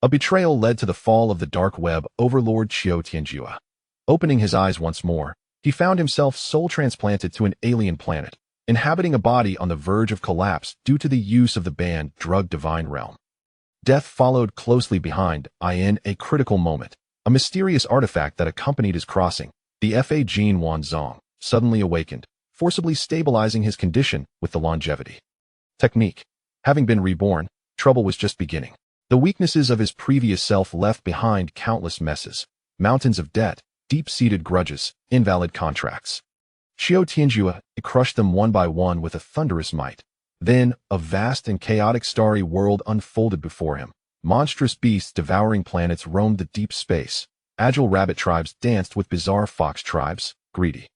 A betrayal led to the fall of the dark web overlord Qiu Tianjue. Opening his eyes once more, he found himself soul transplanted to an alien planet, inhabiting a body on the verge of collapse due to the use of the banned drug divine realm. Death followed closely behind, in a critical moment. A mysterious artifact that accompanied his crossing, the Fa Jin Wanzong, suddenly awakened, forcibly stabilizing his condition with the longevity technique. Having been reborn, trouble was just beginning. The weaknesses of his previous self left behind countless messes, mountains of debt, deep-seated grudges, invalid contracts. Qiu Tianjue crushed them one by one with a thunderous might. Then, a vast and chaotic starry world unfolded before him. Monstrous beasts devouring planets roamed the deep space. Agile rabbit tribes danced with bizarre fox tribes, greedy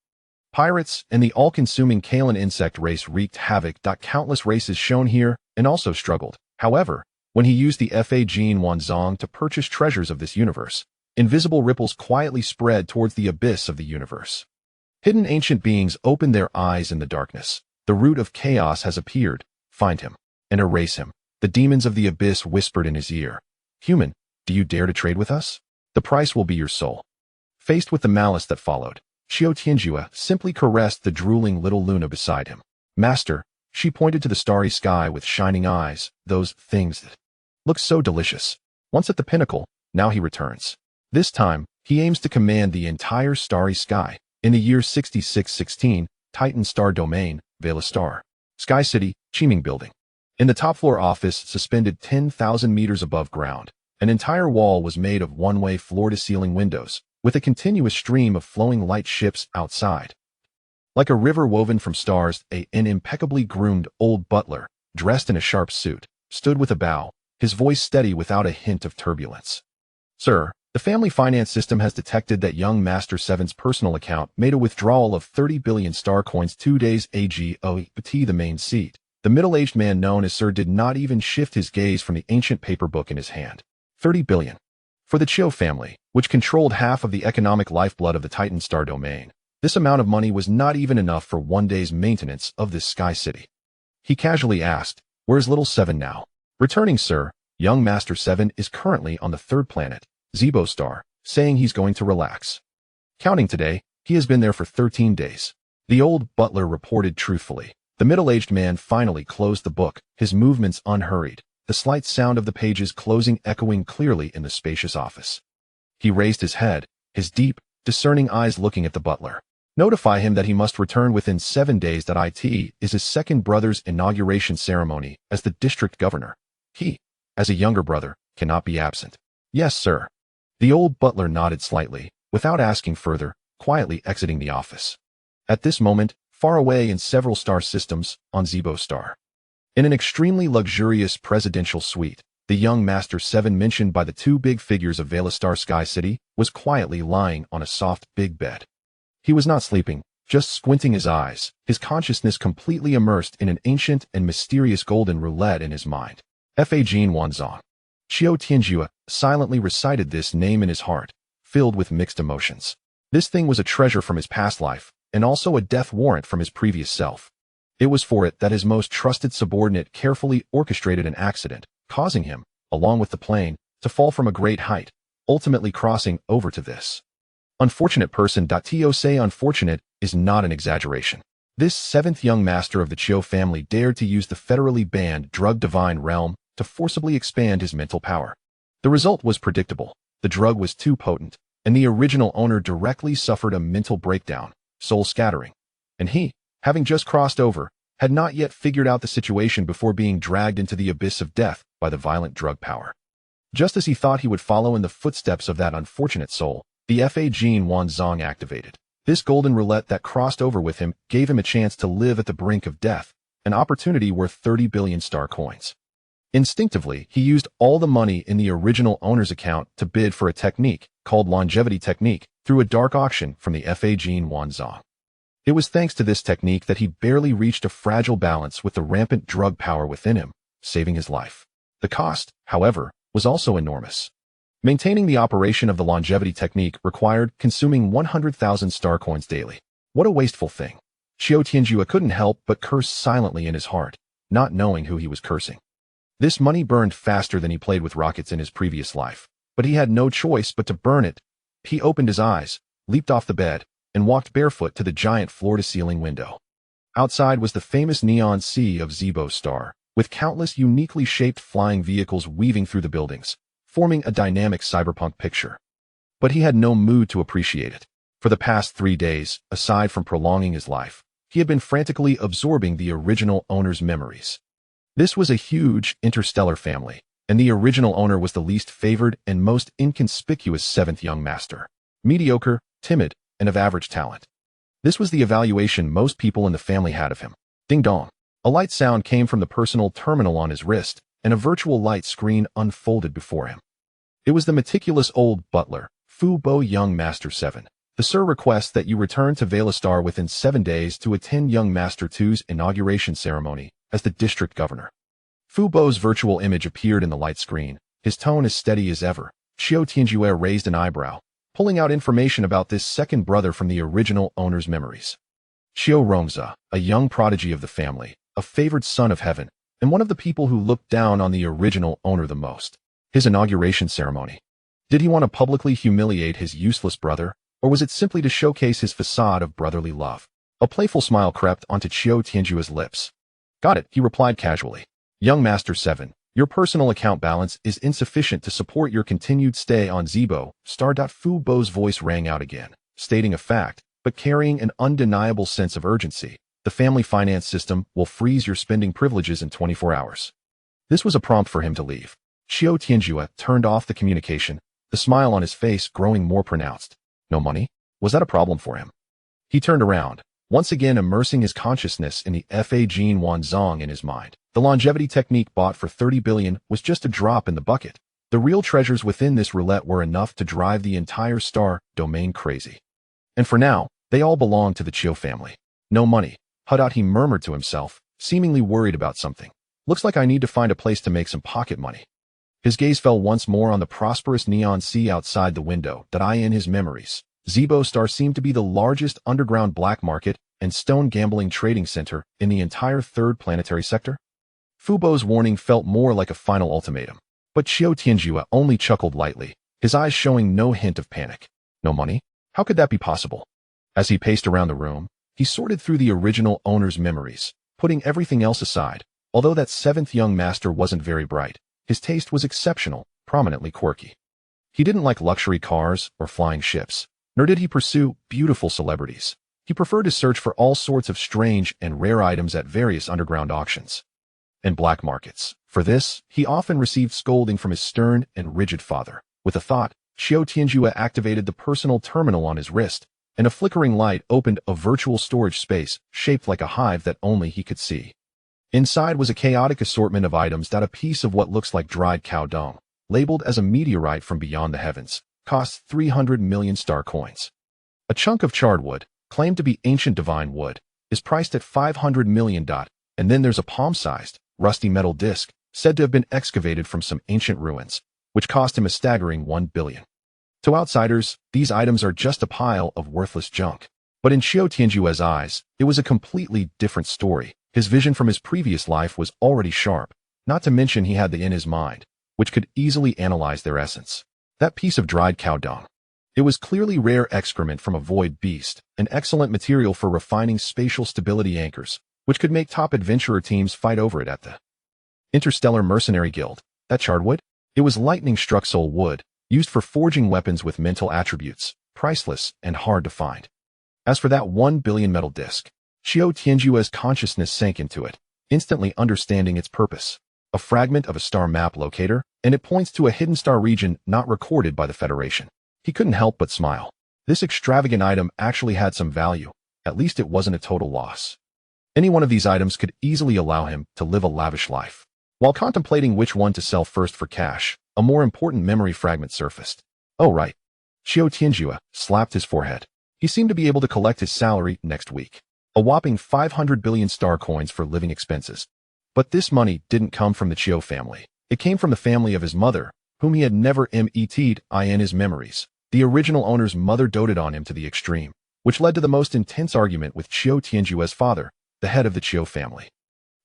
pirates, and the all-consuming Kalan insect race wreaked havoc. Countless races shone here and also struggled. However, when he used the Fa Jin Wanzong to purchase treasures of this universe, invisible ripples quietly spread towards the abyss of the universe. Hidden ancient beings opened their eyes in the darkness. The root of chaos has appeared. Find him and erase him. The demons of the abyss whispered in his ear. Human, do you dare to trade with us? The price will be your soul. Faced with the malice that followed, Qiu Tianjue simply caressed the drooling little Luna beside him. Master, she pointed to the starry sky with shining eyes, those things that look so delicious. Once at the pinnacle, now he returns. This time, he aims to command the entire starry sky. In the year 6616, Titan Star Domain, Vela Star. Sky City, Qiming Building. In the top-floor office, suspended 10,000 meters above ground, an entire wall was made of one-way floor-to-ceiling windows, with a continuous stream of flowing light ships outside. Like a river woven from stars, an impeccably groomed old butler, dressed in a sharp suit, stood with a bow, his voice steady without a hint of turbulence. Sir, the family finance system has detected that young Master 7's personal account made a withdrawal of 30 billion star coins 2 days ago. The main seat. The middle-aged man known as Sir did not even shift his gaze from the ancient paper book in his hand. 30 billion. For the Qiu family, which controlled half of the economic lifeblood of the Titan Star domain, this amount of money was not even enough for one day's maintenance of this sky city. He casually asked, "Where's little 7 now?" "Returning, sir. Young Master 7 is currently on the third planet, Zebo Star, saying he's going to relax. Counting today, he has been there for 13 days. The old butler reported truthfully. The middle-aged man finally closed the book, his movements unhurried, the slight sound of the pages closing echoing clearly in the spacious office. He raised his head, his deep, discerning eyes looking at the butler. Notify him that he must return within 7 days. It is his second brother's inauguration ceremony as the district governor. He, as a younger brother, cannot be absent. Yes, sir. The old butler nodded slightly, without asking further, quietly exiting the office. At this moment, far away in several star systems, on Zebo Star. In an extremely luxurious presidential suite, the young Master 7 mentioned by the two big figures of Vela Star Sky City was quietly lying on a soft big bed. He was not sleeping, just squinting his eyes, his consciousness completely immersed in an ancient and mysterious golden roulette in his mind. Fa Jin Wanzong. Qiu Tianjue silently recited this name in his heart, filled with mixed emotions. This thing was a treasure from his past life, and also a death warrant from his previous self. It was for it that his most trusted subordinate carefully orchestrated an accident, causing him, along with the plane, to fall from a great height, ultimately crossing over to this unfortunate person. To say unfortunate is not an exaggeration. This 7th young master of the Qiu family dared to use the federally banned drug divine realm to forcibly expand his mental power. The result was predictable. The drug was too potent, and the original owner directly suffered a mental breakdown, soul scattering. And he, having just crossed over, had not yet figured out the situation before being dragged into the abyss of death by the violent drug power. Just as he thought he would follow in the footsteps of that unfortunate soul, the Fa Jin Wanzong activated. This golden roulette that crossed over with him gave him a chance to live at the brink of death, an opportunity worth 30 billion star coins. Instinctively, he used all the money in the original owner's account to bid for a technique, called longevity technique, through a dark auction from the Fa Jin Wanzong. It was thanks to this technique that he barely reached a fragile balance with the rampant drug power within him, saving his life. The cost, however, was also enormous. Maintaining the operation of the longevity technique required consuming 100,000 star coins daily. What a wasteful thing. Qiu Tianjue couldn't help but curse silently in his heart, not knowing who he was cursing. This money burned faster than he played with rockets in his previous life, but he had no choice but to burn it. He opened his eyes, leaped off the bed, and walked barefoot to the giant floor-to-ceiling window. Outside was the famous neon sea of Zibo Star, with countless uniquely shaped flying vehicles weaving through the buildings, forming a dynamic cyberpunk picture. But he had no mood to appreciate it. For the past 3 days, aside from prolonging his life, he had been frantically absorbing the original owner's memories. This was a huge, interstellar family, and the original owner was the least favored and most inconspicuous seventh young master. Mediocre, timid, and of average talent. This was the evaluation most people in the family had of him. Ding dong. A light sound came from the personal terminal on his wrist, and a virtual light screen unfolded before him. It was the meticulous old butler, Fu Bo Young Master 7. The Sir requests that you return to Velastar within 7 days to attend Young Master 2's inauguration ceremony as the district governor. Fu Bo's virtual image appeared in the light screen, his tone as steady as ever. Qiu Tianjue raised an eyebrow, pulling out information about this second brother from the original owner's memories. Qiu Rongza, a young prodigy of the family, a favored son of heaven, and one of the people who looked down on the original owner the most. His inauguration ceremony. Did he want to publicly humiliate his useless brother, or was it simply to showcase his facade of brotherly love? A playful smile crept onto Qiu Tianjue's lips. Got it, he replied casually. Young Master 7, your personal account balance is insufficient to support your continued stay on Zibo. Fu Bo's voice rang out again, stating a fact, but carrying an undeniable sense of urgency. The family finance system will freeze your spending privileges in 24 hours. This was a prompt for him to leave. Qiu Tianjue turned off the communication, the smile on his face growing more pronounced. No money? Was that a problem for him? He turned around, once again immersing his consciousness in the Fa Jin Wanzong in his mind. The longevity technique bought for 30 billion was just a drop in the bucket. The real treasures within this roulette were enough to drive the entire star domain crazy. And for now, they all belonged to the Qiu family. No money. Hudot, he murmured to himself, seemingly worried about something. Looks like I need to find a place to make some pocket money. His gaze fell once more on the prosperous neon sea outside the window that in his memories. Zibo Star seemed to be the largest underground black market and stone gambling trading center in the entire third planetary sector. Fu Bo's warning felt more like a final ultimatum, but Qiu Tianjue only chuckled lightly, his eyes showing no hint of panic. No money? How could that be possible? As he paced around the room, he sorted through the original owner's memories, putting everything else aside. Although that seventh young master wasn't very bright, his taste was exceptional, prominently quirky. He didn't like luxury cars or flying ships, nor did he pursue beautiful celebrities. He preferred to search for all sorts of strange and rare items at various underground auctions and black markets. For this, he often received scolding from his stern and rigid father. With a thought, Qiu Tianjue activated the personal terminal on his wrist, and a flickering light opened a virtual storage space shaped like a hive that only he could see. Inside was a chaotic assortment of items that a piece of what looks like dried cow dung, labeled as a meteorite from beyond the heavens, costs 300 million star coins. A chunk of charred wood, claimed to be ancient divine wood, is priced at 500 million. And then there's a palm-sized, rusty metal disc, said to have been excavated from some ancient ruins, which cost him a staggering 1 billion. To outsiders, these items are just a pile of worthless junk. But in Qiu Tianjue's eyes, it was a completely different story. His vision from his previous life was already sharp, not to mention he had the in his mind, which could easily analyze their essence. That piece of dried cow dung. It was clearly rare excrement from a void beast, an excellent material for refining spatial stability anchors, which could make top adventurer teams fight over it at the Interstellar Mercenary Guild. That charred wood? It was lightning-struck soul wood, used for forging weapons with mental attributes, priceless and hard to find. As for that 1 billion metal disc, Qiu Tianjue's consciousness sank into it, instantly understanding its purpose. A fragment of a star map locator, and it points to a hidden star region not recorded by the Federation. He couldn't help but smile. This extravagant item actually had some value. At least it wasn't a total loss. Any one of these items could easily allow him to live a lavish life. While contemplating which one to sell first for cash, a more important memory fragment surfaced. Oh right. Qiu Tianjue slapped his forehead. He seemed to be able to collect his salary next week. A whopping 500 billion star coins for living expenses. But this money didn't come from the Qiu family. It came from the family of his mother, whom he had never met'd in his memories. The original owner's mother doted on him to the extreme, which led to the most intense argument with Qiu Tianjue's father, the head of the Qiu family.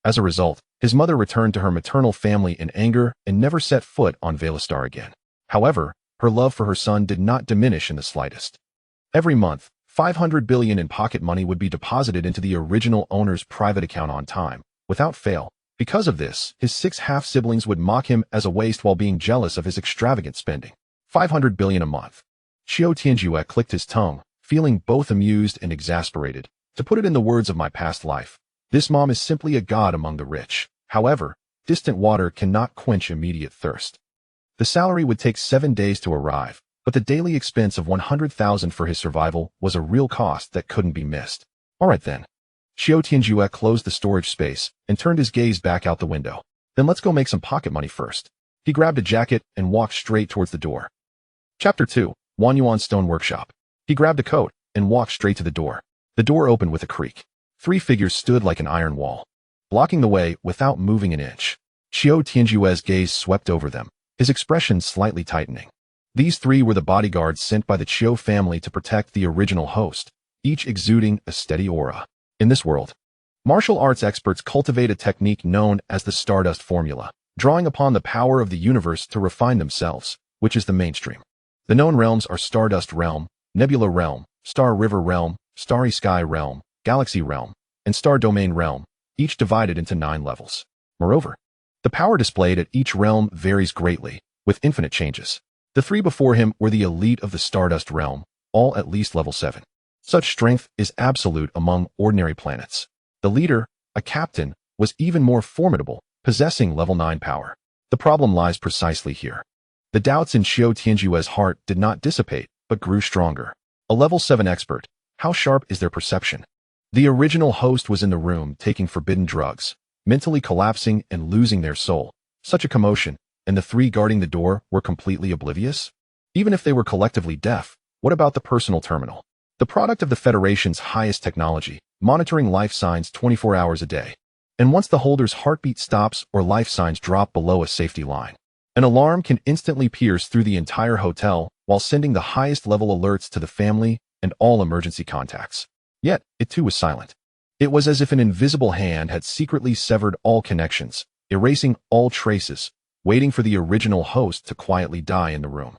As a result, his mother returned to her maternal family in anger and never set foot on Velastar again. However, her love for her son did not diminish in the slightest. Every month, 500 billion in pocket money would be deposited into the original owner's private account on time, without fail. Because of this, his 6 half-siblings would mock him as a waste while being jealous of his extravagant spending. 500 billion a month. Qiu Tianjue clicked his tongue, feeling both amused and exasperated. To put it in the words of my past life, this mom is simply a god among the rich. However, distant water cannot quench immediate thirst. The salary would take 7 days to arrive, but the daily expense of 100,000 for his survival was a real cost that couldn't be missed. Alright then. Qiu Tianjue closed the storage space and turned his gaze back out the window. Then let's go make some pocket money first. He grabbed a jacket and walked straight towards the door. Chapter 2. Wanyuan Stone Workshop. He grabbed a coat and walked straight to the door. The door opened with a creak. 3 figures stood like an iron wall, blocking the way without moving an inch. Qiu Tianjue's gaze swept over them, his expression slightly tightening. These 3 were the bodyguards sent by the Qiu family to protect the original host, each exuding a steady aura. In this world, martial arts experts cultivate a technique known as the Stardust Formula, drawing upon the power of the universe to refine themselves, which is the mainstream. The known realms are Stardust Realm, Nebula Realm, Star River Realm, Starry Sky Realm, Galaxy Realm, and Star Domain Realm, each divided into 9 levels. Moreover, the power displayed at each realm varies greatly, with infinite changes. The 3 before him were the elite of the Stardust Realm, all at least level 7. Such strength is absolute among ordinary planets. The leader, a captain, was even more formidable, possessing level 9 power. The problem lies precisely here. The doubts in Qiu Tianjue's heart did not dissipate, but grew stronger. A level 7 expert, how sharp is their perception? The original host was in the room taking forbidden drugs, mentally collapsing and losing their soul. Such a commotion, and the 3 guarding the door were completely oblivious? Even if they were collectively deaf, what about the personal terminal? The product of the Federation's highest technology, monitoring life signs 24 hours a day. And once the holder's heartbeat stops or life signs drop below a safety line, an alarm can instantly pierce through the entire hotel while sending the highest level alerts to the family and all emergency contacts. Yet, it too was silent. It was as if an invisible hand had secretly severed all connections, erasing all traces, waiting for the original host to quietly die in the room.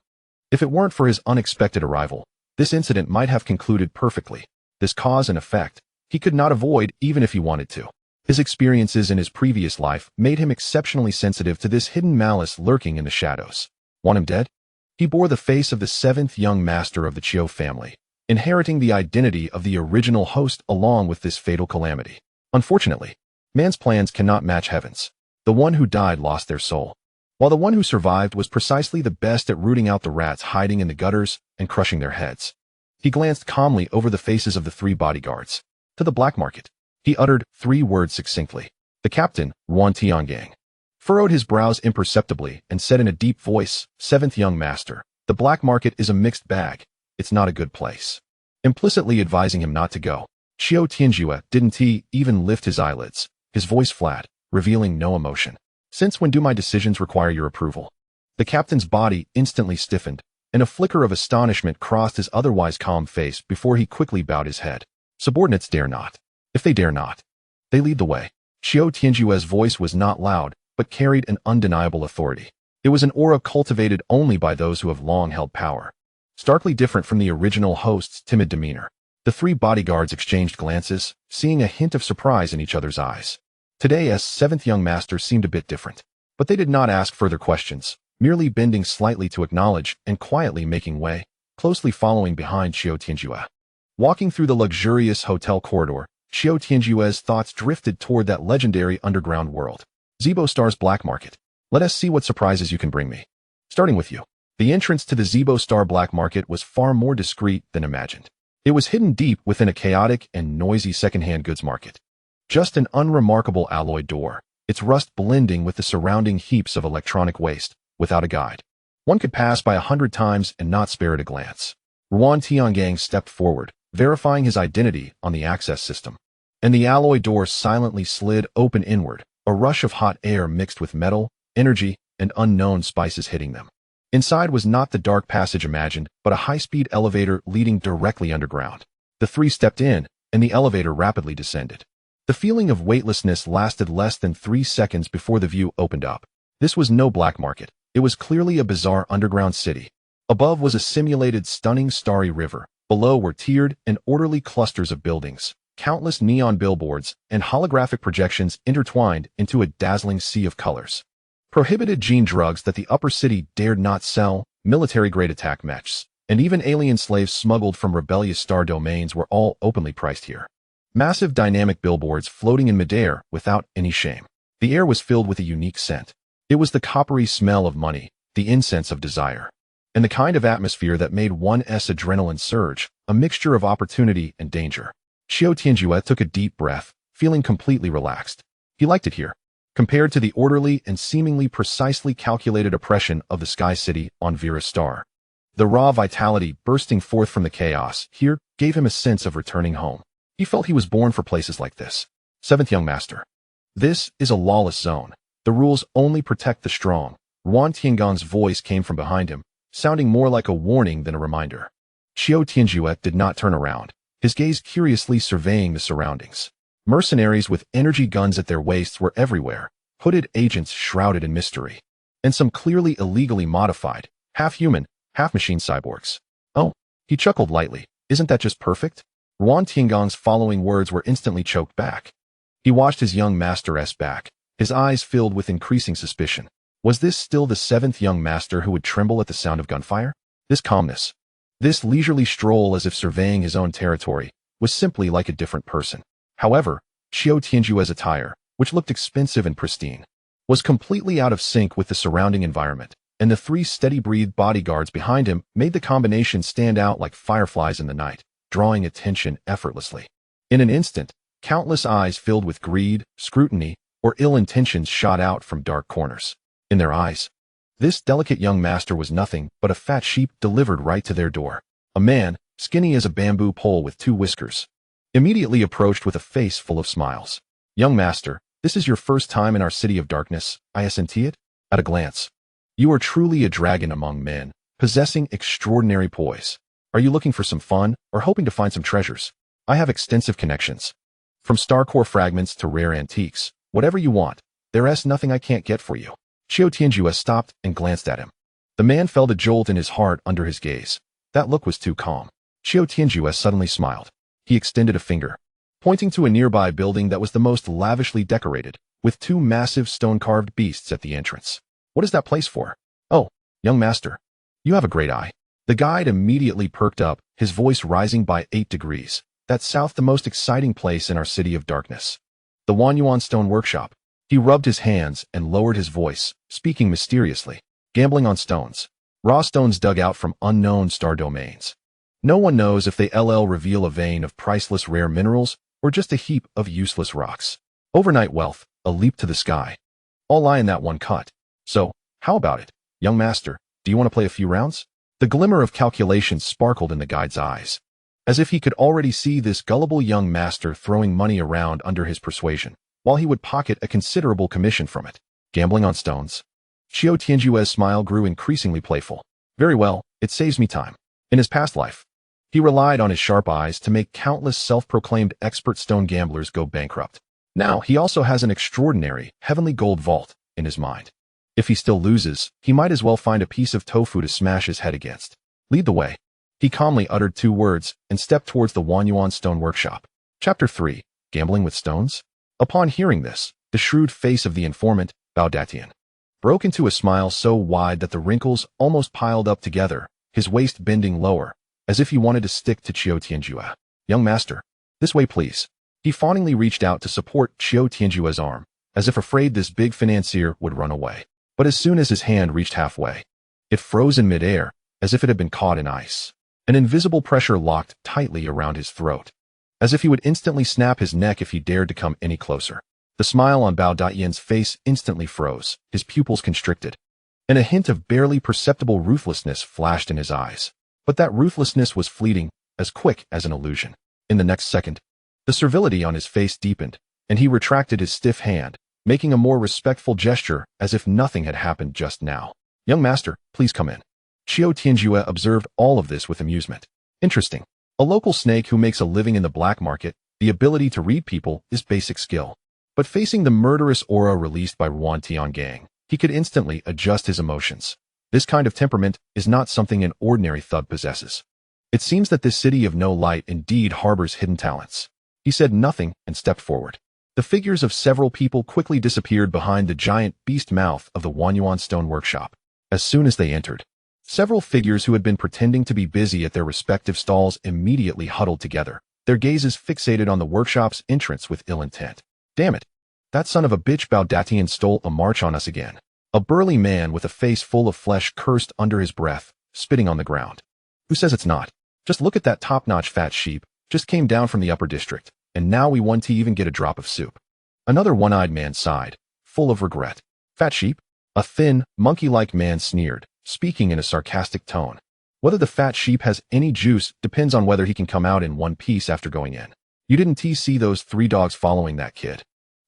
If it weren't for his unexpected arrival, this incident might have concluded perfectly. This cause and effect, he could not avoid even if he wanted to. His experiences in his previous life made him exceptionally sensitive to this hidden malice lurking in the shadows. Want him dead? He bore the face of the 7th young master of the Qiu family, inheriting the identity of the original host along with this fatal calamity. Unfortunately, man's plans cannot match heaven's. The one who died lost their soul, while the one who survived was precisely the best at rooting out the rats hiding in the gutters and crushing their heads. He glanced calmly over the faces of the 3 bodyguards. To the black market. He uttered 3 words succinctly. The captain, Wan Tiangang, furrowed his brows imperceptibly and said in a deep voice, 7th young master, the black market is a mixed bag. It's not a good place. Implicitly advising him not to go. Qiu Tianjue didn't even lift his eyelids, his voice flat, revealing no emotion. Since when do my decisions require your approval? The captain's body instantly stiffened, and a flicker of astonishment crossed his otherwise calm face before he quickly bowed his head. Subordinates dare not. If they dare not, they lead the way. Qiu Tianjue's voice was not loud, but carried an undeniable authority. It was an aura cultivated only by those who have long held power. Starkly different from the original host's timid demeanor. The 3 bodyguards exchanged glances, seeing a hint of surprise in each other's eyes. Today's 7th young master seemed a bit different, but they did not ask further questions, merely bending slightly to acknowledge and quietly making way, closely following behind Qiu Tianjue. Walking through the luxurious hotel corridor, Qiu Tianjue's thoughts drifted toward that legendary underground world. Zibo Star's black market. Let us see what surprises you can bring me. Starting with you. The entrance to the Zibo Star black market was far more discreet than imagined. It was hidden deep within a chaotic and noisy second-hand goods market. Just an unremarkable alloy door, its rust blending with the surrounding heaps of electronic waste, without a guide. One could pass by 100 times and not spare it a glance. Wan Tiangang stepped forward, verifying his identity on the access system. And the alloy door silently slid open inward, a rush of hot air mixed with metal, energy, and unknown spices hitting them. Inside was not the dark passage imagined, but a high-speed elevator leading directly underground. The 3 stepped in, and the elevator rapidly descended. The feeling of weightlessness lasted less than 3 seconds before the view opened up. This was no black market. It was clearly a bizarre underground city. Above was a simulated stunning starry river. Below were tiered and orderly clusters of buildings, countless neon billboards, and holographic projections intertwined into a dazzling sea of colors. Prohibited gene drugs that the upper city dared not sell, military-grade attack mechs, and even alien slaves smuggled from rebellious star domains were all openly priced here. Massive dynamic billboards floating in midair without any shame. The air was filled with a unique scent. It was the coppery smell of money, the incense of desire, and the kind of atmosphere that made one's adrenaline surge, a mixture of opportunity and danger. Qiu Tianjue took a deep breath, feeling completely relaxed. He liked it here, compared to the orderly and seemingly precisely calculated oppression of the Sky City on Vera's star. The raw vitality bursting forth from the chaos here gave him a sense of returning home. He felt he was born for places like this. Seventh young master. This is a lawless zone. The rules only protect the strong. Ruan Tiangong's voice came from behind him, sounding more like a warning than a reminder. Qiu Tianjue did not turn around, his gaze curiously surveying the surroundings. Mercenaries with energy guns at their waists were everywhere, hooded agents shrouded in mystery, and some clearly illegally modified, half-human, half-machine cyborgs. Oh, he chuckled lightly. Isn't that just perfect? Ruan Tiangong's following words were instantly choked back. He watched his young master's back, his eyes filled with increasing suspicion. Was this still the seventh young master who would tremble at the sound of gunfire? This calmness, this leisurely stroll as if surveying his own territory, was simply like a different person. However, Qiu Tianjue's attire, which looked expensive and pristine, was completely out of sync with the surrounding environment, and the 3 steady-breathed bodyguards behind him made the combination stand out like fireflies in the night, drawing attention effortlessly. In an instant, countless eyes filled with greed, scrutiny, or ill intentions shot out from dark corners. In their eyes, this delicate young master was nothing but a fat sheep delivered right to their door. A man, skinny as a bamboo pole with 2 whiskers, immediately approached with a face full of smiles. Young master, this is your first time in our city of darkness, I assent it? At a glance, you are truly a dragon among men, possessing extraordinary poise. Are you looking for some fun, or hoping to find some treasures? I have extensive connections. From star core fragments to rare antiques, whatever you want, there's nothing I can't get for you. Qiu Tianjue stopped and glanced at him. The man felt a jolt in his heart under his gaze. That look was too calm. Qiu Tianjue suddenly smiled. He extended a finger, pointing to a nearby building that was the most lavishly decorated, with 2 massive stone-carved beasts at the entrance. What is that place for? Oh, young master, you have a great eye. The guide immediately perked up, his voice rising by 8 degrees. That's south the most exciting place in our city of darkness. The Wanyuan Stone Workshop. He rubbed his hands and lowered his voice, speaking mysteriously. Gambling on stones. Raw stones dug out from unknown star domains. No one knows if they reveal a vein of priceless rare minerals or just a heap of useless rocks. Overnight wealth, a leap to the sky. All lie in that one cut. So, how about it, young master? Do you want to play a few rounds? The glimmer of calculation sparkled in the guide's eyes, as if he could already see this gullible young master throwing money around under his persuasion, while he would pocket a considerable commission from it. Gambling on stones. Qiu Tianjue's smile grew increasingly playful. Very well, it saves me time. In his past life, he relied on his sharp eyes to make countless self-proclaimed expert stone gamblers go bankrupt. Now he also has an extraordinary, heavenly gold vault in his mind. If he still loses, he might as well find a piece of tofu to smash his head against. Lead the way. He calmly uttered 2 words and stepped towards the Wanyuan Stone Workshop. Chapter 3. Gambling with Stones? Upon hearing this, the shrewd face of the informant, Baodatian, broke into a smile so wide that the wrinkles almost piled up together, his waist bending lower, as if he wanted to stick to Qiu Tianjue. Young master, this way please. He fawningly reached out to support Qiu Tianjue's arm, as if afraid this big financier would run away. But as soon as his hand reached halfway, it froze in midair, as if it had been caught in ice. An invisible pressure locked tightly around his throat, as if he would instantly snap his neck if he dared to come any closer. The smile on Bao Datian's face instantly froze, his pupils constricted, and a hint of barely perceptible ruthlessness flashed in his eyes. But that ruthlessness was fleeting, as quick as an illusion. In the next second, the servility on his face deepened, and he retracted his stiff hand, making a more respectful gesture as if nothing had happened just now. Young master, please come in. Qiu Tianjue observed all of this with amusement. Interesting. A local snake who makes a living in the black market, The ability to read people is basic skill. But facing the murderous aura released by Ruan Tiangang, he could instantly adjust his emotions. This kind of temperament is not something an ordinary thug possesses. It seems that this city of no light indeed harbors hidden talents. He said nothing and stepped forward. The figures of several people quickly disappeared behind the giant beast mouth of the Wanyuan stone workshop. As soon as they entered, several figures who had been pretending to be busy at their respective stalls immediately huddled together, their gazes fixated on the workshop's entrance with ill intent. Damn it! That son of a bitch Baodatian stole a march on us again. A burly man with a face full of flesh cursed under his breath, spitting on the ground. Who says it's not? Just look at that top-notch fat sheep, just came down from the upper district, and now we want to even get a drop of soup. Another one-eyed man sighed, full of regret. Fat sheep? A thin, monkey-like man sneered, speaking in a sarcastic tone. Whether the fat sheep has any juice depends on whether he can come out in one piece after going in. You didn't see those 3 dogs following that kid.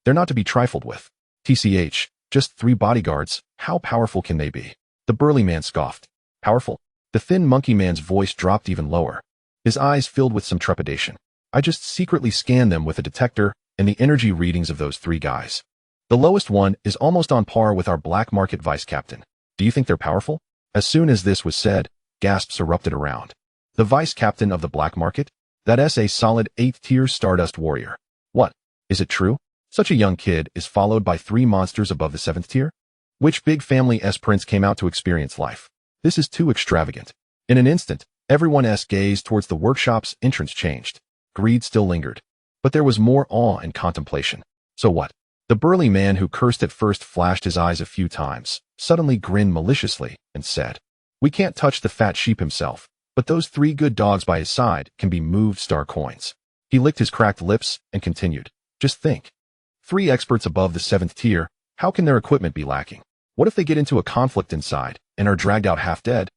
They're not to be trifled with. TCH, just 3 bodyguards, how powerful can they be? The burly man scoffed. Powerful? The thin monkey man's voice dropped even lower. His eyes filled with some trepidation. I just secretly scanned them with a detector and the energy readings of those 3 guys. The lowest one is almost on par with our black market vice captain. Do you think they're powerful? As soon as this was said, gasps erupted around. The vice captain of the black market? That's a solid 8th-tier Stardust warrior. What? Is it true? Such a young kid is followed by 3 monsters above the 7th tier? Which big family prince came out to experience life? This is too extravagant. In an instant, everyone's gaze towards the workshop's entrance changed. Greed still lingered. But there was more awe and contemplation. So what? The burly man who cursed at first flashed his eyes a few times, suddenly grinned maliciously, and said, We can't touch the fat sheep himself, but those 3 good dogs by his side can be moved star coins. He licked his cracked lips and continued, Just think. 3 experts above the 7th tier, how can their equipment be lacking? What if they get into a conflict inside and are dragged out half dead?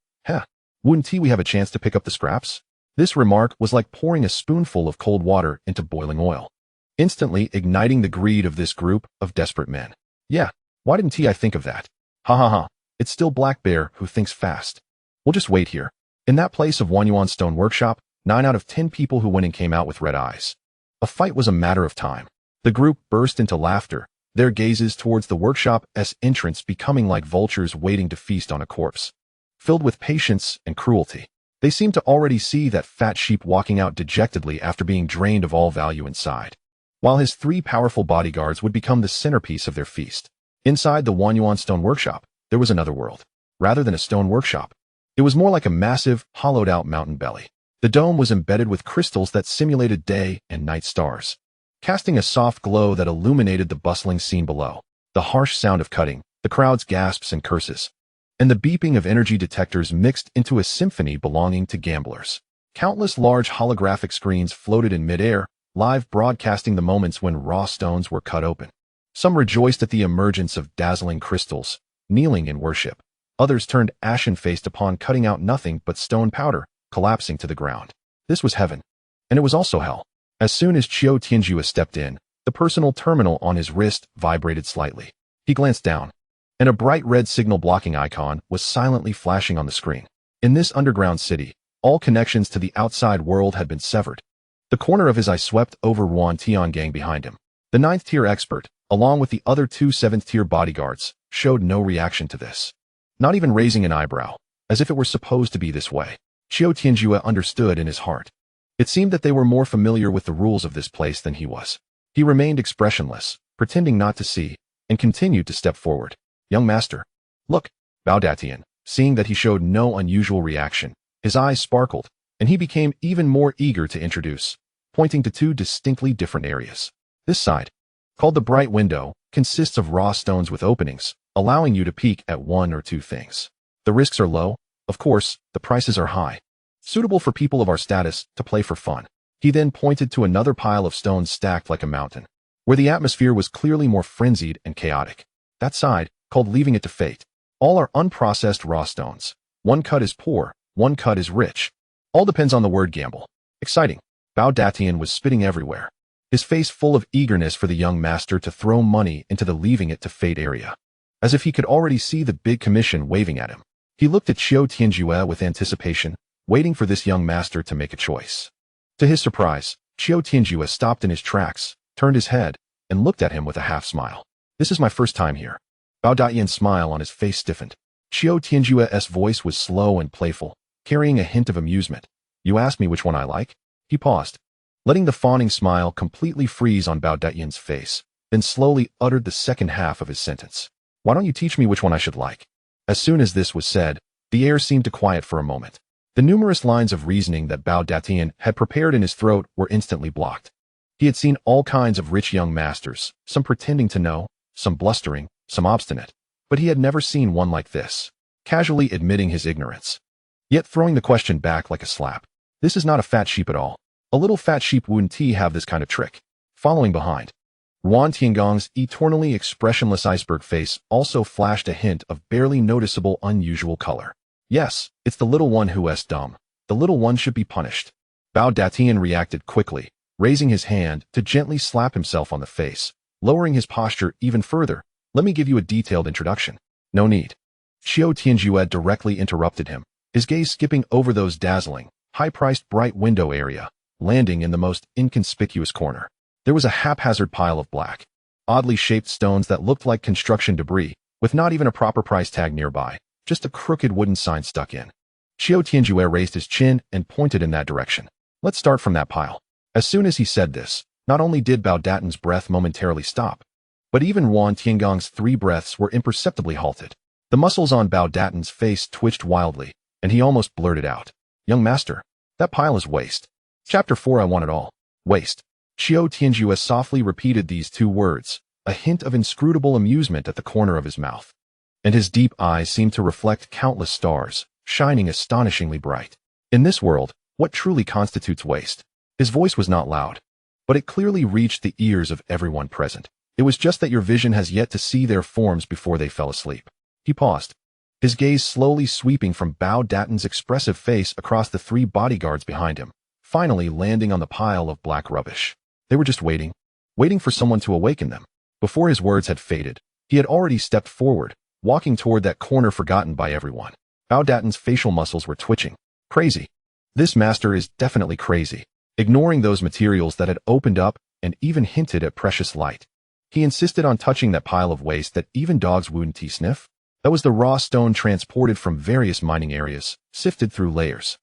Wouldn't we have a chance to pick up the scraps? This remark was like pouring a spoonful of cold water into boiling oil, instantly igniting the greed of this group of desperate men. Yeah, why didn't I think of that? Ha ha ha, it's still Black Bear who thinks fast. We'll just wait here. In that place of Wanyuan Stone Workshop, 9 out of 10 people who went in came out with red eyes. A fight was a matter of time. The group burst into laughter, their gazes towards the workshop's entrance becoming like vultures waiting to feast on a corpse. Filled with patience and cruelty, they seemed to already see that fat sheep walking out dejectedly after being drained of all value inside, while his 3 powerful bodyguards would become the centerpiece of their feast. Inside the Wanyuan Stone Workshop, there was another world. Rather than a stone workshop, it was more like a massive, hollowed-out mountain belly. The dome was embedded with crystals that simulated day and night stars, casting a soft glow that illuminated the bustling scene below. The harsh sound of cutting, the crowd's gasps and curses, and the beeping of energy detectors mixed into a symphony belonging to gamblers. Countless large holographic screens floated in midair, live broadcasting the moments when raw stones were cut open. Some rejoiced at the emergence of dazzling crystals, kneeling in worship. Others turned ashen-faced upon cutting out nothing but stone powder, collapsing to the ground. This was heaven. And it was also hell. As soon as Qiu Tianjue stepped in, the personal terminal on his wrist vibrated slightly. He glanced down, and a bright red signal-blocking icon was silently flashing on the screen. In this underground city, all connections to the outside world had been severed. The corner of his eye swept over Ruan Tiangang behind him. The 9th-tier expert, along with the other 2 7th-tier bodyguards, showed no reaction to this. Not even raising an eyebrow, as if it were supposed to be this way. Qiu Tianjue understood in his heart. It seemed that they were more familiar with the rules of this place than he was. He remained expressionless, pretending not to see, and continued to step forward. Young master. Look, Baodatian, seeing that he showed no unusual reaction, his eyes sparkled, and he became even more eager to introduce, pointing to 2 distinctly different areas. This side, called the Bright Window, consists of raw stones with openings, allowing you to peek at 1 or 2 things. The risks are low, of course, the prices are high. Suitable for people of our status to play for fun. He then pointed to another pile of stones stacked like a mountain, where the atmosphere was clearly more frenzied and chaotic. That side, called Leaving It to Fate. All are unprocessed raw stones. 1 cut is poor, 1 cut is rich. All depends on the word gamble. Exciting. Baodatian was spitting everywhere, his face full of eagerness for the young master to throw money into the Leaving It to Fate area, as if he could already see the big commission waving at him. He looked at Qiu Tianjue with anticipation, waiting for this young master to make a choice. To his surprise, Qiu Tianjue stopped in his tracks, turned his head, and looked at him with a half-smile. This is my first time here. Bao Datian's smile on his face stiffened. Qiu Tianjue's voice was slow and playful, carrying a hint of amusement. You asked me which one I like? He paused, letting the fawning smile completely freeze on Bao Datian's face, then slowly uttered the second half of his sentence. Why don't you teach me which one I should like? As soon as this was said, the air seemed to quiet for a moment. The numerous lines of reasoning that Bao Datian had prepared in his throat were instantly blocked. He had seen all kinds of rich young masters, some pretending to know, some blustering, some obstinate, but he had never seen one like this, casually admitting his ignorance, yet throwing the question back like a slap. This is not a fat sheep at all. A little fat sheep wouldn't have this kind of trick. Following behind, Ruan Tiangong's eternally expressionless iceberg face also flashed a hint of barely noticeable unusual color. Yes, it's the little one who is dumb. The little one should be punished. Bao Datian reacted quickly, raising his hand to gently slap himself on the face, lowering his posture even further. Let me give you a detailed introduction. No need. Qiu Tianjue directly interrupted him, his gaze skipping over those dazzling, high-priced bright window area, landing in the most inconspicuous corner. There was a haphazard pile of black, oddly shaped stones that looked like construction debris, with not even a proper price tag nearby, just a crooked wooden sign stuck in. Qiu Tianjue raised his chin and pointed in that direction. Let's start from that pile. As soon as he said this, not only did Bao Datian's breath momentarily stop, but even Ruan Tiangong's 3 breaths were imperceptibly halted. The muscles on Bao Datian's face twitched wildly, and he almost blurted out, Young master, that pile is waste. Chapter 4 I want it all. Waste. Qiu Tianjue softly repeated these 2 words, a hint of inscrutable amusement at the corner of his mouth, and his deep eyes seemed to reflect countless stars, shining astonishingly bright. In this world, what truly constitutes waste? His voice was not loud, but it clearly reached the ears of everyone present. It was just that your vision has yet to see their forms before they fell asleep. He paused, his gaze slowly sweeping from Bao Datian's expressive face across the 3 bodyguards behind him, finally landing on the pile of black rubbish. They were just waiting for someone to awaken them. Before his words had faded, he had already stepped forward, walking toward that corner forgotten by everyone. Bao Datian's facial muscles were twitching. Crazy. This master is definitely crazy. Ignoring those materials that had opened up and even hinted at precious light, he insisted on touching that pile of waste that even dogs wouldn't sniff. That was the raw stone transported from various mining areas, sifted through layers,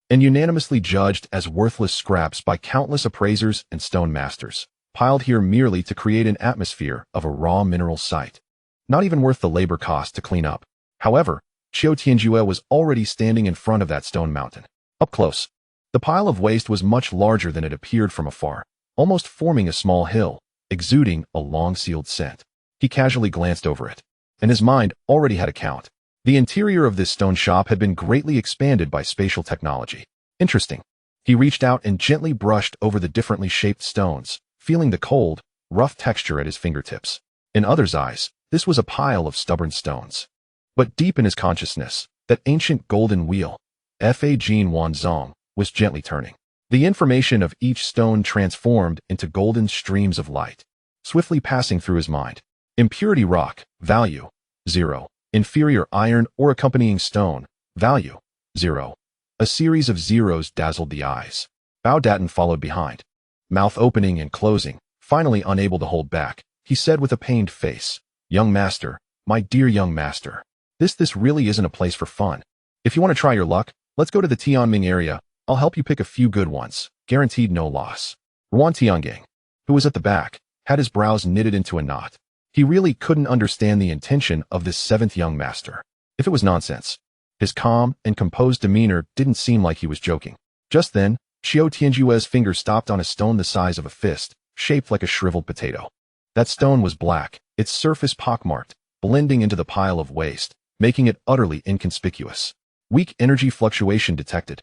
and unanimously judged as worthless scraps by countless appraisers and stone masters, piled here merely to create an atmosphere of a raw mineral site. Not even worth the labor cost to clean up. However, Qiu Tianjue was already standing in front of that stone mountain. Up close, the pile of waste was much larger than it appeared from afar, almost forming a small hill, exuding a long-sealed scent. He casually glanced over it, and his mind already had a count. The interior of this stone shop had been greatly expanded by spatial technology. Interesting. He reached out and gently brushed over the differently shaped stones, feeling the cold, rough texture at his fingertips. In others' eyes, this was a pile of stubborn stones. But deep in his consciousness, that ancient golden wheel, Fa Jin Wan Zong, was gently turning. The information of each stone transformed into golden streams of light, swiftly passing through his mind. Impurity rock, value, 0. Inferior iron or accompanying stone, value, 0. A series of zeros dazzled the eyes. Bao Datian followed behind, mouth opening and closing, finally unable to hold back. He said with a pained face, Young master, my dear young master, this really isn't a place for fun. If you want to try your luck, let's go to the Tianming area. I'll help you pick a few good ones, guaranteed no loss. Ruan Tiangang, who was at the back, had his brows knitted into a knot. He really couldn't understand the intention of this 7th young master. If it was nonsense, his calm and composed demeanor didn't seem like he was joking. Just then, Qiu Tianjue's finger stopped on a stone the size of a fist, shaped like a shriveled potato. That stone was black, its surface pockmarked, blending into the pile of waste, making it utterly inconspicuous. Weak energy fluctuation detected.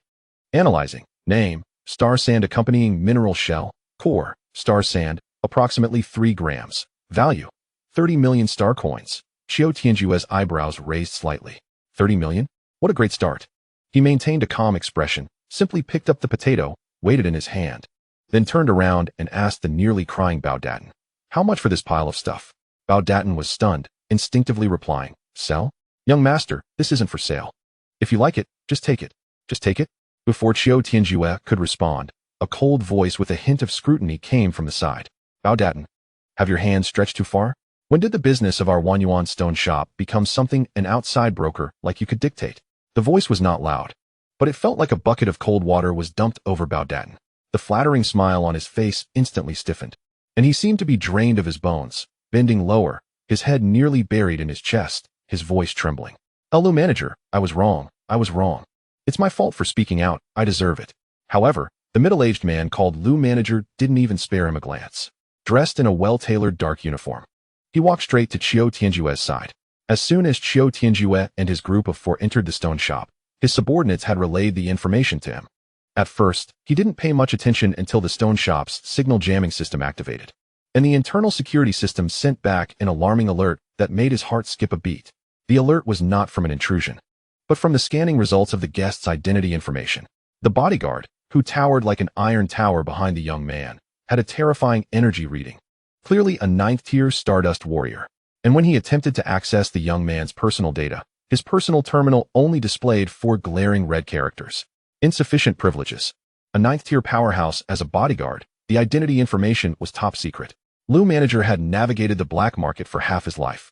Analyzing. Name, star sand accompanying mineral shell, core, star sand, approximately 3 grams. Value, 30 million star coins. Qiu Tianjue's eyebrows raised slightly. 30 million? What a great start. He maintained a calm expression, simply picked up the potato, weighed it in his hand, then turned around and asked the nearly crying Bao Datian, How much for this pile of stuff? Bao Datian was stunned, instinctively replying, Sell? Young master, this isn't for sale. If you like it, just take it. Just take it? Before Qiu Tianjue could respond, A cold voice with a hint of scrutiny came from the side. Bao Datan, have your hands stretched too far? When did the business of our Wanyuan stone shop become something an outside broker like you could dictate? The voice was not loud, but it felt like a bucket of cold water was dumped over Bao Datan. The flattering smile on his face instantly stiffened, and he seemed to be drained of his bones, bending lower, his head nearly buried in his chest, his voice trembling. Hello, manager, I was wrong. It's my fault for speaking out, I deserve it. However, the middle-aged man called Lu manager didn't even spare him a glance. Dressed in a well-tailored dark uniform, he walked straight to Qiu Tianjue's side. As soon as Qiu Tianjue and his group of 4 entered the stone shop, his subordinates had relayed the information to him. At first, he didn't pay much attention until the stone shop's signal jamming system activated, and the internal security system sent back an alarming alert that made his heart skip a beat. The alert was not from an intrusion, but from the scanning results of the guest's identity information. The bodyguard, who towered like an iron tower behind the young man, had a terrifying energy reading, clearly a 9th-tier Stardust warrior. And when he attempted to access the young man's personal data, his personal terminal only displayed 4 glaring red characters. Insufficient privileges. A 9th-tier powerhouse as a bodyguard, the identity information was top secret. Lu manager had navigated the black market for half his life,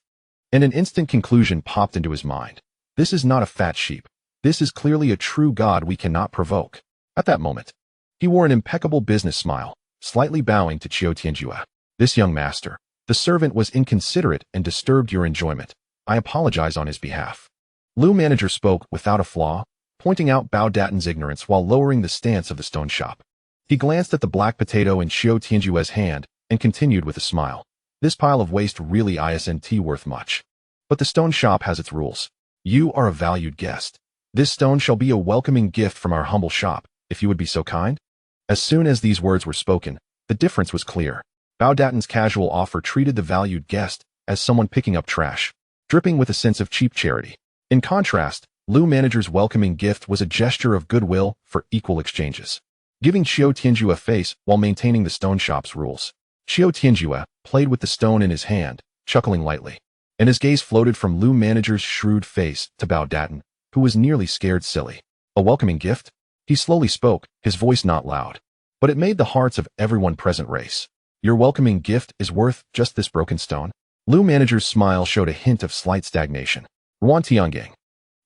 and an instant conclusion popped into his mind. This is not a fat sheep. This is clearly a true god we cannot provoke. At that moment, he wore an impeccable business smile, slightly bowing to Qiu Tianjue. This young master, the servant, was inconsiderate and disturbed your enjoyment. I apologize on his behalf. Lu manager spoke without a flaw, pointing out Bao Datan's ignorance while lowering the stance of the stone shop. He glanced at the black potato in Qiu Tianjue's hand and continued with a smile. This pile of waste really isn't worth much. But the stone shop has its rules. You are a valued guest. This stone shall be a welcoming gift from our humble shop, if you would be so kind. As soon as these words were spoken, the difference was clear. Bao Datan's casual offer treated the valued guest as someone picking up trash, dripping with a sense of cheap charity. In contrast, Lu manager's welcoming gift was a gesture of goodwill for equal exchanges, giving Qiu Tianjue a face while maintaining the stone shop's rules. Qiu Tianjue played with the stone in his hand, chuckling lightly, and his gaze floated from Lu manager's shrewd face to Bao Datan, who was nearly scared silly. A welcoming gift? He slowly spoke, his voice not loud, but it made the hearts of everyone present race. Your welcoming gift is worth just this broken stone? Lu manager's smile showed a hint of slight stagnation. Ruan Tiangang,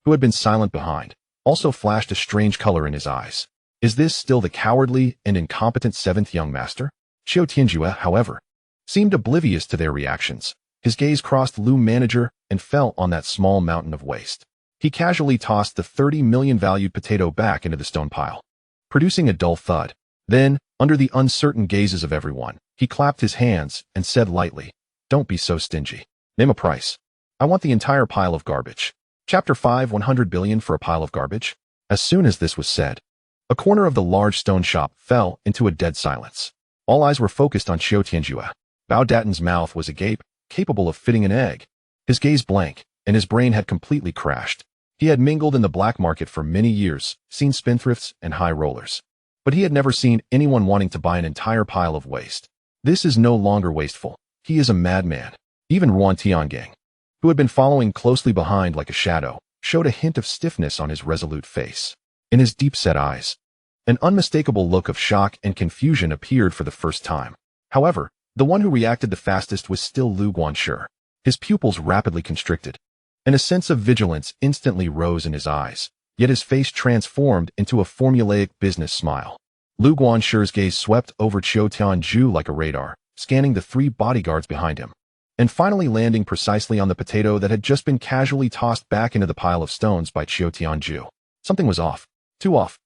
who had been silent behind, also flashed a strange color in his eyes. Is this still the cowardly and incompetent 7th young master? Qiu Tianjue, however, seemed oblivious to their reactions. His gaze crossed Lu manager and fell on that small mountain of waste. He casually tossed the 30 million valued potato back into the stone pile, producing a dull thud. Then, under the uncertain gazes of everyone, he clapped his hands and said lightly, "Don't be so stingy. Name a price. I want the entire pile of garbage." Chapter 5, 100 billion for a pile of garbage? As soon as this was said, a corner of the large stone shop fell into a dead silence. All eyes were focused on Qiu Tianjue. Bao Datan's mouth was agape, capable of fitting an egg. His gaze blank, and his brain had completely crashed. He had mingled in the black market for many years, seen spendthrifts and high rollers, but he had never seen anyone wanting to buy an entire pile of waste. This is no longer wasteful. He is a madman. Even Ruan Tiangang, who had been following closely behind like a shadow, showed a hint of stiffness on his resolute face. In his deep-set eyes, an unmistakable look of shock and confusion appeared for the first time. However, the one who reacted the fastest was still Lu Guanshi. His pupils rapidly constricted, and a sense of vigilance instantly rose in his eyes, yet his face transformed into a formulaic business smile. Lu Guanshi's gaze swept over Qiu Tianjue like a radar, scanning the 3 bodyguards behind him, and finally landing precisely on the potato that had just been casually tossed back into the pile of stones by Qiu Tianjue. Something was off. Too off.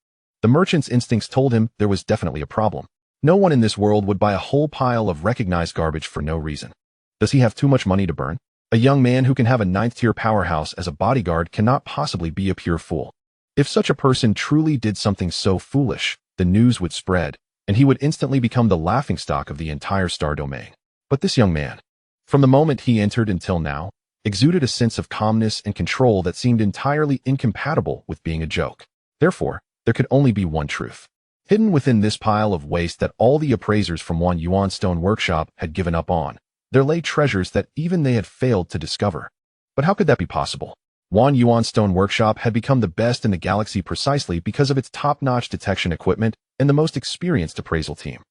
The merchant's instincts told him there was definitely a problem. No one in this world would buy a whole pile of recognized garbage for no reason. Does he have too much money to burn? A young man who can have a 9th-tier powerhouse as a bodyguard cannot possibly be a pure fool. If such a person truly did something so foolish, the news would spread, and he would instantly become the laughingstock of the entire star domain. But this young man, from the moment he entered until now, exuded a sense of calmness and control that seemed entirely incompatible with being a joke. Therefore, there could only be one truth. Hidden within this pile of waste that all the appraisers from Wanyuan Stone Workshop had given up on, there lay treasures that even they had failed to discover. But how could that be possible? Wan Yuan's stone workshop had become the best in the galaxy precisely because of its top-notch detection equipment and the most experienced appraisal team.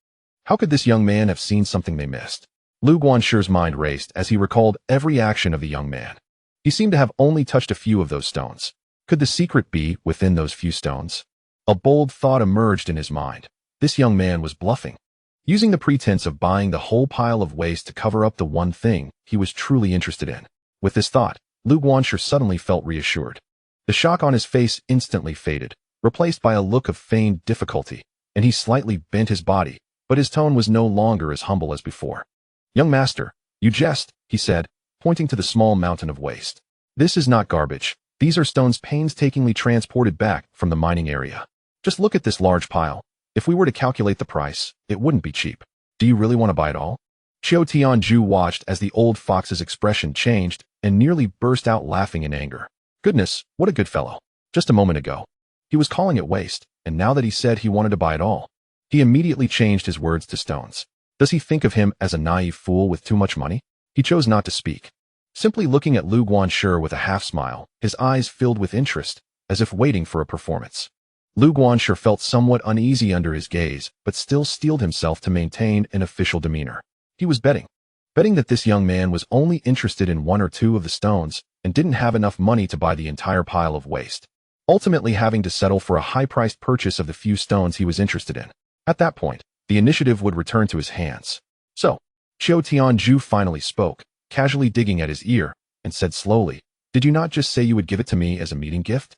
How could this young man have seen something they missed? Lu Guanshi's mind raced as he recalled every action of the young man. He seemed to have only touched a few of those stones. Could the secret be within those few stones? A bold thought emerged in his mind. This young man was bluffing, using the pretense of buying the whole pile of waste to cover up the one thing he was truly interested in. With this thought, Lu Guanshi suddenly felt reassured. The shock on his face instantly faded, replaced by a look of feigned difficulty, and he slightly bent his body, but his tone was no longer as humble as before. "Young master, you jest," he said, pointing to the small mountain of waste. "This is not garbage. These are stones painstakingly transported back from the mining area. Just look at this large pile. If we were to calculate the price, it wouldn't be cheap. Do you really want to buy it all?" Qiu Tianjue watched as the old fox's expression changed and nearly burst out laughing in anger. Goodness, what a good fellow. Just a moment ago, he was calling it waste, and now that he said he wanted to buy it all, he immediately changed his words to stones. Does he think of him as a naive fool with too much money? He chose not to speak, simply looking at Lu Guanshi with a half-smile, his eyes filled with interest, as if waiting for a performance. Lu Guanshi felt somewhat uneasy under his gaze, but still steeled himself to maintain an official demeanor. He was betting that this young man was only interested in one or two of the stones and didn't have enough money to buy the entire pile of waste, ultimately having to settle for a high-priced purchase of the few stones he was interested in. At that point, the initiative would return to his hands. So, Qiu Tianjue finally spoke, casually digging at his ear, and said slowly, "Did you not just say you would give it to me as a meeting gift?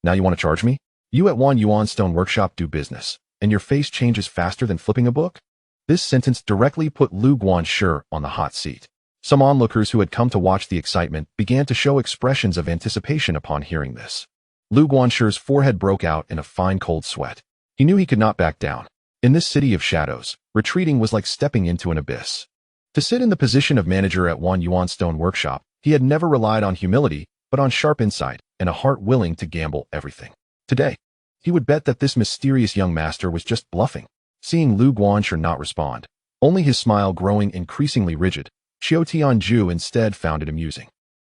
Now you want to charge me? You at Wan Yuan Stone Workshop do business, and your face changes faster than flipping a book?" This sentence directly put Lu Guanshi on the hot seat. Some onlookers who had come to watch the excitement began to show expressions of anticipation upon hearing this. Lu Guanshi's forehead broke out in a fine cold sweat. He knew he could not back down. In this city of shadows, retreating was like stepping into an abyss. To sit in the position of manager at Wan Yuan Stone Workshop, he had never relied on humility, but on sharp insight and a heart willing to gamble everything. Today, he would bet that this mysterious young master was just bluffing. Seeing Lu Guanshi not respond, only his smile growing increasingly rigid, Qiu Tianjue instead found it amusing.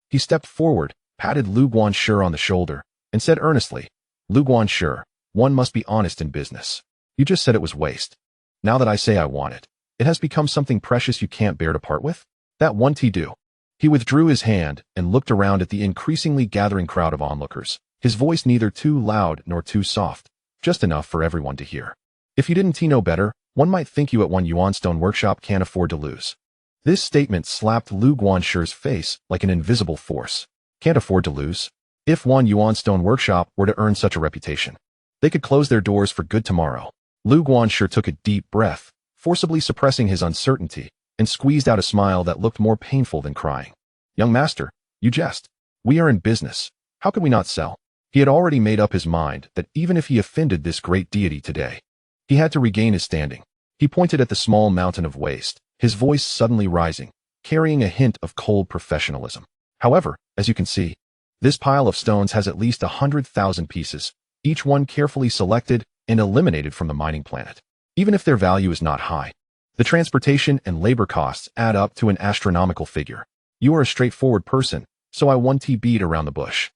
He stepped forward, patted Lu Guanshi on the shoulder, and said earnestly, "Lu Guanshi, one must be honest in business. You just said it was waste. Now that I say I want it, it has become something precious you can't bear to part with? That won't do." He withdrew his hand and looked around at the increasingly gathering crowd of onlookers, his voice neither too loud nor too soft, just enough for everyone to hear. "If you didn't know better, one might think you at Wan Yuan Stone Workshop can't afford to lose." This statement slapped Lu Guanshi's face like an invisible force. Can't afford to lose? If Wan Yuan Stone Workshop were to earn such a reputation, they could close their doors for good tomorrow. Lu Guanshi took a deep breath, forcibly suppressing his uncertainty, and squeezed out a smile that looked more painful than crying. "Young master, you jest. We are in business. How could we not sell?" He had already made up his mind that even if he offended this great deity today, he had to regain his standing. He pointed at the small mountain of waste, his voice suddenly rising, carrying a hint of cold professionalism. "However, as you can see, this pile of stones has at least 100,000 pieces, each one carefully selected and eliminated from the mining planet. Even if their value is not high, the transportation and labor costs add up to an astronomical figure. You are a straightforward person, so I won't beat around the bush."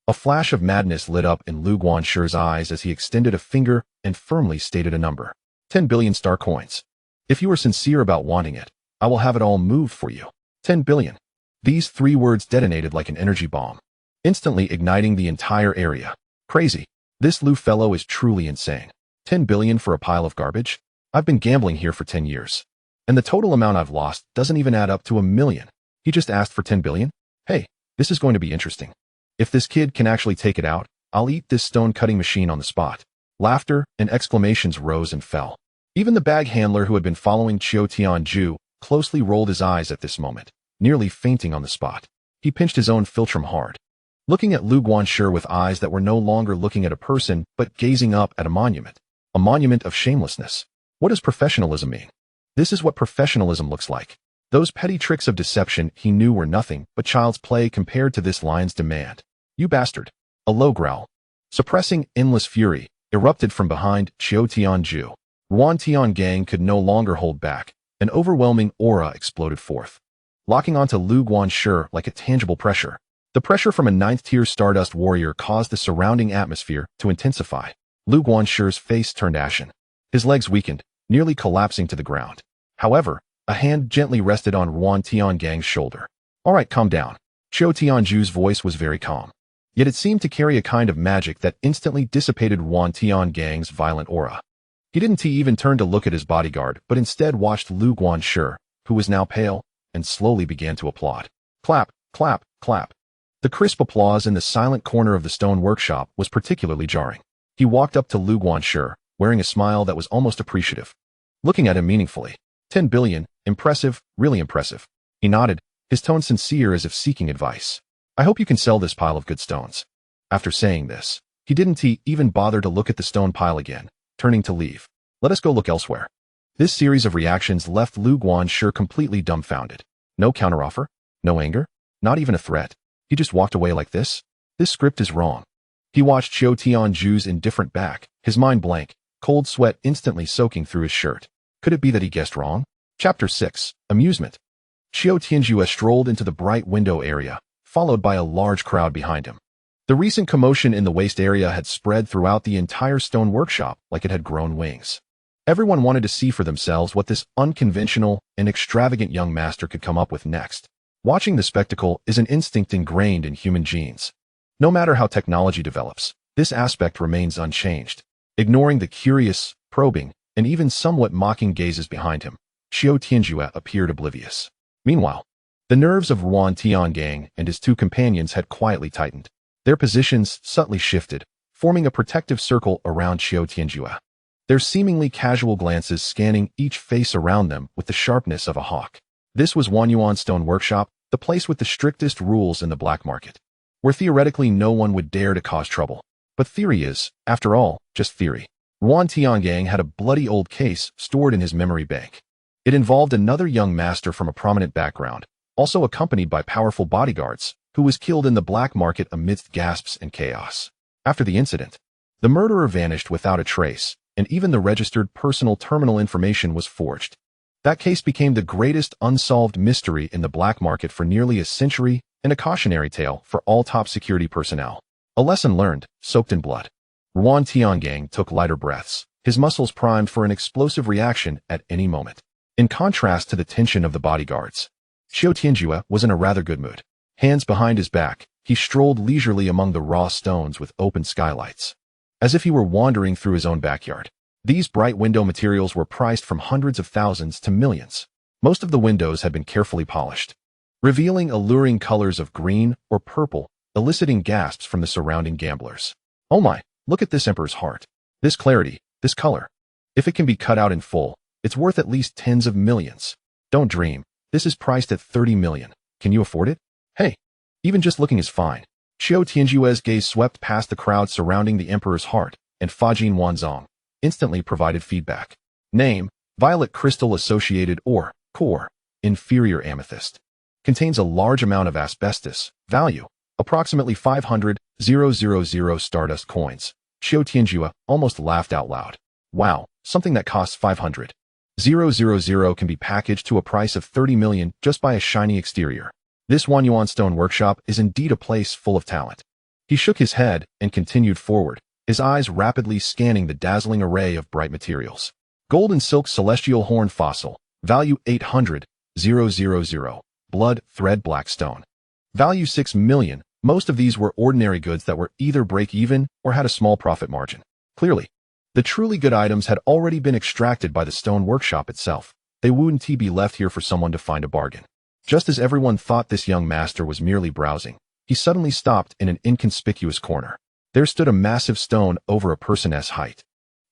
A flash of madness lit up in Lu Guanshi's eyes as he extended a finger and firmly stated a number. 10 billion star coins. If you are sincere about wanting it, I will have it all moved for you. 10 billion. These three words detonated like an energy bomb, instantly igniting the entire area. Crazy. This Lu fellow is truly insane. 10 billion for a pile of garbage? I've been gambling here for 10 years. And the total amount I've lost doesn't even add up to 1,000,000. He just asked for 10 billion? Hey, this is going to be interesting. If this kid can actually take it out, I'll eat this stone-cutting machine on the spot. Laughter and exclamations rose and fell. Even the bag handler who had been following Qiu Tianjue closely rolled his eyes at this moment, nearly fainting on the spot. He pinched his own philtrum hard, looking at Lu Guanshi with eyes that were no longer looking at a person but gazing up at a monument of shamelessness. What does professionalism mean? This is what professionalism looks like. Those petty tricks of deception he knew were nothing but child's play compared to this lion's demand. "You bastard." A low growl, suppressing endless fury, erupted from behind Qiu Tianjue. Ruan Tian Gang could no longer hold back. An overwhelming aura exploded forth, locking onto Lu Guanshi like a tangible pressure. The pressure from a 9th-tier Stardust warrior caused the surrounding atmosphere to intensify. Lu Guanshi's face turned ashen. His legs weakened, nearly collapsing to the ground. However, a hand gently rested on Yuan Tiangang's shoulder. "All right, calm down." Qiu Tianjue's voice was very calm. Yet it seemed to carry a kind of magic that instantly dissipated Yuan Tiangang's violent aura. He didn't even turn to look at his bodyguard, but instead watched Lu Guanshi, who was now pale, and slowly began to applaud. Clap, clap, clap. The crisp applause in the silent corner of the stone workshop was particularly jarring. He walked up to Lu Guanshi, wearing a smile that was almost appreciative. Looking at him meaningfully. 10 billion, impressive, really impressive. He nodded, his tone sincere as if seeking advice. "I hope you can sell this pile of good stones." After saying this, he didn't even bother to look at the stone pile again, turning to leave. "Let us go look elsewhere." This series of reactions left Lu Guanshi completely dumbfounded. No counteroffer, no anger, not even a threat. He just walked away like this? This script is wrong. He watched Qiu Tianjue's indifferent back, his mind blank, cold sweat instantly soaking through his shirt. Could it be that he guessed wrong? Chapter 6. Amusement. Qiu Tianjue strolled into the bright window area, followed by a large crowd behind him. The recent commotion in the waste area had spread throughout the entire stone workshop like it had grown wings. Everyone wanted to see for themselves what this unconventional and extravagant young master could come up with next. Watching the spectacle is an instinct ingrained in human genes. No matter how technology develops, this aspect remains unchanged. Ignoring the curious, probing, and even somewhat mocking gazes behind him, Qiu Tianjue appeared oblivious. Meanwhile, the nerves of Yuan Tiangang and his two companions had quietly tightened. Their positions subtly shifted, forming a protective circle around Qiu Tianjue. Their seemingly casual glances scanning each face around them with the sharpness of a hawk. This was Wanyuan Stone Workshop, the place with the strictest rules in the black market, where theoretically no one would dare to cause trouble. But theory is, after all, just theory. Yuan Tiangang had a bloody old case stored in his memory bank. It involved another young master from a prominent background, also accompanied by powerful bodyguards, who was killed in the black market amidst gasps and chaos. After the incident, the murderer vanished without a trace, and even the registered personal terminal information was forged. That case became the greatest unsolved mystery in the black market for nearly a century and a cautionary tale for all top security personnel. A lesson learned, soaked in blood. Yuan Tiangang took lighter breaths, his muscles primed for an explosive reaction at any moment. In contrast to the tension of the bodyguards, Qiu Tianjue was in a rather good mood. Hands behind his back, he strolled leisurely among the raw stones with open skylights, as if he were wandering through his own backyard. These bright window materials were priced from hundreds of thousands to millions. Most of the windows had been carefully polished, revealing alluring colors of green or purple, eliciting gasps from the surrounding gamblers. "Oh my, look at this emperor's heart. This clarity, this color. If it can be cut out in full, it's worth at least tens of millions. Don't dream. This is priced at 30 million. Can you afford it? Hey, even just looking is fine." Qiu Tianjue's gaze swept past the crowd surrounding the emperor's heart, and Fajin Wanzong instantly provided feedback. Name, Violet Crystal Associated or Core, Inferior Amethyst. Contains a large amount of asbestos. Value, approximately 500,000 Stardust coins. Qiu Tianjue almost laughed out loud. Wow, something that costs 500,000 can be packaged to a price of 30 million just by a shiny exterior. This Wanyuan Stone Workshop is indeed a place full of talent. He shook his head and continued forward, his eyes rapidly scanning the dazzling array of bright materials. Gold and silk celestial horn fossil, value 800,000, blood thread black stone. Value 6 million. Most of these were ordinary goods that were either break-even or had a small profit margin. Clearly, the truly good items had already been extracted by the stone workshop itself. They wouldn't be left here for someone to find a bargain. Just as everyone thought this young master was merely browsing, he suddenly stopped in an inconspicuous corner. There stood a massive stone over a person's height,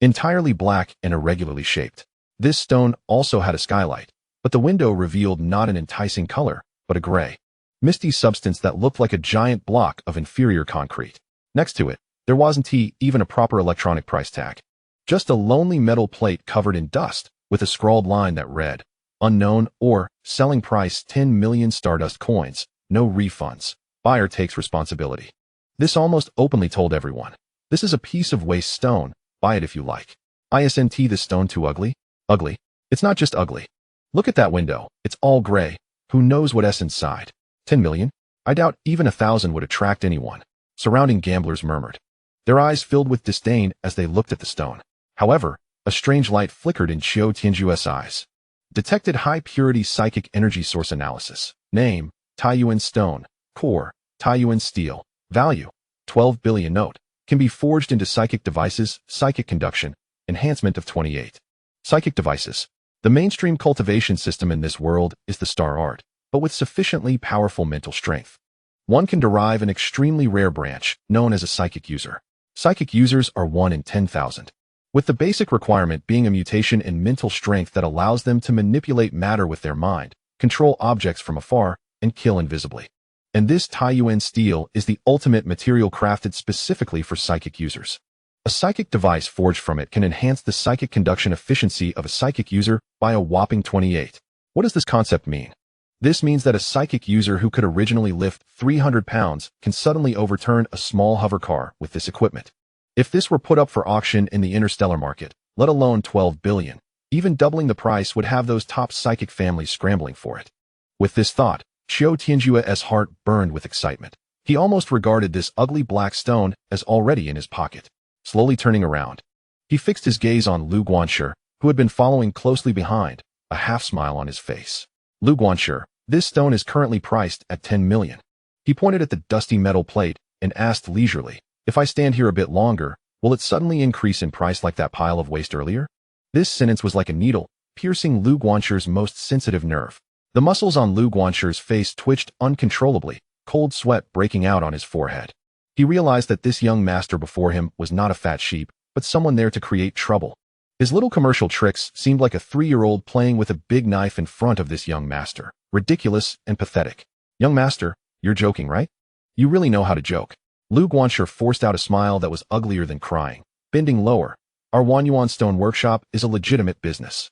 entirely black and irregularly shaped. This stone also had a skylight, but the window revealed not an enticing color, but a gray, misty substance that looked like a giant block of inferior concrete. Next to it, there wasn't even a proper electronic price tag. Just a lonely metal plate covered in dust, with a scrawled line that read, "Unknown" or "Selling price 10 million Stardust coins, no refunds. Buyer takes responsibility." This almost openly told everyone, "This is a piece of waste stone. Buy it if you like." Isn't this stone too ugly? Ugly? It's not just ugly. Look at that window. It's all gray. Who knows what's inside? 10 million? I doubt even 1,000 would attract anyone. Surrounding gamblers murmured. Their eyes filled with disdain as they looked at the stone. However, a strange light flickered in Qiu Tianjue's eyes. Detected high-purity psychic energy source analysis. Name, Tycoon stone. Core, Tycoon steel. Value, 12 billion note. Can be forged into psychic devices, psychic conduction, enhancement of 28. Psychic devices. The mainstream cultivation system in this world is the star art, but with sufficiently powerful mental strength. One can derive an extremely rare branch, known as a psychic user. Psychic users are 1 in 10,000. With the basic requirement being a mutation in mental strength that allows them to manipulate matter with their mind, control objects from afar, and kill invisibly. And this Tycoon steel is the ultimate material crafted specifically for psychic users. A psychic device forged from it can enhance the psychic conduction efficiency of a psychic user by a whopping 28. What does this concept mean? This means that a psychic user who could originally lift 300 pounds can suddenly overturn a small hover car with this equipment. If this were put up for auction in the interstellar market, let alone 12 billion, even doubling the price would have those top psychic families scrambling for it. With this thought, Qiu Tianjue's heart burned with excitement. He almost regarded this ugly black stone as already in his pocket. Slowly turning around, he fixed his gaze on Lu Guanshi, who had been following closely behind, a half-smile on his face. Lu Guanshi, this stone is currently priced at 10 million. He pointed at the dusty metal plate and asked leisurely, if I stand here a bit longer, will it suddenly increase in price like that pile of waste earlier? This sentence was like a needle, piercing Lu Guanshi's most sensitive nerve. The muscles on Lu Guanshi's face twitched uncontrollably, cold sweat breaking out on his forehead. He realized that this young master before him was not a fat sheep, but someone there to create trouble. His little commercial tricks seemed like a 3-year-old playing with a big knife in front of this young master, ridiculous and pathetic. Young master, you're joking, right? You really know how to joke. Lu Guanshi forced out a smile that was uglier than crying. Bending lower, our Wanyuan Stone Workshop is a legitimate business.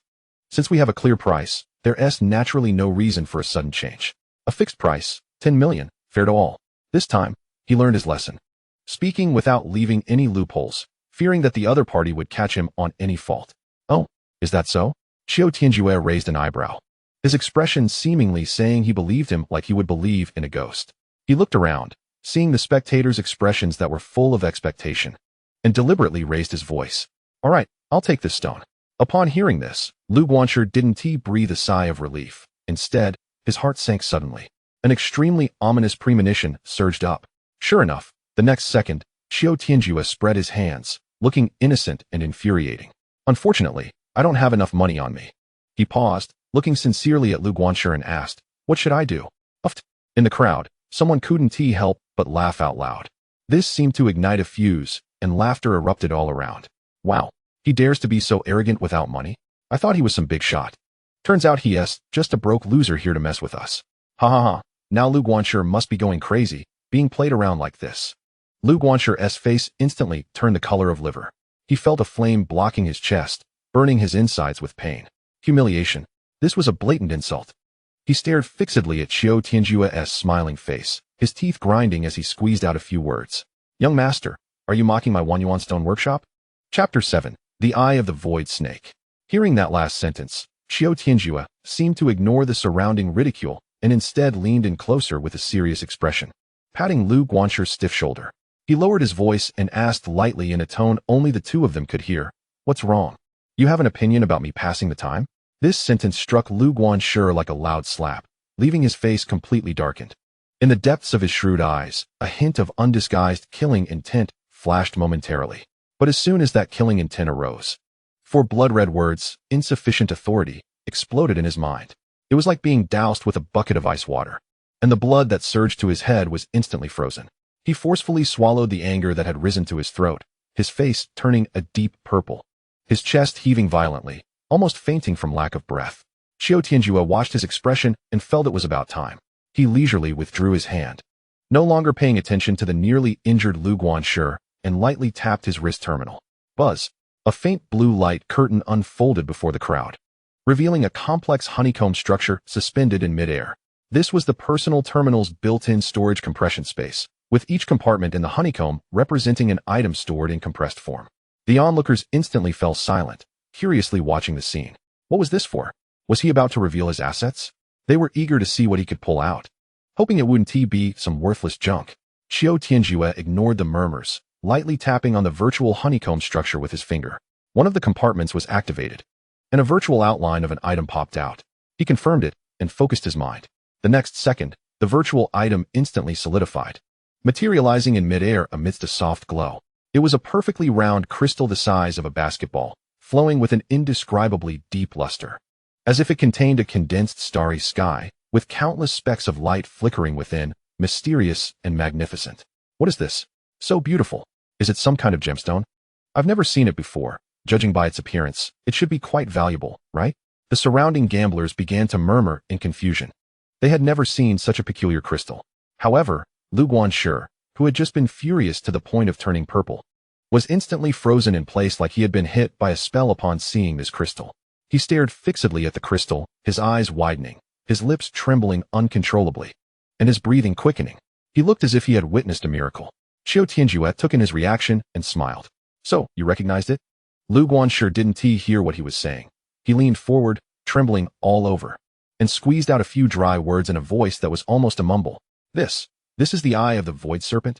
Since we have a clear price, there's naturally no reason for a sudden change. A fixed price, 10 million, fair to all. This time, he learned his lesson. Speaking without leaving any loopholes, fearing that the other party would catch him on any fault. Oh, is that so? Qiu Tianjue raised an eyebrow. His expression seemingly saying he believed him like he would believe in a ghost. He looked around, seeing the spectators' expressions that were full of expectation, and deliberately raised his voice. All right, I'll take this stone. Upon hearing this, Lu Guanshi didn't breathe a sigh of relief. Instead, his heart sank suddenly. An extremely ominous premonition surged up. Sure enough, the next second, Qiu Tianjue spread his hands, looking innocent and infuriating. Unfortunately, I don't have enough money on me. He paused, looking sincerely at Lu Guanshi and asked, what should I do? Uffed. In the crowd, someone couldn't help but laugh out loud. This seemed to ignite a fuse, and laughter erupted all around. Wow, he dares to be so arrogant without money? I thought he was some big shot. Turns out he's just a broke loser here to mess with us. Ha ha ha, now Lu Guanshi must be going crazy, being played around like this. Lu Guanshi's face instantly turned the color of liver. He felt a flame blocking his chest, burning his insides with pain. Humiliation. This was a blatant insult. He stared fixedly at Qiu Tianjue's smiling face, his teeth grinding as he squeezed out a few words. Young master, are you mocking my Wanyuan Stone Workshop? Chapter 7. The Eye of the Void Snake. Hearing that last sentence, Qiu Tianjue seemed to ignore the surrounding ridicule and instead leaned in closer with a serious expression. Patting Lu Guanshi's stiff shoulder, he lowered his voice and asked lightly in a tone only the two of them could hear, what's wrong? You have an opinion about me passing the time? This sentence struck Lu Guanshi like a loud slap, leaving his face completely darkened. In the depths of his shrewd eyes, a hint of undisguised killing intent flashed momentarily. But as soon as that killing intent arose, four blood-red words, insufficient authority, exploded in his mind. It was like being doused with a bucket of ice water, and the blood that surged to his head was instantly frozen. He forcefully swallowed the anger that had risen to his throat, his face turning a deep purple, his chest heaving violently, almost fainting from lack of breath. Qiu Tianjue watched his expression and felt it was about time. He leisurely withdrew his hand, no longer paying attention to the nearly injured Lu Guanshi, and lightly tapped his wrist terminal. Buzz. A faint blue light curtain unfolded before the crowd, revealing a complex honeycomb structure suspended in midair. This was the personal terminal's built-in storage compression space, with each compartment in the honeycomb representing an item stored in compressed form. The onlookers instantly fell silent, curiously watching the scene. What was this for? Was he about to reveal his assets? They were eager to see what he could pull out. Hoping it wouldn't be some worthless junk, Qiu Tianjue ignored the murmurs, lightly tapping on the virtual honeycomb structure with his finger. One of the compartments was activated, and a virtual outline of an item popped out. He confirmed it and focused his mind. The next second, the virtual item instantly solidified, materializing in midair amidst a soft glow. It was a perfectly round crystal the size of a basketball, flowing with an indescribably deep luster, as if it contained a condensed starry sky, with countless specks of light flickering within, mysterious and magnificent. What is this? So beautiful. Is it some kind of gemstone? I've never seen it before. Judging by its appearance, it should be quite valuable, right? The surrounding gamblers began to murmur in confusion. They had never seen such a peculiar crystal. However, Lu Guanshi, who had just been furious to the point of turning purple, was instantly frozen in place like he had been hit by a spell upon seeing this crystal. He stared fixedly at the crystal, his eyes widening, his lips trembling uncontrollably, and his breathing quickening. He looked as if he had witnessed a miracle. Qiu Tianjue took in his reaction and smiled. So, you recognized it? Lu Guanshi didn't hear what he was saying. He leaned forward, trembling all over, and squeezed out a few dry words in a voice that was almost a mumble. This is the eye of the void serpent?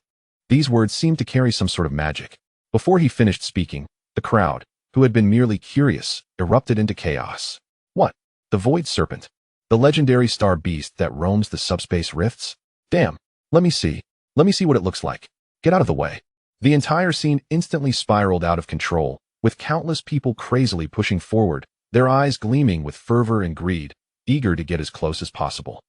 These words seemed to carry some sort of magic. Before he finished speaking, the crowd, who had been merely curious, erupted into chaos. What? The void serpent? The legendary star beast that roams the subspace rifts? Damn. Let me see what it looks like. Get out of the way. The entire scene instantly spiraled out of control, with countless people crazily pushing forward, their eyes gleaming with fervor and greed, eager to get as close as possible.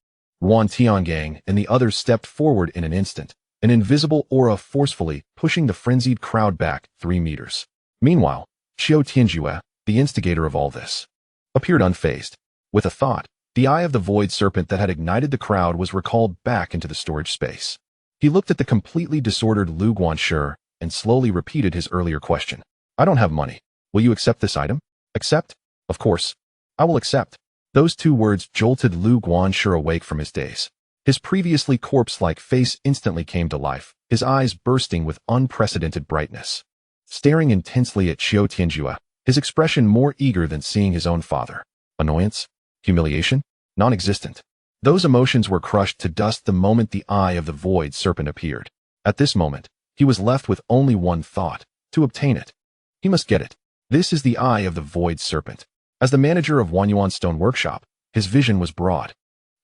Yuan Tiangang and the others stepped forward in an instant, an invisible aura forcefully pushing the frenzied crowd back 3 meters. Meanwhile, Qiu Tianjue, the instigator of all this, appeared unfazed. With a thought, the eye of the void serpent that had ignited the crowd was recalled back into the storage space. He looked at the completely disordered Lu Guanshi and slowly repeated his earlier question. I don't have money. Will you accept this item? Accept? Of course. I will accept. Those 2 words jolted Lu Guanshi awake from his daze. His previously corpse-like face instantly came to life, his eyes bursting with unprecedented brightness. Staring intensely at Qiu Tianjue, his expression more eager than seeing his own father. Annoyance? Humiliation? Non-existent. Those emotions were crushed to dust the moment the eye of the void serpent appeared. At this moment, he was left with only one thought: to obtain it. He must get it. This is the eye of the void serpent. As the manager of Wanyuan Stone Workshop, his vision was broad,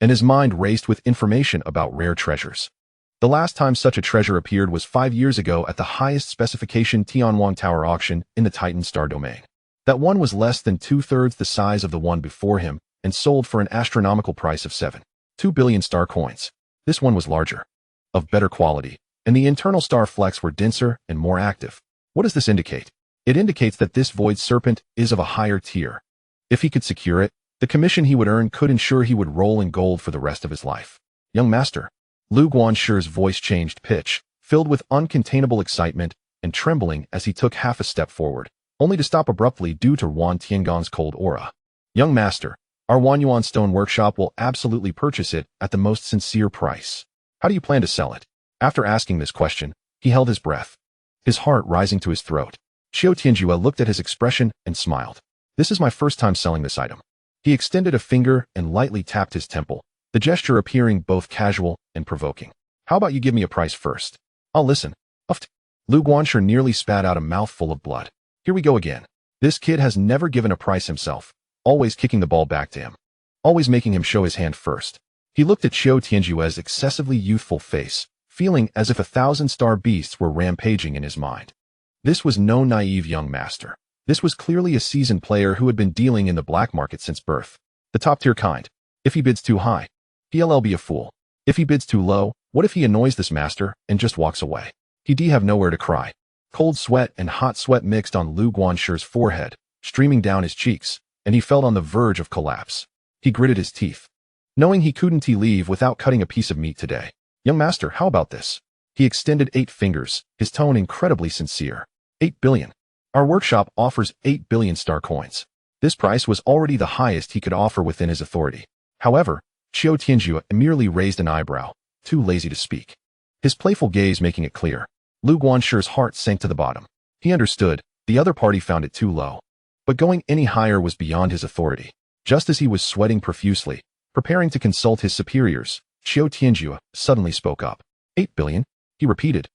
and his mind raced with information about rare treasures. The last time such a treasure appeared was 5 years ago at the highest specification Tianwang Tower auction in the Titan Star domain. That one was less than 2/3 the size of the one before him and sold for an astronomical price of 7.2 billion star coins. This one was larger, of better quality, and the internal star flecks were denser and more active. What does this indicate? It indicates that this void serpent is of a higher tier. If he could secure it, the commission he would earn could ensure he would roll in gold for the rest of his life. Young master. Lu Guanshi's voice changed pitch, filled with uncontainable excitement and trembling as he took half a step forward, only to stop abruptly due to Yuan Tiangang's cold aura. Young master, our Wanyuan Stone Workshop will absolutely purchase it at the most sincere price. How do you plan to sell it? After asking this question, he held his breath, his heart rising to his throat. Qiu Tianjue looked at his expression and smiled. This is my first time selling this item. He extended a finger and lightly tapped his temple, the gesture appearing both casual and provoking. How about you give me a price first? I'll listen. Uft. Lu Guanshi nearly spat out a mouthful of blood. Here we go again. This kid has never given a price himself, always kicking the ball back to him, always making him show his hand first. He looked at Qiu Tianjue's excessively youthful face, feeling as if 1,000-star beasts were rampaging in his mind. This was no naive young master. This was clearly a seasoned player who had been dealing in the black market since birth. The top-tier kind. If he bids too high, he'll be a fool. If he bids too low, what if he annoys this master and just walks away? He'd have nowhere to cry. Cold sweat and hot sweat mixed on Lu Guanshi's forehead, streaming down his cheeks, and he felt on the verge of collapse. He gritted his teeth, knowing he couldn't leave without cutting a piece of meat today. Young master, how about this? He extended 8 fingers, his tone incredibly sincere. 8 billion. Our workshop offers 8 billion star coins. This price was already the highest he could offer within his authority. However, Qiu Tianjue merely raised an eyebrow, too lazy to speak. His playful gaze making it clear. Lu Guanshi's heart sank to the bottom. He understood, the other party found it too low. But going any higher was beyond his authority. Just as he was sweating profusely, preparing to consult his superiors, Qiu Tianjue suddenly spoke up. 8 billion, he repeated,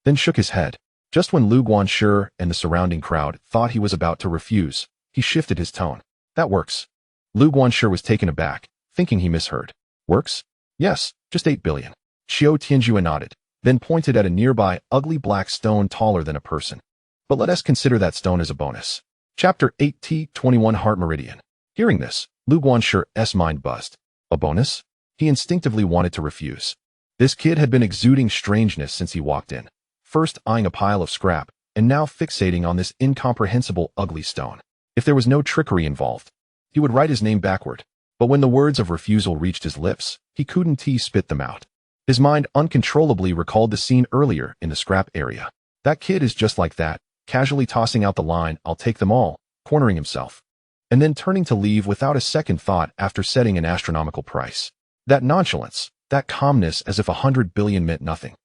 then shook his head. Just when Lu Guanshi and the surrounding crowd thought he was about to refuse, he shifted his tone. That works. Lu Guanshi was taken aback, thinking he misheard. Works? Yes, just 8 billion. Qiu Tianjue nodded, then pointed at a nearby ugly black stone taller than a person. But let us consider that stone as a bonus. Chapter 8T21 Heart Meridian. Hearing this, Lu Guanshi's mind buzzed. A bonus? He instinctively wanted to refuse. This kid had been exuding strangeness since he walked in, first eyeing a pile of scrap, and now fixating on this incomprehensible ugly stone. If there was no trickery involved, he would write his name backward. But when the words of refusal reached his lips, he couldn't spit them out. His mind uncontrollably recalled the scene earlier in the scrap area. That kid is just like that, casually tossing out the line, "I'll take them all," cornering himself, and then turning to leave without a second thought after setting an astronomical price. That nonchalance, that calmness as if 100 billion meant nothing,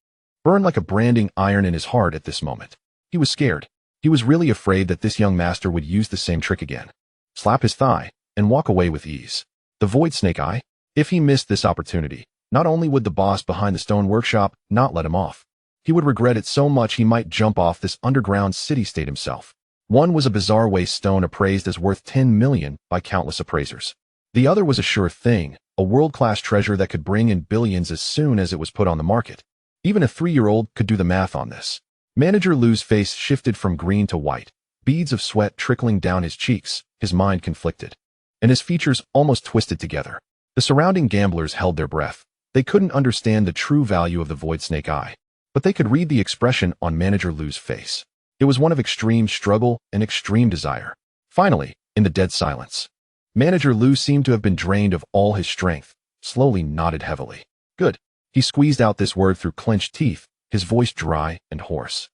burned like a branding iron in his heart at this moment. He was scared. He was really afraid that this young master would use the same trick again. Slap his thigh, and walk away with ease. The void snake eye? If he missed this opportunity, not only would the boss behind the stone workshop not let him off, he would regret it so much he might jump off this underground city-state himself. One was a bizarre waste stone appraised as worth 10 million by countless appraisers. The other was a sure thing, a world-class treasure that could bring in billions as soon as it was put on the market. Even a 3-year-old could do the math on this. Manager Lu's face shifted from green to white, beads of sweat trickling down his cheeks, his mind conflicted, and his features almost twisted together. The surrounding gamblers held their breath. They couldn't understand the true value of the void snake eye, but they could read the expression on Manager Lu's face. It was one of extreme struggle and extreme desire. Finally, in the dead silence, Manager Lu seemed to have been drained of all his strength, slowly nodded heavily. Good. He squeezed out this word through clenched teeth, his voice dry and hoarse.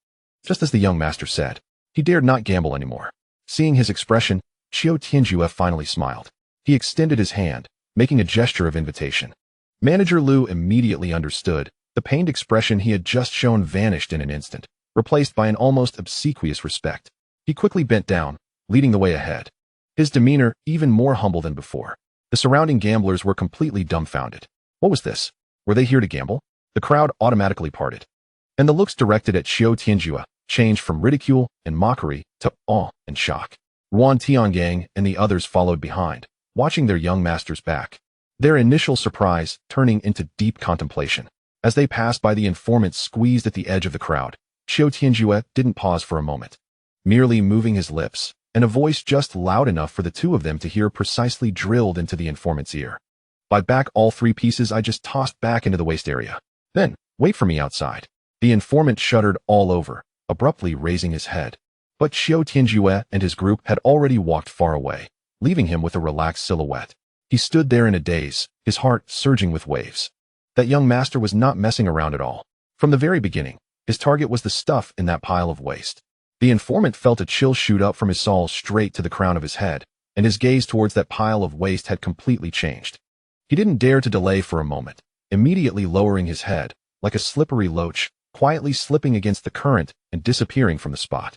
Just as the young master said, he dared not gamble anymore. Seeing his expression, Qiu Tianjue finally smiled. He extended his hand, making a gesture of invitation. Manager Lu immediately understood. The pained expression he had just shown vanished in an instant, replaced by an almost obsequious respect. He quickly bent down, leading the way ahead, his demeanor even more humble than before. The surrounding gamblers were completely dumbfounded. What was this? Were they here to gamble? The crowd automatically parted, and the looks directed at Qiu Tianjue changed from ridicule and mockery to awe and shock. Ruan Tiangang and the others followed behind, watching their young master's back, their initial surprise turning into deep contemplation. As they passed by, the informant squeezed at the edge of the crowd. Qiu Tianjue didn't pause for a moment, merely moving his lips, and a voice just loud enough for the two of them to hear precisely drilled into the informant's ear. "Buy back all 3 pieces I just tossed back into the waste area. Then, wait for me outside." The informant shuddered all over, abruptly raising his head. But Qiu Tianjue and his group had already walked far away, leaving him with a relaxed silhouette. He stood there in a daze, his heart surging with waves. That young master was not messing around at all. From the very beginning, his target was the stuff in that pile of waste. The informant felt a chill shoot up from his soul straight to the crown of his head, and his gaze towards that pile of waste had completely changed. He didn't dare to delay for a moment, immediately lowering his head, like a slippery loach, quietly slipping against the current and disappearing from the spot.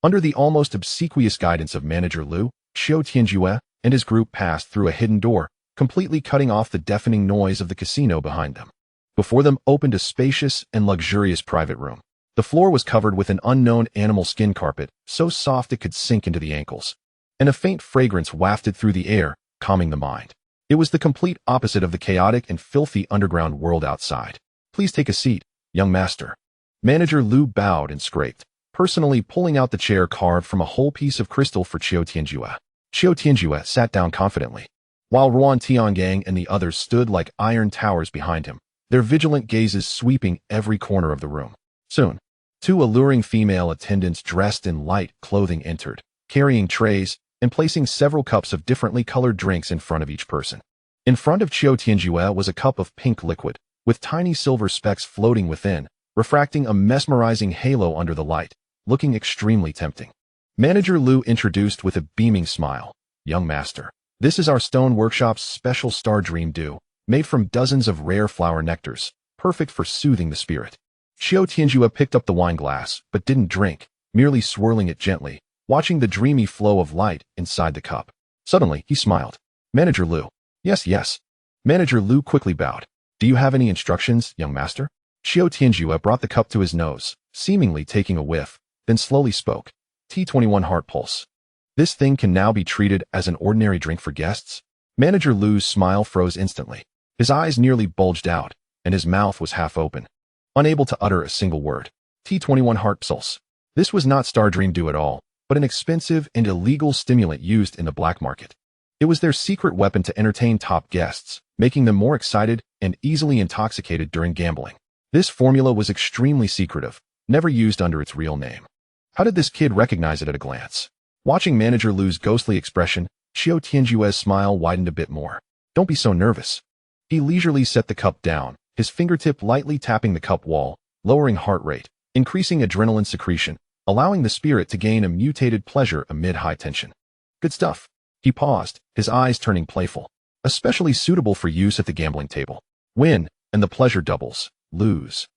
Under the almost obsequious guidance of Manager Lu, Qiu Tianjue and his group passed through a hidden door, completely cutting off the deafening noise of the casino behind them. Before them opened a spacious and luxurious private room. The floor was covered with an unknown animal skin carpet, so soft it could sink into the ankles, and a faint fragrance wafted through the air, calming the mind. It was the complete opposite of the chaotic and filthy underground world outside. "Please take a seat, young master." Manager Lu bowed and scraped, personally pulling out the chair carved from a whole piece of crystal for Qiu Tianjue. Qiu Tianjue sat down confidently, while Ruan Tiangang and the others stood like iron towers behind him, their vigilant gazes sweeping every corner of the room. Soon, 2 alluring female attendants dressed in light clothing entered, carrying trays and placing several cups of differently colored drinks in front of each person. In front of Qiu Tianjue was a cup of pink liquid, with tiny silver specks floating within, refracting a mesmerizing halo under the light, looking extremely tempting. Manager Lu introduced with a beaming smile. "Young master, this is our stone workshop's special star dream dew, made from dozens of rare flower nectars, perfect for soothing the spirit." Qiu Tianjue picked up the wine glass, but didn't drink, merely swirling it gently, watching the dreamy flow of light inside the cup. Suddenly, he smiled. "Manager Lu." "Yes, yes." Manager Lu quickly bowed. Do you have any instructions, young master? Qiu Tianjue brought the cup to his nose, seemingly taking a whiff, then slowly spoke. T21 heart pulse. This thing can now be treated as an ordinary drink for guests? Manager Lu's smile froze instantly. His eyes nearly bulged out, and his mouth was half open, unable to utter a single word. T21 heart pulse. This was not Stardream Dew at all, but an expensive and illegal stimulant used in the black market. It was their secret weapon to entertain top guests, making them more excited and easily intoxicated during gambling. This formula was extremely secretive, never used under its real name. How did this kid recognize it at a glance? Watching Manager Lu's ghostly expression, Qiu Tianjue's smile widened a bit more. Don't be so nervous. He leisurely set the cup down, his fingertip lightly tapping the cup wall, lowering heart rate, increasing adrenaline secretion, allowing the spirit to gain a mutated pleasure amid high tension. Good stuff. He paused, his eyes turning playful. Especially suitable for use at the gambling table. Win, and the pleasure doubles. Lose.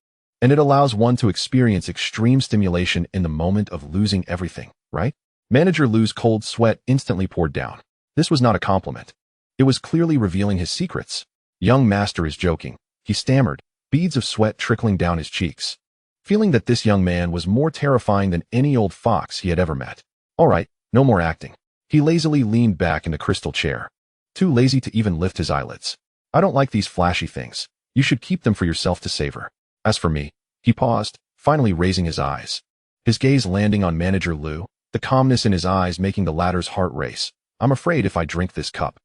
And it allows one to experience extreme stimulation in the moment of losing everything, right? Manager Lu's cold sweat instantly poured down. This was not a compliment. It was clearly revealing his secrets. Young master is joking, he stammered, beads of sweat trickling down his cheeks. Feeling that this young man was more terrifying than any old fox he had ever met. All right, no more acting. He lazily leaned back in the crystal chair, too lazy to even lift his eyelids. I don't like these flashy things. You should keep them for yourself to savor. As for me, he paused, finally raising his eyes. His gaze landing on Manager Lu, the calmness in his eyes making the latter's heart race. I'm afraid if I drink this cup,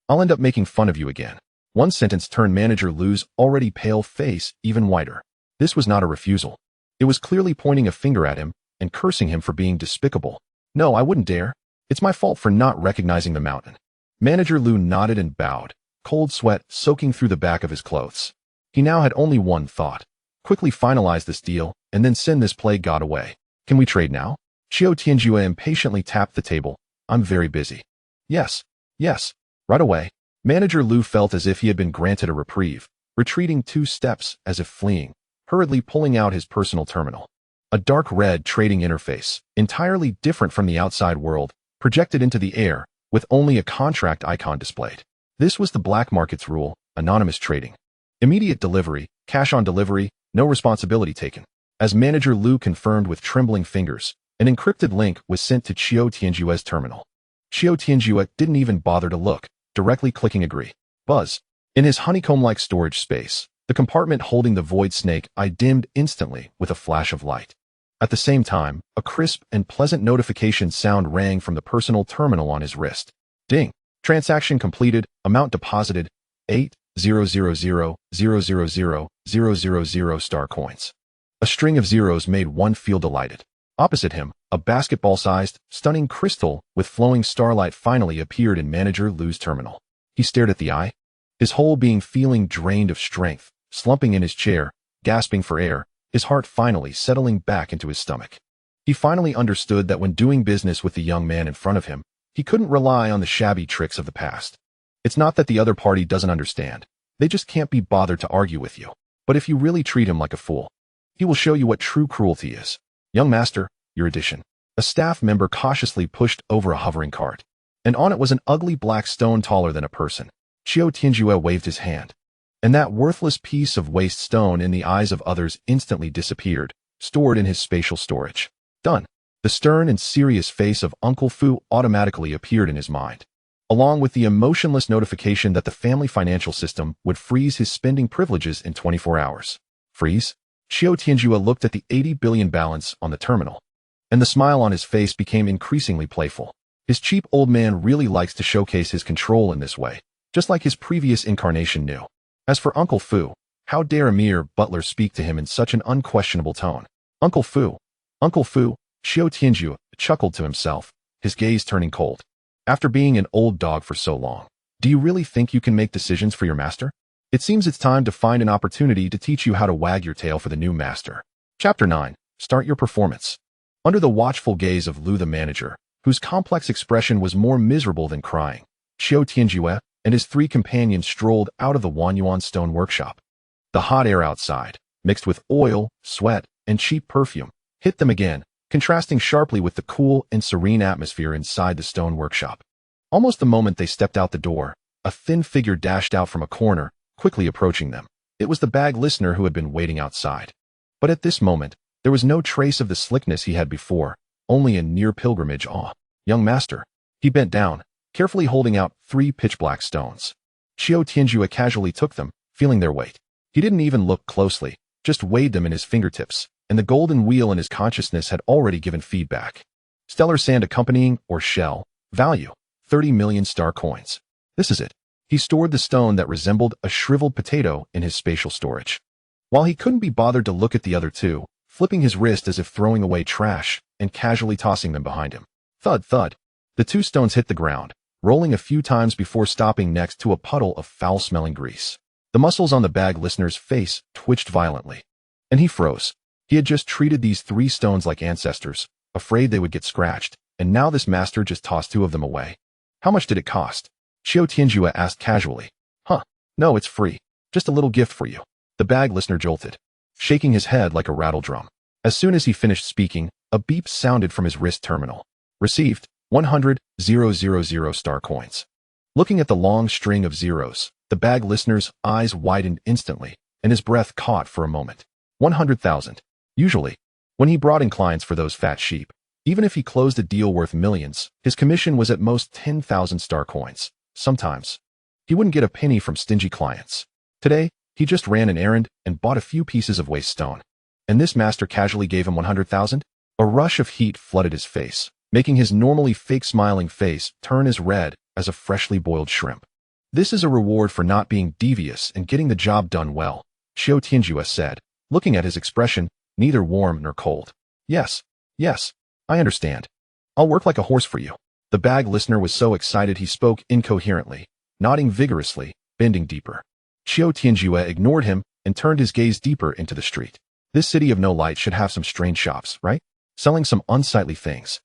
I'll end up making fun of you again. One sentence turned Manager Lu's already pale face even whiter. This was not a refusal. It was clearly pointing a finger at him and cursing him for being despicable. No, I wouldn't dare. It's my fault for not recognizing the mountain. Manager Lu nodded and bowed, cold sweat soaking through the back of his clothes. He now had only one thought. Quickly finalize this deal and then send this plague god away. Can we trade now? Qiu Tianjue impatiently tapped the table. I'm very busy. Yes. Right away. Manager Lu felt as if he had been granted a reprieve, retreating 2 steps as if fleeing, hurriedly pulling out his personal terminal. A dark red trading interface, entirely different from the outside world, projected into the air, with only a contract icon displayed. This was the black market's rule, anonymous trading. Immediate delivery, cash on delivery, no responsibility taken. As Manager Lu confirmed with trembling fingers, an encrypted link was sent to Qiu Tianjue's terminal. Qiu Tianjue didn't even bother to look, directly clicking agree. Buzz. In his honeycomb-like storage space, the compartment holding the void snake eye dimmed instantly with a flash of light. At the same time, a crisp and pleasant notification sound rang from the personal terminal on his wrist. Ding. Transaction completed, amount deposited, 8,000,000,000 star coins. A string of zeros made one feel delighted. Opposite him, a basketball-sized, stunning crystal with flowing starlight finally appeared in Manager Lu's terminal. He stared at the eye, his whole being feeling drained of strength, slumping in his chair, gasping for air, his heart finally settling back into his stomach. He finally understood that when doing business with the young man in front of him, he couldn't rely on the shabby tricks of the past. It's not that the other party doesn't understand. They just can't be bothered to argue with you. But if you really treat him like a fool, he will show you what true cruelty is. Young master, your addition. A staff member cautiously pushed over a hovering cart, and on it was an ugly black stone taller than a person. Qiu Tianjue waved his hand, and that worthless piece of waste stone in the eyes of others instantly disappeared, stored in his spatial storage. Done. The stern and serious face of Uncle Fu automatically appeared in his mind, along with the emotionless notification that the family financial system would freeze his spending privileges in 24 hours. Freeze? Qiu Tianjue looked at the 80 billion balance on the terminal, and the smile on his face became increasingly playful. His cheap old man really likes to showcase his control in this way, just like his previous incarnation knew. As for Uncle Fu, how dare a mere butler speak to him in such an unquestionable tone? Uncle Fu, Qiu Tianjue chuckled to himself, his gaze turning cold. After being an old dog for so long, do you really think you can make decisions for your master? It seems it's time to find an opportunity to teach you how to wag your tail for the new master. Chapter 9. Start your performance. Under the watchful gaze of Lu the manager, whose complex expression was more miserable than crying, Qiu Tianjue and his 3 companions strolled out of the Wanyuan stone workshop. The hot air outside, mixed with oil, sweat, and cheap perfume, hit them again, contrasting sharply with the cool and serene atmosphere inside the stone workshop. Almost the moment they stepped out the door, a thin figure dashed out from a corner, quickly approaching them. It was the bag listener who had been waiting outside. But at this moment, there was no trace of the slickness he had before, only a near pilgrimage awe. Young master. He bent down, carefully holding out 3 pitch-black stones. Qiu Tianjue casually took them, feeling their weight. He didn't even look closely, just weighed them in his fingertips, and the golden wheel in his consciousness had already given feedback. Stellar sand accompanying, or shell, value, 30 million star coins. This is it. He stored the stone that resembled a shriveled potato in his spatial storage. While he couldn't be bothered to look at the other two, flipping his wrist as if throwing away trash, and casually tossing them behind him. Thud, thud. The 2 stones hit the ground, rolling a few times before stopping next to a puddle of foul-smelling grease. The muscles on the bag listener's face twitched violently. And he froze. He had just treated these 3 stones like ancestors, afraid they would get scratched, and now this master just tossed 2 of them away. How much did it cost? Qiu Tianjue asked casually. Huh, no, it's free. Just a little gift for you. The bag listener jolted, shaking his head like a rattle drum. As soon as he finished speaking, a beep sounded from his wrist terminal. Received, 100,000 star coins. Looking at the long string of zeros, the bag listener's eyes widened instantly, and his breath caught for a moment. 100,000. Usually, when he brought in clients for those fat sheep, even if he closed a deal worth millions, his commission was at most 10,000 star coins. Sometimes, he wouldn't get a penny from stingy clients. Today, he just ran an errand and bought a few pieces of waste stone. And this master casually gave him 100,000? A rush of heat flooded his face, making his normally fake smiling face turn as red as a freshly boiled shrimp. This is a reward for not being devious and getting the job done well, Qiu Tianjue said, looking at his expression, neither warm nor cold. Yes, I understand. I'll work like a horse for you. The bag listener was so excited he spoke incoherently, nodding vigorously, bending deeper. Qiu Tianjue ignored him and turned his gaze deeper into the street. This city of no light should have some strange shops, right? Selling some unsightly things.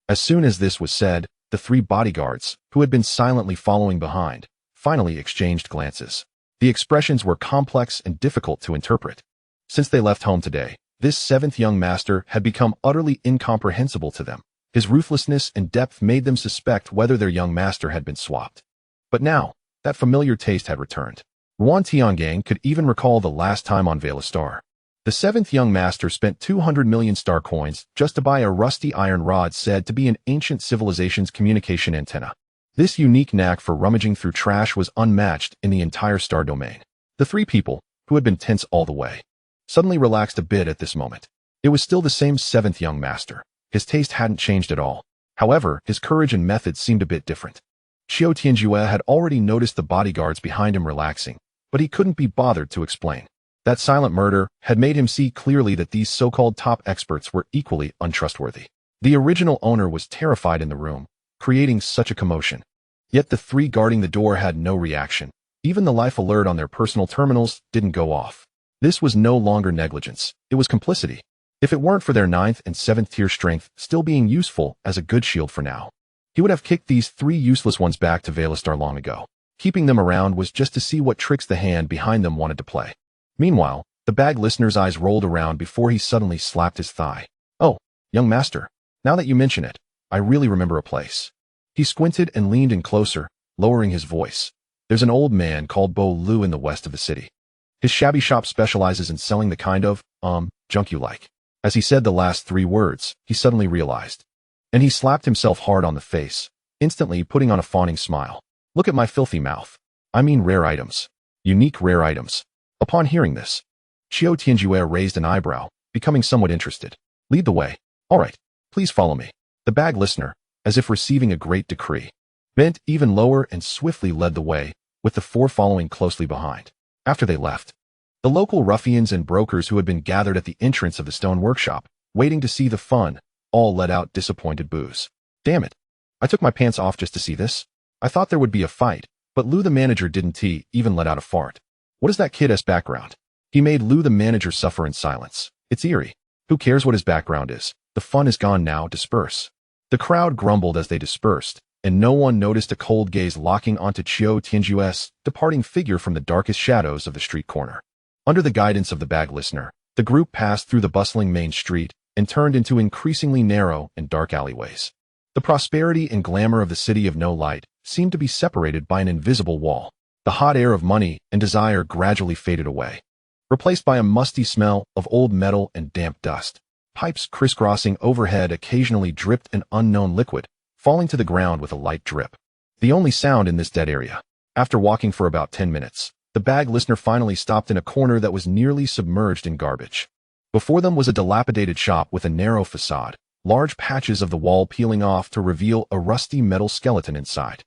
As soon as this was said, the 3 bodyguards, who had been silently following behind, finally exchanged glances. The expressions were complex and difficult to interpret. Since they left home today, this 7th young master had become utterly incomprehensible to them. His ruthlessness and depth made them suspect whether their young master had been swapped. But now, that familiar taste had returned. Ruan Tiangang could even recall the last time on Velastar. The 7th young master spent 200 million star coins just to buy a rusty iron rod said to be an ancient civilization's communication antenna. This unique knack for rummaging through trash was unmatched in the entire star domain. The 3 people, who had been tense all the way, suddenly relaxed a bit at this moment. It was still the same 7th young master. His taste hadn't changed at all. However, his courage and methods seemed a bit different. Qiu Tianjue had already noticed the bodyguards behind him relaxing, but he couldn't be bothered to explain. That silent murder had made him see clearly that these so-called top experts were equally untrustworthy. The original owner was terrified in the room, creating such a commotion. Yet the 3 guarding the door had no reaction. Even the life alert on their personal terminals didn't go off. This was no longer negligence. It was complicity. If it weren't for their 9th and 7th tier strength still being useful as a good shield for now, he would have kicked these 3 useless ones back to Velastar long ago. Keeping them around was just to see what tricks the hand behind them wanted to play. Meanwhile, the bag listener's eyes rolled around before he suddenly slapped his thigh. Oh, young master, now that you mention it, I really remember a place. He squinted and leaned in closer, lowering his voice. There's an old man called Bo Lu in the west of the city. His shabby shop specializes in selling the kind of, junk you like. As he said the last 3 words, he suddenly realized. And he slapped himself hard on the face, instantly putting on a fawning smile. Look at my filthy mouth. I mean rare items. Unique rare items. Upon hearing this, Qiu Tianjue raised an eyebrow, becoming somewhat interested. Lead the way. All right, please follow me. The bag listener, as if receiving a great decree, bent even lower and swiftly led the way, with the 4 following closely behind. After they left, the local ruffians and brokers who had been gathered at the entrance of the stone workshop, waiting to see the fun, all let out disappointed boos. Damn it. I took my pants off just to see this. I thought there would be a fight, but Lou the manager didn't even let out a fart. What is that kid's background? He made Lou the manager suffer in silence. It's eerie. Who cares what his background is? The fun is gone now, disperse. The crowd grumbled as they dispersed, and no one noticed a cold gaze locking onto Qiu Tianjue's departing figure from the darkest shadows of the street corner. Under the guidance of the bag listener, the group passed through the bustling main street and turned into increasingly narrow and dark alleyways. The prosperity and glamour of the city of no light seemed to be separated by an invisible wall. The hot air of money and desire gradually faded away. replaced by a musty smell of old metal and damp dust. Pipes crisscrossing overhead occasionally dripped an unknown liquid, falling to the ground with a light drip. The only sound in this dead area. After walking for about 10 minutes, the bag listener finally stopped in a corner that was nearly submerged in garbage. Before them was a dilapidated shop with a narrow facade, large patches of the wall peeling off to reveal a rusty metal skeleton inside.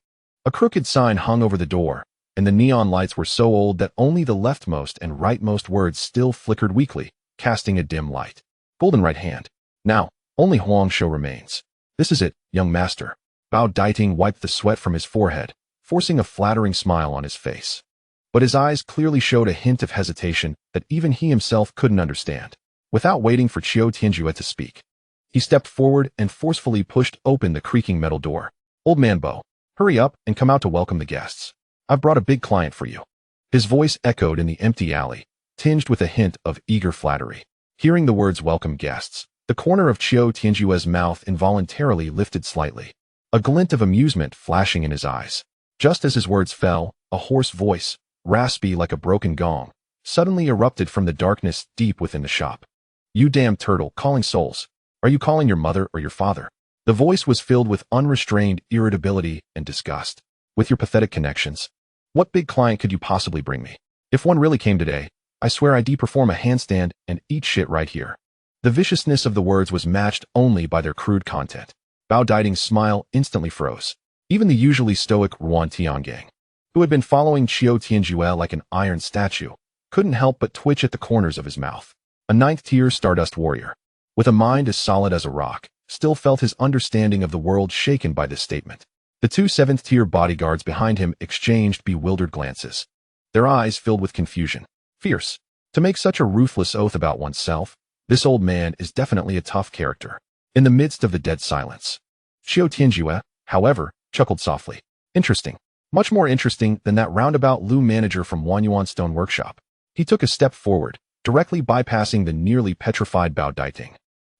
A crooked sign hung over the door, and the neon lights were so old that only the leftmost and rightmost words still flickered weakly, casting a dim light. Golden right hand. Now, only Huang Shou remains. This is it, young master. Bao Daiting wiped the sweat from his forehead, forcing a flattering smile on his face. But his eyes clearly showed a hint of hesitation that even he himself couldn't understand. Without waiting for Qiu Tianjue to speak, he stepped forward and forcefully pushed open the creaking metal door. Old man Bo, hurry up and come out to welcome the guests. I've brought a big client for you. His voice echoed in the empty alley, tinged with a hint of eager flattery. Hearing the words welcome guests, the corner of Qiu Tianjue's mouth involuntarily lifted slightly, a glint of amusement flashing in his eyes. Just as his words fell, a hoarse voice, raspy like a broken gong, suddenly erupted from the darkness deep within the shop. You damn turtle, calling souls. Are you calling your mother or your father? The voice was filled with unrestrained irritability and disgust. With your pathetic connections, what big client could you possibly bring me? If one really came today, I swear I'd perform a handstand and eat shit right here. The viciousness of the words was matched only by their crude content. Bao Daiting's smile instantly froze. Even the usually stoic Ruan Tiangang, who had been following Qiu Tianjue like an iron statue, couldn't help but twitch at the corners of his mouth. A ninth-tier Stardust warrior, with a mind as solid as a rock, still felt his understanding of the world shaken by this statement. The two seventh-tier bodyguards behind him exchanged bewildered glances, their eyes filled with confusion. Fierce. To make such a ruthless oath about oneself, this old man is definitely a tough character. In the midst of the dead silence, Qiu Tianjue, however, chuckled softly. Interesting. Much more interesting than that roundabout loom manager from Wanyuan Stone Workshop. He took a step forward, directly bypassing the nearly petrified Bao Daiting,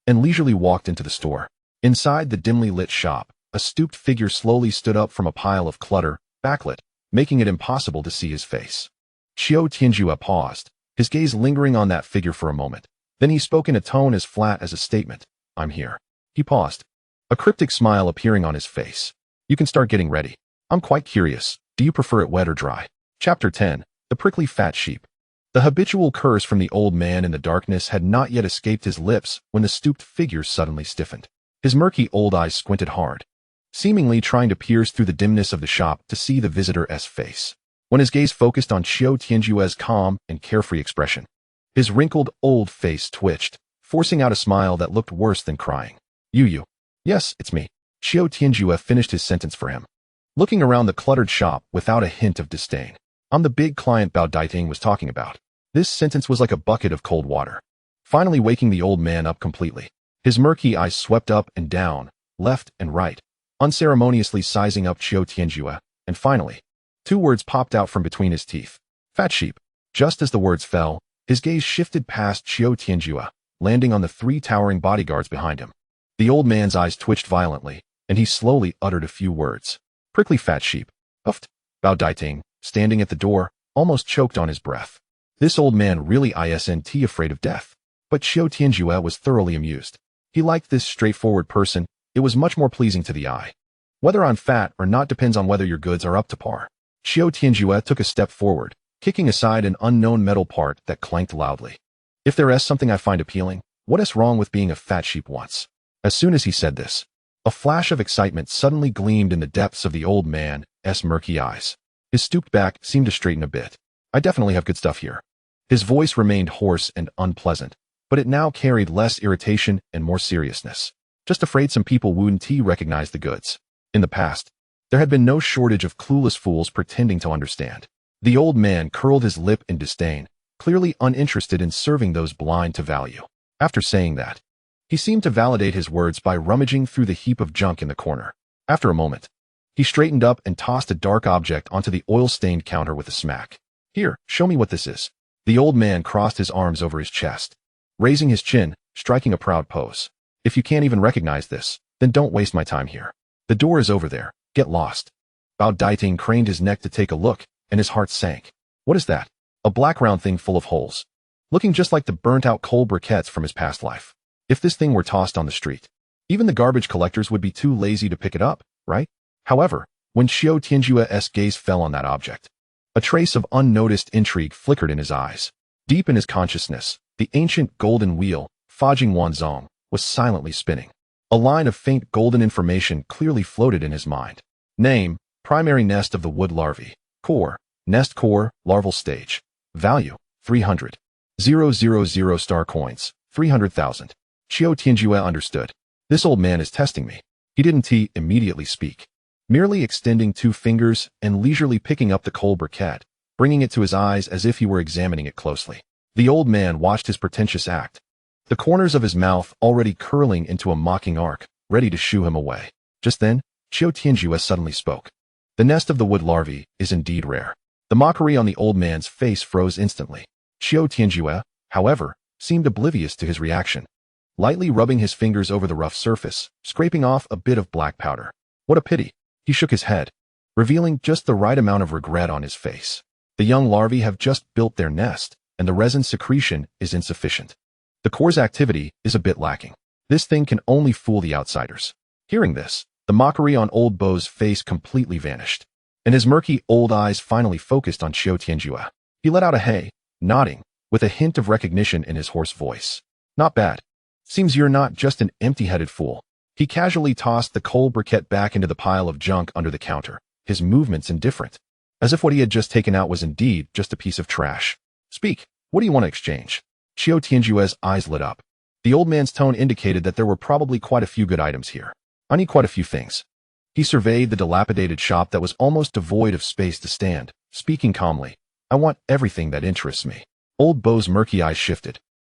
and leisurely walked into the store. Inside the dimly lit shop, a stooped figure slowly stood up from a pile of clutter, backlit, making it impossible to see his face. Qiu Tianjue paused, his gaze lingering on that figure for a moment. Then he spoke in a tone as flat as a statement. I'm here. He paused, a cryptic smile appearing on his face. You can start getting ready. I'm quite curious. Do you prefer it wet or dry? Chapter 10. The Prickly Fat Sheep. The habitual curse from the old man in the darkness had not yet escaped his lips when the stooped figure suddenly stiffened. His murky old eyes squinted hard, seemingly trying to pierce through the dimness of the shop to see the visitor's face. When his gaze focused on Qiu Tianjue's calm and carefree expression, his wrinkled old face twitched, forcing out a smile that looked worse than crying. You. Yes, it's me. Qiu Tianjue finished his sentence for him, looking around the cluttered shop without a hint of disdain. I'm the big client Bao Daiting was talking about. This sentence was like a bucket of cold water, finally waking the old man up completely. His murky eyes swept up and down, left and right, unceremoniously sizing up Qiu Tianjue, and finally, two words popped out from between his teeth. Fat sheep. Just as the words fell, his gaze shifted past Qiu Tianjue, landing on the three towering bodyguards behind him. The old man's eyes twitched violently, and he slowly uttered a few words. Prickly fat sheep. Huffed. Bao Daiting, standing at the door, almost choked on his breath. This old man really isn't afraid of death. But Qiu Tianjue was thoroughly amused. He liked this straightforward person. It was much more pleasing to the eye. Whether I'm fat or not depends on whether your goods are up to par. Qiu Tianjue took a step forward, kicking aside an unknown metal part that clanked loudly. If there is something I find appealing, what is wrong with being a fat sheep once? As soon as he said this, a flash of excitement suddenly gleamed in the depths of the old man's murky eyes. His stooped back seemed to straighten a bit. I definitely have good stuff here. His voice remained hoarse and unpleasant, but it now carried less irritation and more seriousness. Just afraid some people wouldn't recognize the goods. In the past, there had been no shortage of clueless fools pretending to understand. The old man curled his lip in disdain, clearly uninterested in serving those blind to value. After saying that, he seemed to validate his words by rummaging through the heap of junk in the corner. After a moment, he straightened up and tossed a dark object onto the oil-stained counter with a smack. Here, show me what this is. The old man crossed his arms over his chest, raising his chin, striking a proud pose. If you can't even recognize this, then don't waste my time here. The door is over there. Get lost. Bao Daiting craned his neck to take a look, and his heart sank. What is that? A black round thing full of holes. looking just like the burnt-out coal briquettes from his past life. If this thing were tossed on the street, even the garbage collectors would be too lazy to pick it up, right? However, when Qiu Tianjue's gaze fell on that object, a trace of unnoticed intrigue flickered in his eyes. Deep in his consciousness, the ancient golden wheel, Fajing Wanzong, was silently spinning. A line of faint golden information clearly floated in his mind. Name, primary nest of the wood larvae. Core, nest core, larval stage. Value, 300,000 star coins, 300,000. Qiu Tianjue understood. This old man is testing me. He didn't immediately speak, merely extending 2 fingers and leisurely picking up the coal briquette, bringing it to his eyes as if he were examining it closely. The old man watched his pretentious act, the corners of his mouth already curling into a mocking arc, ready to shoo him away. Just then, Qiu Tianjue suddenly spoke. The nest of the wood larvae is indeed rare. The mockery on the old man's face froze instantly. Qiu Tianjue, however, seemed oblivious to his reaction, lightly rubbing his fingers over the rough surface, scraping off a bit of black powder. What a pity. He shook his head, revealing just the right amount of regret on his face. The young larvae have just built their nest, and the resin secretion is insufficient. The core's activity is a bit lacking. This thing can only fool the outsiders. Hearing this, the mockery on old Bo's face completely vanished, and his murky old eyes finally focused on Qiu Tianjue. He let out a hey, nodding, with a hint of recognition in his hoarse voice. Not bad. Seems you're not just an empty-headed fool. He casually tossed the coal briquette back into the pile of junk under the counter, his movements indifferent, as if what he had just taken out was indeed just a piece of trash. Speak, what do you want to exchange? Qiu Tianjue's eyes lit up. The old man's tone indicated that there were probably quite a few good items here. I need quite a few things. He surveyed the dilapidated shop that was almost devoid of space to stand, speaking calmly. I want everything that interests me. Old Bo's murky eyes shifted,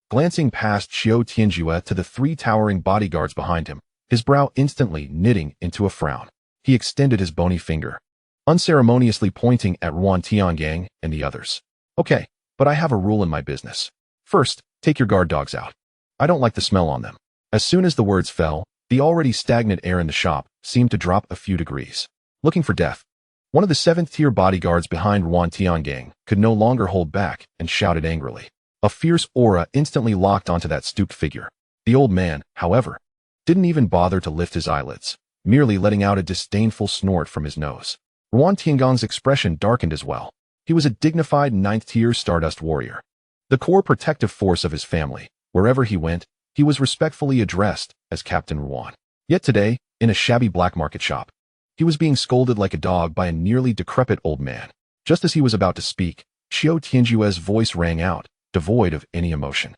glancing past Qiu Tianjue to the 3 towering bodyguards behind him, his brow instantly knitting into a frown. He extended his bony finger, unceremoniously pointing at Ruan Tiangang and the others. Okay, but I have a rule in my business. First, take your guard dogs out. I don't like the smell on them. As soon as the words fell, the already stagnant air in the shop seemed to drop a few degrees. Looking for death. One of the 7th-tier bodyguards behind Ruan Tiangang could no longer hold back and shouted angrily. A fierce aura instantly locked onto that stooped figure. The old man, however, didn't even bother to lift his eyelids, merely letting out a disdainful snort from his nose. Ruan Tiangang's expression darkened as well. He was a dignified 9th-tier Stardust warrior, the core protective force of his family. Wherever he went, he was respectfully addressed as Captain Ruan. Yet today, in a shabby black market shop, he was being scolded like a dog by a nearly decrepit old man. Just as he was about to speak, Qiu Tianjue's voice rang out, devoid of any emotion.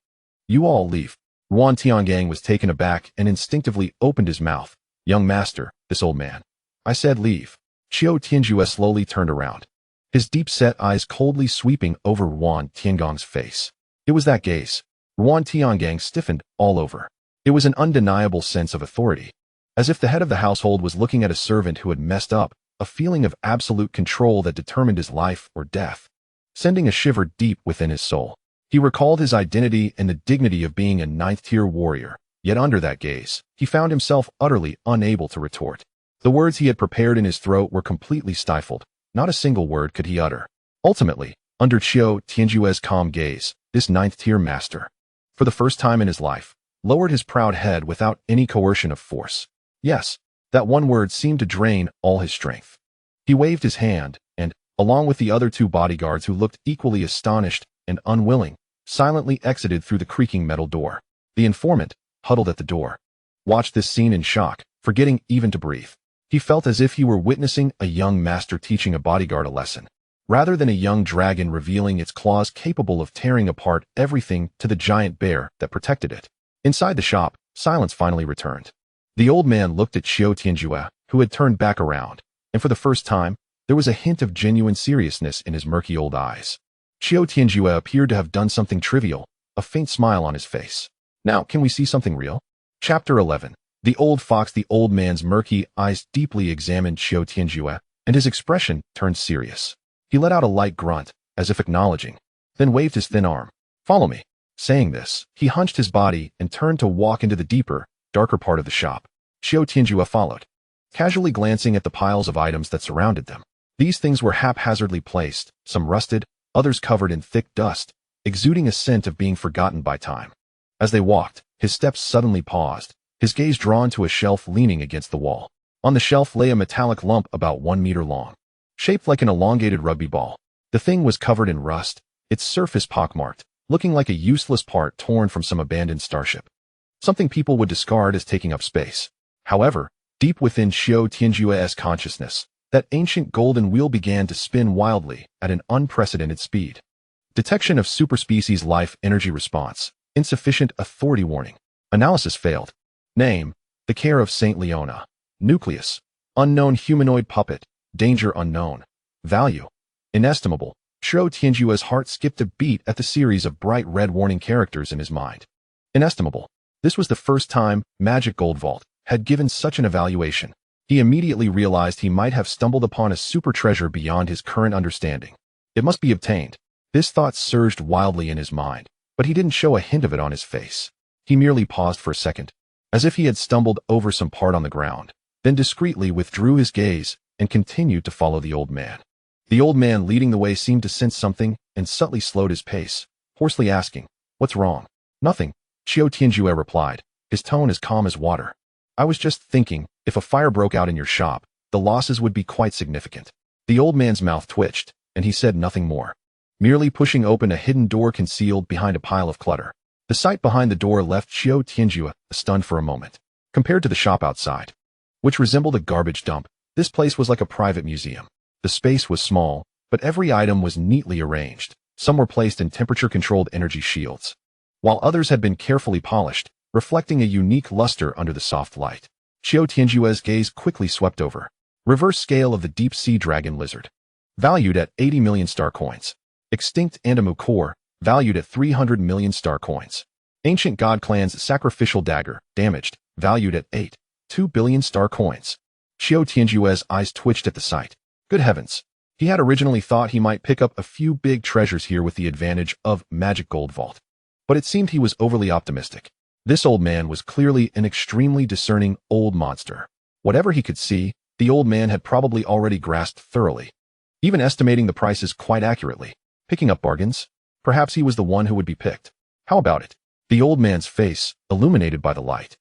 You all leave. Ruan Tiangang was taken aback and instinctively opened his mouth. Young master, this old man. I said leave. Qiu Tianjue slowly turned around, his deep-set eyes coldly sweeping over Ruan Tiangang's face. It was that gaze. Ruan Tiangang stiffened all over. It was an undeniable sense of authority, as if the head of the household was looking at a servant who had messed up, a feeling of absolute control that determined his life or death, sending a shiver deep within his soul. He recalled his identity and the dignity of being a 9th-tier warrior, yet under that gaze, he found himself utterly unable to retort. The words he had prepared in his throat were completely stifled. Not a single word could he utter. Ultimately, under Qiu Tianjue's calm gaze, this 9th-tier master, for the first time in his life, lowered his proud head without any coercion of force. Yes, that one word seemed to drain all his strength. He waved his hand, and, along with the other 2 bodyguards who looked equally astonished and unwilling, silently exited through the creaking metal door. The informant, huddled at the door, watched this scene in shock, forgetting even to breathe. He felt as if he were witnessing a young master teaching a bodyguard a lesson, rather than a young dragon revealing its claws capable of tearing apart everything to the giant bear that protected it. Inside the shop, silence finally returned. The old man looked at Qiu Tianjue, who had turned back around, and for the first time, there was a hint of genuine seriousness in his murky old eyes. Qiu Tianjue appeared to have done something trivial, a faint smile on his face. Now, can we see something real? Chapter 11. The old fox. The old man's murky eyes deeply examined Qiu Tianjue, and his expression turned serious. He let out a light grunt, as if acknowledging, then waved his thin arm. Follow me. Saying this, he hunched his body and turned to walk into the deeper, darker part of the shop. Qiu Tianjue followed, casually glancing at the piles of items that surrounded them. These things were haphazardly placed, some rusted, others covered in thick dust, exuding a scent of being forgotten by time. As they walked, his steps suddenly paused, his gaze drawn to a shelf leaning against the wall. On the shelf lay a metallic lump about 1 meter long, shaped like an elongated rugby ball. The thing was covered in rust, its surface pockmarked, looking like a useless part torn from some abandoned starship. Something people would discard as taking up space. However, deep within Qiu Tianjue's consciousness, that ancient golden wheel began to spin wildly at an unprecedented speed. Detection of superspecies life energy response. Insufficient authority warning. Analysis failed. Name: The Care of Saint Leona. Nucleus: unknown humanoid puppet. Danger unknown. Value: inestimable. Qiu Tianjue's heart skipped a beat at the series of bright red warning characters in his mind. Inestimable. This was the first time Magic Gold Vault had given such an evaluation. He immediately realized he might have stumbled upon a super treasure beyond his current understanding. It must be obtained. This thought surged wildly in his mind, but he didn't show a hint of it on his face. He merely paused for a second, as if he had stumbled over some part on the ground, then discreetly withdrew his gaze and continued to follow the old man. The old man leading the way seemed to sense something and subtly slowed his pace, hoarsely asking, "What's wrong?" "Nothing," Qiu Tianjue replied, his tone as calm as water. "I was just thinking, if a fire broke out in your shop, the losses would be quite significant." The old man's mouth twitched, and he said nothing more, merely pushing open a hidden door concealed behind a pile of clutter. The sight behind the door left Qiu Tianjue stunned for a moment. Compared to the shop outside, which resembled a garbage dump, this place was like a private museum. The space was small, but every item was neatly arranged. Some were placed in temperature-controlled energy shields, while others had been carefully polished, reflecting a unique luster under the soft light. Qiu Tianjue's gaze quickly swept over. Reverse scale of the deep-sea dragon lizard, valued at 80 million star coins. Extinct Andamu core, valued at 300 million star coins. Ancient God Clan's sacrificial dagger, damaged, valued at 8.2 billion star coins. Qiu Tianjue's eyes twitched at the sight. Good heavens. He had originally thought he might pick up a few big treasures here with the advantage of Magic Gold Vault, but it seemed he was overly optimistic. This old man was clearly an extremely discerning old monster. Whatever he could see, the old man had probably already grasped thoroughly, even estimating the prices quite accurately. Picking up bargains? Perhaps he was the one who would be picked. How about it? The old man's face, illuminated by the light,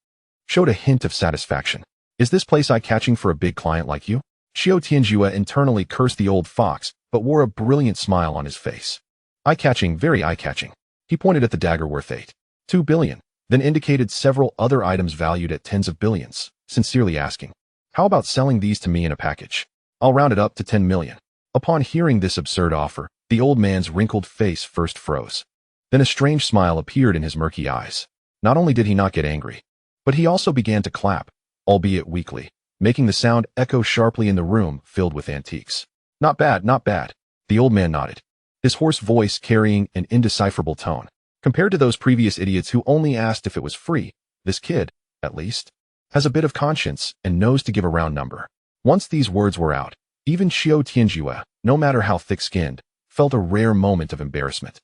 showed a hint of satisfaction. Is this place eye-catching for a big client like you? Qiu Tianjue internally cursed the old fox, but wore a brilliant smile on his face. Eye-catching, very eye-catching. He pointed at the dagger worth 8.2 billion, then indicated several other items valued at tens of billions, sincerely asking, "How about selling these to me in a package? I'll round it up to 10 million. Upon hearing this absurd offer, the old man's wrinkled face first froze. Then a strange smile appeared in his murky eyes. Not only did he not get angry, but he also began to clap, albeit weakly, making the sound echo sharply in the room filled with antiques. Not bad, not bad. The old man nodded, his hoarse voice carrying an indecipherable tone. Compared to those previous idiots who only asked if it was free, this kid, at least, has a bit of conscience and knows to give a round number. Once these words were out, even Qiu Tianjue, no matter how thick-skinned, felt a rare moment of embarrassment.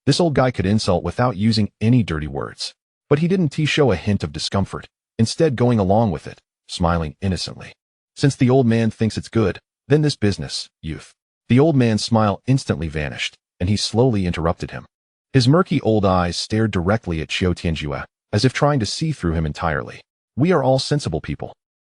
This old guy could insult without using any dirty words. But he didn't show a hint of discomfort, instead going along with it, smiling innocently. Since the old man thinks it's good, then this business, youth. The old man's smile instantly vanished, and he slowly interrupted him. His murky old eyes stared directly at Qiu Tianjue, as if trying to see through him entirely. We are all sensible people.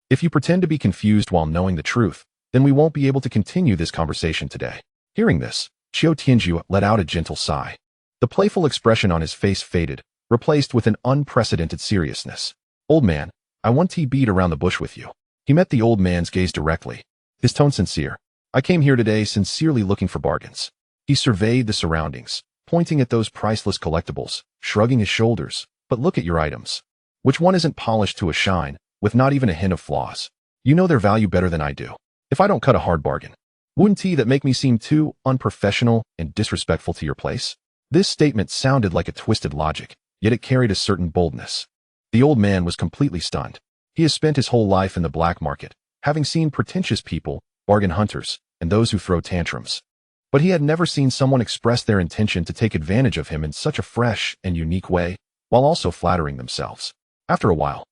If you pretend to be confused while knowing the truth, then we won't be able to continue this conversation today. Hearing this, Qiu Tianjue let out a gentle sigh. The playful expression on his face faded, replaced with an unprecedented seriousness. Old man, I want to beat around the bush with you. He met the old man's gaze directly, his tone sincere. I came here today sincerely looking for bargains. He surveyed the surroundings, pointing at those priceless collectibles, shrugging his shoulders. But look at your items. Which one isn't polished to a shine, with not even a hint of flaws? You know their value better than I do. If I don't cut a hard bargain, wouldn't that make me seem too unprofessional and disrespectful to your place? This statement sounded like a twisted logic, yet it carried a certain boldness. The old man was completely stunned. He has spent his whole life in the black market, having seen pretentious people, bargain hunters, and those who throw tantrums. But he had never seen someone express their intention to take advantage of him in such a fresh and unique way, while also flattering themselves. After a while,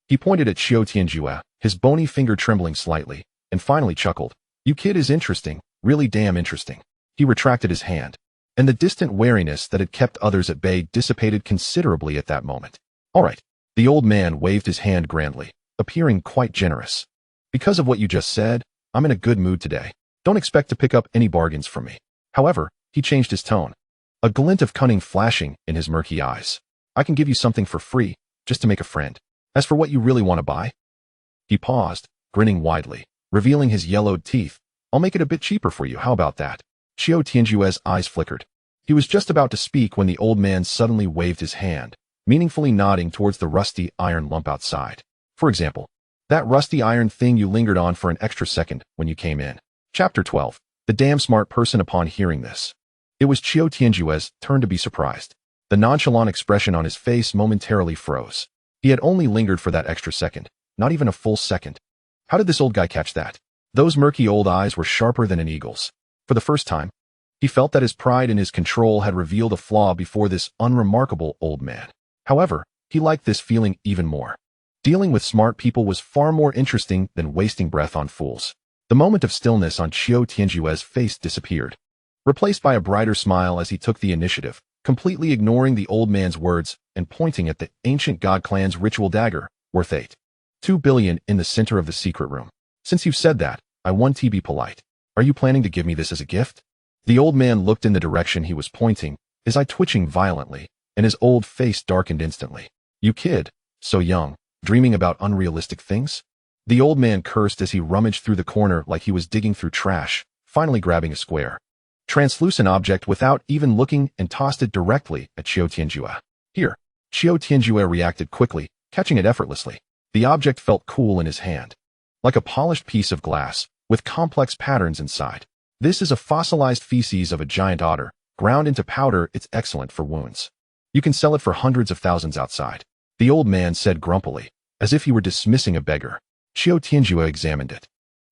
he pointed at Qiu Tianjue, his bony finger trembling slightly, and finally chuckled. You kid is interesting, really damn interesting. He retracted his hand. and the distant wariness that had kept others at bay dissipated considerably at that moment. All right. The old man waved his hand grandly, appearing quite generous. Because of what you just said, I'm in a good mood today. Don't expect to pick up any bargains from me. However, he changed his tone, a glint of cunning flashing in his murky eyes. I can give you something for free, just to make a friend. As for what you really want to buy, he paused, grinning widely, revealing his yellowed teeth. I'll make it a bit cheaper for you, how about that? Qiu Tianjue's eyes flickered. He was just about to speak when the old man suddenly waved his hand, meaningfully nodding towards the rusty iron lump outside. For example, that rusty iron thing you lingered on for an extra second when you came in. Chapter 12. The damn smart person. Upon hearing this, it was Qiu Tianjue's turn to be surprised. The nonchalant expression on his face momentarily froze. He had only lingered for that extra second, not even a full second. How did this old guy catch that? Those murky old eyes were sharper than an eagle's. For the first time, he felt that his pride and his control had revealed a flaw before this unremarkable old man. However, he liked this feeling even more. Dealing with smart people was far more interesting than wasting breath on fools. The moment of stillness on Qiu Tianjue's face disappeared, replaced by a brighter smile as he took the initiative, completely ignoring the old man's words and pointing at the ancient god clan's ritual dagger, worth 8.2 billion in the center of the secret room. Since you've said that, I want to be polite. Are you planning to give me this as a gift? The old man looked in the direction he was pointing, his eye twitching violently, and his old face darkened instantly. You kid, so young, dreaming about unrealistic things? The old man cursed as he rummaged through the corner like he was digging through trash, finally grabbing a square, translucent object without even looking and tossed it directly at Qiu Tianjue. Here, Qiu Tianjue reacted quickly, catching it effortlessly. The object felt cool in his hand, like a polished piece of glass, with complex patterns inside. This is a fossilized feces of a giant otter, ground into powder. It's excellent for wounds. You can sell it for hundreds of thousands outside. The old man said grumpily, as if he were dismissing a beggar. Qiu Tianjue examined it.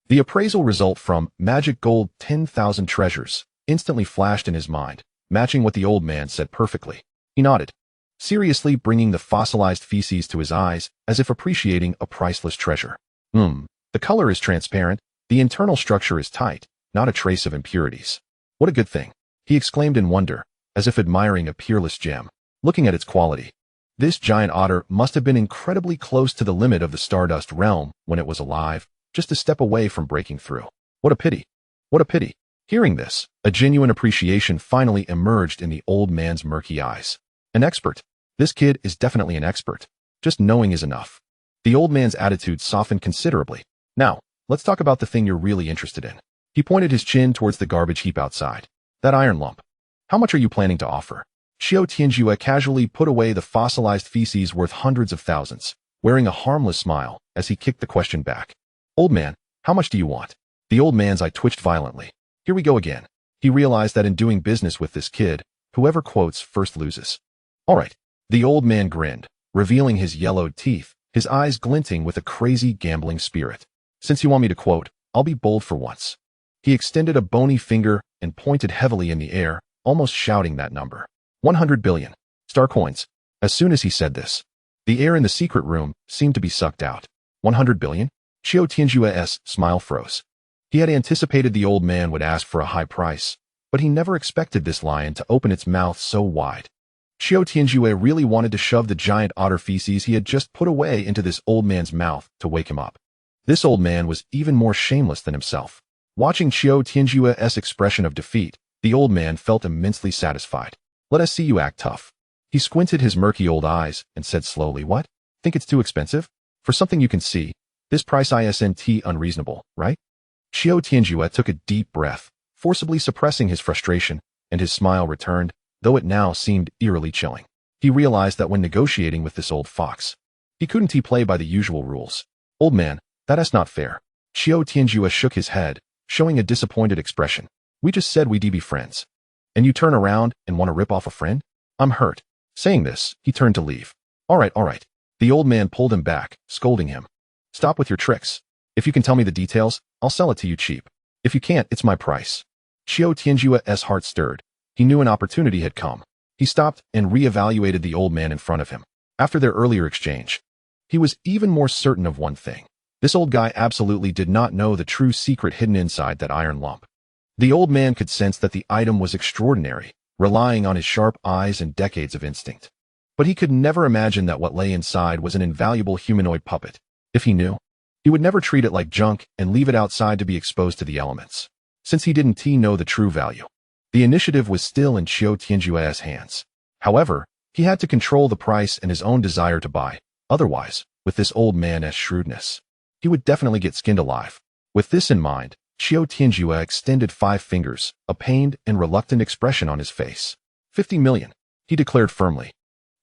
The appraisal result from Magic Gold 10,000 treasures instantly flashed in his mind, matching what the old man said perfectly. He nodded, seriously bringing the fossilized feces to his eyes as if appreciating a priceless treasure. The color is transparent, the internal structure is tight, not a trace of impurities. What a good thing, he exclaimed in wonder, as if admiring a peerless gem. Looking at its quality, this giant otter must have been incredibly close to the limit of the Stardust realm when it was alive, just a step away from breaking through. What a pity. What a pity. Hearing this, a genuine appreciation finally emerged in the old man's murky eyes. An expert. This kid is definitely an expert. Just knowing is enough. The old man's attitude softened considerably. Now, let's talk about the thing you're really interested in. He pointed his chin towards the garbage heap outside. That iron lump. How much are you planning to offer? Qiu Tianjue casually put away the fossilized feces worth hundreds of thousands, wearing a harmless smile as he kicked the question back. Old man, how much do you want? The old man's eye twitched violently. Here we go again. He realized that in doing business with this kid, whoever quotes first loses. All right. The old man grinned, revealing his yellowed teeth, his eyes glinting with a crazy gambling spirit. Since you want me to quote, I'll be bold for once. He extended a bony finger and pointed heavily in the air, almost shouting that number. 100 billion. Star coins. As soon as he said this, the air in the secret room seemed to be sucked out. 100 billion? Qiu Tianjue's smile froze. He had anticipated the old man would ask for a high price, but he never expected this lion to open its mouth so wide. Qiu Tianjue really wanted to shove the giant otter feces he had just put away into this old man's mouth to wake him up. This old man was even more shameless than himself. Watching Qiu Tianjue's expression of defeat, the old man felt immensely satisfied. Let us see you act tough. He squinted his murky old eyes and said slowly, what? Think it's too expensive? For something you can see, this price isn't unreasonable, right? Qiu Tianjue took a deep breath, forcibly suppressing his frustration, and his smile returned, though it now seemed eerily chilling. He realized that when negotiating with this old fox, he couldn't play by the usual rules. Old man, that's not fair. Qiu Tianjue shook his head, showing a disappointed expression. We just said we'd be friends. And you turn around and want to rip off a friend? I'm hurt. Saying this, he turned to leave. All right. The old man pulled him back, scolding him. Stop with your tricks. If you can tell me the details, I'll sell it to you cheap. If you can't, it's my price. Qiu Tianjue's heart stirred. He knew an opportunity had come. He stopped and re-evaluated the old man in front of him. After their earlier exchange, he was even more certain of one thing. This old guy absolutely did not know the true secret hidden inside that iron lump. The old man could sense that the item was extraordinary, relying on his sharp eyes and decades of instinct. But he could never imagine that what lay inside was an invaluable humanoid puppet. If he knew, he would never treat it like junk and leave it outside to be exposed to the elements. Since he didn't know the true value, the initiative was still in Qiu Tianjue's hands. However, he had to control the price and his own desire to buy. Otherwise, with this old man's shrewdness, he would definitely get skinned alive. With this in mind, Qiu Tianjue extended 5 fingers, a pained and reluctant expression on his face. 50 million, he declared firmly,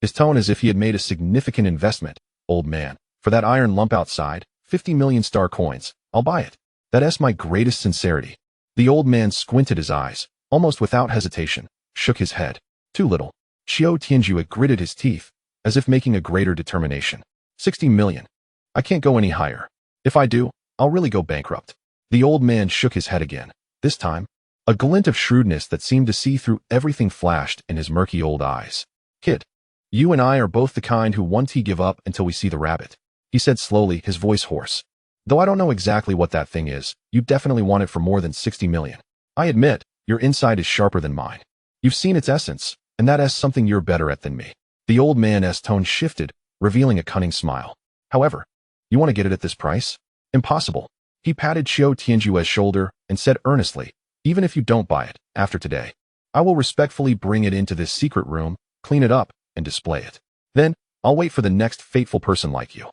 his tone as if he had made a significant investment. Old man, for that iron lump outside, 50 million star coins, I'll buy it. That's my greatest sincerity. The old man squinted his eyes, almost without hesitation, shook his head. Too little. Qiu Tianjue gritted his teeth, as if making a greater determination. 60 million. I can't go any higher. If I do, I'll really go bankrupt. The old man shook his head again. This time, a glint of shrewdness that seemed to see through everything flashed in his murky old eyes. Kid, you and I are both the kind who won't give up until we see the rabbit, he said slowly, his voice hoarse. Though I don't know exactly what that thing is, you definitely want it for more than 60 million. I admit, your insight is sharper than mine. You've seen its essence, and that's something you're better at than me. The old man's tone shifted, revealing a cunning smile. However, you want to get it at this price? Impossible. He patted Qiu Tianjue's shoulder and said earnestly, even if you don't buy it, after today, I will respectfully bring it into this secret room, clean it up, and display it. Then, I'll wait for the next fateful person like you.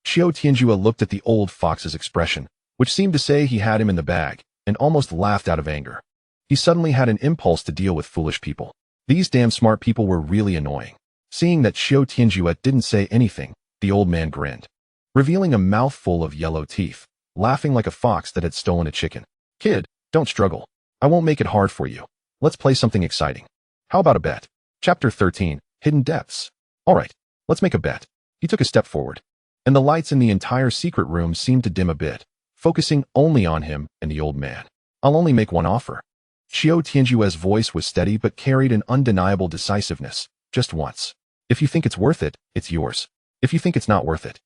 Qiu Tianjue looked at the old fox's expression, which seemed to say he had him in the bag, and almost laughed out of anger. He suddenly had an impulse to deal with foolish people. These damn smart people were really annoying. Seeing that Qiu Tianjue didn't say anything, the old man grinned, revealing a mouthful of yellow teeth, laughing like a fox that had stolen a chicken. Kid, don't struggle. I won't make it hard for you. Let's play something exciting. How about a bet? Chapter 13, Hidden Depths. All right, let's make a bet. He took a step forward, and the lights in the entire secret room seemed to dim a bit, focusing only on him and the old man. I'll only make one offer. Qiu Tianjue's voice was steady but carried an undeniable decisiveness. Just once. If you think it's worth it, it's yours. If you think it's not worth it,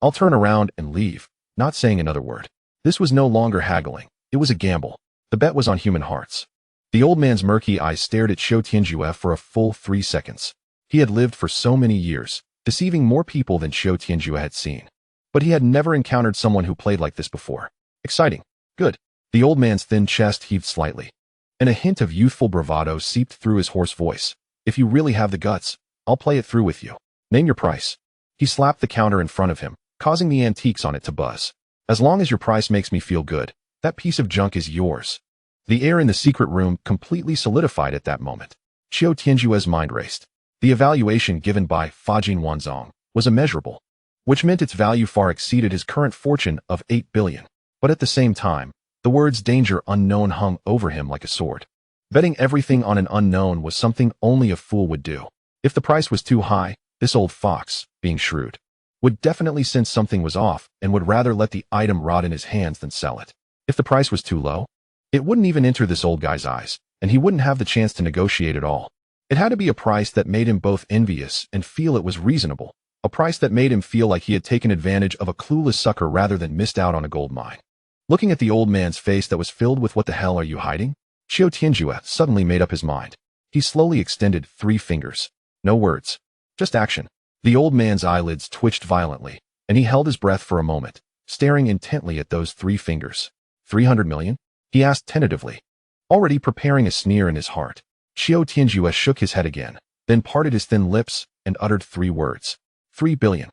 I'll turn around and leave, not saying another word. This was no longer haggling. It was a gamble. The bet was on human hearts. The old man's murky eyes stared at Qiu Tianjue for a full 3 seconds. He had lived for so many years, deceiving more people than Qiu Tianjue had seen. But he had never encountered someone who played like this before. Exciting. Good. The old man's thin chest heaved slightly, and a hint of youthful bravado seeped through his hoarse voice. If you really have the guts, I'll play it through with you. Name your price. He slapped the counter in front of him, causing the antiques on it to buzz. As long as your price makes me feel good, that piece of junk is yours. The air in the secret room completely solidified at that moment. Qiu Tianjue's mind raced. The evaluation given by Fajin Wanzong was immeasurable, which meant its value far exceeded his current fortune of 8 billion. But at the same time, the words danger unknown hung over him like a sword. Betting everything on an unknown was something only a fool would do. If the price was too high, this old fox, being shrewd, would definitely sense something was off and would rather let the item rot in his hands than sell it. If the price was too low, it wouldn't even enter this old guy's eyes, and he wouldn't have the chance to negotiate at all. It had to be a price that made him both envious and feel it was reasonable, a price that made him feel like he had taken advantage of a clueless sucker rather than missed out on a gold mine. Looking at the old man's face that was filled with "What the hell are you hiding?" Qiu Tianjue suddenly made up his mind. He slowly extended 3 fingers. No words, just action. The old man's eyelids twitched violently, and he held his breath for a moment, staring intently at those 3 fingers. 300 million? He asked tentatively, already preparing a sneer in his heart. Qiu Tianjue shook his head again, then parted his thin lips and uttered 3 words. 3 billion.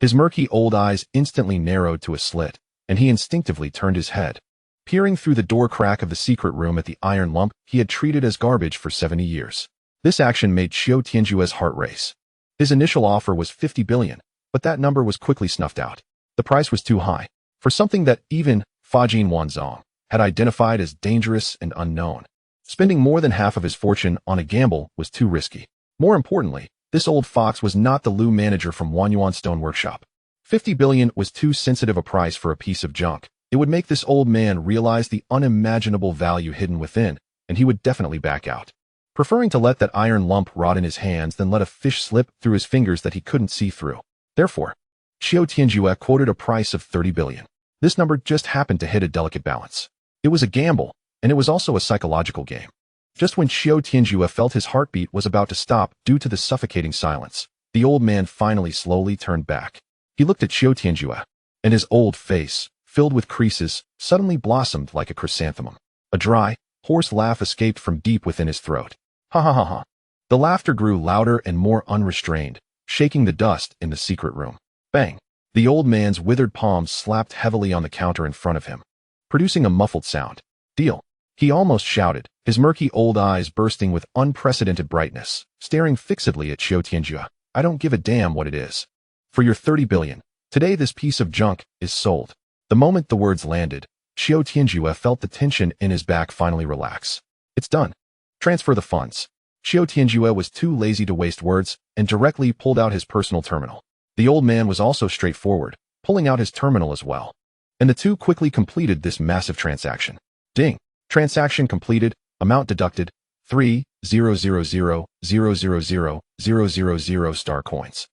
His murky old eyes instantly narrowed to a slit, and he instinctively turned his head, peering through the door crack of the secret room at the iron lump he had treated as garbage for 70 years. This action made Qiu Tianjue's heart race. His initial offer was 50 billion, but that number was quickly snuffed out. The price was too high for something that even Fajin Wanzong had identified as dangerous and unknown. Spending more than half of his fortune on a gamble was too risky. More importantly, this old fox was not the Lu manager from Wanyuan Stone Workshop. 50 billion was too sensitive a price for a piece of junk. It would make this old man realize the unimaginable value hidden within, and he would definitely back out, preferring to let that iron lump rot in his hands than let a fish slip through his fingers that he couldn't see through. Therefore, Qiu Tianjue quoted a price of 30 billion. This number just happened to hit a delicate balance. It was a gamble, and it was also a psychological game. Just when Qiu Tianjue felt his heartbeat was about to stop due to the suffocating silence, the old man finally slowly turned back. He looked at Qiu Tianjue, and his old face, filled with creases, suddenly blossomed like a chrysanthemum. A dry, hoarse laugh escaped from deep within his throat. Ha ha ha ha. The laughter grew louder and more unrestrained, shaking the dust in the secret room. Bang! The old man's withered palms slapped heavily on the counter in front of him, producing a muffled sound. Deal. He almost shouted, his murky old eyes bursting with unprecedented brightness, staring fixedly at Qiu Tianjue. I don't give a damn what it is. For your 30 billion, today this piece of junk is sold. The moment the words landed, Qiu Tianjue felt the tension in his back finally relax. It's done. Transfer the funds. Qiu Tianjue was too lazy to waste words and directly pulled out his personal terminal. The old man was also straightforward, pulling out his terminal as well. And the two quickly completed this massive transaction. Ding! Transaction completed, amount deducted, 3,000,000,000 star coins.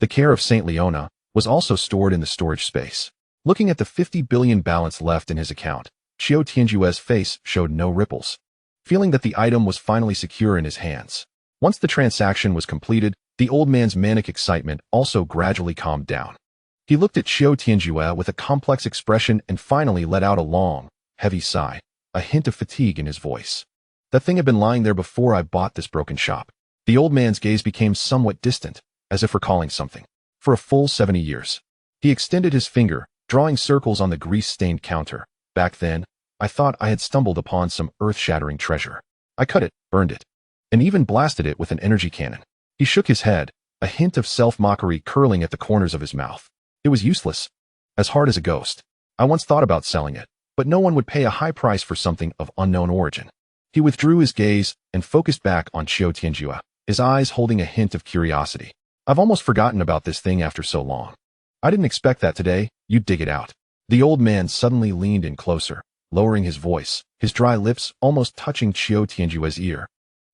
The care of Saint Leona was also stored in the storage space. Looking at the 50 billion balance left in his account, Qiu Tianjue's face showed no ripples, feeling that the item was finally secure in his hands. Once the transaction was completed, the old man's manic excitement also gradually calmed down. He looked at Qiu Tianjue with a complex expression and finally let out a long, heavy sigh, a hint of fatigue in his voice. That thing had been lying there before I bought this broken shop. The old man's gaze became somewhat distant, as if recalling something. For a full 70 years. He extended his finger, drawing circles on the grease-stained counter. Back then, I thought I had stumbled upon some earth-shattering treasure. I cut it, burned it, and even blasted it with an energy cannon. He shook his head, a hint of self-mockery curling at the corners of his mouth. It was useless. As hard as a ghost. I once thought about selling it, but no one would pay a high price for something of unknown origin. He withdrew his gaze and focused back on Qiu Tianjue, his eyes holding a hint of curiosity. I've almost forgotten about this thing after so long. I didn't expect that today, you'd dig it out. The old man suddenly leaned in closer, lowering his voice, his dry lips almost touching Qiu Tianjue's ear,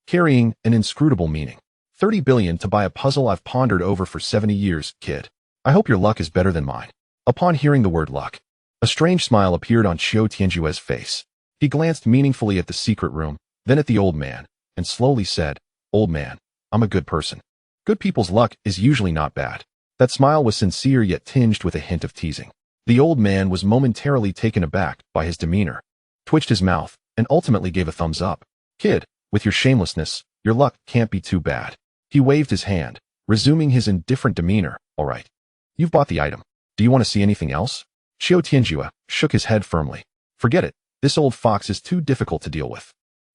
carrying an inscrutable meaning. 30 billion to buy a puzzle I've pondered over for 70 years, kid. I hope your luck is better than mine. Upon hearing the word luck, a strange smile appeared on Qiu Tianjue's face. He glanced meaningfully at the secret room, then at the old man, and slowly said, Old man, I'm a good person. Good people's luck is usually not bad. That smile was sincere yet tinged with a hint of teasing. The old man was momentarily taken aback by his demeanor, twitched his mouth, and ultimately gave a thumbs up. Kid, with your shamelessness, your luck can't be too bad. He waved his hand, resuming his indifferent demeanor. All right. You've bought the item. Do you want to see anything else? Qiu Tianjue shook his head firmly. Forget it. This old fox is too difficult to deal with.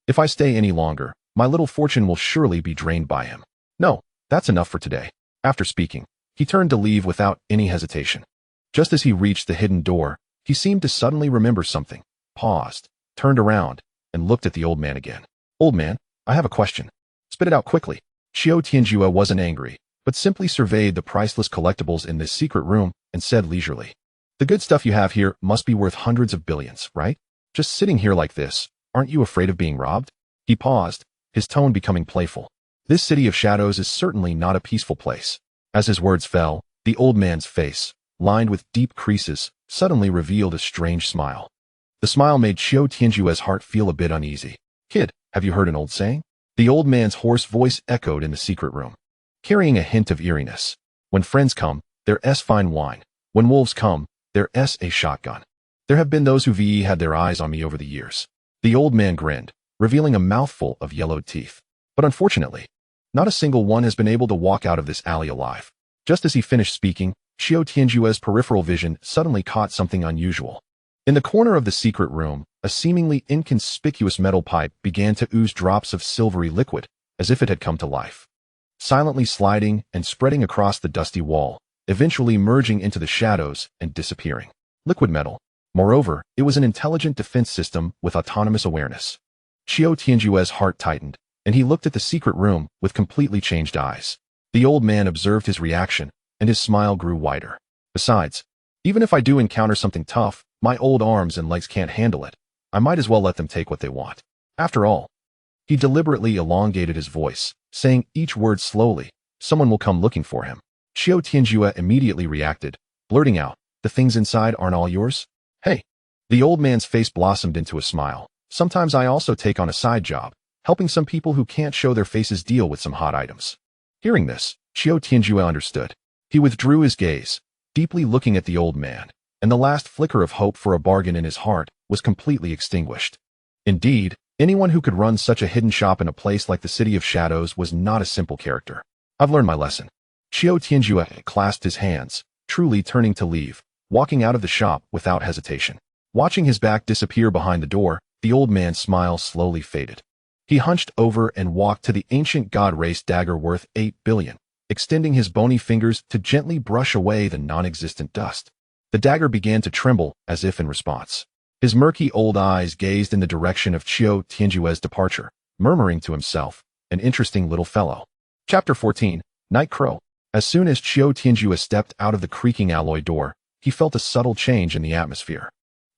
If I stay any longer, my little fortune will surely be drained by him. No, that's enough for today. After speaking, he turned to leave without any hesitation. Just as he reached the hidden door, he seemed to suddenly remember something, paused, turned around, and looked at the old man again. Old man, I have a question. Spit it out quickly. Qiu Tianjue wasn't angry, but simply surveyed the priceless collectibles in this secret room and said leisurely, The good stuff you have here must be worth hundreds of billions, right? Just sitting here like this, aren't you afraid of being robbed? He paused, his tone becoming playful. This city of shadows is certainly not a peaceful place. As his words fell, the old man's face, lined with deep creases, suddenly revealed a strange smile. The smile made Qiu Tianjue's heart feel a bit uneasy. Kid, have you heard an old saying? The old man's hoarse voice echoed in the secret room, carrying a hint of eeriness. When friends come, they're fine wine. When wolves come, they're a shotgun. There have been those who've had their eyes on me over the years. The old man grinned, revealing a mouthful of yellowed teeth. But unfortunately, not a single one has been able to walk out of this alley alive. Just as he finished speaking, Qiu Tianjue's peripheral vision suddenly caught something unusual. In the corner of the secret room, a seemingly inconspicuous metal pipe began to ooze drops of silvery liquid, as if it had come to life. Silently sliding and spreading across the dusty wall, eventually merging into the shadows and disappearing. Liquid metal. Moreover, it was an intelligent defense system with autonomous awareness. Qiu Tianjue's heart tightened, and he looked at the secret room with completely changed eyes. The old man observed his reaction, and his smile grew wider. Besides, even if I do encounter something tough, my old arms and legs can't handle it. I might as well let them take what they want. After all, he deliberately elongated his voice, saying each word slowly, someone will come looking for him. Qiu Tianjue immediately reacted, blurting out, the things inside aren't all yours? Hey. The old man's face blossomed into a smile. Sometimes I also take on a side job, helping some people who can't show their faces deal with some hot items. Hearing this, Qiu Tianjue understood. He withdrew his gaze, deeply looking at the old man, and the last flicker of hope for a bargain in his heart was completely extinguished. Indeed, anyone who could run such a hidden shop in a place like the City of Shadows was not a simple character. I've learned my lesson. Qiu Tianjue clasped his hands, truly turning to leave, walking out of the shop without hesitation. Watching his back disappear behind the door, the old man's smile slowly faded. He hunched over and walked to the ancient god-race dagger worth 8 billion, extending his bony fingers to gently brush away the non-existent dust. The dagger began to tremble as if in response. His murky old eyes gazed in the direction of Qiu Tianjue's departure, murmuring to himself, an interesting little fellow. Chapter 14, Night Crow. As soon as Qiu Tianjue stepped out of the creaking alloy door, he felt a subtle change in the atmosphere.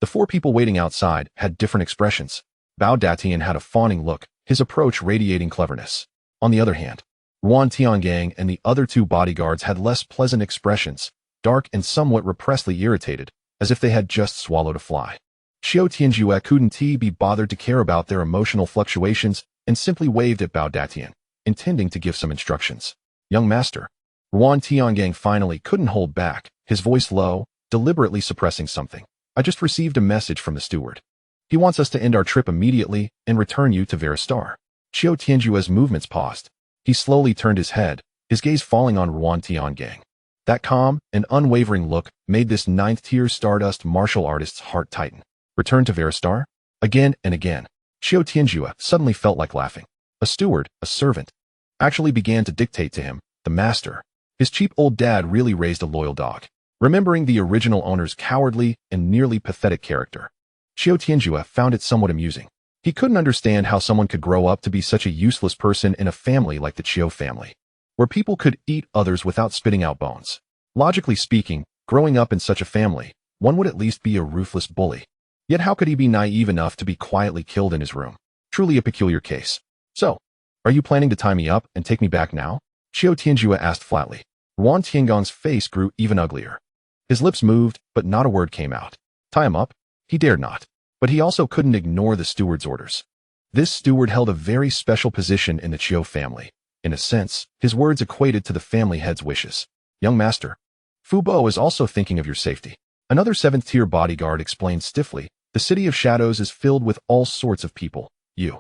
The four people waiting outside had different expressions. Bao Datian had a fawning look, his approach radiating cleverness. On the other hand, Ruan Tiangang and the other two bodyguards had less pleasant expressions, dark and somewhat repressedly irritated, as if they had just swallowed a fly. Qiu Tianjue couldn't be bothered to care about their emotional fluctuations and simply waved at Bao Datian, intending to give some instructions. Young master. Ruan Tiangang finally couldn't hold back, his voice low, deliberately suppressing something. I just received a message from the steward. He wants us to end our trip immediately and return you to Veristar. Qiu Tianjue's movements paused. He slowly turned his head, his gaze falling on Ruan Tiangang. That calm and unwavering look made this ninth-tier Stardust martial artist's heart tighten. Return to Veristar? Again and again. Qiu Tianjue suddenly felt like laughing. A steward, a servant, actually began to dictate to him, the master. His cheap old dad really raised a loyal dog. Remembering the original owner's cowardly and nearly pathetic character, Qiu Tianjue found it somewhat amusing. He couldn't understand how someone could grow up to be such a useless person in a family like the Qiu family, where people could eat others without spitting out bones. Logically speaking, growing up in such a family, one would at least be a ruthless bully. Yet how could he be naive enough to be quietly killed in his room? Truly a peculiar case. So, are you planning to tie me up and take me back now? Qiu Tianjue asked flatly. Ruan Tiangong's face grew even uglier. His lips moved, but not a word came out. Tie him up? He dared not. But he also couldn't ignore the steward's orders. This steward held a very special position in the Qiu family. In a sense, his words equated to the family head's wishes. Young master, Fu Bo is also thinking of your safety. Another 7th-tier bodyguard explained stiffly, the City of Shadows is filled with all sorts of people. You.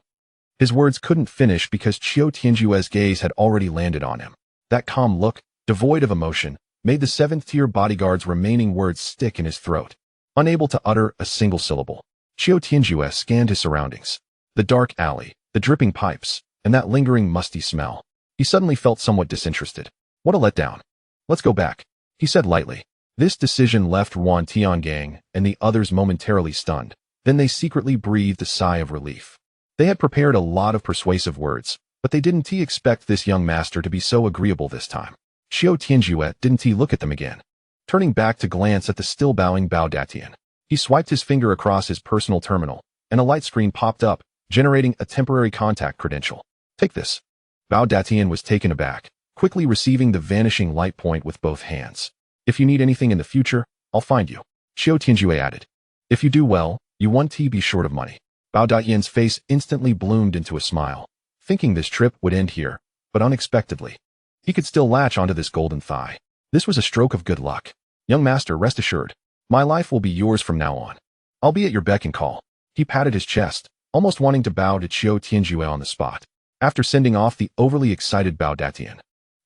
His words couldn't finish because Qiu Tianjue's gaze had already landed on him. That calm look, devoid of emotion, made the 7th-tier bodyguard's remaining words stick in his throat. Unable to utter a single syllable, Qiu Tianjue scanned his surroundings. The dark alley, the dripping pipes, and that lingering musty smell. He suddenly felt somewhat disinterested. What a letdown. Let's go back, he said lightly. This decision left Ruan Tiangang and the others momentarily stunned. Then they secretly breathed a sigh of relief. They had prepared a lot of persuasive words, but they didn't expect this young master to be so agreeable this time. Qiu Tianjue didn't look at them again. Turning back to glance at the still bowing Bao Datian, he swiped his finger across his personal terminal, and a light screen popped up, generating a temporary contact credential. Take this. Bao Datian was taken aback, quickly receiving the vanishing light point with both hands. If you need anything in the future, I'll find you. Qiu Tianjue added. If you do well, you won't be short of money. Bao Datian's face instantly bloomed into a smile, thinking this trip would end here, but unexpectedly. He could still latch onto this golden thigh. This was a stroke of good luck. Young master, rest assured. My life will be yours from now on. I'll be at your beck and call. He patted his chest, almost wanting to bow to Qiu Tianjue on the spot. After sending off the overly excited Bao Datian,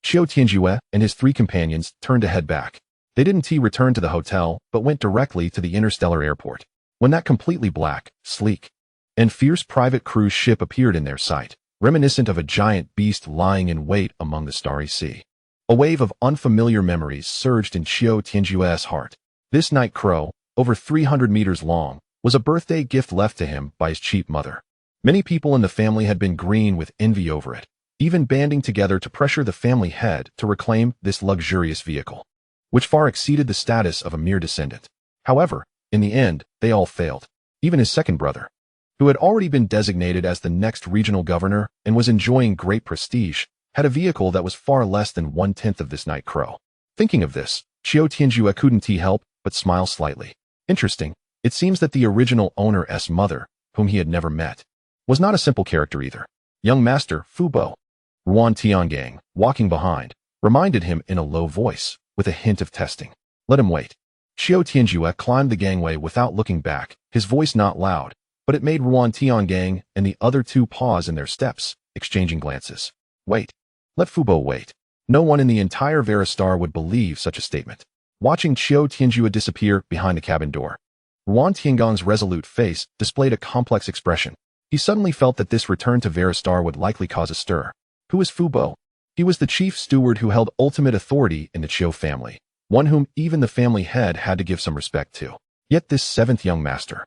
Qiu Tianjue and his 3 companions turned to head back. They didn't return to the hotel, but went directly to the interstellar airport. When that completely black, sleek, and fierce private cruise ship appeared in their sight, reminiscent of a giant beast lying in wait among the starry sea. A wave of unfamiliar memories surged in Qiu Tianjue's heart. This night crow, over 300 meters long, was a birthday gift left to him by his cheap mother. Many people in the family had been green with envy over it, even banding together to pressure the family head to reclaim this luxurious vehicle, which far exceeded the status of a mere descendant. However, in the end, they all failed. Even his second brother, who had already been designated as the next regional governor and was enjoying great prestige, had a vehicle that was far less than 1/10 of this night crow. Thinking of this, Qiu Tianjue couldn't help but smile slightly. Interesting, it seems that the original owner's mother, whom he had never met, was not a simple character either. Young Master Fubo. Ruan Tiangang, walking behind, reminded him in a low voice, with a hint of testing. Let him wait. Qiu Tianjue climbed the gangway without looking back, his voice not loud, but it made Ruan Tiangang and the other two pause in their steps, exchanging glances. Wait. Let Fubo wait. No one in the entire Veristar would believe such a statement. Watching Qiu Tianjue disappear behind the cabin door, Ruan Tiangong's resolute face displayed a complex expression. He suddenly felt that this return to Veristar would likely cause a stir. Who is Fubo? He was the chief steward who held ultimate authority in the Qiu family, one whom even the family head had to give some respect to. Yet this seventh young master,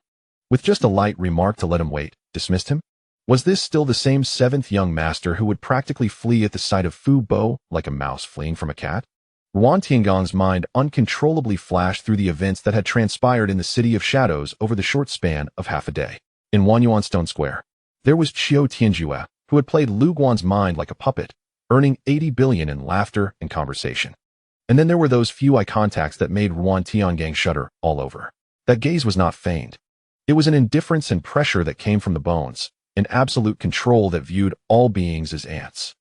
with just a light remark to let him wait, dismissed him? Was this still the same seventh young master who would practically flee at the sight of Fubo like a mouse fleeing from a cat? Ruan Tiangong's mind uncontrollably flashed through the events that had transpired in the City of Shadows over the short span of half a day. In Wanyuan Stone Square, there was Qiu Tianjue, who had played Lu Guan's mind like a puppet, earning 80 billion in laughter and conversation. And then there were those few eye contacts that made Ruan Tiangang shudder all over. That gaze was not feigned. It was an indifference and pressure that came from the bones, an absolute control that viewed all beings as ants.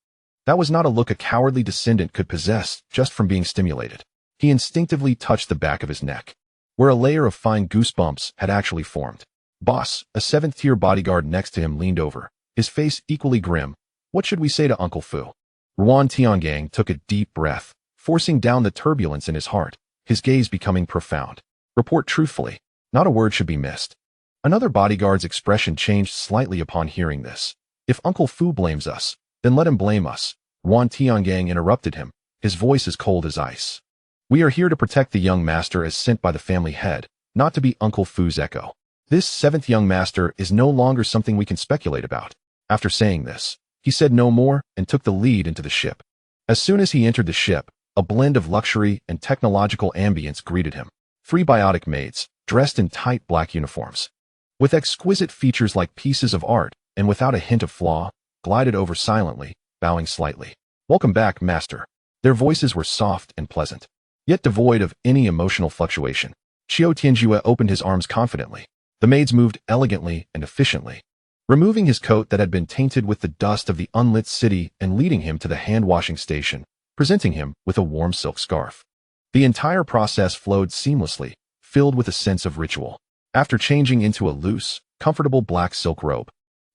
That was not a look a cowardly descendant could possess just from being stimulated. He instinctively touched the back of his neck, where a layer of fine goosebumps had actually formed. Boss, a seventh-tier bodyguard next to him, leaned over, his face equally grim. What should we say to Uncle Fu? Ruan Tiangang took a deep breath, forcing down the turbulence in his heart, his gaze becoming profound. Report truthfully. Not a word should be missed. Another bodyguard's expression changed slightly upon hearing this. If Uncle Fu blames us, then let him blame us. Ruan Tiangang interrupted him, his voice as cold as ice. We are here to protect the young master as sent by the family head, not to be Uncle Fu's echo. This seventh young master is no longer something we can speculate about. After saying this, he said no more and took the lead into the ship. As soon as he entered the ship, a blend of luxury and technological ambience greeted him. 3 biotic maids, dressed in tight black uniforms, with exquisite features like pieces of art and without a hint of flaw, glided over silently, bowing slightly. Welcome back, master. Their voices were soft and pleasant, yet devoid of any emotional fluctuation. Qiu Tianjue opened his arms confidently. The maids moved elegantly and efficiently, removing his coat that had been tainted with the dust of the unlit city and leading him to the hand-washing station, presenting him with a warm silk scarf. The entire process flowed seamlessly, filled with a sense of ritual. After changing into a loose, comfortable black silk robe,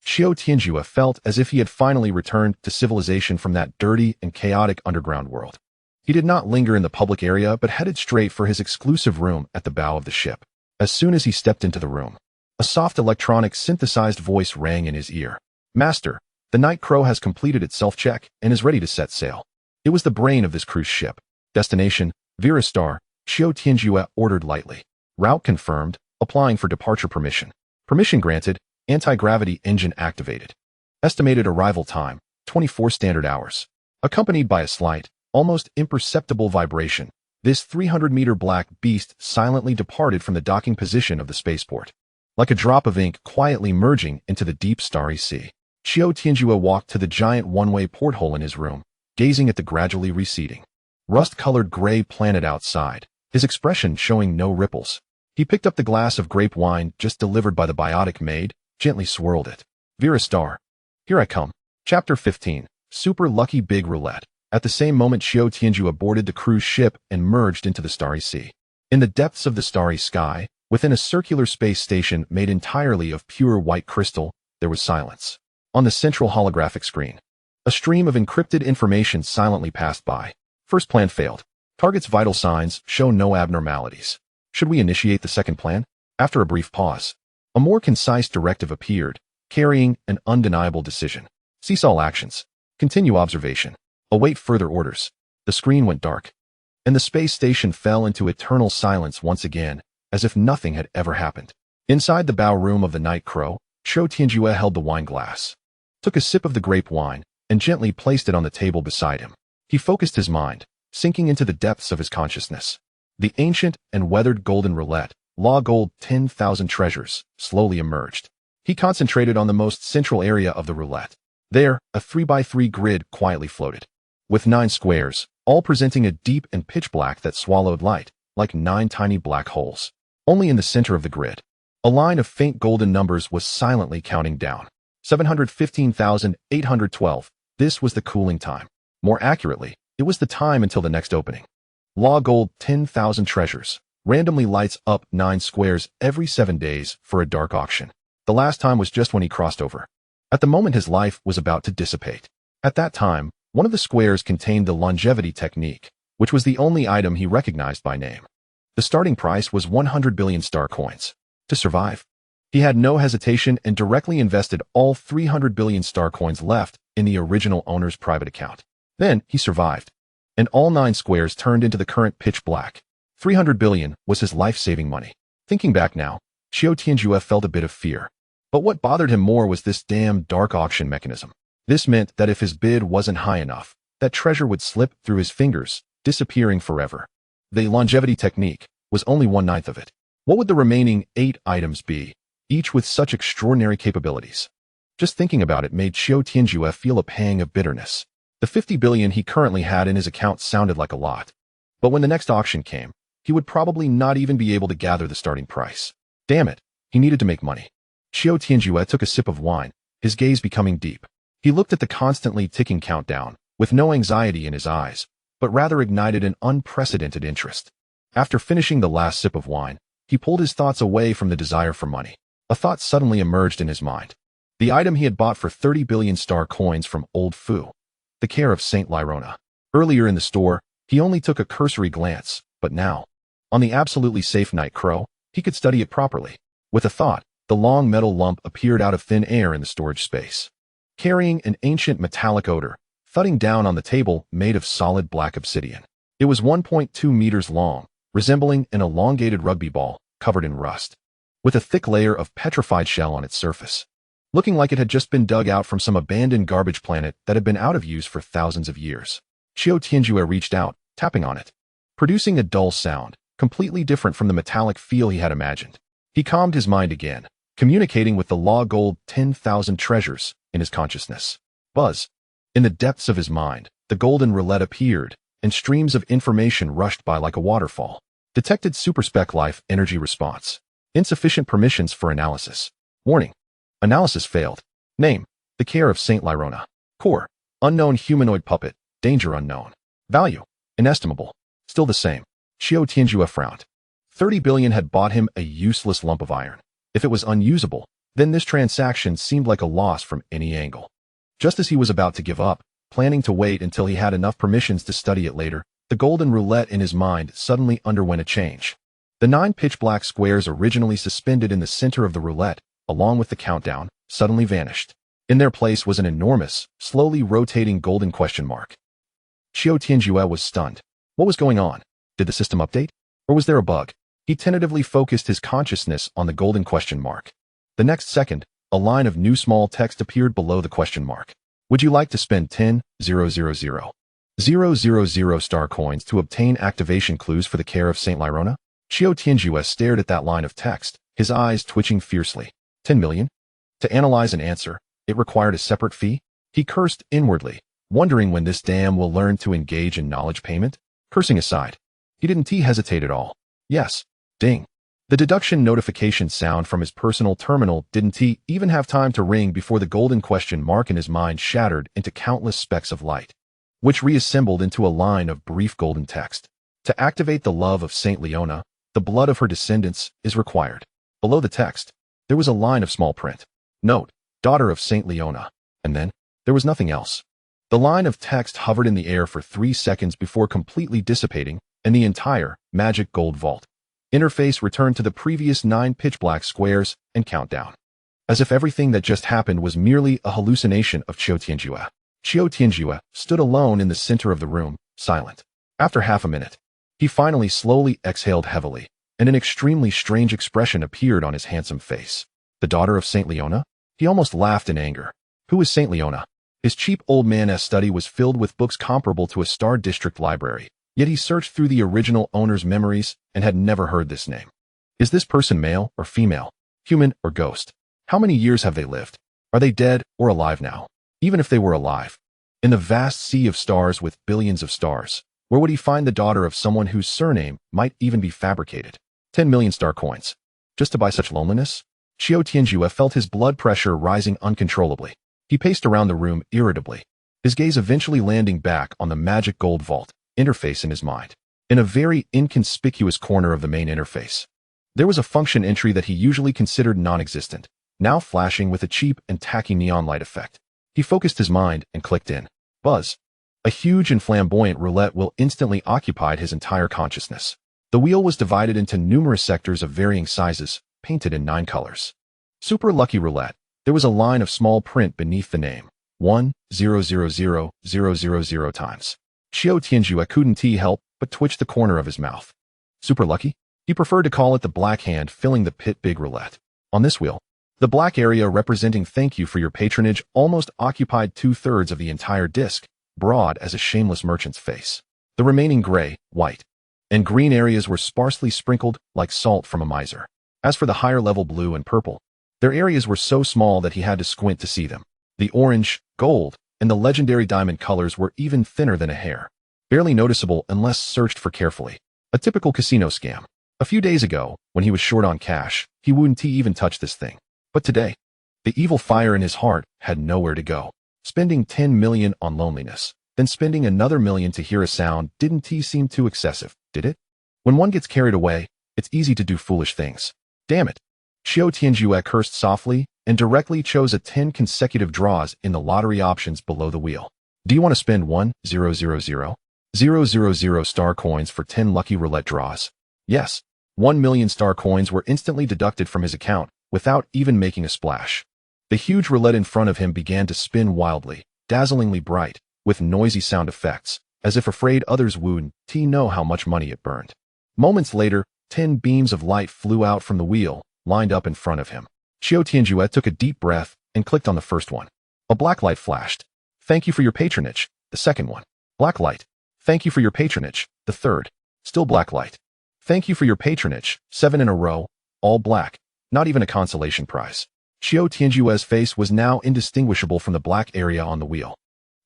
Qiu Tianjue felt as if he had finally returned to civilization from that dirty and chaotic underground world. He did not linger in the public area but headed straight for his exclusive room at the bow of the ship. As soon as he stepped into the room, a soft electronic synthesized voice rang in his ear. Master, the Night Crow has completed its self-check and is ready to set sail. It was the brain of this cruise ship. Destination, Veristar, Qiu Tianjue ordered lightly. Route confirmed, applying for departure permission. Permission granted, anti-gravity engine activated. Estimated arrival time, 24 standard hours. Accompanied by a slight, almost imperceptible vibration, this 300-meter black beast silently departed from the docking position of the spaceport. Like a drop of ink quietly merging into the deep starry sea, Qiu Tianjue walked to the giant one-way porthole in his room, gazing at the gradually receding, rust-colored gray planet outside, his expression showing no ripples. He picked up the glass of grape wine just delivered by the biotic maid, gently swirled it. Veristar. Here I come. Chapter 15. Super Lucky Big Roulette. At the same moment, Qiu Tianjue boarded the cruise ship and merged into the starry sea. In the depths of the starry sky, within a circular space station made entirely of pure white crystal, there was silence. On the central holographic screen, a stream of encrypted information silently passed by. First plan failed. Target's vital signs show no abnormalities. Should we initiate the second plan? After a brief pause, a more concise directive appeared, carrying an undeniable decision. Cease all actions. Continue observation. Await further orders. The screen went dark, and the space station fell into eternal silence once again, as if nothing had ever happened. Inside the bow room of the Night Crow, Qiu Tianjue held the wine glass, took a sip of the grape wine, and gently placed it on the table beside him. He focused his mind, sinking into the depths of his consciousness. The ancient and weathered golden roulette, Law Gold 10,000 treasures, slowly emerged. He concentrated on the most central area of the roulette. There, a 3x3 grid quietly floated, with 9 squares, all presenting a deep and pitch black that swallowed light, like 9 tiny black holes. Only in the center of the grid, a line of faint golden numbers was silently counting down. 715,812. This was the cooling time. More accurately, it was the time until the next opening. Law Gold 10,000 treasures. Randomly lights up 9 squares every 7 days for a dark auction. The last time was just when he crossed over. At the moment his life was about to dissipate. At that time, one of the squares contained the longevity technique, which was the only item he recognized by name. The starting price was 100 billion star coins. To survive, he had no hesitation and directly invested all 300 billion star coins left in the original owner's private account. Then he survived, and all 9 squares turned into the current pitch black. 300 billion was his life-saving money. Thinking back now, Qiu Tianjue felt a bit of fear. But what bothered him more was this damn dark auction mechanism. This meant that if his bid wasn't high enough, that treasure would slip through his fingers, disappearing forever. The longevity technique was only 1/9 of it. What would the remaining 8 items be, each with such extraordinary capabilities? Just thinking about it made Qiu Tianjue feel a pang of bitterness. The 50 billion he currently had in his account sounded like a lot. But when the next auction came, he would probably not even be able to gather the starting price. Damn it, he needed to make money. Qiu Tianjue took a sip of wine, his gaze becoming deep. He looked at the constantly ticking countdown, with no anxiety in his eyes, but rather ignited an unprecedented interest. After finishing the last sip of wine, he pulled his thoughts away from the desire for money. A thought suddenly emerged in his mind. The item he had bought for 30 billion star coins from Old Fu, the care of Saint Lyrona. Earlier in the store, he only took a cursory glance, but now, on the absolutely safe night crow, he could study it properly. With a thought, the long metal lump appeared out of thin air in the storage space, carrying an ancient metallic odor, thudding down on the table made of solid black obsidian. It was 1.2 meters long, resembling an elongated rugby ball covered in rust, with a thick layer of petrified shell on its surface, looking like it had just been dug out from some abandoned garbage planet that had been out of use for thousands of years. Qiu Tianjue reached out, tapping on it, producing a dull sound, completely different from the metallic feel he had imagined. He calmed his mind again, communicating with the Law Gold 10,000 treasures in his consciousness. Buzz. In the depths of his mind, the golden roulette appeared, and streams of information rushed by like a waterfall. Detected superspec life energy response. Insufficient permissions for analysis. Warning. Analysis failed. Name. The care of Saint Lyrona. Core. Unknown humanoid puppet. Danger unknown. Value. Inestimable. Still the same. Qiu Tianjue frowned. 30 billion had bought him a useless lump of iron. If it was unusable, then this transaction seemed like a loss from any angle. Just as he was about to give up, planning to wait until he had enough permissions to study it later, the golden roulette in his mind suddenly underwent a change. The 9 pitch-black squares originally suspended in the center of the roulette, along with the countdown, suddenly vanished. In their place was an enormous, slowly rotating golden question mark. Qiu Tianjue was stunned. What was going on? Did the system update? Or was there a bug? He tentatively focused his consciousness on the golden question mark. The next second, a line of new small text appeared below the question mark. Would you like to spend 10,000 star coins to obtain activation clues for the care of Saint Lyrona? Qiu Tianjue stared at that line of text, his eyes twitching fiercely. 10 million? To analyze an answer, it required a separate fee? He cursed inwardly, wondering when this dam will learn to engage in knowledge payment. Cursing aside, he didn't hesitate at all. Yes. Ding. The deduction notification sound from his personal terminal didn't even have time to ring before the golden question mark in his mind shattered into countless specks of light, which reassembled into a line of brief golden text. To activate the love of Saint Leona, the blood of her descendants is required. Below the text, there was a line of small print. Note, daughter of Saint Leona. And then, there was nothing else. The line of text hovered in the air for 3 seconds before completely dissipating, and the entire magic gold vault interface returned to the previous 9 pitch-black squares and countdown, as if everything that just happened was merely a hallucination of Qiu Tianjue. Qiu Tianjue stood alone in the center of the room, silent. After half a minute, he finally slowly exhaled heavily, and an extremely strange expression appeared on his handsome face. The daughter of Saint Leona? He almost laughed in anger. Who is Saint Leona? His cheap old man's study was filled with books comparable to a Star District library. Yet he searched through the original owner's memories and had never heard this name. Is this person male or female? Human or ghost? How many years have they lived? Are they dead or alive now? Even if they were alive, in the vast sea of stars with billions of stars, where would he find the daughter of someone whose surname might even be fabricated? 10 million star coins. Just to buy such loneliness? Qiu Tianjue felt his blood pressure rising uncontrollably. He paced around the room irritably, his gaze eventually landing back on the magic gold vault interface in his mind. In a very inconspicuous corner of the main interface, there was a function entry that he usually considered non-existent, now flashing with a cheap and tacky neon light effect. He focused his mind and clicked in. Buzz. A huge and flamboyant roulette wheel instantly occupied his entire consciousness. The wheel was divided into numerous sectors of varying sizes, painted in 9 colors. Super Lucky Roulette. There was a line of small print beneath the name. 1,000,000 times. Qiu Tianjue couldn't help but twitch the corner of his mouth. Super lucky? He preferred to call it the black hand filling the pit big roulette. On this wheel, the black area representing thank you for your patronage almost occupied 2/3 of the entire disc, broad as a shameless merchant's face. The remaining gray, white, and green areas were sparsely sprinkled like salt from a miser. As for the higher level blue and purple, their areas were so small that he had to squint to see them. The orange, gold, and the legendary diamond colors were even thinner than a hair, barely noticeable unless searched for carefully. A typical casino scam. A few days ago, when he was short on cash, he wouldn't even touch this thing. But today, the evil fire in his heart had nowhere to go. Spending 10 million on loneliness, then spending another million to hear a sound didn't seem too excessive, did it? When one gets carried away, it's easy to do foolish things. Damn it. Qiu Tianjue cursed softly and directly chose a 10 consecutive draws in the lottery options below the wheel. Do you want to spend 1,000,000 star coins for 10 lucky roulette draws? Yes. 1 million star coins were instantly deducted from his account without even making a splash. The huge roulette in front of him began to spin wildly, dazzlingly bright, with noisy sound effects, as if afraid others wouldn't know how much money it burned. Moments later, 10 beams of light flew out from the wheel, lined up in front of him. Qiu Tianjue took a deep breath and clicked on the first one. A black light flashed. Thank you for your patronage. The second one. Black light. Thank you for your patronage. The third. Still black light. Thank you for your patronage. 7 in a row, all black. Not even a consolation prize. Qiu Tianjue's face was now indistinguishable from the black area on the wheel.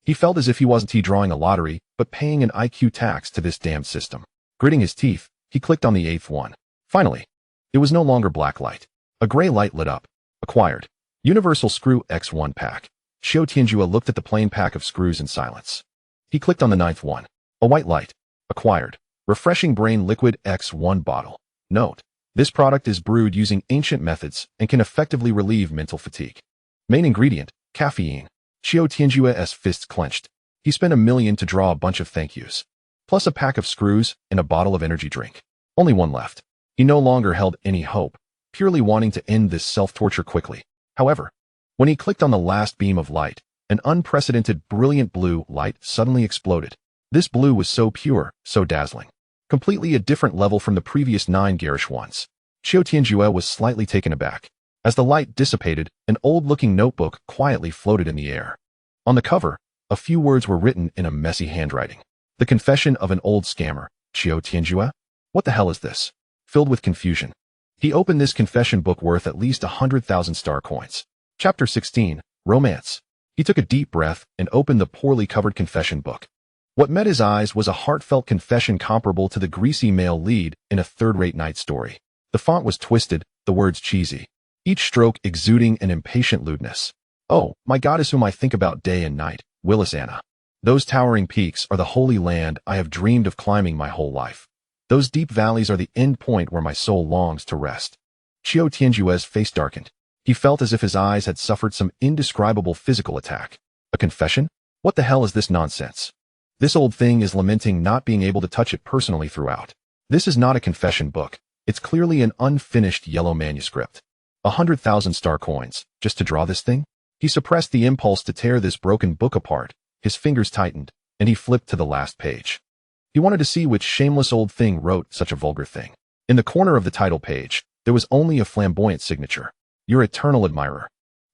He felt as if he wasn't drawing a lottery, but paying an IQ tax to this damned system. Gritting his teeth, he clicked on the 8th one. Finally, it was no longer black light. A gray light lit up. Acquired. Universal Screw X1 pack. Qiu Tianjue looked at the plain pack of screws in silence. He clicked on the 9th one. A white light. Acquired. Refreshing Brain Liquid X1 bottle. Note: this product is brewed using ancient methods and can effectively relieve mental fatigue. Main ingredient: caffeine. Qiu Tianjue's fists clenched. He spent 1 million to draw a bunch of thank yous, plus a pack of screws and a bottle of energy drink. Only one left. He no longer held any hope, purely wanting to end this self-torture quickly. However, when he clicked on the last beam of light, an unprecedented brilliant blue light suddenly exploded. This blue was so pure, so dazzling. Completely a different level from the previous 9 garish ones. Qiu Tianjue was slightly taken aback. As the light dissipated, an old-looking notebook quietly floated in the air. On the cover, a few words were written in a messy handwriting. The confession of an old scammer. Qiu Tianjue? What the hell is this? Filled with confusion, he opened this confession book worth at least 100,000 star coins. Chapter 16, Romance. He took a deep breath and opened the poorly covered confession book. What met his eyes was a heartfelt confession comparable to the greasy male lead in a third-rate night story. The font was twisted, the words cheesy, each stroke exuding an impatient lewdness. Oh, my goddess whom I think about day and night, Willis Anna. Those towering peaks are the holy land I have dreamed of climbing my whole life. Those deep valleys are the end point where my soul longs to rest. Qiu Tianjue's face darkened. He felt as if his eyes had suffered some indescribable physical attack. A confession? What the hell is this nonsense? This old thing is lamenting not being able to touch it personally throughout. This is not a confession book. It's clearly an unfinished yellow manuscript. 100,000 star coins, just to draw this thing? He suppressed the impulse to tear this broken book apart. His fingers tightened, and he flipped to the last page. He wanted to see which shameless old thing wrote such a vulgar thing. In the corner of the title page, there was only a flamboyant signature. Your eternal admirer.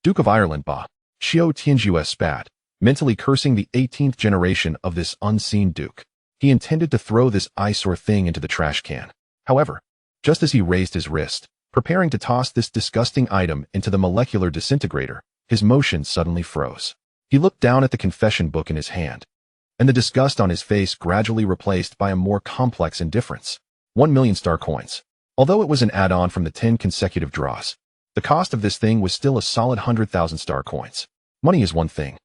Duke of Ireland, Ba. Qiu Tianjue spat, mentally cursing the 18th generation of this unseen duke. He intended to throw this eyesore thing into the trash can. However, just as he raised his wrist, preparing to toss this disgusting item into the molecular disintegrator, his motion suddenly froze. He looked down at the confession book in his hand, and the disgust on his face gradually replaced by a more complex indifference. 1 million star coins. Although it was an add-on from the 10 consecutive draws, The cost of this thing was still a solid 100,000 star coins. Money is one thing,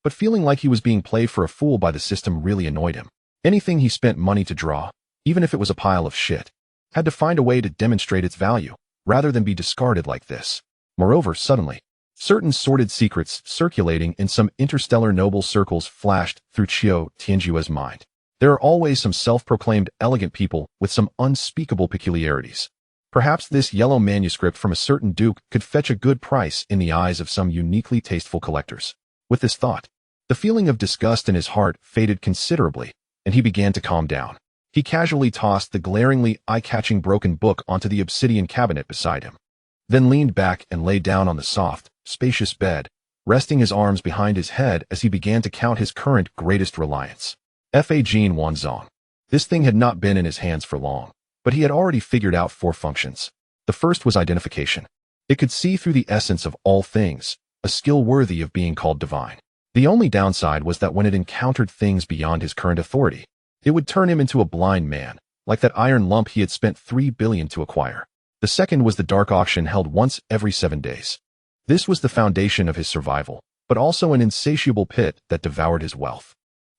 but feeling like he was being played for a fool by the system really annoyed him. Anything he spent money to draw, even if it was a pile of shit, had to find a way to demonstrate its value, rather than be discarded like this. Moreover, suddenly, certain sordid secrets circulating in some interstellar noble circles flashed through Qiu Tianjue's mind. There are always some self-proclaimed elegant people with some unspeakable peculiarities. Perhaps this yellow manuscript from a certain duke could fetch a good price in the eyes of some uniquely tasteful collectors. With this thought, the feeling of disgust in his heart faded considerably, and he began to calm down. He casually tossed the glaringly eye-catching broken book onto the obsidian cabinet beside him, then leaned back and lay down on the soft, spacious bed, resting his arms behind his head as he began to count his current greatest reliance. Fagin Wanzong. This thing had not been in his hands for long, but he had already figured out 4 functions. The first was identification. It could see through the essence of all things, a skill worthy of being called divine. The only downside was that when it encountered things beyond his current authority, it would turn him into a blind man, like that iron lump he had spent 3 billion to acquire. The second was the dark auction held once every 7 days. This was the foundation of his survival, but also an insatiable pit that devoured his wealth.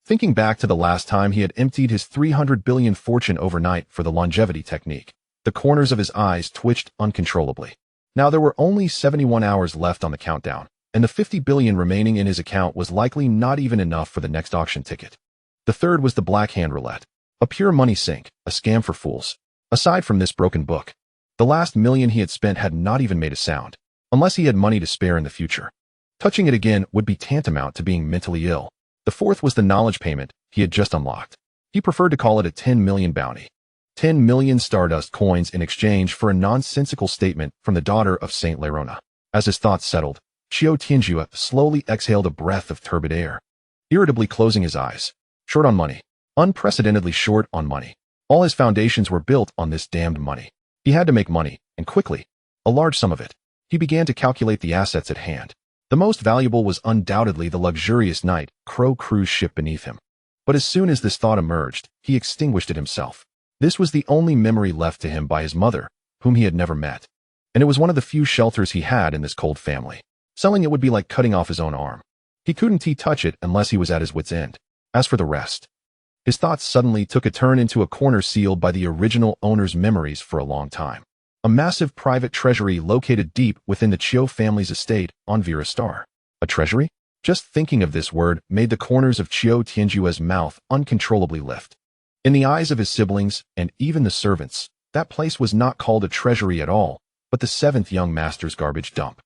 Thinking back to the last time he had emptied his 300 billion fortune overnight for the longevity technique, the corners of his eyes twitched uncontrollably. Now there were only 71 hours left on the countdown, and the 50 billion remaining in his account was likely not even enough for the next auction ticket. The third was the black hand roulette, a pure money sink, a scam for fools. Aside from this broken book, the last million he had spent had not even made a sound, unless he had money to spare in the future. Touching it again would be tantamount to being mentally ill. The fourth was the knowledge payment he had just unlocked. He preferred to call it a 10 million bounty. 10 million Stardust coins in exchange for a nonsensical statement from the daughter of Saint Lerona. As his thoughts settled, Qiu Tianjue slowly exhaled a breath of turbid air, irritably closing his eyes. Short on money. Unprecedentedly short on money. All his foundations were built on this damned money. He had to make money, and quickly. A large sum of it. He began to calculate the assets at hand. The most valuable was undoubtedly the luxurious Night Crow cruise ship beneath him. But as soon as this thought emerged, he extinguished it himself. This was the only memory left to him by his mother, whom he had never met. And it was one of the few shelters he had in this cold family. Selling it would be like cutting off his own arm. He couldn't touch it unless he was at his wit's end. As for the rest, his thoughts suddenly took a turn into a corner sealed by the original owner's memories for a long time. A massive private treasury located deep within the Qiu family's estate on Vera Star. A treasury? Just thinking of this word made the corners of Qiu Tianjue's mouth uncontrollably lift. In the eyes of his siblings, and even the servants, that place was not called a treasury at all, but the 7th young master's garbage dump.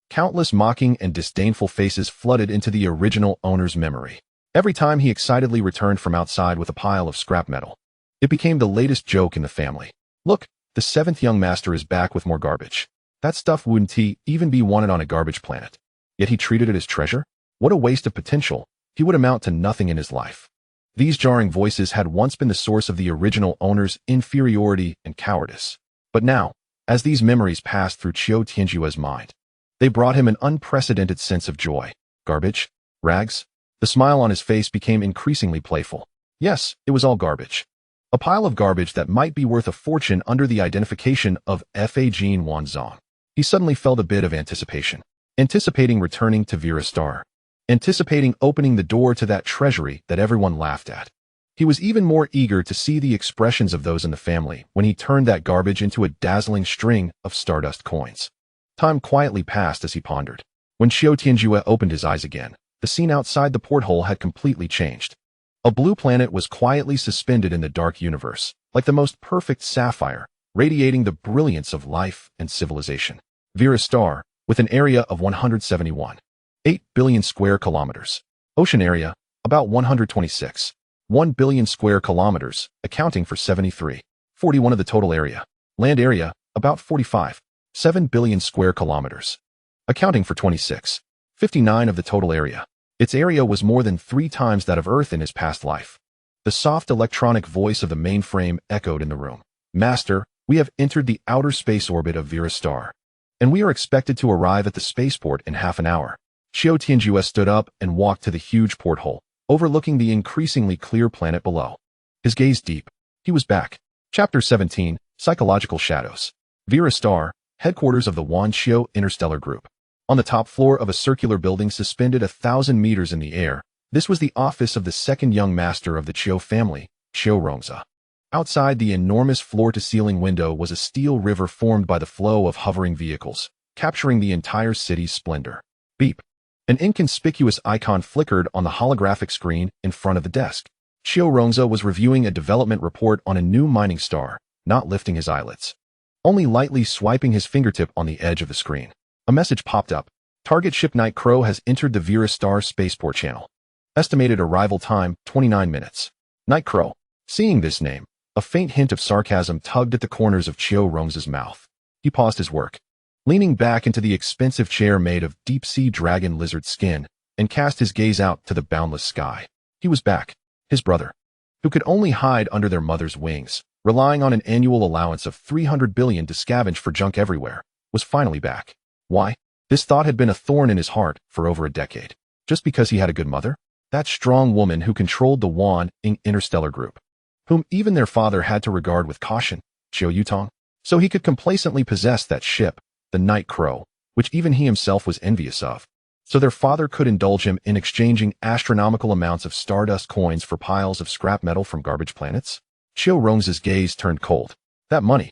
Countless mocking and disdainful faces flooded into the original owner's memory. Every time he excitedly returned from outside with a pile of scrap metal, it became the latest joke in the family. Look, the 7th young master is back with more garbage. That stuff wouldn't even be wanted on a garbage planet. Yet he treated it as treasure? What a waste of potential. He would amount to nothing in his life. These jarring voices had once been the source of the original owner's inferiority and cowardice. But now, as these memories passed through Qiu Tianjue's mind, they brought him an unprecedented sense of joy. Garbage? Rags? The smile on his face became increasingly playful. Yes, it was all garbage. A pile of garbage that might be worth a fortune under the identification of Fagin Wanzong. He suddenly felt a bit of anticipation. Anticipating returning to Vera Star. Anticipating opening the door to that treasury that everyone laughed at. He was even more eager to see the expressions of those in the family when he turned that garbage into a dazzling string of Stardust coins. Time quietly passed as he pondered. When Qiu Tianjue opened his eyes again, the scene outside the porthole had completely changed. A blue planet was quietly suspended in the dark universe, like the most perfect sapphire, radiating the brilliance of life and civilization. Vera Star, with an area of 171.8 billion square kilometers. Ocean area, about 126.1 billion square kilometers, accounting for 73.41 of the total area. Land area, about 45.7 billion square kilometers, accounting for 26.59 of the total area. Its area was more than 3 times that of Earth in his past life. The soft electronic voice of the mainframe echoed in the room. Master, we have entered the outer space orbit of Vera Star, and we are expected to arrive at the spaceport in half an hour. Qiu Tianjue stood up and walked to the huge porthole, overlooking the increasingly clear planet below. His gaze deep. He was back. Chapter 17, Psychological Shadows. Vera Star, headquarters of the Qiu Interstellar Group. On the top floor of a circular building suspended 1,000 meters in the air, this was the office of the second young master of the Qiu family, Qiu Rongzi. Outside the enormous floor-to-ceiling window was a steel river formed by the flow of hovering vehicles, capturing the entire city's splendor. Beep. An inconspicuous icon flickered on the holographic screen in front of the desk. Qiu Rongzi was reviewing a development report on a new mining star, not lifting his eyelids, only lightly swiping his fingertip on the edge of the screen. A message popped up. Target ship Night Crow has entered the Vera Star spaceport channel. Estimated arrival time, 29 minutes. Night Crow. Seeing this name, a faint hint of sarcasm tugged at the corners of Qiu Rongzi's mouth. He paused his work, leaning back into the expensive chair made of deep-sea dragon lizard skin, and cast his gaze out to the boundless sky. He was back. His brother, who could only hide under their mother's wings, relying on an annual allowance of 300 billion to scavenge for junk everywhere, was finally back. Why? This thought had been a thorn in his heart for over a decade. Just because he had a good mother? That strong woman who controlled the Qiu Interstellar Group, whom even their father had to regard with caution, Qiu Yutong. So he could complacently possess that ship, the Night Crow, which even he himself was envious of. So their father could indulge him in exchanging astronomical amounts of stardust coins for piles of scrap metal from garbage planets? Qiu Rongzi's gaze turned cold. That money,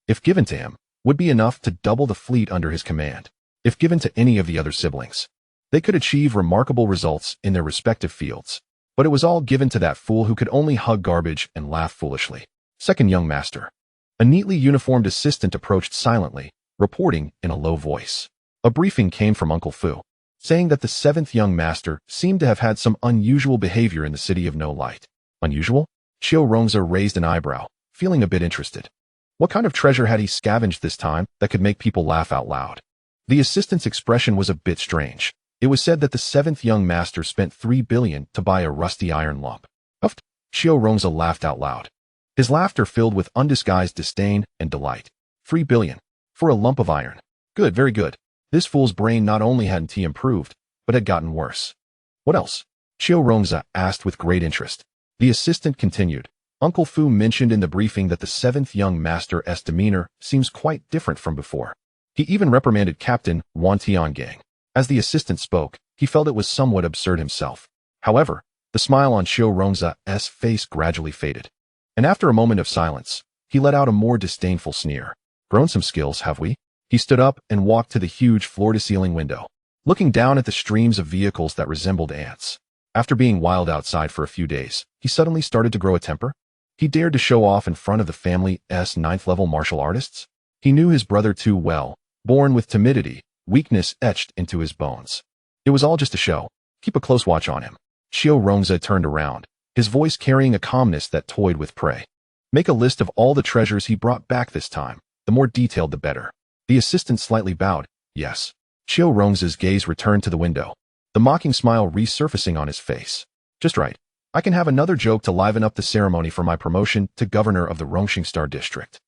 if given to him, would be enough to double the fleet under his command. If given to any of the other siblings, they could achieve remarkable results in their respective fields. But it was all given to that fool who could only hug garbage and laugh foolishly. Second young master. A neatly uniformed assistant approached silently, reporting in a low voice. A briefing came from Uncle Fu, saying that the seventh young master seemed to have had some unusual behavior in the city of no light. Unusual? Qiu Rongzi raised an eyebrow, feeling a bit interested. What kind of treasure had he scavenged this time that could make people laugh out loud? The assistant's expression was a bit strange. It was said that the seventh young master spent 3 billion to buy a rusty iron lump. Huffed. Qiu Rongzi laughed out loud, his laughter filled with undisguised disdain and delight. 3 billion. For a lump of iron. Good, very good. This fool's brain not only hadn't he improved, but had gotten worse. What else? Qiu Rongzi asked with great interest. The assistant continued. Uncle Fu mentioned in the briefing that the seventh young master's demeanor seems quite different from before. He even reprimanded Captain Qiu Tianjue. As the assistant spoke, he felt it was somewhat absurd himself. However, the smile on Qiu Rongzi's face gradually faded. And after a moment of silence, he let out a more disdainful sneer. Grown some skills, have we? He stood up and walked to the huge floor-to-ceiling window, looking down at the streams of vehicles that resembled ants. After being wild outside for a few days, he suddenly started to grow a temper. He dared to show off in front of the family's ninth-level martial artists. He knew his brother too well, born with timidity, weakness etched into his bones. It was all just a show. Keep a close watch on him. Qiu Rongzi turned around, his voice carrying a calmness that toyed with prey. Make a list of all the treasures he brought back this time. The more detailed, the better. The assistant slightly bowed. Yes. Qiu Rongzi's gaze returned to the window, the mocking smile resurfacing on his face. Just right. I can have another joke to liven up the ceremony for my promotion to governor of the Rongxing Star District.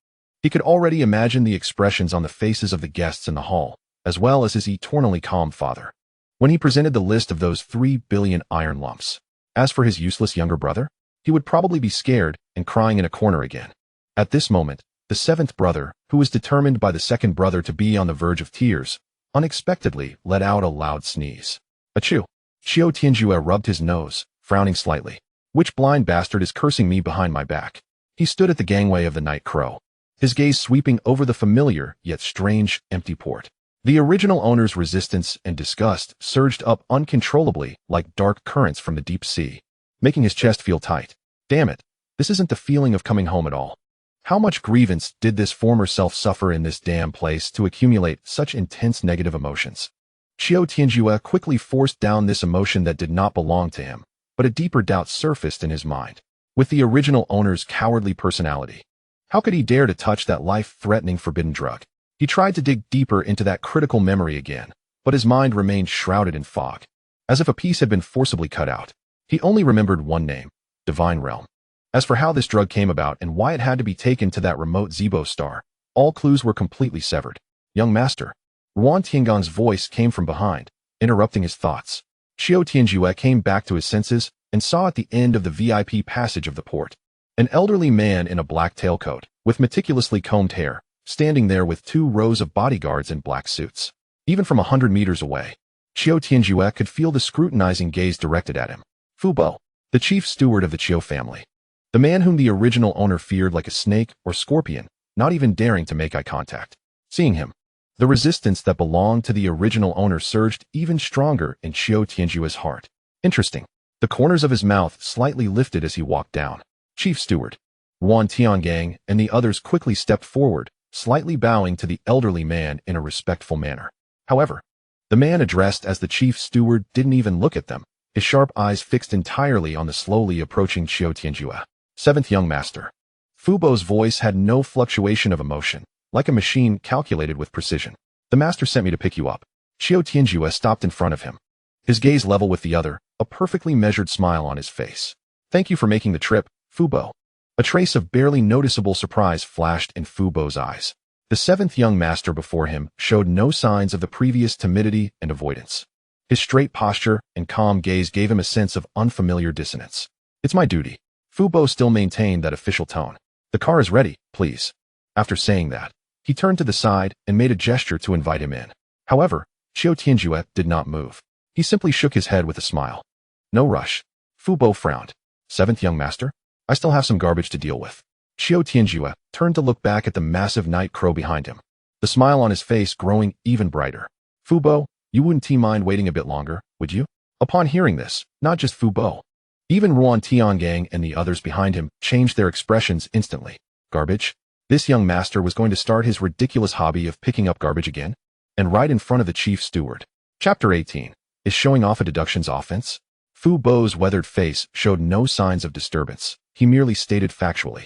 He could already imagine the expressions on the faces of the guests in the hall, as well as his eternally calm father, when he presented the list of those 3 billion iron lumps. As for his useless younger brother, he would probably be scared and crying in a corner again. At this moment, the seventh brother, who was determined by the second brother to be on the verge of tears, unexpectedly let out a loud sneeze. Achoo! Qiu Tianjue rubbed his nose, frowning slightly. Which blind bastard is cursing me behind my back? He stood at the gangway of the Night Crow, his gaze sweeping over the familiar yet strange, empty port. The original owner's resistance and disgust surged up uncontrollably like dark currents from the deep sea, making his chest feel tight. Damn it, this isn't the feeling of coming home at all. How much grievance did this former self suffer in this damn place to accumulate such intense negative emotions? Qiu Tianjue quickly forced down this emotion that did not belong to him, but a deeper doubt surfaced in his mind. With the original owner's cowardly personality, how could he dare to touch that life-threatening forbidden drug? He tried to dig deeper into that critical memory again, but his mind remained shrouded in fog, as if a piece had been forcibly cut out. He only remembered one name, Divine Realm. As for how this drug came about and why it had to be taken to that remote Zibo star, all clues were completely severed. Young master. Ruan Tiangong's voice came from behind, interrupting his thoughts. Qiu Tianjue came back to his senses and saw at the end of the VIP passage of the port an elderly man in a black tailcoat, with meticulously combed hair, standing there with 2 rows of bodyguards in black suits. Even from 100 meters away, Qiu Tianjue could feel the scrutinizing gaze directed at him. Fu Bo, the chief steward of the Qiu family. The man whom the original owner feared like a snake or scorpion, not even daring to make eye contact. Seeing him, the resistance that belonged to the original owner surged even stronger in Qiu Tianjue's heart. Interesting. The corners of his mouth slightly lifted as he walked down. Chief Steward Yuan Tiangang and the others quickly stepped forward, slightly bowing to the elderly man in a respectful manner. However, the man addressed as the chief steward didn't even look at them, his sharp eyes fixed entirely on the slowly approaching Qiu Tianjue. 7th young master. Fu Bo's voice had no fluctuation of emotion, like a machine calculated with precision. The master sent me to pick you up. Qiu Tianjue stopped in front of him, his gaze level with the other, a perfectly measured smile on his face. Thank you for making the trip, Fu Bo. A trace of barely noticeable surprise flashed in Fu Bo's eyes. The 7th young master before him showed no signs of the previous timidity and avoidance. His straight posture and calm gaze gave him a sense of unfamiliar dissonance. It's my duty. Fu Bo still maintained that official tone. The car is ready, please. After saying that, he turned to the side and made a gesture to invite him in. However, Qiu Tianjue did not move. He simply shook his head with a smile. No rush. Fu Bo frowned. 7th young master? I still have some garbage to deal with. Qiu Tianjue turned to look back at the massive night crow behind him, the smile on his face growing even brighter. Fu Bo, you wouldn't mind waiting a bit longer, would you? Upon hearing this, not just Fu Bo, even Yuan Tiangang and the others behind him changed their expressions instantly. Garbage? This young master was going to start his ridiculous hobby of picking up garbage again? And right in front of the chief steward. Chapter 18. Is showing off a deductions offense? Fu Bo's weathered face showed no signs of disturbance. He merely stated factually.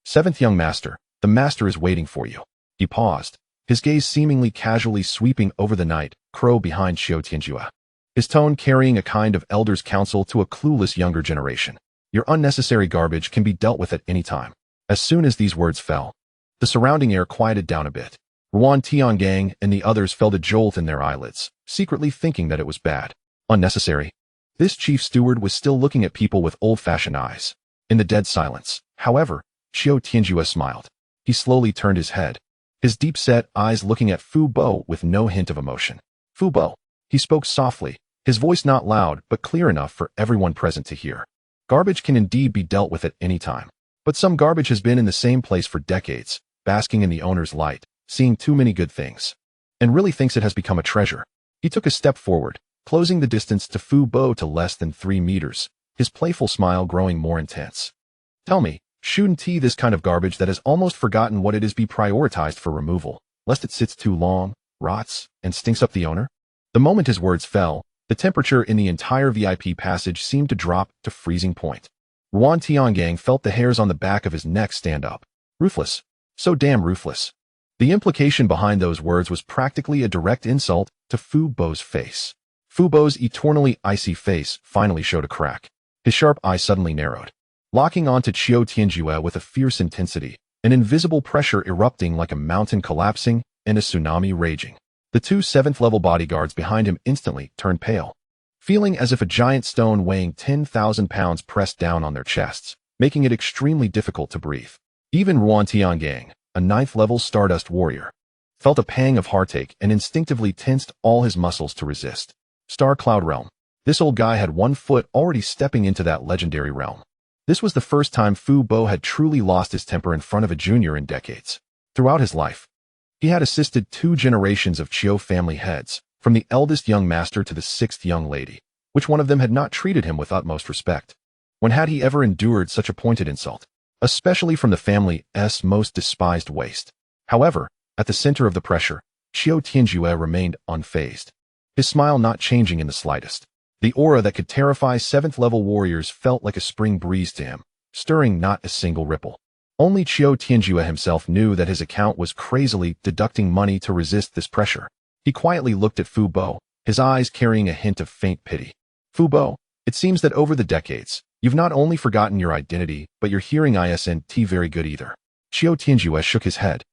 7th young master, the master is waiting for you. He paused, his gaze seemingly casually sweeping over the night crow behind Qiu Tianjue, his tone carrying a kind of elder's counsel to a clueless younger generation. Your unnecessary garbage can be dealt with at any time. As soon as these words fell, the surrounding air quieted down a bit. Yuan Tiangang and the others felt a jolt in their eyelids, secretly thinking that it was bad. Unnecessary. This chief steward was still looking at people with old-fashioned eyes. In the dead silence, however, Qiu Tianjue smiled. He slowly turned his head, his deep-set eyes looking at Fu Bo with no hint of emotion. Fu Bo. He spoke softly, his voice not loud but clear enough for everyone present to hear. Garbage can indeed be dealt with at any time. But some garbage has been in the same place for decades, basking in the owner's light, seeing too many good things, and really thinks it has become a treasure. He took a step forward, closing the distance to Fu Bo to less than 3 meters, his playful smile growing more intense. Tell me, shouldn't this kind of garbage that has almost forgotten what it is be prioritized for removal, lest it sits too long, rots, and stinks up the owner? The moment his words fell, the temperature in the entire VIP passage seemed to drop to freezing point. Yuan Tiangang felt the hairs on the back of his neck stand up. Ruthless. So damn ruthless. The implication behind those words was practically a direct insult to Fu Bo's face. Fu Bo's eternally icy face finally showed a crack. His sharp eye suddenly narrowed, locking onto Qiu Tianjue with a fierce intensity, an invisible pressure erupting like a mountain collapsing and a tsunami raging. The 2 7th-level bodyguards behind him instantly turned pale, feeling as if a giant stone weighing 10,000 pounds pressed down on their chests, making it extremely difficult to breathe. Even Yuan Tiangang, a 9th-level Stardust warrior, felt a pang of heartache and instinctively tensed all his muscles to resist. Star Cloud Realm. This old guy had 1 foot already stepping into that legendary realm. This was the first time Fu Bo had truly lost his temper in front of a junior in decades. Throughout his life, he had assisted 2 generations of Qiu family heads, from the eldest young master to the 6th young lady. Which one of them had not treated him with utmost respect? When had he ever endured such a pointed insult? Especially from the family's most despised waste. However, at the center of the pressure, Qiu Tianjue remained unfazed, his smile not changing in the slightest. The aura that could terrify 7th-level warriors felt like a spring breeze to him, stirring not a single ripple. Only Qiu Tianjue himself knew that his account was crazily deducting money to resist this pressure. He quietly looked at Fu Bo, his eyes carrying a hint of faint pity. Fu Bo, it seems that over the decades, you've not only forgotten your identity, but your hearing isn't very good either. Qiu Tianjue shook his head,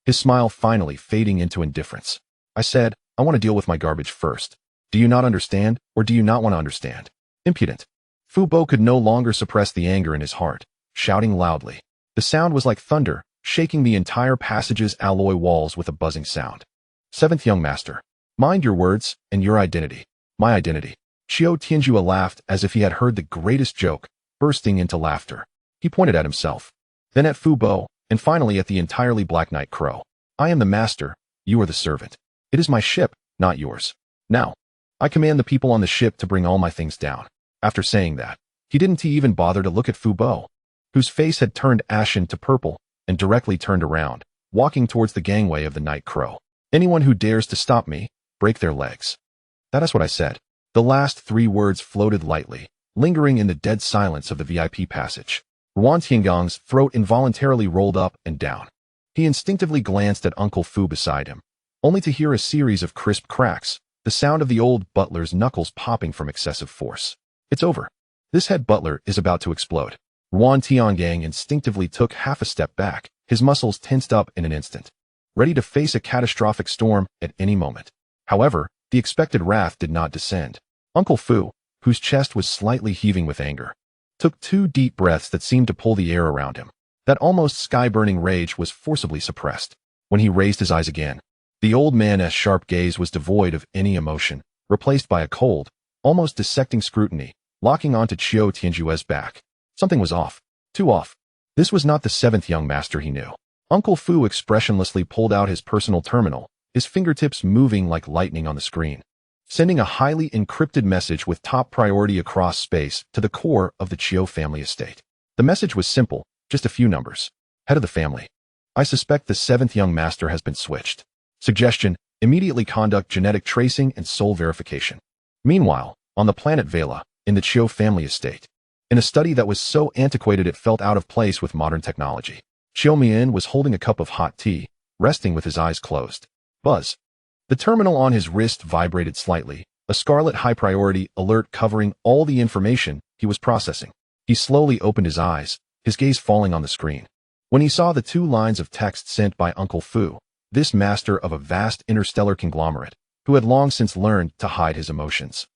his smile finally fading into indifference. I said, I want to deal with my garbage first. Do you not understand, or do you not want to understand? Impudent. Fu Bo could no longer suppress the anger in his heart, shouting loudly. The sound was like thunder, shaking the entire passage's alloy walls with a buzzing sound. Seventh young master. Mind your words and your identity. My identity. Qiu Tianjue laughed as if he had heard the greatest joke, bursting into laughter. He pointed at himself, then at Fu Bo, and finally at the entirely black night crow. I am the master, you are the servant. It is my ship, not yours. Now, I command the people on the ship to bring all my things down. After saying that, he didn't even bother to look at Fu Bo, whose face had turned ashen to purple, and directly turned around, walking towards the gangway of the night crow. Anyone who dares to stop me, break their legs. That is what I said. The last 3 words floated lightly, lingering in the dead silence of the VIP passage. Ruan Tiangong's throat involuntarily rolled up and down. He instinctively glanced at Uncle Fu beside him, only to hear a series of crisp cracks, the sound of the old butler's knuckles popping from excessive force. It's over. This head butler is about to explode. Ruan Tiangong instinctively took half a step back, his muscles tensed up in an instant, ready to face a catastrophic storm at any moment. However, the expected wrath did not descend. Uncle Fu, whose chest was slightly heaving with anger, took 2 deep breaths that seemed to pull the air around him. That almost sky-burning rage was forcibly suppressed. When he raised his eyes again, the old man's sharp gaze was devoid of any emotion, replaced by a cold, almost dissecting scrutiny, locking onto Qiu Tianjue's back. Something was off. Too off. This was not the 7th young master he knew. Uncle Fu expressionlessly pulled out his personal terminal, his fingertips moving like lightning on the screen, sending a highly encrypted message with top priority across space to the core of the Qiu family estate. The message was simple, just a few numbers. Head of the family. I suspect the 7th young master has been switched. Suggestion, immediately conduct genetic tracing and soul verification. Meanwhile, on the planet Vela, in the Qiu family estate, in a study that was so antiquated it felt out of place with modern technology, Qiu Mian was holding a cup of hot tea, resting with his eyes closed. Buzz. The terminal on his wrist vibrated slightly, a scarlet high-priority alert covering all the information he was processing. He slowly opened his eyes, his gaze falling on the screen. When he saw the 2 lines of text sent by Uncle Fu, this master of a vast interstellar conglomerate, who had long since learned to hide his emotions,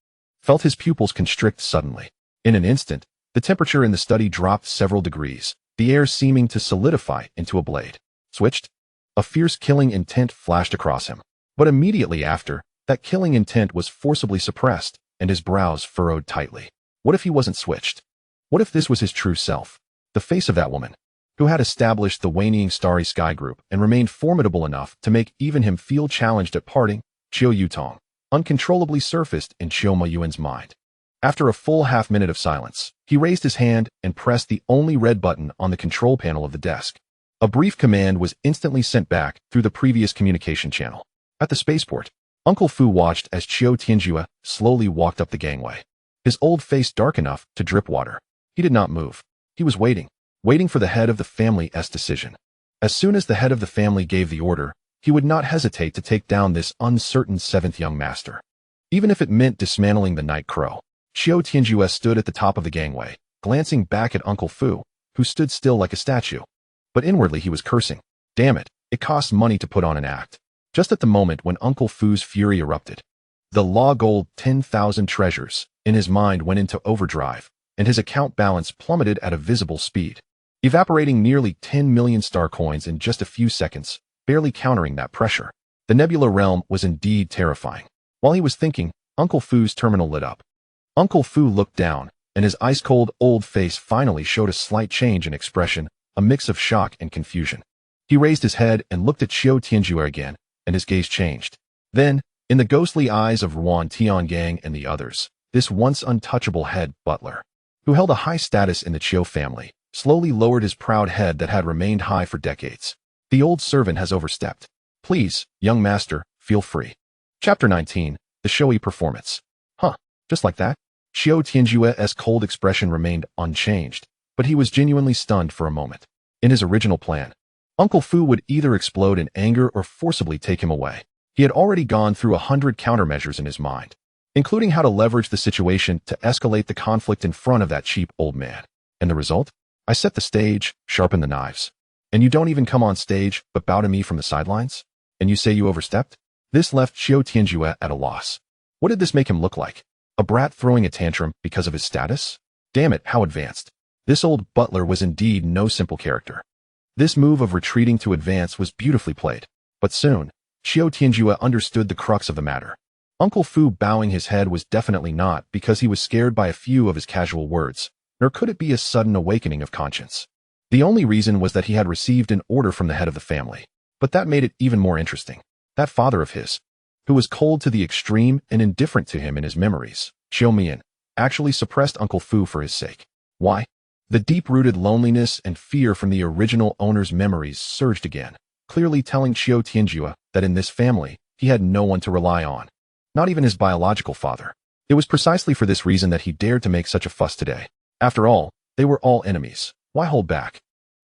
felt his pupils constrict suddenly. In an instant, the temperature in the study dropped several degrees, the air seeming to solidify into a blade. Switched? A fierce killing intent flashed across him. But immediately after, that killing intent was forcibly suppressed, and his brows furrowed tightly. What if he wasn't switched? What if this was his true self? The face of that woman, who had established the waning starry sky group and remained formidable enough to make even him feel challenged at parting, Qiu Yutong, uncontrollably surfaced in Qiu Mayuan's mind. After a full half-minute of silence, he raised his hand and pressed the only red button on the control panel of the desk. A brief command was instantly sent back through the previous communication channel. At the spaceport, Uncle Fu watched as Qiu Tianjue slowly walked up the gangway, his old face dark enough to drip water. He did not move. He was waiting for the head of the family's decision. As soon as the head of the family gave the order, he would not hesitate to take down this uncertain 7th young master, even if it meant dismantling the night crow. Qiu Tianjue stood at the top of the gangway, glancing back at Uncle Fu, who stood still like a statue. But inwardly he was cursing. Damn it, it costs money to put on an act. Just at the moment when Uncle Fu's fury erupted, the Law Gold 10,000 treasures in his mind went into overdrive, and his account balance plummeted at a visible speed, evaporating nearly 10 million star coins in just a few seconds, barely countering that pressure. The nebula realm was indeed terrifying. While he was thinking, Uncle Fu's terminal lit up. Uncle Fu looked down, and his ice-cold old face finally showed a slight change in expression, a mix of shock and confusion. He raised his head and looked at Qiu Tianjue again, and his gaze changed. Then, in the ghostly eyes of Ruan Tiangong and the others, this once untouchable head butler, who held a high status in the Qiu family, slowly lowered his proud head that had remained high for decades. The old servant has overstepped. Please, young master, feel free. Chapter 19, The Showy Performance. Huh, just like that? Qiu Tianjue's cold expression remained unchanged, but he was genuinely stunned for a moment. In his original plan, Uncle Fu would either explode in anger or forcibly take him away. He had already gone through 100 countermeasures in his mind, including how to leverage the situation to escalate the conflict in front of that cheap old man. And the result? I set the stage, sharpen the knives. And you don't even come on stage, but bow to me from the sidelines? And you say you overstepped? This left Qiu Tianjue at a loss. What did this make him look like? A brat throwing a tantrum because of his status? Damn it, how advanced. This old butler was indeed no simple character. This move of retreating to advance was beautifully played. But soon, Qiu Tianjue understood the crux of the matter. Uncle Fu bowing his head was definitely not because he was scared by a few of his casual words, nor could it be a sudden awakening of conscience. The only reason was that he had received an order from the head of the family. But that made it even more interesting. That father of his, who was cold to the extreme and indifferent to him in his memories, Qiu Mian, actually suppressed Uncle Fu for his sake. Why? The deep-rooted loneliness and fear from the original owner's memories surged again, clearly telling Qiu Tianjue that in this family, he had no one to rely on. Not even his biological father. It was precisely for this reason that he dared to make such a fuss today. After all, they were all enemies. Why hold back?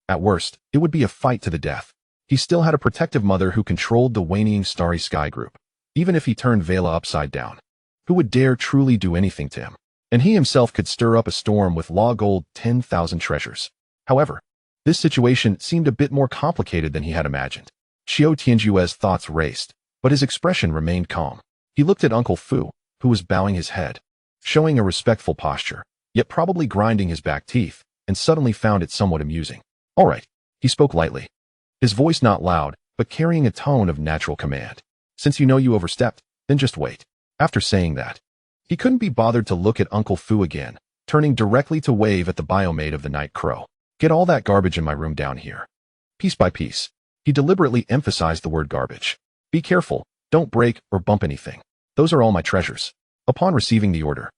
At worst, it would be a fight to the death. He still had a protective mother who controlled the waning starry sky group. Even if he turned Vela upside down, who would dare truly do anything to him? And he himself could stir up a storm with Law Gold 10,000 treasures. However, this situation seemed a bit more complicated than he had imagined. Qiu Tianjue's thoughts raced, but his expression remained calm. He looked at Uncle Fu, who was bowing his head, showing a respectful posture, yet probably grinding his back teeth, and suddenly found it somewhat amusing. All right, he spoke lightly. His voice not loud, but carrying a tone of natural command. Since you know you overstepped, then just wait. After saying that, he couldn't be bothered to look at Uncle Fu again, turning directly to wave at the biomate of the Night Crow. Get all that garbage in my room down here. Piece by piece, he deliberately emphasized the word garbage. Be careful, don't break or bump anything. Those are all my treasures. Upon receiving the order,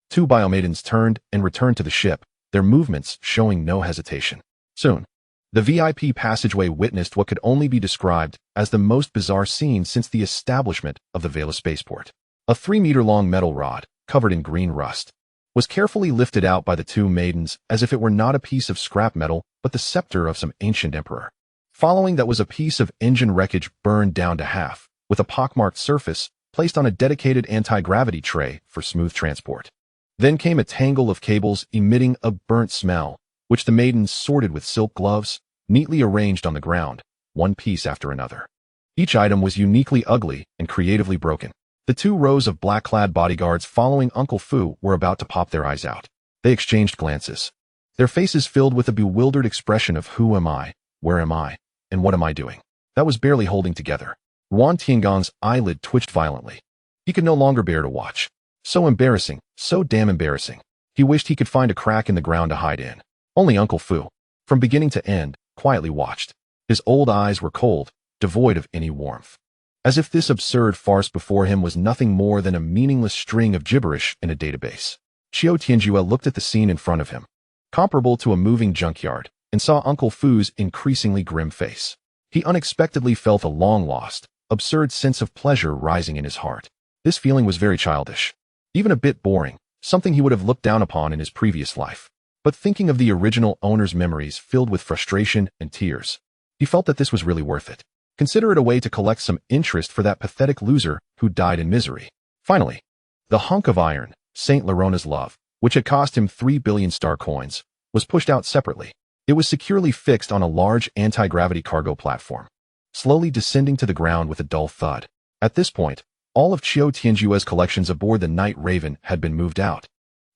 two biomaidens turned and returned to the ship, their movements showing no hesitation. Soon, the VIP passageway witnessed what could only be described as the most bizarre scene since the establishment of the Vela spaceport. A 3-meter-long metal rod, covered in green rust, was carefully lifted out by the two maidens as if it were not a piece of scrap metal but the scepter of some ancient emperor. Following that was a piece of engine wreckage burned down to half, with a pockmarked surface placed on a dedicated anti-gravity tray for smooth transport. Then came a tangle of cables emitting a burnt smell, which the maidens sorted with silk gloves, neatly arranged on the ground, one piece after another. Each item was uniquely ugly and creatively broken. The two rows of black-clad bodyguards following Uncle Fu were about to pop their eyes out. They exchanged glances, their faces filled with a bewildered expression of who am I, where am I, and what am I doing? That was barely holding together. Yuan Tiangong's eyelid twitched violently. He could no longer bear to watch. So embarrassing, so damn embarrassing. He wished he could find a crack in the ground to hide in. Only Uncle Fu, from beginning to end, quietly watched. His old eyes were cold, devoid of any warmth. As if this absurd farce before him was nothing more than a meaningless string of gibberish in a database. Qiu Tianjue looked at the scene in front of him, comparable to a moving junkyard, and saw Uncle Fu's increasingly grim face. He unexpectedly felt a long-lost, absurd sense of pleasure rising in his heart. This feeling was very childish, even a bit boring, something he would have looked down upon in his previous life. But thinking of the original owner's memories filled with frustration and tears, he felt that this was really worth it. Consider it a way to collect some interest for that pathetic loser who died in misery. Finally, the hunk of iron, Saint Larona's love, which had cost him 3 billion star coins, was pushed out separately. It was securely fixed on a large anti-gravity cargo platform, slowly descending to the ground with a dull thud. At this point, all of Qiu Tianjue's collections aboard the Night Raven had been moved out,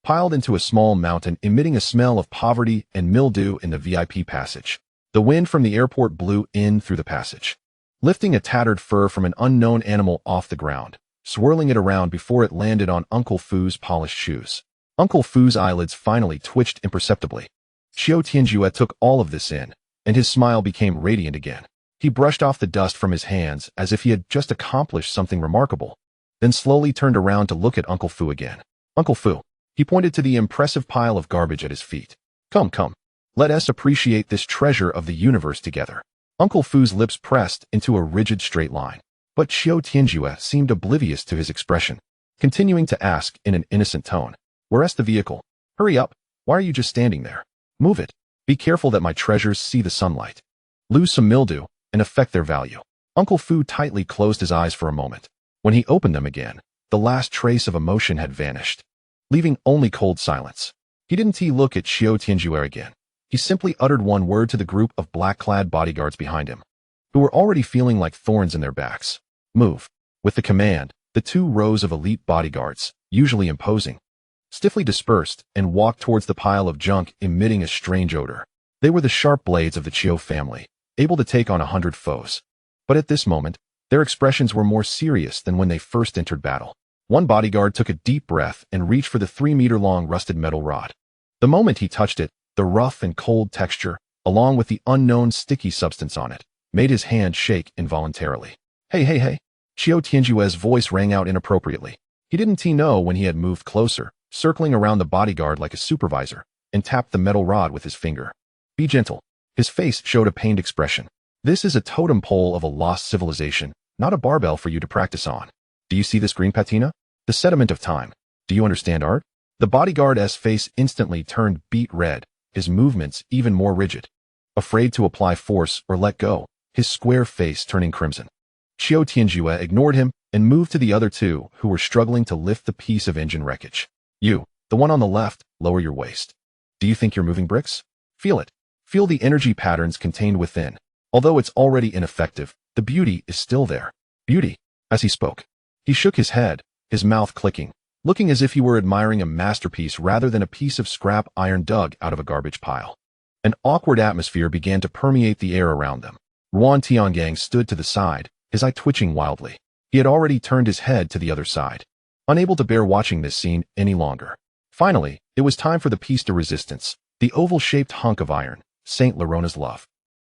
piled into a small mountain emitting a smell of poverty and mildew in the VIP passage. The wind from the airport blew in through the passage, lifting a tattered fur from an unknown animal off the ground, swirling it around before it landed on Uncle Fu's polished shoes. Uncle Fu's eyelids finally twitched imperceptibly. Qiu Tianjue took all of this in, and his smile became radiant again. He brushed off the dust from his hands as if he had just accomplished something remarkable, then slowly turned around to look at Uncle Fu again. Uncle Fu, he pointed to the impressive pile of garbage at his feet. Come, let us appreciate this treasure of the universe together. Uncle Fu's lips pressed into a rigid straight line, but Qiu Tianjue seemed oblivious to his expression, continuing to ask in an innocent tone, "Where's the vehicle? Hurry up, why are you just standing there? Move it. Be careful that my treasures see the sunlight, lose some mildew, and affect their value." Uncle Fu tightly closed his eyes for a moment. When he opened them again, the last trace of emotion had vanished, leaving only cold silence. He didn't look at Qiu Tianjue again. He simply uttered one word to the group of black-clad bodyguards behind him, who were already feeling like thorns in their backs. Move. With the command, the two rows of elite bodyguards, usually imposing, stiffly dispersed and walked towards the pile of junk emitting a strange odor. They were the sharp blades of the Qiu family, able to take on 100 foes. But at this moment, their expressions were more serious than when they first entered battle. One bodyguard took a deep breath and reached for the 3-meter-long rusted metal rod. The moment he touched it, the rough and cold texture, along with the unknown sticky substance on it, made his hand shake involuntarily. Hey. Qiu Tianjue's voice rang out inappropriately. He didn't know when he had moved closer, circling around the bodyguard like a supervisor, and tapped the metal rod with his finger. Be gentle. His face showed a pained expression. This is a totem pole of a lost civilization, not a barbell for you to practice on. Do you see this green patina? The sediment of time. Do you understand art? The bodyguard's face instantly turned beet red, his movements even more rigid. Afraid to apply force or let go, his square face turning crimson. Qiu Tianjue ignored him and moved to the other two who were struggling to lift the piece of engine wreckage. You, the one on the left, lower your waist. Do you think you're moving bricks? Feel it. Feel the energy patterns contained within. Although it's already ineffective, the beauty is still there. Beauty. As he spoke, he shook his head, his mouth clicking, looking as if he were admiring a masterpiece rather than a piece of scrap iron dug out of a garbage pile. An awkward atmosphere began to permeate the air around them. Ruan Tiangang stood to the side, his eye twitching wildly. He had already turned his head to the other side, unable to bear watching this scene any longer. Finally, it was time for the piece de resistance, the oval-shaped hunk of iron, Saint Laurona's love.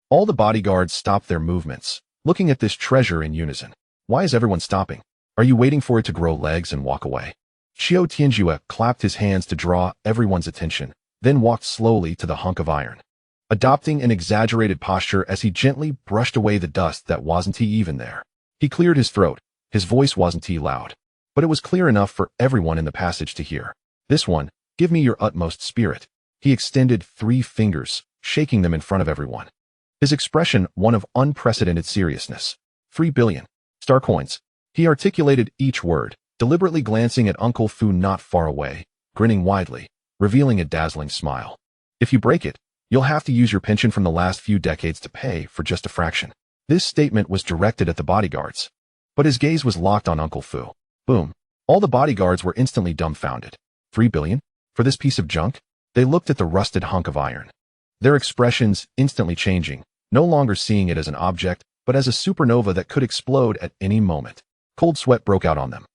All the bodyguards stopped their movements, looking at this treasure in unison. Why is everyone stopping? Are you waiting for it to grow legs and walk away? Qiu Tianjue clapped his hands to draw everyone's attention, then walked slowly to the hunk of iron, adopting an exaggerated posture as he gently brushed away the dust that wasn't even there. He cleared his throat. His voice wasn't loud, but it was clear enough for everyone in the passage to hear. This one, give me your utmost spirit. He extended 3 fingers, shaking them in front of everyone. His expression one of unprecedented seriousness. 3 billion. Star coins. He articulated each word, deliberately glancing at Uncle Fu not far away, grinning widely, revealing a dazzling smile. If you break it, you'll have to use your pension from the last few decades to pay for just a fraction. This statement was directed at the bodyguards, but his gaze was locked on Uncle Fu. Boom. All the bodyguards were instantly dumbfounded. 3 billion? For this piece of junk? They looked at the rusted hunk of iron, their expressions instantly changing, no longer seeing it as an object, but as a supernova that could explode at any moment. Cold sweat broke out on them,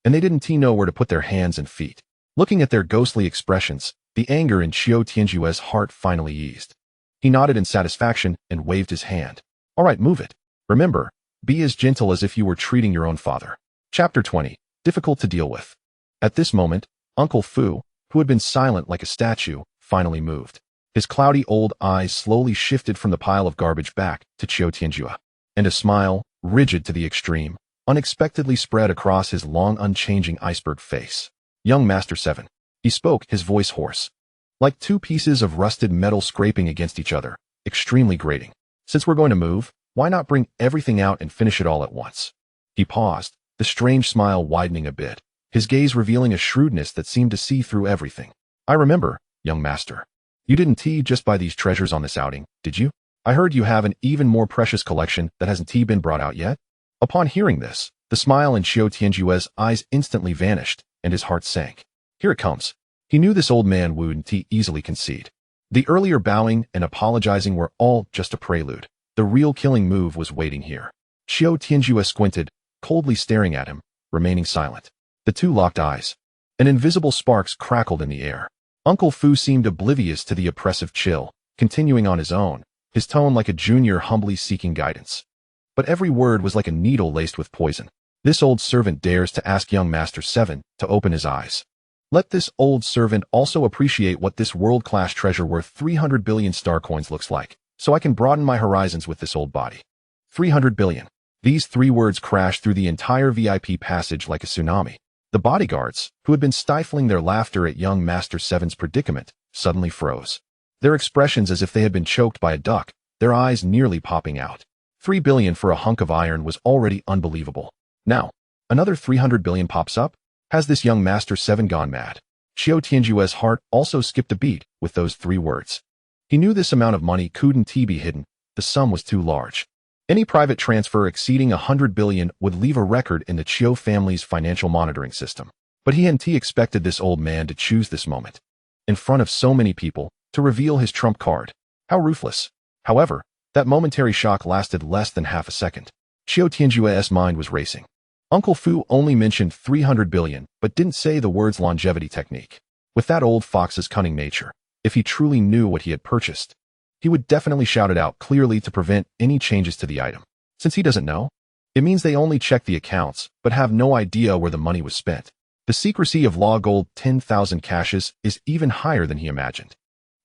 and they didn't know where to put their hands and feet. Looking at their ghostly expressions, the anger in Qiu Tianjue's heart finally eased. He nodded in satisfaction and waved his hand. All right, move it. Remember, be as gentle as if you were treating your own father. Chapter 20. Difficult to deal with. At this moment, Uncle Fu, who had been silent like a statue, finally moved. His cloudy old eyes slowly shifted from the pile of garbage back to Qiu Tianjue, and a smile, rigid to the extreme, unexpectedly spread across his long unchanging iceberg face. Young Master 7. He spoke, his voice hoarse, like 2 pieces of rusted metal scraping against each other, extremely grating. Since we're going to move, why not bring everything out and finish it all at once? He paused, the strange smile widening a bit, his gaze revealing a shrewdness that seemed to see through everything. I remember, young master. You didn't just buy these treasures on this outing, did you? I heard you have an even more precious collection that hasn't been brought out yet. Upon hearing this, the smile in Qiu Tianjue's eyes instantly vanished, and his heart sank. Here it comes. He knew this old man wouldn't easily concede. The earlier bowing and apologizing were all just a prelude. The real killing move was waiting here. Qiu Tianjue squinted, coldly staring at him, remaining silent. The two locked eyes. An invisible sparks crackled in the air. Uncle Fu seemed oblivious to the oppressive chill, continuing on his own, his tone like a junior humbly seeking guidance. But every word was like a needle laced with poison. This old servant dares to ask young Master 7 to open his eyes. Let this old servant also appreciate what this world-class treasure worth 300 billion star coins looks like, so I can broaden my horizons with this old body. 300 billion. These 3 words crashed through the entire VIP passage like a tsunami. The bodyguards, who had been stifling their laughter at young Master 7's predicament, suddenly froze. Their expressions as if they had been choked by a duck, their eyes nearly popping out. 3 billion for a hunk of iron was already unbelievable. Now, another 300 billion pops up? Has this young Master 7 gone mad? Qiu Tianjue's heart also skipped a beat with those 3 words. He knew this amount of money couldn't be hidden, the sum was too large. Any private transfer exceeding 100 billion would leave a record in the Qiu family's financial monitoring system. But he hadn't expected this old man to choose this moment, in front of so many people, to reveal his trump card. How ruthless. However, That momentary shock lasted less than half a second. Qiu Tianjue's mind was racing. Uncle Fu only mentioned 300 billion, but didn't say the words longevity technique. With that old fox's cunning nature, if he truly knew what he had purchased, he would definitely shout it out clearly to prevent any changes to the item. Since he doesn't know, it means they only check the accounts, but have no idea where the money was spent. The secrecy of Law Gold 10,000 caches is even higher than he imagined.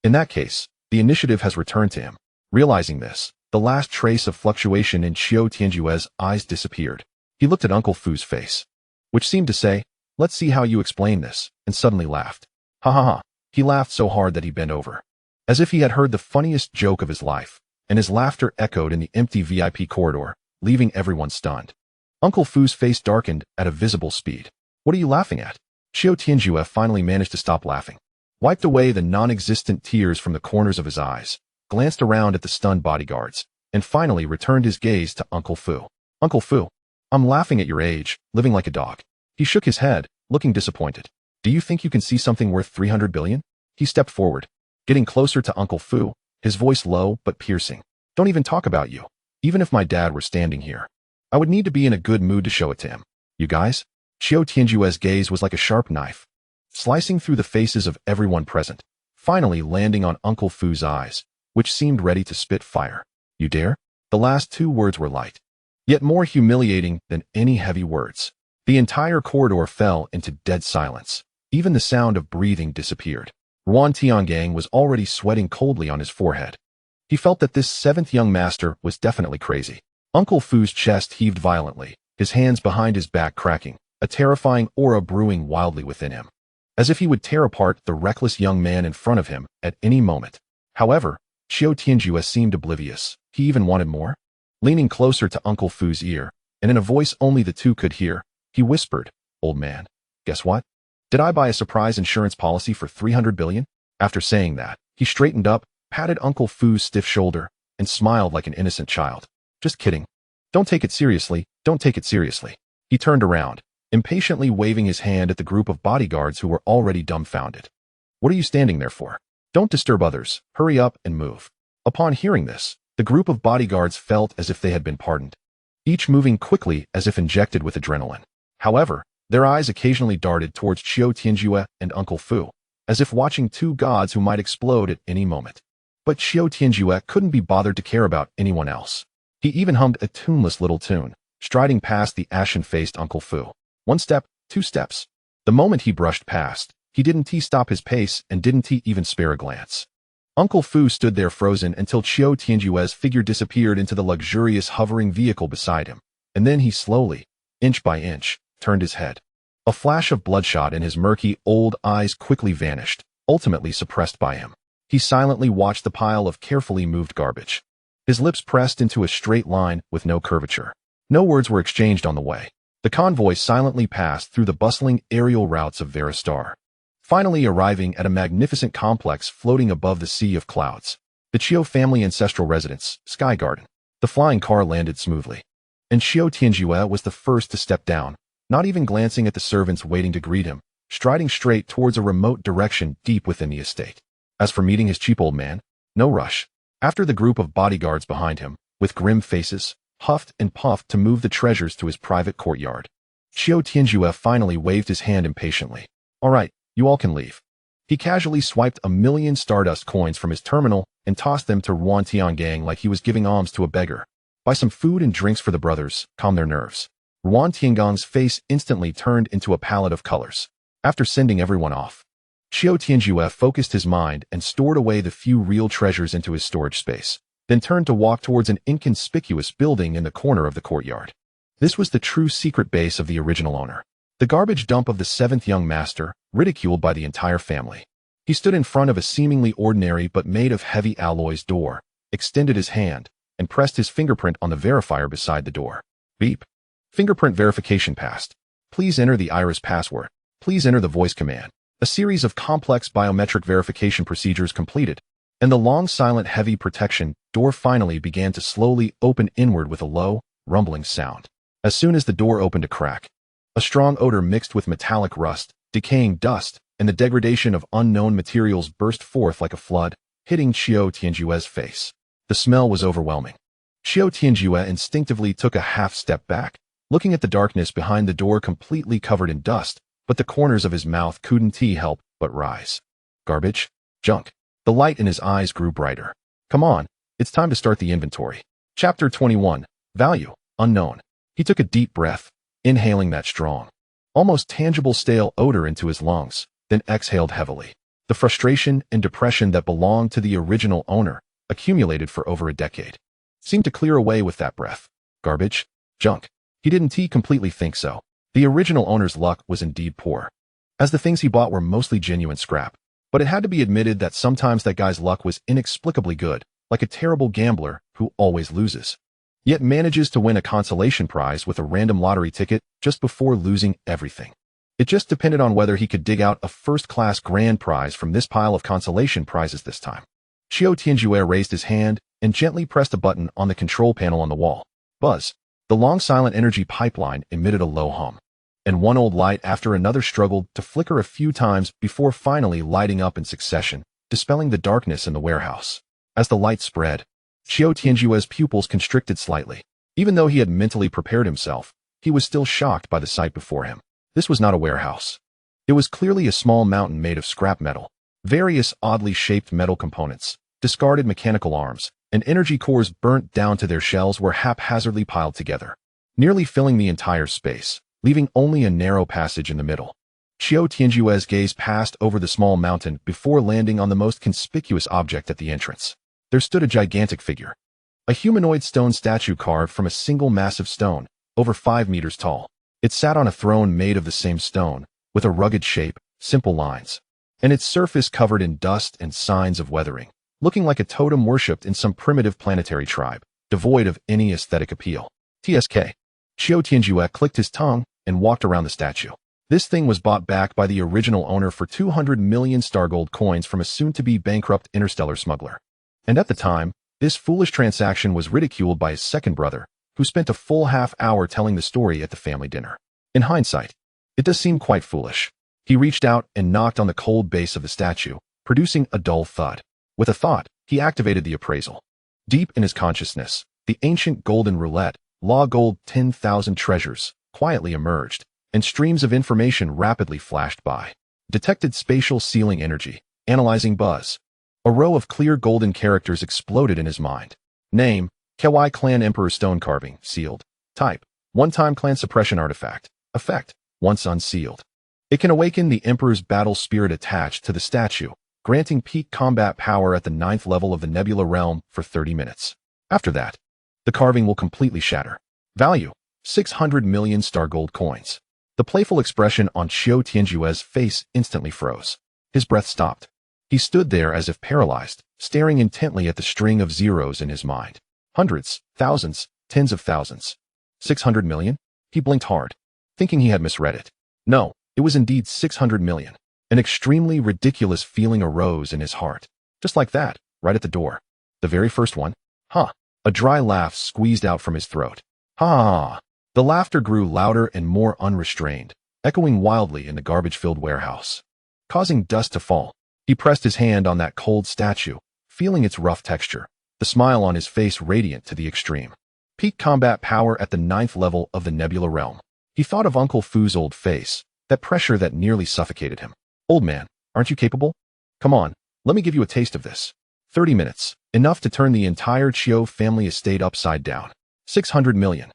In that case, the initiative has returned to him. Realizing this, the last trace of fluctuation in Qiu Tianjue's eyes disappeared. He looked at Uncle Fu's face, which seemed to say, "Let's see how you explain this," and suddenly laughed. Ha ha ha. He laughed so hard that he bent over, as if he had heard the funniest joke of his life, and his laughter echoed in the empty VIP corridor, leaving everyone stunned. Uncle Fu's face darkened at a visible speed. "What are you laughing at?" Qiu Tianjue finally managed to stop laughing, wiped away the non-existent tears from the corners of his eyes, glanced around at the stunned bodyguards, and finally returned his gaze to Uncle Fu. "Uncle Fu, I'm laughing at your age, living like a dog." He shook his head, looking disappointed. "Do you think you can see something worth 300 billion? He stepped forward, getting closer to Uncle Fu, his voice low but piercing. "Don't even talk about you. Even if my dad were standing here, I would need to be in a good mood to show it to him. You guys?" Qiu Tianjue's gaze was like a sharp knife, slicing through the faces of everyone present, finally landing on Uncle Fu's eyes, which seemed ready to spit fire. "You dare?" The last two words were light, yet more humiliating than any heavy words. The entire corridor fell into dead silence. Even the sound of breathing disappeared. Ruan Tiangang was already sweating coldly on his forehead. He felt that this seventh young master was definitely crazy. Uncle Fu's chest heaved violently, his hands behind his back cracking, a terrifying aura brewing wildly within him, as if he would tear apart the reckless young man in front of him at any moment. However, Qiu Tianjue seemed oblivious. He even wanted more. Leaning closer to Uncle Fu's ear, and in a voice only the two could hear, he whispered, "Old man, guess what? Did I buy a surprise insurance policy for 300 billion? After saying that, he straightened up, patted Uncle Fu's stiff shoulder, and smiled like an innocent child. "Just kidding. Don't take it seriously, don't take it seriously." He turned around, impatiently waving his hand at the group of bodyguards who were already dumbfounded. "What are you standing there for? Don't disturb others, hurry up and move." Upon hearing this, the group of bodyguards felt as if they had been pardoned, each moving quickly as if injected with adrenaline. However, their eyes occasionally darted towards Qiu Tianjue and Uncle Fu, as if watching two gods who might explode at any moment. But Qiu Tianjue couldn't be bothered to care about anyone else. He even hummed a tuneless little tune, striding past the ashen-faced Uncle Fu. One step, two steps. The moment he brushed past, he didn't stop his pace and didn't even spare a glance. Uncle Fu stood there frozen until Qiu Tianjue's figure disappeared into the luxurious hovering vehicle beside him, and then he slowly, inch by inch, turned his head. A flash of bloodshot in his murky, old eyes quickly vanished, ultimately suppressed by him. He silently watched the pile of carefully moved garbage, his lips pressed into a straight line with no curvature. No words were exchanged on the way. The convoy silently passed through the bustling aerial routes of Veristar, finally arriving at a magnificent complex floating above the sea of clouds. The Qiu family ancestral residence, Sky Garden. The flying car landed smoothly, and Qiu Tianjue was the first to step down, not even glancing at the servants waiting to greet him, striding straight towards a remote direction deep within the estate. As for meeting his cheap old man, no rush. After the group of bodyguards behind him, with grim faces, huffed and puffed to move the treasures to his private courtyard, Qiu Tianjue finally waved his hand impatiently. "All right, you all can leave." He casually swiped 1,000,000 stardust coins from his terminal and tossed them to Ruan Tiangang like he was giving alms to a beggar. "Buy some food and drinks for the brothers, calm their nerves." Ruan Tiangang's face instantly turned into a palette of colors. After sending everyone off, Qiu Tianjue focused his mind and stored away the few real treasures into his storage space, then turned to walk towards an inconspicuous building in the corner of the courtyard. This was the true secret base of the original owner, the garbage dump of the seventh young master, ridiculed by the entire family. He stood in front of a seemingly ordinary but made of heavy alloys door, extended his hand, and pressed his fingerprint on the verifier beside the door. Beep. Fingerprint verification passed. Please enter the iris password. Please enter the voice command. A series of complex biometric verification procedures completed, and the long silent heavy protection door finally began to slowly open inward with a low, rumbling sound. As soon as the door opened a crack, a strong odor mixed with metallic rust, decaying dust, and the degradation of unknown materials burst forth like a flood, hitting Qiu Tianjue's face. The smell was overwhelming. Qiu Tianjue instinctively took a half step back, looking at the darkness behind the door completely covered in dust, but the corners of his mouth couldn't help but rise. Garbage? Junk. The light in his eyes grew brighter. Come on, it's time to start the inventory. Chapter 21. Value. Unknown. He took a deep breath, inhaling that strong, almost tangible stale odor into his lungs, then exhaled heavily. The frustration and depression that belonged to the original owner, accumulated for over a decade, seemed to clear away with that breath. Garbage? Junk. He didn't completely think so. The original owner's luck was indeed poor, as the things he bought were mostly genuine scrap. But it had to be admitted that sometimes that guy's luck was inexplicably good, like a terrible gambler who always loses, yet manages to win a consolation prize with a random lottery ticket just before losing everything. It just depended on whether he could dig out a first-class grand prize from this pile of consolation prizes this time. Qiu Tianjue raised his hand and gently pressed a button on the control panel on the wall. Buzz. The long silent energy pipeline emitted a low hum, and one old light after another struggled to flicker a few times before finally lighting up in succession, dispelling the darkness in the warehouse. As the light spread, Qiu Tianjue's pupils constricted slightly. Even though he had mentally prepared himself, he was still shocked by the sight before him. This was not a warehouse. It was clearly a small mountain made of scrap metal, various oddly shaped metal components, discarded mechanical arms, and energy cores burnt down to their shells were haphazardly piled together, nearly filling the entire space, leaving only a narrow passage in the middle. Qiu Tianjue's gaze passed over the small mountain before landing on the most conspicuous object at the entrance. There stood a gigantic figure, a humanoid stone statue carved from a single massive stone, over 5 meters tall. It sat on a throne made of the same stone, with a rugged shape, simple lines, and its surface covered in dust and signs of weathering, looking like a totem worshipped in some primitive planetary tribe, devoid of any aesthetic appeal. TSK. Qiu Tianjue clicked his tongue and walked around the statue. This thing was bought back by the original owner for 200 million star gold coins from a soon-to-be bankrupt interstellar smuggler. And at the time, this foolish transaction was ridiculed by his second brother, who spent a full half hour telling the story at the family dinner. In hindsight, it does seem quite foolish. He reached out and knocked on the cold base of the statue, producing a dull thud. With a thought, he activated the appraisal. Deep in his consciousness, the ancient golden roulette, Law Gold 10,000 treasures, quietly emerged, and streams of information rapidly flashed by. Detected spatial sealing energy, analyzing buzz. A row of clear golden characters exploded in his mind. Name, Qiu Clan Emperor Stone Carving, sealed. Type, one-time clan suppression artifact. Effect, once unsealed. It can awaken the Emperor's battle spirit attached to the statue, granting peak combat power at the 9th level of the Nebula Realm for 30 minutes. After that, the carving will completely shatter. Value, 600 million star gold coins. The playful expression on Qiu Tianjue's face instantly froze. His breath stopped. He stood there as if paralyzed, staring intently at the string of zeros in his mind. Hundreds, thousands, tens of thousands. 600 million? He blinked hard, thinking he had misread it. No, it was indeed 600 million. An extremely ridiculous feeling arose in his heart. Just like that, right at the door. The very first one? Huh. A dry laugh squeezed out from his throat. Ha ha ha. The laughter grew louder and more unrestrained, echoing wildly in the garbage-filled warehouse, causing dust to fall. He pressed his hand on that cold statue, feeling its rough texture, the smile on his face radiant to the extreme. Peak combat power at the 9th level of the Nebula Realm. He thought of Uncle Fu's old face, that pressure that nearly suffocated him. Old man, aren't you capable? Come on, let me give you a taste of this. 30 minutes, enough to turn the entire Qiu family estate upside down. 600 million.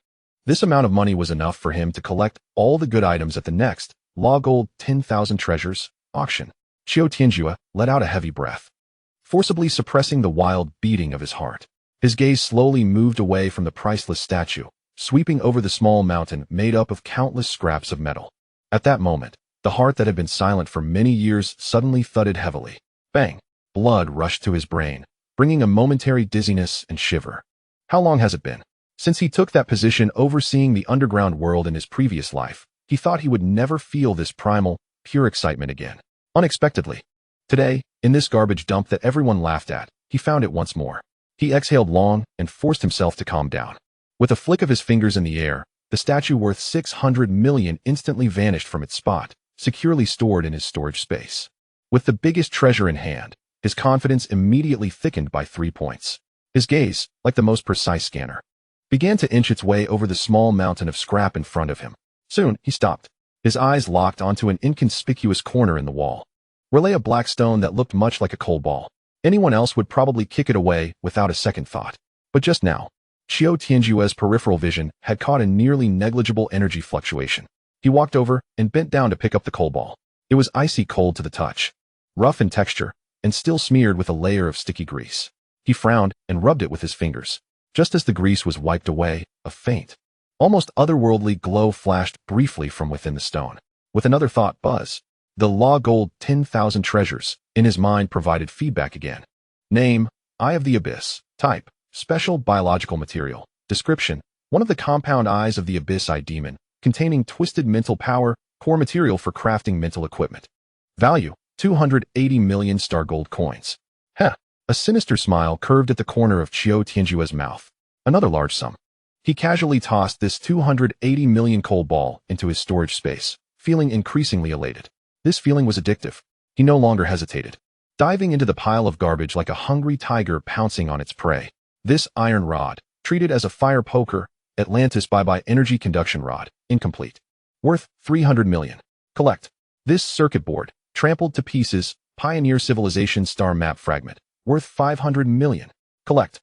This amount of money was enough for him to collect all the good items at the next Law Gold 10,000 treasures auction. Qiu Tianjue let out a heavy breath, forcibly suppressing the wild beating of his heart. His gaze slowly moved away from the priceless statue, sweeping over the small mountain made up of countless scraps of metal. At that moment, the heart that had been silent for many years suddenly thudded heavily. Bang! Blood rushed to his brain, bringing a momentary dizziness and shiver. How long has it been since he took that position overseeing the underground world in his previous life? He thought he would never feel this primal, pure excitement again. Unexpectedly, today, in this garbage dump that everyone laughed at, he found it once more. He exhaled long and forced himself to calm down. With a flick of his fingers in the air, the statue worth 600 million instantly vanished from its spot, securely stored in his storage space. With the biggest treasure in hand, his confidence immediately thickened by 3 points. His gaze, like the most precise scanner, began to inch its way over the small mountain of scrap in front of him. Soon, he stopped. His eyes locked onto an inconspicuous corner in the wall, where lay a black stone that looked much like a coal ball. Anyone else would probably kick it away without a second thought. But just now, Qiu Tianjue's peripheral vision had caught a nearly negligible energy fluctuation. He walked over and bent down to pick up the coal ball. It was icy cold to the touch, rough in texture, and still smeared with a layer of sticky grease. He frowned and rubbed it with his fingers. Just as the grease was wiped away, a faint, almost otherworldly glow flashed briefly from within the stone. With another thought buzz, the Law Gold 10,000 treasures in his mind provided feedback again. Name, Eye of the Abyss. Type, special biological material. Description, one of the compound eyes of the Abyss Eye Demon, containing twisted mental power, core material for crafting mental equipment. Value, 280 million star gold coins. Heh. A sinister smile curved at the corner of Qiu Tianjue's mouth. Another large sum. He casually tossed this 280 million coal ball into his storage space, feeling increasingly elated. This feeling was addictive. He no longer hesitated, diving into the pile of garbage like a hungry tiger pouncing on its prey. This iron rod, treated as a fire poker, Atlantis by energy conduction rod, incomplete. Worth 300 million. Collect. This circuit board, trampled to pieces, Pioneer Civilization star map fragment, worth 500 million. Collect.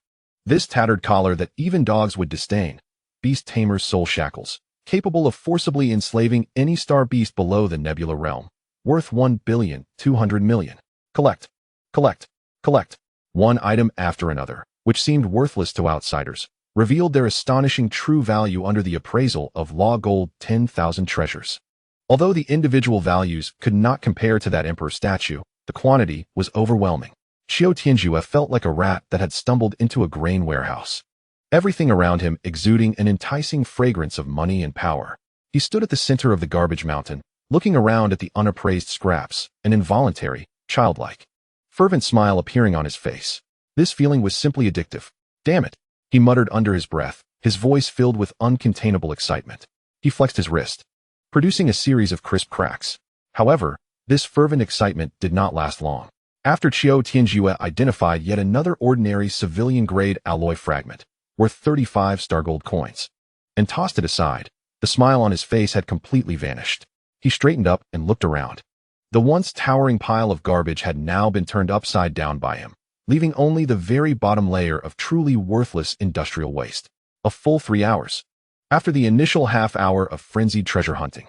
This tattered collar that even dogs would disdain, Beast Tamer's soul shackles, capable of forcibly enslaving any star beast below the nebula realm, worth 1,200 million. Collect. Collect. Collect. One item after another, which seemed worthless to outsiders, revealed their astonishing true value under the appraisal of Law Gold 10,000 treasures. Although the individual values could not compare to that emperor statue, the quantity was overwhelming. Qiu Tianjue felt like a rat that had stumbled into a grain warehouse, everything around him exuding an enticing fragrance of money and power. He stood at the center of the garbage mountain, looking around at the unappraised scraps, an involuntary, childlike, fervent smile appearing on his face. This feeling was simply addictive. Damn it, he muttered under his breath, his voice filled with uncontainable excitement. He flexed his wrist, producing a series of crisp cracks. However, this fervent excitement did not last long. After Qiu Tianjue identified yet another ordinary civilian-grade alloy fragment, worth 35 star gold coins, and tossed it aside, the smile on his face had completely vanished. He straightened up and looked around. The once towering pile of garbage had now been turned upside down by him, leaving only the very bottom layer of truly worthless industrial waste. A full 3 hours. After the initial half hour of frenzied treasure hunting,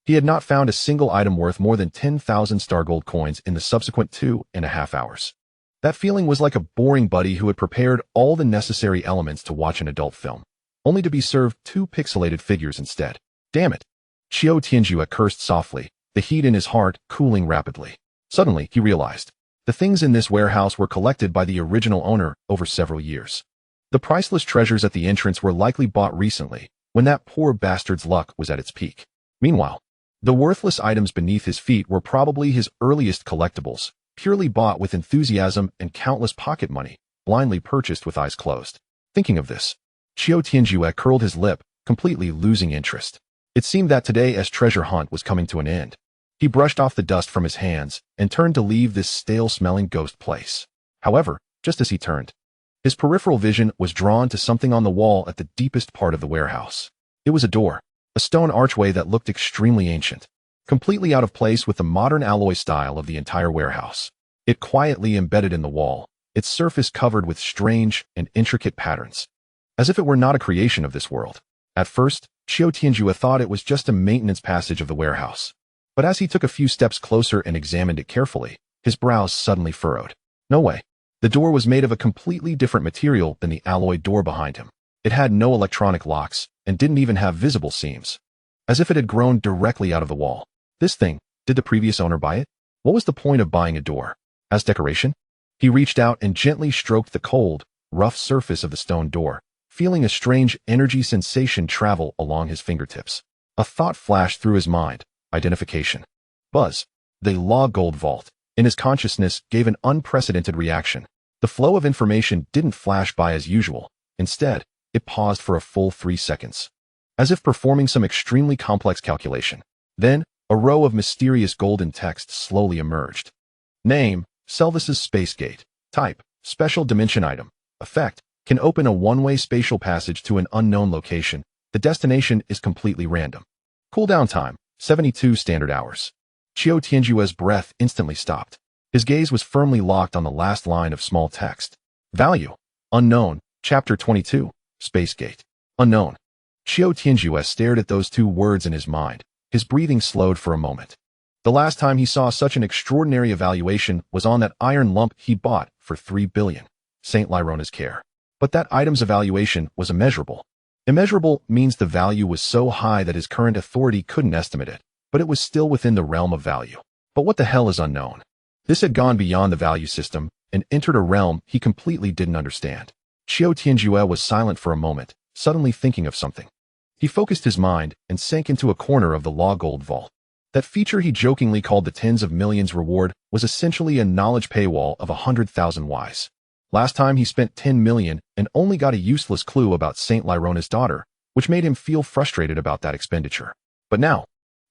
he had not found a single item worth more than 10,000 star gold coins in the subsequent 2.5 hours. That feeling was like a boring buddy who had prepared all the necessary elements to watch an adult film, only to be served 2 pixelated figures instead. Damn it. Qiu Tianjue cursed softly, the heat in his heart cooling rapidly. Suddenly, he realized, the things in this warehouse were collected by the original owner over several years. The priceless treasures at the entrance were likely bought recently, when that poor bastard's luck was at its peak. Meanwhile, the worthless items beneath his feet were probably his earliest collectibles, purely bought with enthusiasm and countless pocket money, blindly purchased with eyes closed. Thinking of this, Qiu Tianjue curled his lip, completely losing interest. It seemed that today's treasure hunt was coming to an end. He brushed off the dust from his hands and turned to leave this stale-smelling ghost place. However, just as he turned, his peripheral vision was drawn to something on the wall at the deepest part of the warehouse. It was a door, a stone archway that looked extremely ancient, completely out of place with the modern alloy style of the entire warehouse. It quietly embedded in the wall, its surface covered with strange and intricate patterns, as if it were not a creation of this world. At first, Qiu Tianjue thought it was just a maintenance passage of the warehouse. But as he took a few steps closer and examined it carefully, his brows suddenly furrowed. No way. The door was made of a completely different material than the alloy door behind him. It had no electronic locks and didn't even have visible seams, as if it had grown directly out of the wall. This thing, did the previous owner buy it? What was the point of buying a door? As decoration? He reached out and gently stroked the cold, rough surface of the stone door, feeling a strange energy sensation travel along his fingertips. A thought flashed through his mind. Identification. Buzz. The Law Gold Vault, in his consciousness, gave an unprecedented reaction. The flow of information didn't flash by as usual. Instead, it paused for a full 3 seconds, as if performing some extremely complex calculation. Then, a row of mysterious golden text slowly emerged. Name, Selvis's Space Gate. Type, special dimension item. Effect, can open a one-way spatial passage to an unknown location. The destination is completely random. Cooldown time, 72 standard hours. Qiu Tianjue's breath instantly stopped. His gaze was firmly locked on the last line of small text. Value. Unknown. Chapter 22. Space Gate. Unknown. Qiu Tianjue stared at those two words in his mind. His breathing slowed for a moment. The last time he saw such an extraordinary evaluation was on that iron lump he bought for 3 billion. Saint Lyrona's care. But that item's evaluation was immeasurable. Immeasurable means the value was so high that his current authority couldn't estimate it, but it was still within the realm of value. But what the hell is unknown? This had gone beyond the value system and entered a realm he completely didn't understand. Qiu Tianjue was silent for a moment, suddenly thinking of something. He focused his mind and sank into a corner of the Law Gold vault. That feature he jokingly called the tens of millions reward was essentially a knowledge paywall of 100,000 Ys. Last time he spent 10 million and only got a useless clue about Saint Lyrona's daughter, which made him feel frustrated about that expenditure. But now,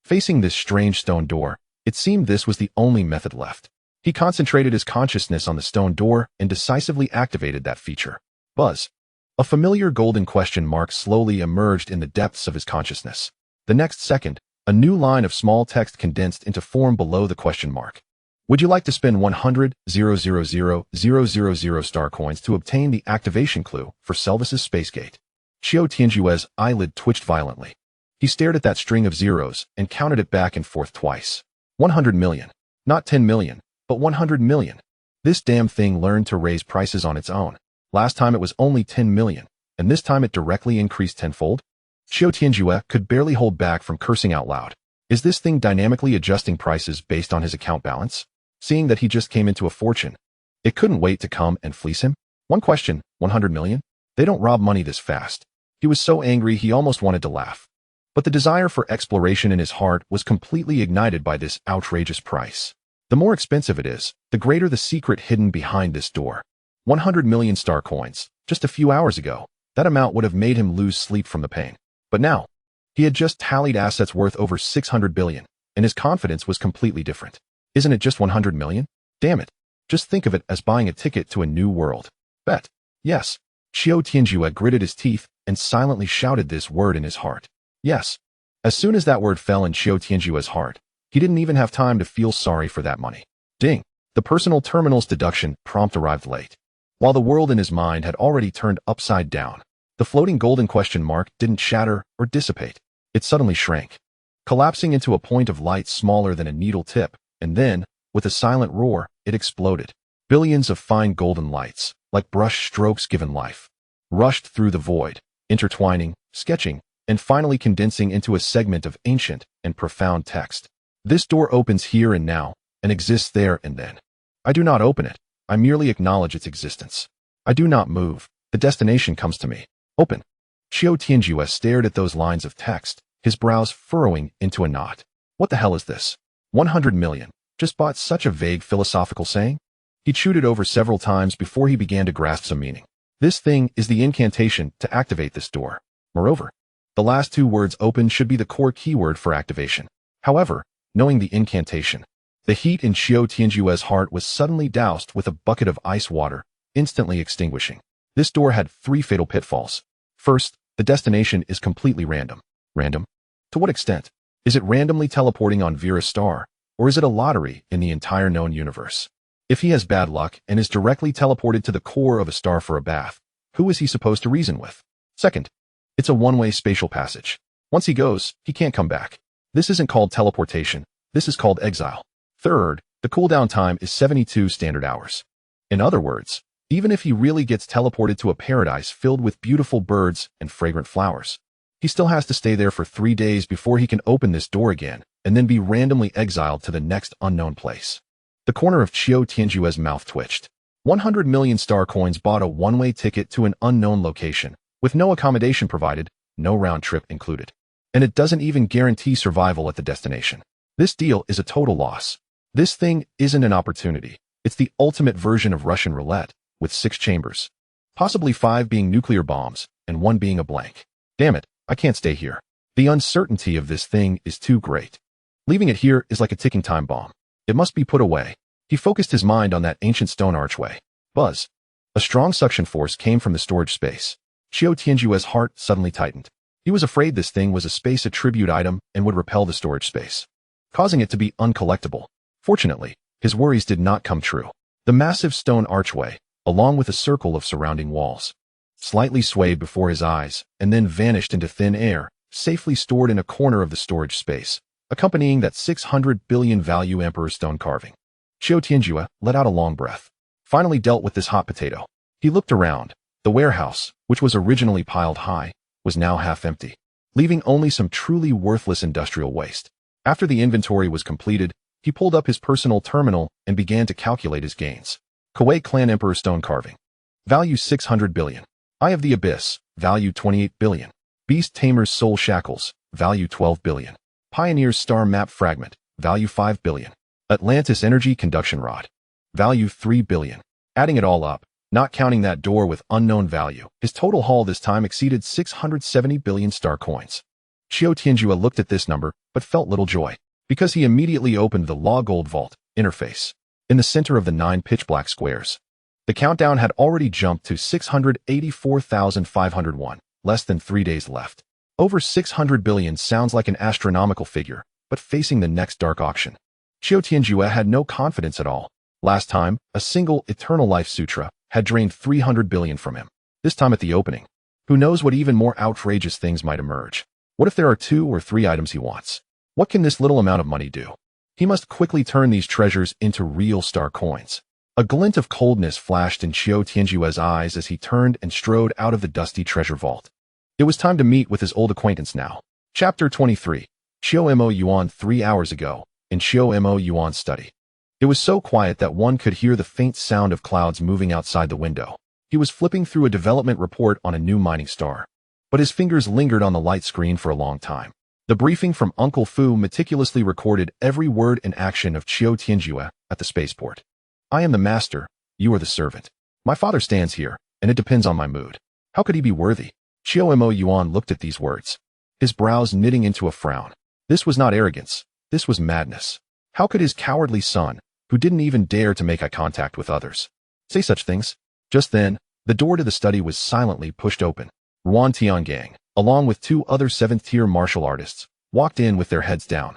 facing this strange stone door, it seemed this was the only method left. He concentrated his consciousness on the stone door and decisively activated that feature. Buzz. A familiar golden question mark slowly emerged in the depths of his consciousness. The next second, a new line of small text condensed into form below the question mark. Would you like to spend 100,000,000 star coins to obtain the activation clue for Selvis's Space Gate? Qiu Tianjue's eyelid twitched violently. He stared at that string of zeros and counted it back and forth twice. 100 million. Not 10 million, but 100 million. This damn thing learned to raise prices on its own. Last time it was only 10 million, and this time it directly increased tenfold? Qiu Tianjue could barely hold back from cursing out loud. Is this thing dynamically adjusting prices based on his account balance? Seeing that he just came into a fortune, it couldn't wait to come and fleece him? One question, 100 million? They don't rob money this fast. He was so angry he almost wanted to laugh. But the desire for exploration in his heart was completely ignited by this outrageous price. The more expensive it is, the greater the secret hidden behind this door. 100 million star coins. Just a few hours ago, that amount would have made him lose sleep from the pain. But now, he had just tallied assets worth over 600 billion, and his confidence was completely different. Isn't it just 100 million? Damn it. Just think of it as buying a ticket to a new world. Bet. Yes. Qiu Tianjue gritted his teeth and silently shouted this word in his heart. Yes. As soon as that word fell in Qiu Tianjue's heart, he didn't even have time to feel sorry for that money. Ding. The personal terminal's deduction prompt arrived late. While the world in his mind had already turned upside down, the floating golden question mark didn't shatter or dissipate. It suddenly shrank, collapsing into a point of light smaller than a needle tip, and then, with a silent roar, it exploded. Billions of fine golden lights, like brush strokes given life, rushed through the void, intertwining, sketching, and finally condensing into a segment of ancient and profound text. This door opens here and now, and exists there and then. I do not open it. I merely acknowledge its existence. I do not move. The destination comes to me. Open. Qiu Tianjue stared at those lines of text, his brows furrowing into a knot. What the hell is this? 100 million. Just bought such a vague philosophical saying? He chewed it over several times before he began to grasp some meaning. This thing is the incantation to activate this door. Moreover, the last two words open should be the core keyword for activation. However, knowing the incantation, the heat in Qiu Tianjue's heart was suddenly doused with a bucket of ice water, instantly extinguishing. This door had 3 fatal pitfalls. First, the destination is completely random. Random? To what extent? Is it randomly teleporting on Vera's star, or is it a lottery in the entire known universe? If he has bad luck and is directly teleported to the core of a star for a bath, who is he supposed to reason with? Second, it's a one-way spatial passage. Once he goes, he can't come back. This isn't called teleportation. This is called exile. Third, the cooldown time is 72 standard hours. In other words, even if he really gets teleported to a paradise filled with beautiful birds and fragrant flowers, he still has to stay there for 3 days before he can open this door again and then be randomly exiled to the next unknown place. The corner of Qiu Tianjue's mouth twitched. 100 million star coins bought a one-way ticket to an unknown location, with no accommodation provided, no round trip included. And it doesn't even guarantee survival at the destination. This deal is a total loss. This thing isn't an opportunity. It's the ultimate version of Russian roulette, with 6 chambers. Possibly 5 being nuclear bombs, and 1 being a blank. Damn it, I can't stay here. The uncertainty of this thing is too great. Leaving it here is like a ticking time bomb. It must be put away. He focused his mind on that ancient stone archway. Buzz. A strong suction force came from the storage space. Qiu Tianjue's heart suddenly tightened. He was afraid this thing was a space attribute item and would repel the storage space, causing it to be uncollectible. Fortunately, his worries did not come true. The massive stone archway, along with a circle of surrounding walls, slightly swayed before his eyes and then vanished into thin air, safely stored in a corner of the storage space, accompanying that 600 billion value emperor stone carving. Qiu Tianjue let out a long breath. Finally dealt with this hot potato. He looked around. The warehouse, which was originally piled high, was now half empty, leaving only some truly worthless industrial waste. After the inventory was completed, he pulled up his personal terminal and began to calculate his gains. Kuwait Clan Emperor Stone Carving. Value 600 billion. Eye of the Abyss. Value 28 billion. Beast Tamer's Soul Shackles. Value 12 billion. Pioneer's Star Map Fragment. Value 5 billion. Atlantis Energy Conduction Rod. Value 3 billion. Adding it all up, not counting that door with unknown value, his total haul this time exceeded 670 billion star coins. Qiu Tianjue looked at this number, but felt little joy, because he immediately opened the Law Gold Vault interface. In the center of the 9 pitch-black squares, the countdown had already jumped to 684,501, less than 3 days left. Over 600 billion sounds like an astronomical figure, but facing the next dark auction, Qiu Tianjue had no confidence at all. Last time, a single Eternal Life Sutra had drained 300 billion from him. This time at the opening, who knows what even more outrageous things might emerge. What if there are 2 or 3 items he wants? What can this little amount of money do? He must quickly turn these treasures into real star coins. A glint of coldness flashed in Qiu Tianjue's eyes as he turned and strode out of the dusty treasure vault. It was time to meet with his old acquaintance now. Chapter 23. Qiu Mo Yuan 3 hours ago, in Qiu Mo Yuan's study. It was so quiet that one could hear the faint sound of clouds moving outside the window. He was flipping through a development report on a new mining star, but his fingers lingered on the light screen for a long time. The briefing from Uncle Fu meticulously recorded every word and action of Qiu Tianjue at the spaceport. I am the master, you are the servant. My father stands here, and it depends on my mood. How could he be worthy? Qiu Mo Yuan looked at these words, his brows knitting into a frown. This was not arrogance, this was madness. How could his cowardly son, who didn't even dare to make eye contact with others, say such things? Just then, the door to the study was silently pushed open. Ruan Tiangang, along with 2 other 7th-tier martial artists, walked in with their heads down.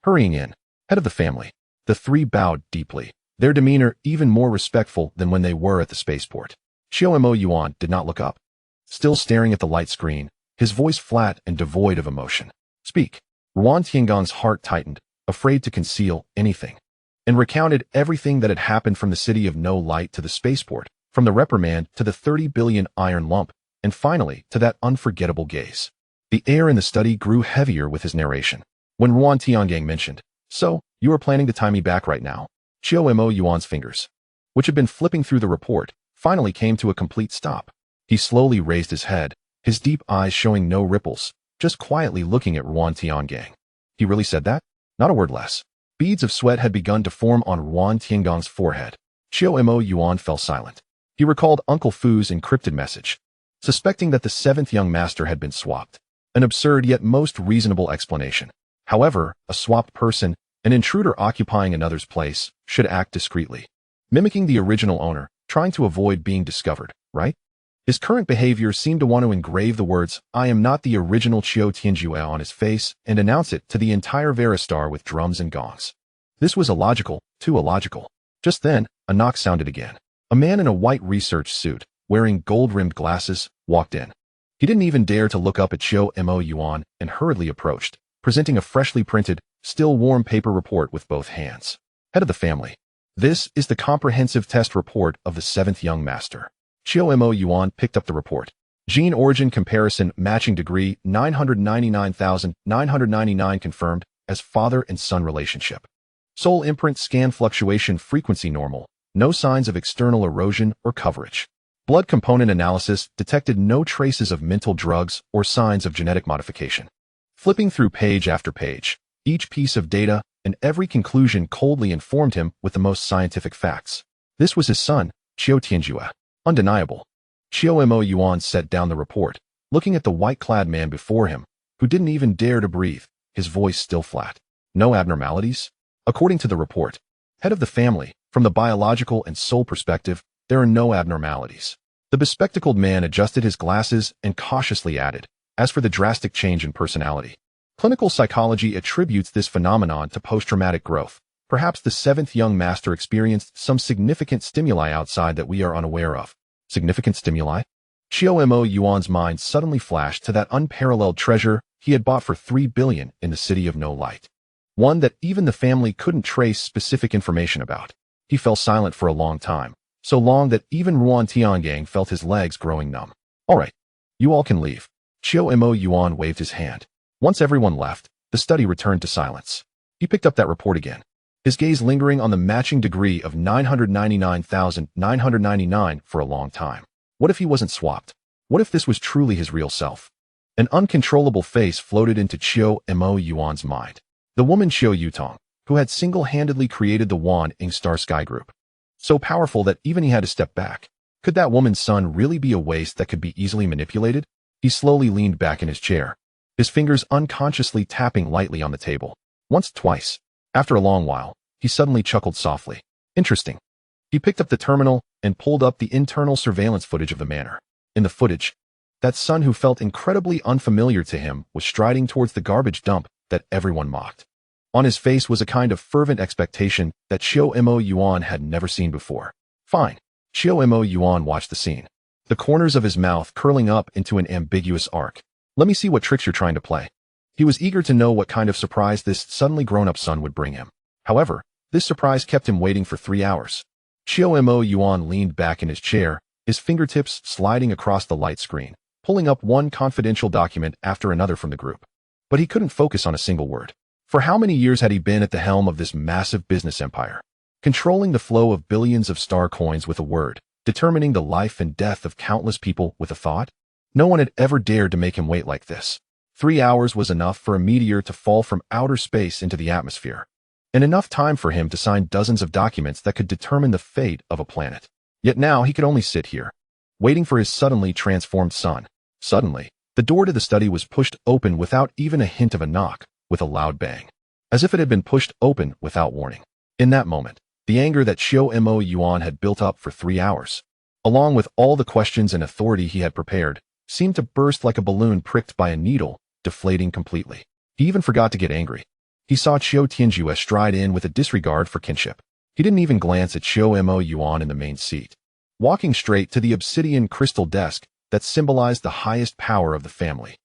Hurrying in, head of the family, the 3 bowed deeply, their demeanor even more respectful than when they were at the spaceport. Qiu Mo Yuan did not look up. Still staring at the light screen, his voice flat and devoid of emotion. Speak. Ruan Tiangang's heart tightened, afraid to conceal anything, and recounted everything that had happened from the city of no light to the spaceport, from the reprimand to the 30 billion iron lump, and finally to that unforgettable gaze. The air in the study grew heavier with his narration. When Ruan Tiangang mentioned, "So, you are planning to tie me back right now?" Qiu Mo Yuan's fingers, which had been flipping through the report, finally came to a complete stop. He slowly raised his head, his deep eyes showing no ripples, just quietly looking at Ruan Tiangang. He really said that? Not a word less. Beads of sweat had begun to form on Ruan Tiangang's forehead. Qiu Mo Yuan fell silent. He recalled Uncle Fu's encrypted message, suspecting that the 7th young master had been swapped. An absurd yet most reasonable explanation. However, a swapped person, an intruder occupying another's place, should act discreetly, mimicking the original owner, trying to avoid being discovered, right? His current behavior seemed to want to engrave the words, "I am not the original Qiu Tianjue" on his face and announce it to the entire Veristar with drums and gongs. This was illogical, too illogical. Just then, a knock sounded again. A man in a white research suit, wearing gold-rimmed glasses, walked in. He didn't even dare to look up at Qiu Mo Yuan and hurriedly approached, presenting a freshly printed, still warm paper report with both hands. Head of the family. This is the comprehensive test report of the 7th young master. Qiu Mo Yuan picked up the report. Gene origin comparison matching degree 999,999 confirmed as father and son relationship. Soul imprint scan fluctuation frequency normal. No signs of external erosion or coverage. Blood component analysis detected no traces of mental drugs or signs of genetic modification. Flipping through page after page, each piece of data and every conclusion coldly informed him with the most scientific facts. This was his son, Qiu Tianjue. Undeniable. Qiu Mo Yuan set down the report, looking at the white-clad man before him, who didn't even dare to breathe, his voice still flat. No abnormalities? According to the report, head of the family, from the biological and soul perspective, There are no abnormalities. The bespectacled man adjusted his glasses and cautiously added, as for the drastic change in personality. Clinical psychology attributes this phenomenon to post-traumatic growth. Perhaps the seventh young master experienced some significant stimuli outside that we are unaware of. Significant stimuli? Qiu Mo Yuan's mind suddenly flashed to that unparalleled treasure he had bought for 3 billion in the city of no light. One that even the family couldn't trace specific information about. He fell silent for a long time, so long that even Ruan Tiangang felt his legs growing numb. All right, you all can leave. Qiu Mo Yuan waved his hand. Once everyone left, the study returned to silence. He picked up that report again, his gaze lingering on the matching degree of 999,999 for a long time. What if he wasn't swapped? What if this was truly his real self? An uncontrollable face floated into Qiu Mo Yuan's mind. The woman Qiu Yutong, who had single-handedly created the Wan Ing Star Sky Group. So powerful that even he had to step back. Could that woman's son really be a waste that could be easily manipulated? He slowly leaned back in his chair, his fingers unconsciously tapping lightly on the table. Once, twice. After a long while, he suddenly chuckled softly. Interesting. He picked up the terminal and pulled up the internal surveillance footage of the manor. In the footage, that son who felt incredibly unfamiliar to him was striding towards the garbage dump that everyone mocked. On his face was a kind of fervent expectation that Qiu Mo Yuan had never seen before. Fine. Qiu Mo Yuan watched the scene, the corners of his mouth curling up into an ambiguous arc. Let me see what tricks you're trying to play. He was eager to know what kind of surprise this suddenly grown-up son would bring him. However, this surprise kept him waiting for 3 hours. Qiu Mo Yuan leaned back in his chair, his fingertips sliding across the light screen, pulling up one confidential document after another from the group. But he couldn't focus on a single word. For how many years had he been at the helm of this massive business empire, controlling the flow of billions of star coins with a word, determining the life and death of countless people with a thought? No one had ever dared to make him wait like this. 3 hours was enough for a meteor to fall from outer space into the atmosphere, and enough time for him to sign dozens of documents that could determine the fate of a planet. Yet now he could only sit here, waiting for his suddenly transformed son. Suddenly, the door to the study was pushed open without even a hint of a knock, with a loud bang, as if it had been pushed open without warning. In that moment, the anger that Qiu Mo Yuan had built up for 3 hours, along with all the questions and authority he had prepared, seemed to burst like a balloon pricked by a needle, deflating completely. He even forgot to get angry. He saw Qiu Tianjue stride in with a disregard for kinship. He didn't even glance at Qiu Mo Yuan in the main seat, walking straight to the obsidian crystal desk that symbolized the highest power of the family.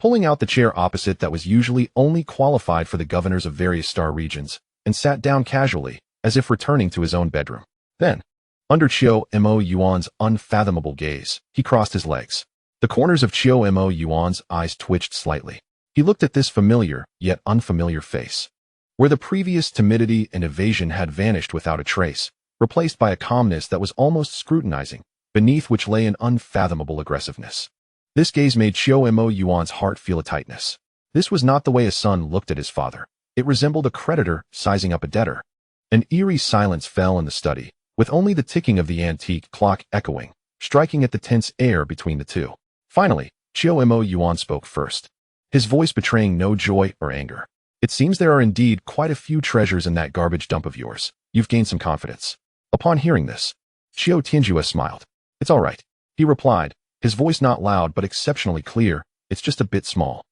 Pulling out the chair opposite that was usually only qualified for the governors of various star regions, and sat down casually, as if returning to his own bedroom. Then, under Qiu Mo Yuan's unfathomable gaze, he crossed his legs. The corners of Qiu Mo Yuan's eyes twitched slightly. He looked at this familiar, yet unfamiliar face, where the previous timidity and evasion had vanished without a trace, replaced by a calmness that was almost scrutinizing, beneath which lay an unfathomable aggressiveness. This gaze made Qiu Mo Yuan's heart feel a tightness. This was not the way a son looked at his father. It resembled a creditor sizing up a debtor. An eerie silence fell in the study, with only the ticking of the antique clock echoing, striking at the tense air between the two. Finally, Qiu Mo Yuan spoke first, his voice betraying no joy or anger. It seems there are indeed quite a few treasures in that garbage dump of yours. You've gained some confidence. Upon hearing this, Qiu Tianjue smiled. It's all right, he replied, his voice not loud but exceptionally clear. It's just a bit small.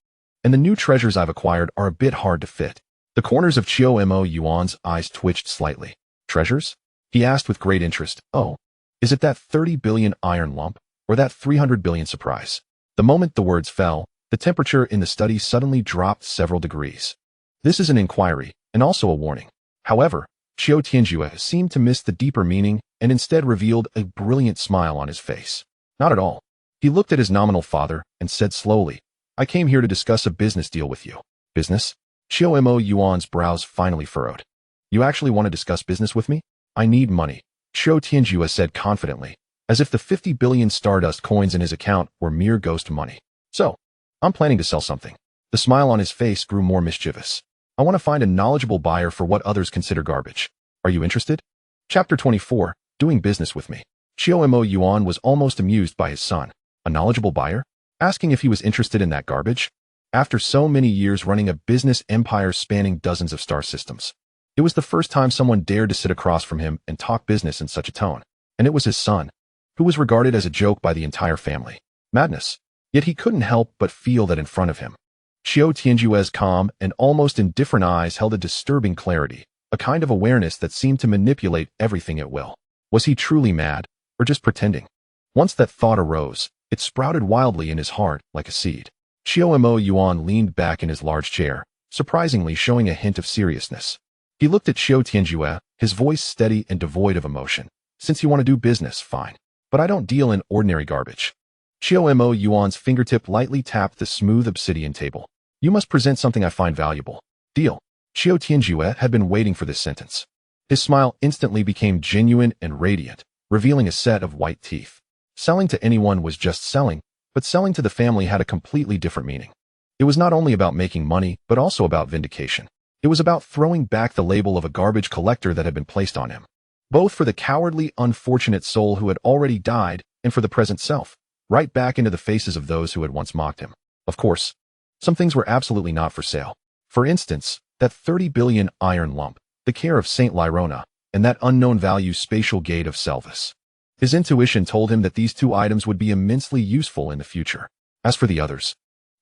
And the new treasures I've acquired are a bit hard to fit. The corners of Qiu Mo Yuan's eyes twitched slightly. Treasures? He asked with great interest. Oh, is it that 30 billion iron lump, or that 300 billion surprise? The moment the words fell, the temperature in the study suddenly dropped several degrees. This is an inquiry, and also a warning. However, Qiu Tianjue seemed to miss the deeper meaning and instead revealed a brilliant smile on his face. Not at all. He looked at his nominal father and said slowly, I came here to discuss a business deal with you. Business? Qiu Mo Yuan's brows finally furrowed. You actually want to discuss business with me? I need money, Qiu Tianjue said confidently, as if the 50 billion stardust coins in his account were mere ghost money. So, I'm planning to sell something. The smile on his face grew more mischievous. I want to find a knowledgeable buyer for what others consider garbage. Are you interested? Chapter 24, Doing Business with Me. Qiu Mo Yuan was almost amused by his son. A knowledgeable buyer? Asking if he was interested in that garbage? After so many years running a business empire spanning dozens of star systems, it was the first time someone dared to sit across from him and talk business in such a tone. and it was his son, who was regarded as a joke by the entire family. Madness. Yet he couldn't help but feel that in front of him. Qiu Tianjue's calm and almost indifferent eyes held a disturbing clarity, a kind of awareness that seemed to manipulate everything at will. Was he truly mad, or just pretending? Once that thought arose, it sprouted wildly in his heart like a seed. Qiu Mo Yuan leaned back in his large chair, surprisingly showing a hint of seriousness. He looked at Qiu Tianjue, his voice steady and devoid of emotion. Since you want to do business, fine. But I don't deal in ordinary garbage. Qiu Mo Yuan's fingertip lightly tapped the smooth obsidian table. You must present something I find valuable. Deal. Qiu Tianjue had been waiting for this sentence. His smile instantly became genuine and radiant, revealing a set of white teeth. Selling to anyone was just selling, but selling to the family had a completely different meaning. It was not only about making money, but also about vindication. It was about throwing back the label of a garbage collector that had been placed on him. Both for the cowardly, unfortunate soul who had already died, and for the present self, right back into the faces of those who had once mocked him. Of course, some things were absolutely not for sale. For instance, that 30 billion iron lump, the care of Saint Lyrona, and that unknown value spatial gate of Selvis. His intuition told him that these two items would be immensely useful in the future. As for the others,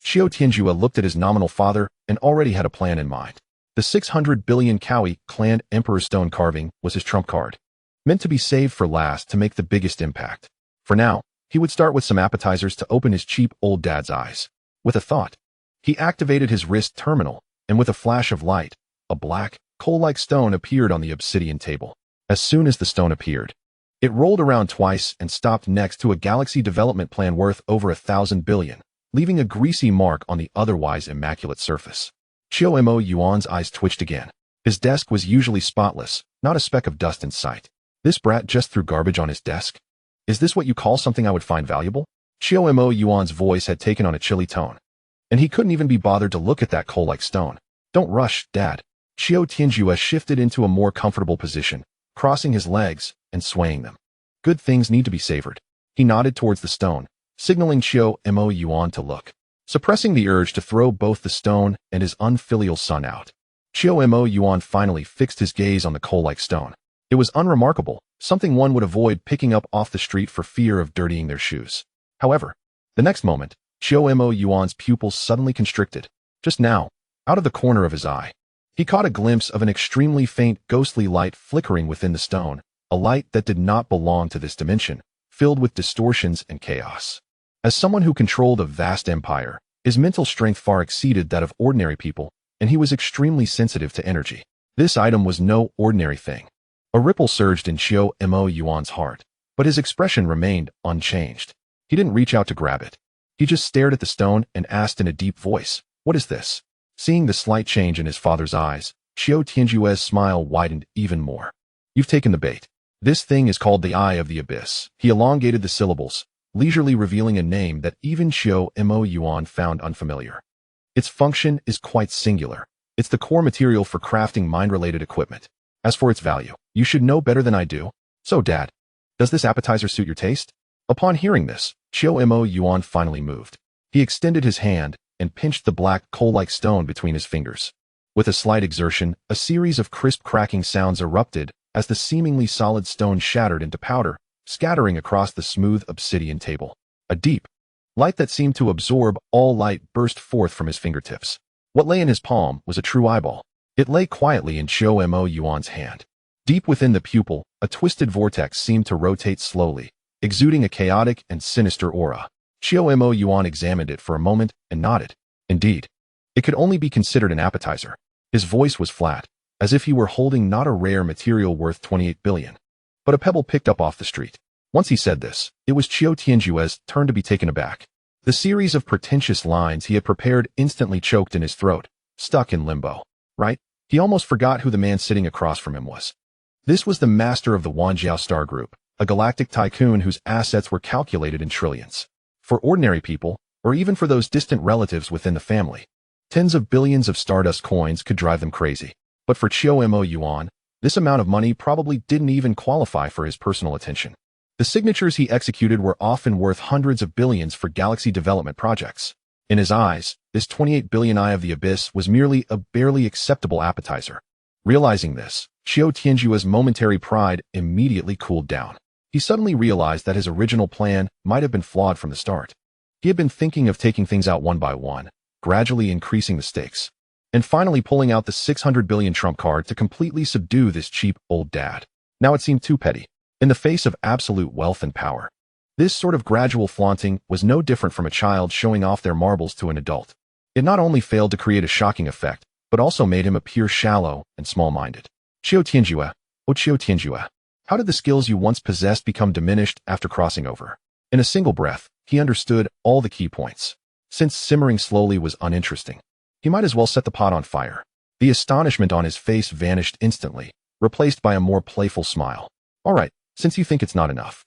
Qiu Tianjue looked at his nominal father and already had a plan in mind. The 600 billion Kawi clan emperor stone carving was his trump card, meant to be saved for last to make the biggest impact. For now, he would start with some appetizers to open his cheap old dad's eyes. With a thought, he activated his wrist terminal, and with a flash of light, a black, coal-like stone appeared on the obsidian table. As soon as the stone appeared, it rolled around twice and stopped next to a galaxy development plan worth over 1,000 billion, leaving a greasy mark on the otherwise immaculate surface. Qiu Mo Yuan's eyes twitched again. His desk was usually spotless, not a speck of dust in sight. This brat just threw garbage on his desk? Is this what you call something I would find valuable? Qiu Mo Yuan's voice had taken on a chilly tone, and he couldn't even be bothered to look at that coal-like stone. Don't rush, Dad. Qiu Tianjue shifted into a more comfortable position, crossing his legs and swaying them. Good things need to be savored. He nodded towards the stone, signaling Qiu Mo Yuan to look, suppressing the urge to throw both the stone and his unfilial son out. Qiu Mo Yuan finally fixed his gaze on the coal-like stone. It was unremarkable, something one would avoid picking up off the street for fear of dirtying their shoes. However, the next moment, Qiu Mo Yuan's pupils suddenly constricted. Just now, out of the corner of his eye, he caught a glimpse of an extremely faint, ghostly light flickering within the stone, a light that did not belong to this dimension, filled with distortions and chaos. As someone who controlled a vast empire, his mental strength far exceeded that of ordinary people, and he was extremely sensitive to energy. This item was no ordinary thing. A ripple surged in Qiu Mo Yuan's heart, but his expression remained unchanged. He didn't reach out to grab it. He just stared at the stone and asked in a deep voice, "What is this?" Seeing the slight change in his father's eyes, Qiu Tianjue's smile widened even more. "You've taken the bait. This thing is called the Eye of the Abyss." He elongated the syllables, leisurely revealing a name that even Qiu Mo Yuan found unfamiliar. Its function is quite singular. It's the core material for crafting mind-related equipment. As for its value, you should know better than I do. So, Dad, does this appetizer suit your taste? Upon hearing this, Qiu Mo Yuan finally moved. He extended his hand and pinched the black, coal-like stone between his fingers. With a slight exertion, a series of crisp cracking sounds erupted as the seemingly solid stone shattered into powder, scattering across the smooth obsidian table. A deep light that seemed to absorb all light burst forth from his fingertips. What lay in his palm was a true eyeball. It lay quietly in Qiu Mo Yuan's hand. Deep within the pupil, a twisted vortex seemed to rotate slowly, exuding a chaotic and sinister aura. Qiu Mo Yuan examined it for a moment and nodded. Indeed, it could only be considered an appetizer. His voice was flat, as if he were holding not a rare material worth 28 billion, but a pebble picked up off the street. Once he said this, it was Qiu Tianjue's turn to be taken aback. The series of pretentious lines he had prepared instantly choked in his throat, stuck in limbo. Right? He almost forgot who the man sitting across from him was. This was the master of the Wanjiao Star Group, a galactic tycoon whose assets were calculated in trillions. For ordinary people, or even for those distant relatives within the family, tens of billions of Stardust coins could drive them crazy. But for Qiu Mo Yuan, this amount of money probably didn't even qualify for his personal attention. The signatures he executed were often worth hundreds of billions for galaxy development projects. In his eyes, this 28 billion Eye of the Abyss was merely a barely acceptable appetizer. Realizing this, Qiu Tianjue's momentary pride immediately cooled down. he suddenly realized that his original plan might have been flawed from the start. He had been thinking of taking things out one by one, gradually increasing the stakes, and finally pulling out the 600 billion trump card to completely subdue this cheap old dad. Now it seemed too petty. In the face of absolute wealth and power, this sort of gradual flaunting was no different from a child showing off their marbles to an adult. It not only failed to create a shocking effect, but also made him appear shallow and small-minded. Qiu Tianjue, oh Qiu Tianjue, how did the skills you once possessed become diminished after crossing over? In a single breath, he understood all the key points. Since simmering slowly was uninteresting, he might as well set the pot on fire. The astonishment on his face vanished instantly, replaced by a more playful smile. All right, since you think it's not enough.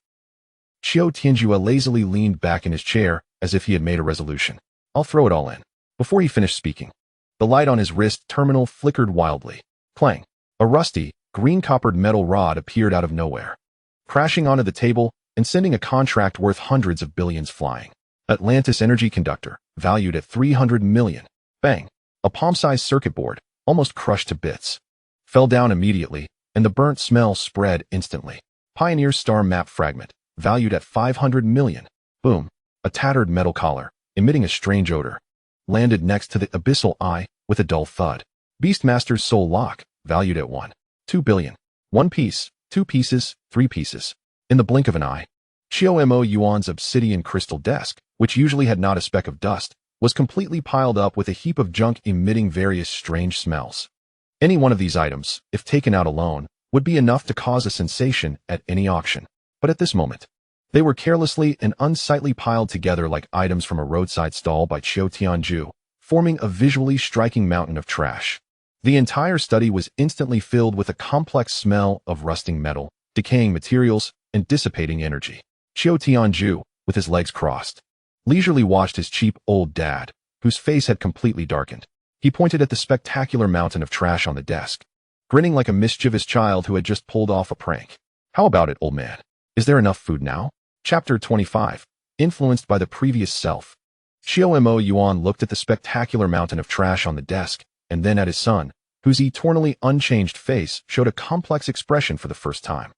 Qiu Tianjue lazily leaned back in his chair as if he had made a resolution. I'll throw it all in. Before he finished speaking, the light on his wrist terminal flickered wildly. Clang. A rusty, green-coppered metal rod appeared out of nowhere, crashing onto the table and sending a contract worth hundreds of billions flying. Atlantis Energy Conductor, valued at 300 million. Bang. A palm-sized circuit board, almost crushed to bits, fell down immediately, and the burnt smell spread instantly. Pioneer Star Map Fragment, valued at 500 million. Boom. A tattered metal collar, emitting a strange odor, landed next to the abyssal eye with a dull thud. Beastmaster's Soul Lock, valued at 2 billion. One piece, two pieces, three pieces. In the blink of an eye, Qiu Mo Yuan's obsidian crystal desk, which usually had not a speck of dust, was completely piled up with a heap of junk emitting various strange smells. Any one of these items, if taken out alone, would be enough to cause a sensation at any auction. But at this moment, they were carelessly and unsightly piled together like items from a roadside stall by Qiu Tianjue, forming a visually striking mountain of trash. The entire study was instantly filled with a complex smell of rusting metal, decaying materials, and dissipating energy. Qiu Tianjue, with his legs crossed, leisurely watched his cheap old dad, whose face had completely darkened. He pointed at the spectacular mountain of trash on the desk, grinning like a mischievous child who had just pulled off a prank. How about it, old man? Is there enough food now? Chapter 25. Influenced by the previous self. Qiu Mo Yuan looked at the spectacular mountain of trash on the desk, and then at his son, whose eternally unchanged face showed a complex expression for the first time.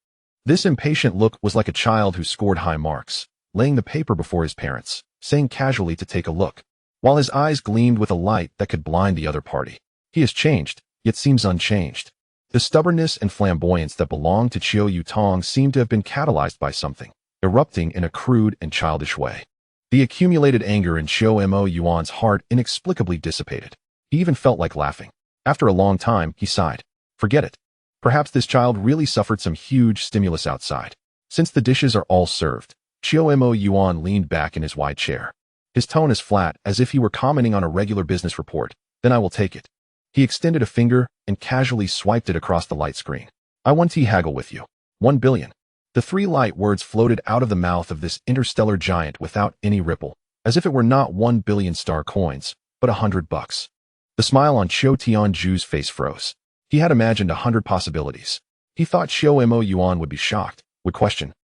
This impatient look was like a child who scored high marks, laying the paper before his parents, saying casually to take a look, while his eyes gleamed with a light that could blind the other party. He has changed, yet seems unchanged. The stubbornness and flamboyance that belonged to Qiu Yutong seemed to have been catalyzed by something, erupting in a crude and childish way. The accumulated anger in Qiu Mo Yuan's heart inexplicably dissipated. He even felt like laughing. After a long time, he sighed. Forget it. Perhaps this child really suffered some huge stimulus outside. Since the dishes are all served, Qiu Mo Yuan leaned back in his wide chair. His tone is flat, as if he were commenting on a regular business report. Then I will take it. He extended a finger and casually swiped it across the light screen. I want to haggle with you. 1 billion. The three light words floated out of the mouth of this interstellar giant without any ripple, as if it were not 1 billion star coins, but $100. The smile on Qiu Tianjue's face froze. He had imagined 100 possibilities. He thought Qiu Mo Yuan would be shocked, would question,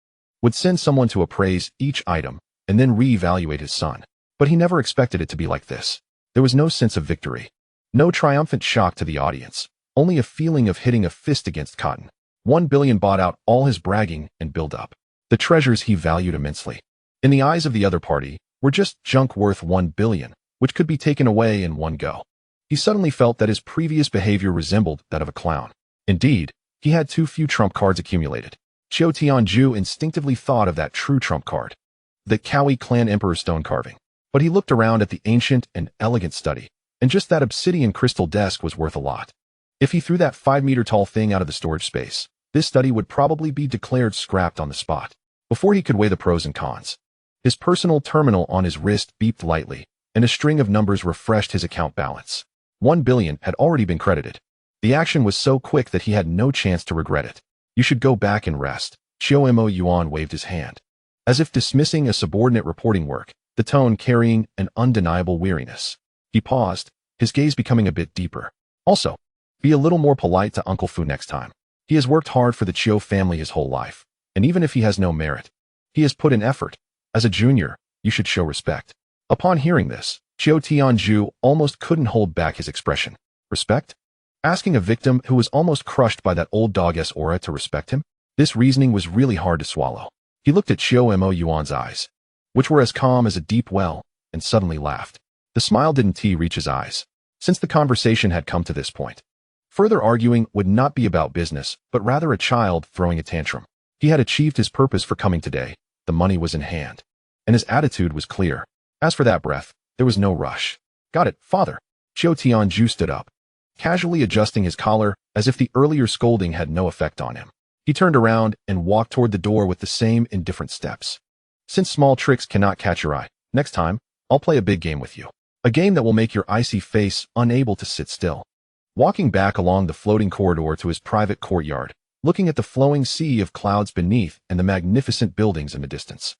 would send someone to appraise each item, and then re-evaluate his son. But he never expected it to be like this. There was no sense of victory. No triumphant shock to the audience. Only a feeling of hitting a fist against cotton. 1 billion bought out all his bragging and build-up. The treasures he valued immensely, in the eyes of the other party, were just junk worth 1 billion, which could be taken away in one go. He suddenly felt that his previous behavior resembled that of a clown. Indeed, he had too few trump cards accumulated. Qiu Tianjue instinctively thought of that true trump card, the Kawi clan emperor stone carving. But he looked around at the ancient and elegant study, and just that obsidian crystal desk was worth a lot. If he threw that 5-meter-tall thing out of the storage space, this study would probably be declared scrapped on the spot. Before he could weigh the pros and cons, his personal terminal on his wrist beeped lightly, and a string of numbers refreshed his account balance. 1 billion had already been credited. The action was so quick that he had no chance to regret it. You should go back and rest. Qiu Mo Yuan waved his hand, as if dismissing a subordinate reporting work, the tone carrying an undeniable weariness. He paused, his gaze becoming a bit deeper. Also, be a little more polite to Uncle Fu next time. He has worked hard for the Qiu family his whole life, and even if he has no merit, he has put in effort. As a junior, you should show respect. Upon hearing this, Qiu Tianjue almost couldn't hold back his expression. Respect? Asking a victim who was almost crushed by that old dog-ass aura to respect him? This reasoning was really hard to swallow. He looked at Qiu Yuan's eyes, which were as calm as a deep well, and suddenly laughed. The smile didn't reach his eyes, since the conversation had come to this point. Further arguing would not be about business, but rather a child throwing a tantrum. He had achieved his purpose for coming today. The money was in hand, and his attitude was clear. As for that breath, there was no rush. Got it, father. Qiu Tianjue stood up, casually adjusting his collar as if the earlier scolding had no effect on him. He turned around and walked toward the door with the same indifferent steps. Since small tricks cannot catch your eye, next time, I'll play a big game with you. A game that will make your icy face unable to sit still. Walking back along the floating corridor to his private courtyard, looking at the flowing sea of clouds beneath and the magnificent buildings in the distance.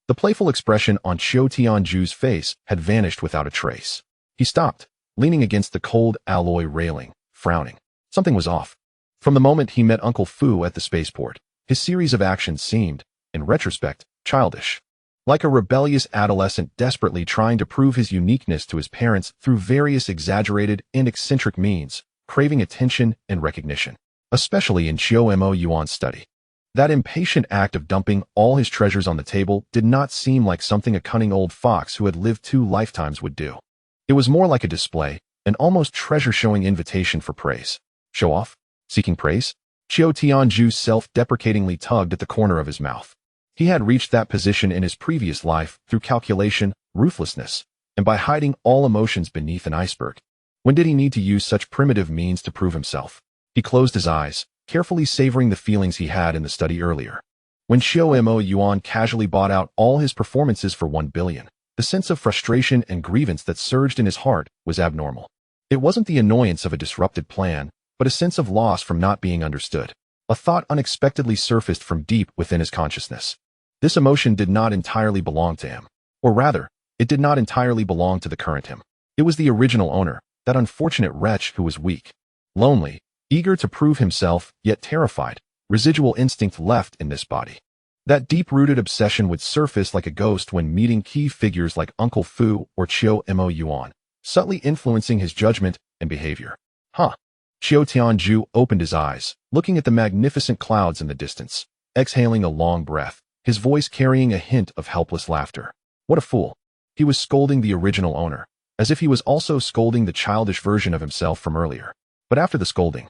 The playful expression on Qiu Tianjue's face had vanished without a trace. He stopped, leaning against the cold alloy railing, frowning. Something was off. From the moment he met Uncle Fu at the spaceport, his series of actions seemed, in retrospect, childish. Like a rebellious adolescent desperately trying to prove his uniqueness to his parents through various exaggerated and eccentric means, craving attention and recognition, especially in Qiu Yuan's study. That impatient act of dumping all his treasures on the table did not seem like something a cunning old fox who had lived 2 lifetimes would do. It was more like a display, an almost treasure-showing invitation for praise. Show off? Seeking praise? Qiu Tianjue self-deprecatingly tugged at the corner of his mouth. He had reached that position in his previous life through calculation, ruthlessness, and by hiding all emotions beneath an iceberg. When did he need to use such primitive means to prove himself? He closed his eyes, carefully savoring the feelings he had in the study earlier. When Qiu Yuan casually bought out all his performances for 1 billion, the sense of frustration and grievance that surged in his heart was abnormal. It wasn't the annoyance of a disrupted plan, but a sense of loss from not being understood. A thought unexpectedly surfaced from deep within his consciousness. This emotion did not entirely belong to him. Or rather, it did not entirely belong to the current him. It was the original owner, that unfortunate wretch who was weak, lonely, eager to prove himself, yet terrified, residual instinct left in this body. That deep-rooted obsession would surface like a ghost when meeting key figures like Uncle Fu or Qiu Yuan, subtly influencing his judgment and behavior. Qiu Tianjue opened his eyes, looking at the magnificent clouds in the distance, exhaling a long breath, his voice carrying a hint of helpless laughter. What a fool. He was scolding the original owner, as if he was also scolding the childish version of himself from earlier. But after the scolding,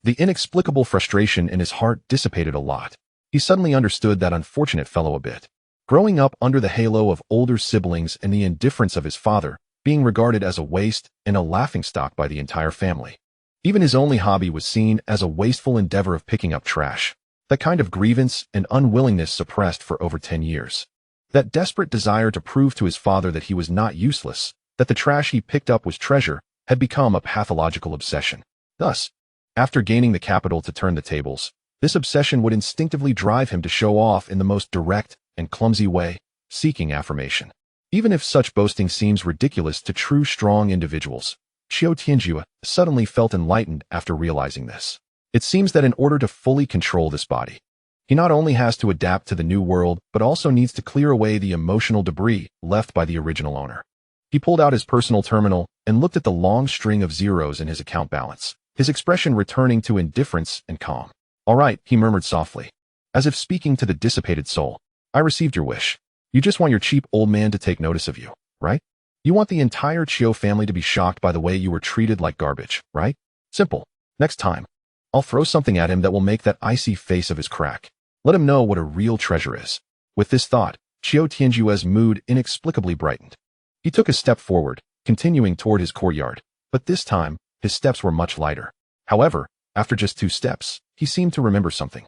the inexplicable frustration in his heart dissipated a lot. He suddenly understood that unfortunate fellow a bit. Growing up under the halo of older siblings and the indifference of his father, being regarded as a waste and a laughingstock by the entire family. Even his only hobby was seen as a wasteful endeavor of picking up trash. That kind of grievance and unwillingness suppressed for over 10 years. That desperate desire to prove to his father that he was not useless, that the trash he picked up was treasure, had become a pathological obsession. Thus, after gaining the capital to turn the tables, this obsession would instinctively drive him to show off in the most direct and clumsy way, seeking affirmation. Even if such boasting seems ridiculous to true strong individuals, Qiu Tianjue suddenly felt enlightened after realizing this. It seems that in order to fully control this body, he not only has to adapt to the new world, but also needs to clear away the emotional debris left by the original owner. He pulled out his personal terminal and looked at the long string of zeros in his account balance, his expression returning to indifference and calm. All right, he murmured softly, as if speaking to the dissipated soul. I received your wish. You just want your cheap old man to take notice of you, right? You want the entire Qiu family to be shocked by the way you were treated like garbage, right? Simple. Next time, I'll throw something at him that will make that icy face of his crack. Let him know what a real treasure is. With this thought, Qiu Tianjue's mood inexplicably brightened. He took a step forward, continuing toward his courtyard, but this time, his steps were much lighter. However, after just 2 steps, he seemed to remember something.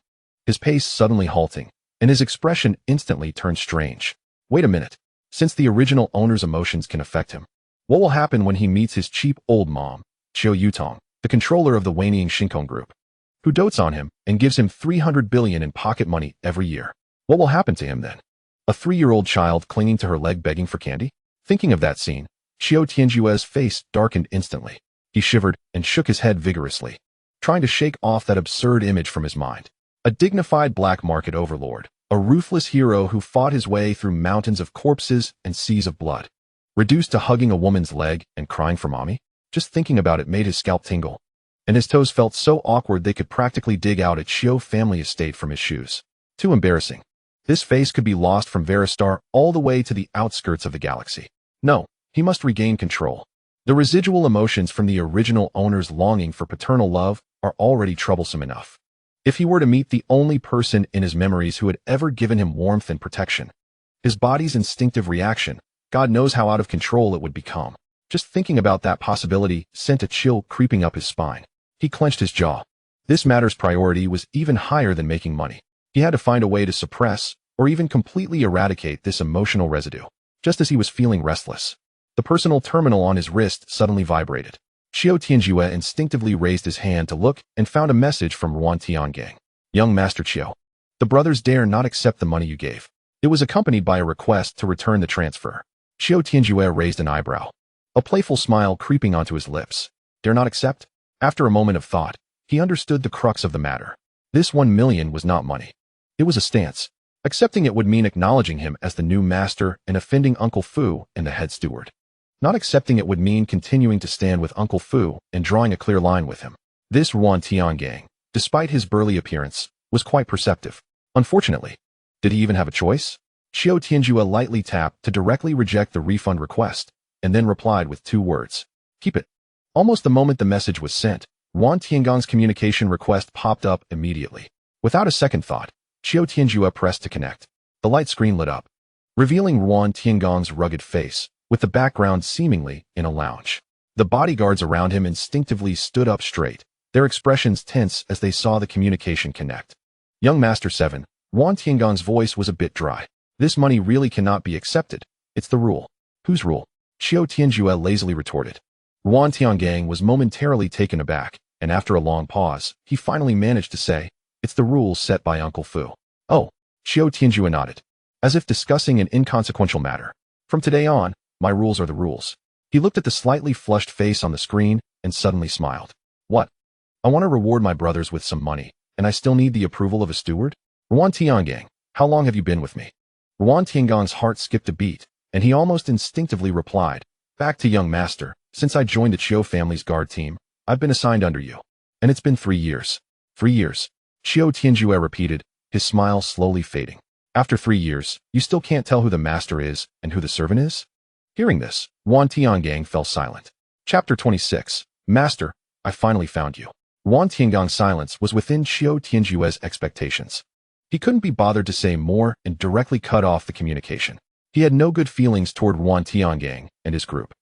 His pace suddenly halting, and his expression instantly turned strange. Wait a minute. Since the original owner's emotions can affect him, what will happen when he meets his cheap old mom, Qiu Yutong, the controller of the Wanying Shinkong Group, who dotes on him and gives him 300 billion in pocket money every year? What will happen to him then? A 3-year-old child clinging to her leg begging for candy? Thinking of that scene, Qiu Tianjue's face darkened instantly. He shivered and shook his head vigorously, trying to shake off that absurd image from his mind. A dignified black market overlord, a ruthless hero who fought his way through mountains of corpses and seas of blood. Reduced to hugging a woman's leg and crying for mommy? Just thinking about it made his scalp tingle. and his toes felt so awkward they could practically dig out a Qiu family estate from his shoes. Too embarrassing. This face could be lost from Veristar all the way to the outskirts of the galaxy. No, he must regain control. The residual emotions from the original owner's longing for paternal love are already troublesome enough. If he were to meet the only person in his memories who had ever given him warmth and protection, his body's instinctive reaction, God knows how out of control it would become. Just thinking about that possibility sent a chill creeping up his spine. He clenched his jaw. This matter's priority was even higher than making money. He had to find a way to suppress or even completely eradicate this emotional residue. Just as he was feeling restless, the personal terminal on his wrist suddenly vibrated. Qiu Tianjue instinctively raised his hand to look and found a message from Yuan Tiangang. Young Master Qiu, the brothers dare not accept the money you gave. It was accompanied by a request to return the transfer. Qiu Tianjue raised an eyebrow, a playful smile creeping onto his lips. Dare not accept? After a moment of thought, he understood the crux of the matter. This 1 million was not money. It was a stance. Accepting it would mean acknowledging him as the new master and offending Uncle Fu and the head steward. Not accepting it would mean continuing to stand with Uncle Fu and drawing a clear line with him. This Yuan Tiangang, despite his burly appearance, was quite perceptive. Unfortunately, did he even have a choice? Qiu Tianjue lightly tapped to directly reject the refund request, and then replied with 2 words. Keep it. Almost the moment the message was sent, Yuan Tiangang's communication request popped up immediately. Without a second thought, Qiu Tianjue pressed to connect. The light screen lit up, revealing Yuan Tiangang's rugged face, with the background seemingly in a lounge. The bodyguards around him instinctively stood up straight, their expressions tense as they saw the communication connect. Young Master 7, Yuan Tiangang's voice was a bit dry. This money really cannot be accepted. It's the rule. Whose rule? Qiu Tianjue lazily retorted. Yuan Tiangang was momentarily taken aback, and after a long pause, he finally managed to say, it's the rules set by Uncle Fu. Oh, Qiu Tianjue nodded, as if discussing an inconsequential matter. From today on, my rules are the rules. He looked at the slightly flushed face on the screen and suddenly smiled. What? I want to reward my brothers with some money, and I still need the approval of a steward? Yuan Tiangang, how long have you been with me? Yuan Tiangang's heart skipped a beat, and he almost instinctively replied, back to young master, since I joined the Qiu family's guard team, I've been assigned under you. And it's been 3 years. 3 years. Qiu Tianjue repeated, his smile slowly fading. After 3 years, you still can't tell who the master is and who the servant is? Hearing this, Yuan Tiangang fell silent. Chapter 26. Master, I finally found you. Yuan Tiangang's silence was within Qiu Tianjue's expectations. He couldn't be bothered to say more and directly cut off the communication. He had no good feelings toward Yuan Tiangang and his group.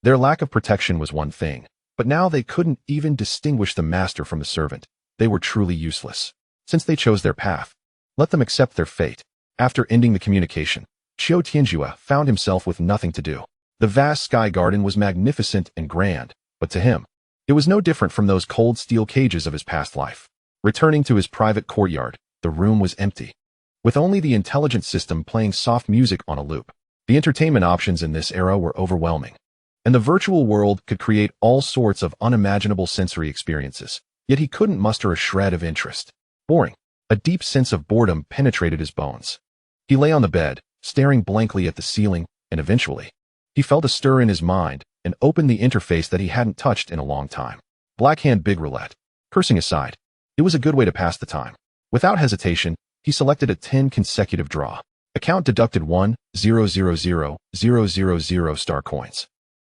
Their lack of protection was one thing, but now they couldn't even distinguish the master from the servant. They were truly useless. Since they chose their path, let them accept their fate. After ending the communication, Qiu Tianjue found himself with nothing to do. The vast sky garden was magnificent and grand, but to him, it was no different from those cold steel cages of his past life. Returning to his private courtyard, the room was empty, with only the intelligence system playing soft music on a loop. The entertainment options in this era were overwhelming, and the virtual world could create all sorts of unimaginable sensory experiences. Yet he couldn't muster a shred of interest. Boring. A deep sense of boredom penetrated his bones. He lay on the bed, staring blankly at the ceiling, and eventually, he felt a stir in his mind and opened the interface that he hadn't touched in a long time. Blackhand Big Roulette. Cursing aside, it was a good way to pass the time. Without hesitation, he selected a 10 consecutive draw. Account deducted 1,000,000 star coins.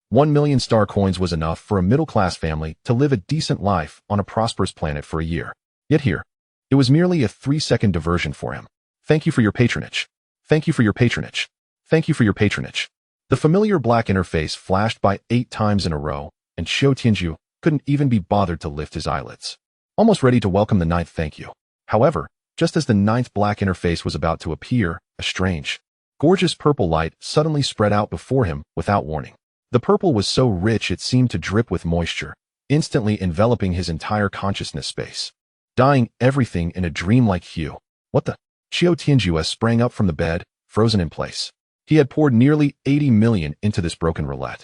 1 million star coins was enough for a middle-class family to live a decent life on a prosperous planet for a year. Yet here, it was merely a 3-second diversion for him. Thank you for your patronage. Thank you for your patronage. Thank you for your patronage. The familiar black interface flashed by 8 times in a row, and Qiu Tianjue couldn't even be bothered to lift his eyelids. Almost ready to welcome the 9th thank you. However, just as the 9th black interface was about to appear, a strange, gorgeous purple light suddenly spread out before him without warning. The purple was so rich it seemed to drip with moisture, instantly enveloping his entire consciousness space, dyeing everything in a dreamlike hue. What the? Qiu Tianjue sprang up from the bed, frozen in place. He had poured nearly 80 million into this broken roulette,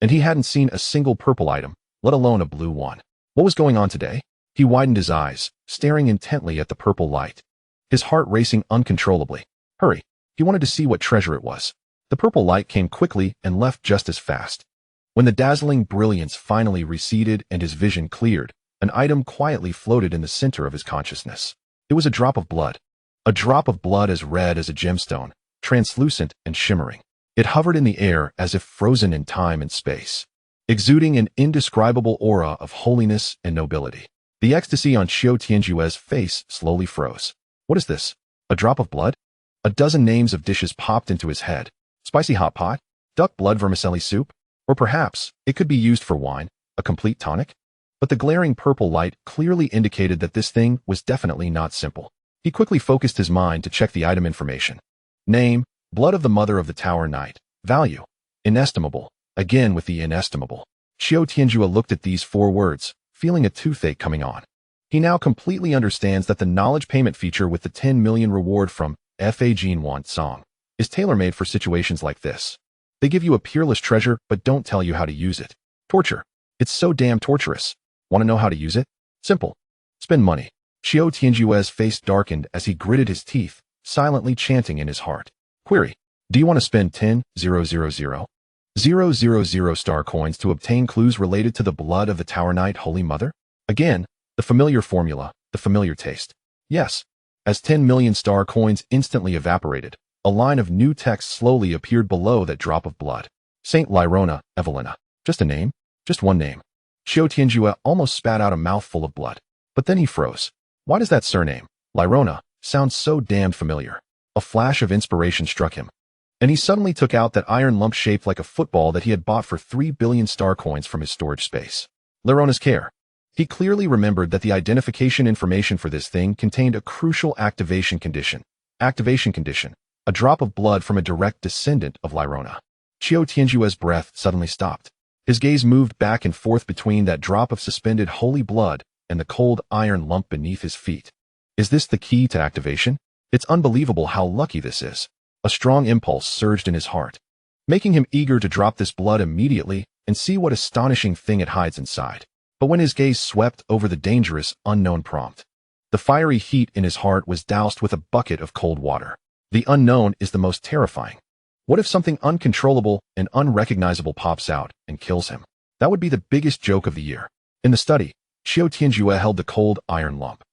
and he hadn't seen a single purple item, let alone a blue one. What was going on today? He widened his eyes, staring intently at the purple light, his heart racing uncontrollably. Hurry! He wanted to see what treasure it was. The purple light came quickly and left just as fast. When the dazzling brilliance finally receded and his vision cleared, An item quietly floated in the center of his consciousness. It was a drop of blood. A drop of blood as red as a gemstone, translucent and shimmering. It hovered in the air as if frozen in time and space, exuding an indescribable aura of holiness and nobility. The ecstasy on Qiu Tianjue's face slowly froze. What is this? A drop of blood? A dozen names of dishes popped into his head. Spicy hot pot? Duck blood vermicelli soup? Or perhaps it could be used for wine, a complete tonic? But the glaring purple light clearly indicated that this thing was definitely not simple. He quickly focused his mind to check the item information. Name, blood of the mother of the tower knight. Value, inestimable. Again with the inestimable. Qiu Tianjue looked at these 4 words, feeling a toothache coming on. He now completely understands that the knowledge payment feature with the 10 million reward from Fa song is tailor-made for situations like this. They give you a peerless treasure but don't tell you how to use it. Torture. It's so damn torturous. Want to know how to use it? Simple. Spend money. Qiu Tianjue's face darkened as he gritted his teeth, silently chanting in his heart. Query. Do you want to spend 10,000,000 star coins to obtain clues related to the blood of the Tower Knight Holy Mother? Again, the familiar formula, the familiar taste. Yes. As 10 million star coins instantly evaporated, a line of new text slowly appeared below that drop of blood. Saint Lyrona, Evelina. Just a name? Just one name. Qiu Tianjue almost spat out a mouthful of blood. But then he froze. Why does that surname, Lyrona, sound so damned familiar? A flash of inspiration struck him. And he suddenly took out that iron lump shaped like a football that he had bought for 3 billion star coins from his storage space. Lyrona's care. He clearly remembered that the identification information for this thing contained a crucial activation condition. Activation condition. A drop of blood from a direct descendant of Lyrona. Qiu Tianjue's breath suddenly stopped. His gaze moved back and forth between that drop of suspended holy blood and the cold iron lump beneath his feet. Is this the key to activation? It's unbelievable how lucky this is. A strong impulse surged in his heart, making him eager to drop this blood immediately and see what astonishing thing it hides inside. But when his gaze swept over the dangerous, unknown prompt, the fiery heat in his heart was doused with a bucket of cold water. The unknown is the most terrifying. What if something uncontrollable and unrecognizable pops out and kills him? That would be the biggest joke of the year. In the study, Qiu Tianjue held the cold iron lump,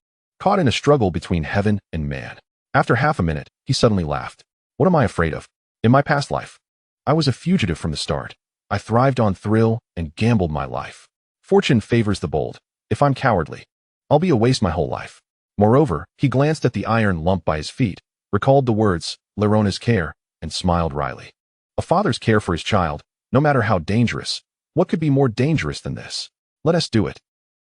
caught in a struggle between heaven and man. After half a minute, he suddenly laughed. What am I afraid of? In my past life, I was a fugitive from the start. I thrived on thrill and gambled my life. Fortune favors the bold. If I'm cowardly, I'll be a waste my whole life. Moreover, he glanced at the iron lump by his feet, recalled the words, Lyrona's care, and smiled wryly. A father's care for his child, no matter how dangerous. What could be more dangerous than this? Let us do it.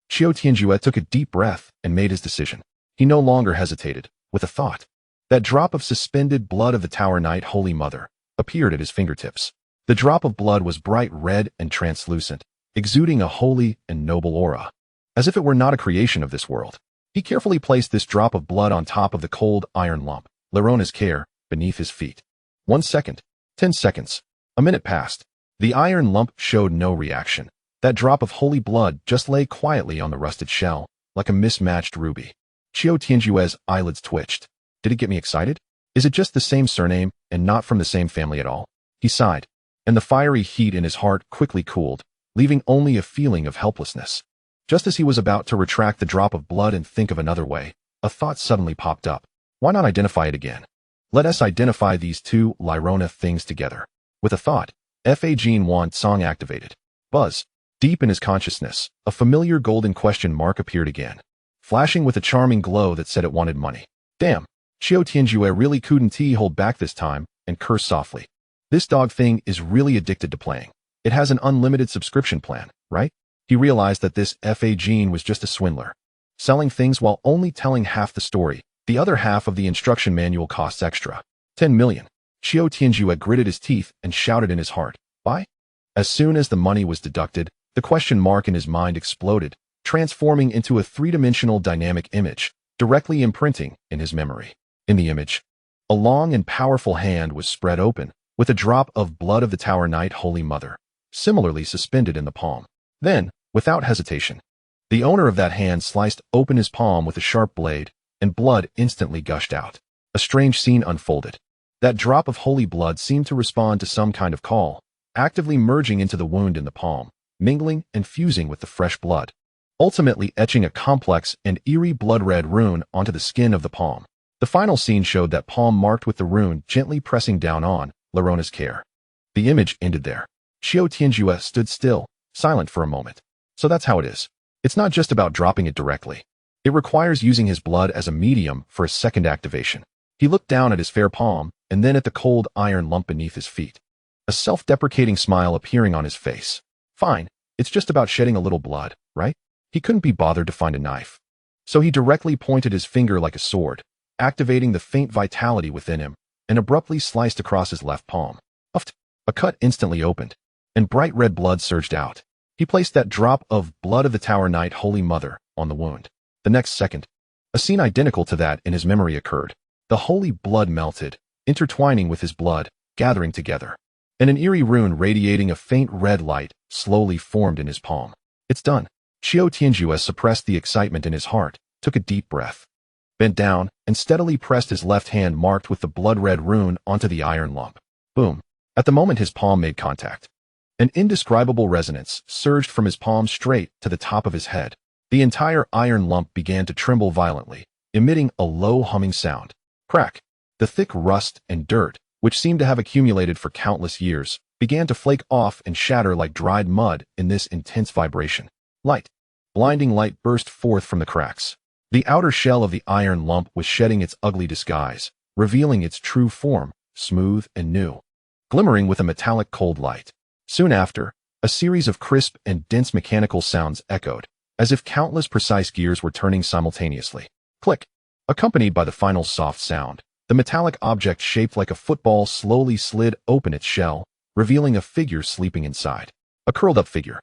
Qiu Tianjue took a deep breath and made his decision. He no longer hesitated, with a thought. That drop of suspended blood of the Tower Knight Holy Mother appeared at his fingertips. The drop of blood was bright red and translucent, exuding a holy and noble aura, as if it were not a creation of this world. He carefully placed this drop of blood on top of the cold iron lump, Lyrona's care, beneath his feet. 1 second, 10 seconds, a minute passed. The iron lump showed no reaction. That drop of holy blood just lay quietly on the rusted shell, like a mismatched ruby. Qiu Tianjue's eyelids twitched. Did it get me excited? Is it just the same surname and not from the same family at all? He sighed, and the fiery heat in his heart quickly cooled, leaving only a feeling of helplessness. Just as he was about to retract the drop of blood and think of another way, a thought suddenly popped up. Why not identify it again? Let us identify these two Lyrona things together. With a thought, Fa song activated. Buzz. Deep in his consciousness, a familiar golden question mark appeared again, flashing with a charming glow that said it wanted money. Damn, Qiu Tianjue really couldn't hold back this time and cursed softly. This dog thing is really addicted to playing. It has an unlimited subscription plan, right? He realized that this Fa was just a swindler, selling things while only telling half the story. The other half of the instruction manual costs extra. 10 million. Qiu Tianjue gritted his teeth and shouted in his heart, buy? As soon as the money was deducted, the question mark in his mind exploded, transforming into a three-dimensional dynamic image, directly imprinting in his memory. In the image, a long and powerful hand was spread open, with a drop of blood of the Tower Knight Holy Mother, similarly suspended in the palm. Then, without hesitation, the owner of that hand sliced open his palm with a sharp blade, and blood instantly gushed out. A strange scene unfolded. That drop of holy blood seemed to respond to some kind of call, actively merging into the wound in the palm, mingling and fusing with the fresh blood. ultimately etching a complex and eerie blood-red rune onto the skin of the palm. The final scene showed that palm marked with the rune gently pressing down on Larona's care. The image ended there. Qiu Tianjue stood still, silent for a moment. So that's how it is. It's not just about dropping it directly. It requires using his blood as a medium for a second activation. He looked down at his fair palm, and then at the cold iron lump beneath his feet. A self-deprecating smile appearing on his face. Fine, it's just about shedding a little blood, right? He couldn't be bothered to find a knife. So he directly pointed his finger like a sword, activating the faint vitality within him, and abruptly sliced across his left palm. Uffed. A cut instantly opened, and bright red blood surged out. He placed that drop of blood of the Tower Knight Holy Mother on the wound. The next second, a scene identical to that in his memory occurred. The holy blood melted, intertwining with his blood, gathering together. And an eerie rune radiating a faint red light slowly formed in his palm. It's done. Qiu Tianjue suppressed the excitement in his heart, took a deep breath, bent down, and steadily pressed his left hand marked with the blood-red rune onto the iron lump. Boom. At the moment his palm made contact, an indescribable resonance surged from his palm straight to the top of his head. The entire iron lump began to tremble violently, emitting a low humming sound. Crack. The thick rust and dirt, which seemed to have accumulated for countless years, began to flake off and shatter like dried mud in this intense vibration. Light. Blinding light burst forth from the cracks. The outer shell of the iron lump was shedding its ugly disguise, revealing its true form, smooth and new, glimmering with a metallic cold light. Soon after, a series of crisp and dense mechanical sounds echoed, as if countless precise gears were turning simultaneously. Click. Accompanied by the final soft sound, the metallic object shaped like a football slowly slid open its shell, revealing a figure sleeping inside. A curled-up figure.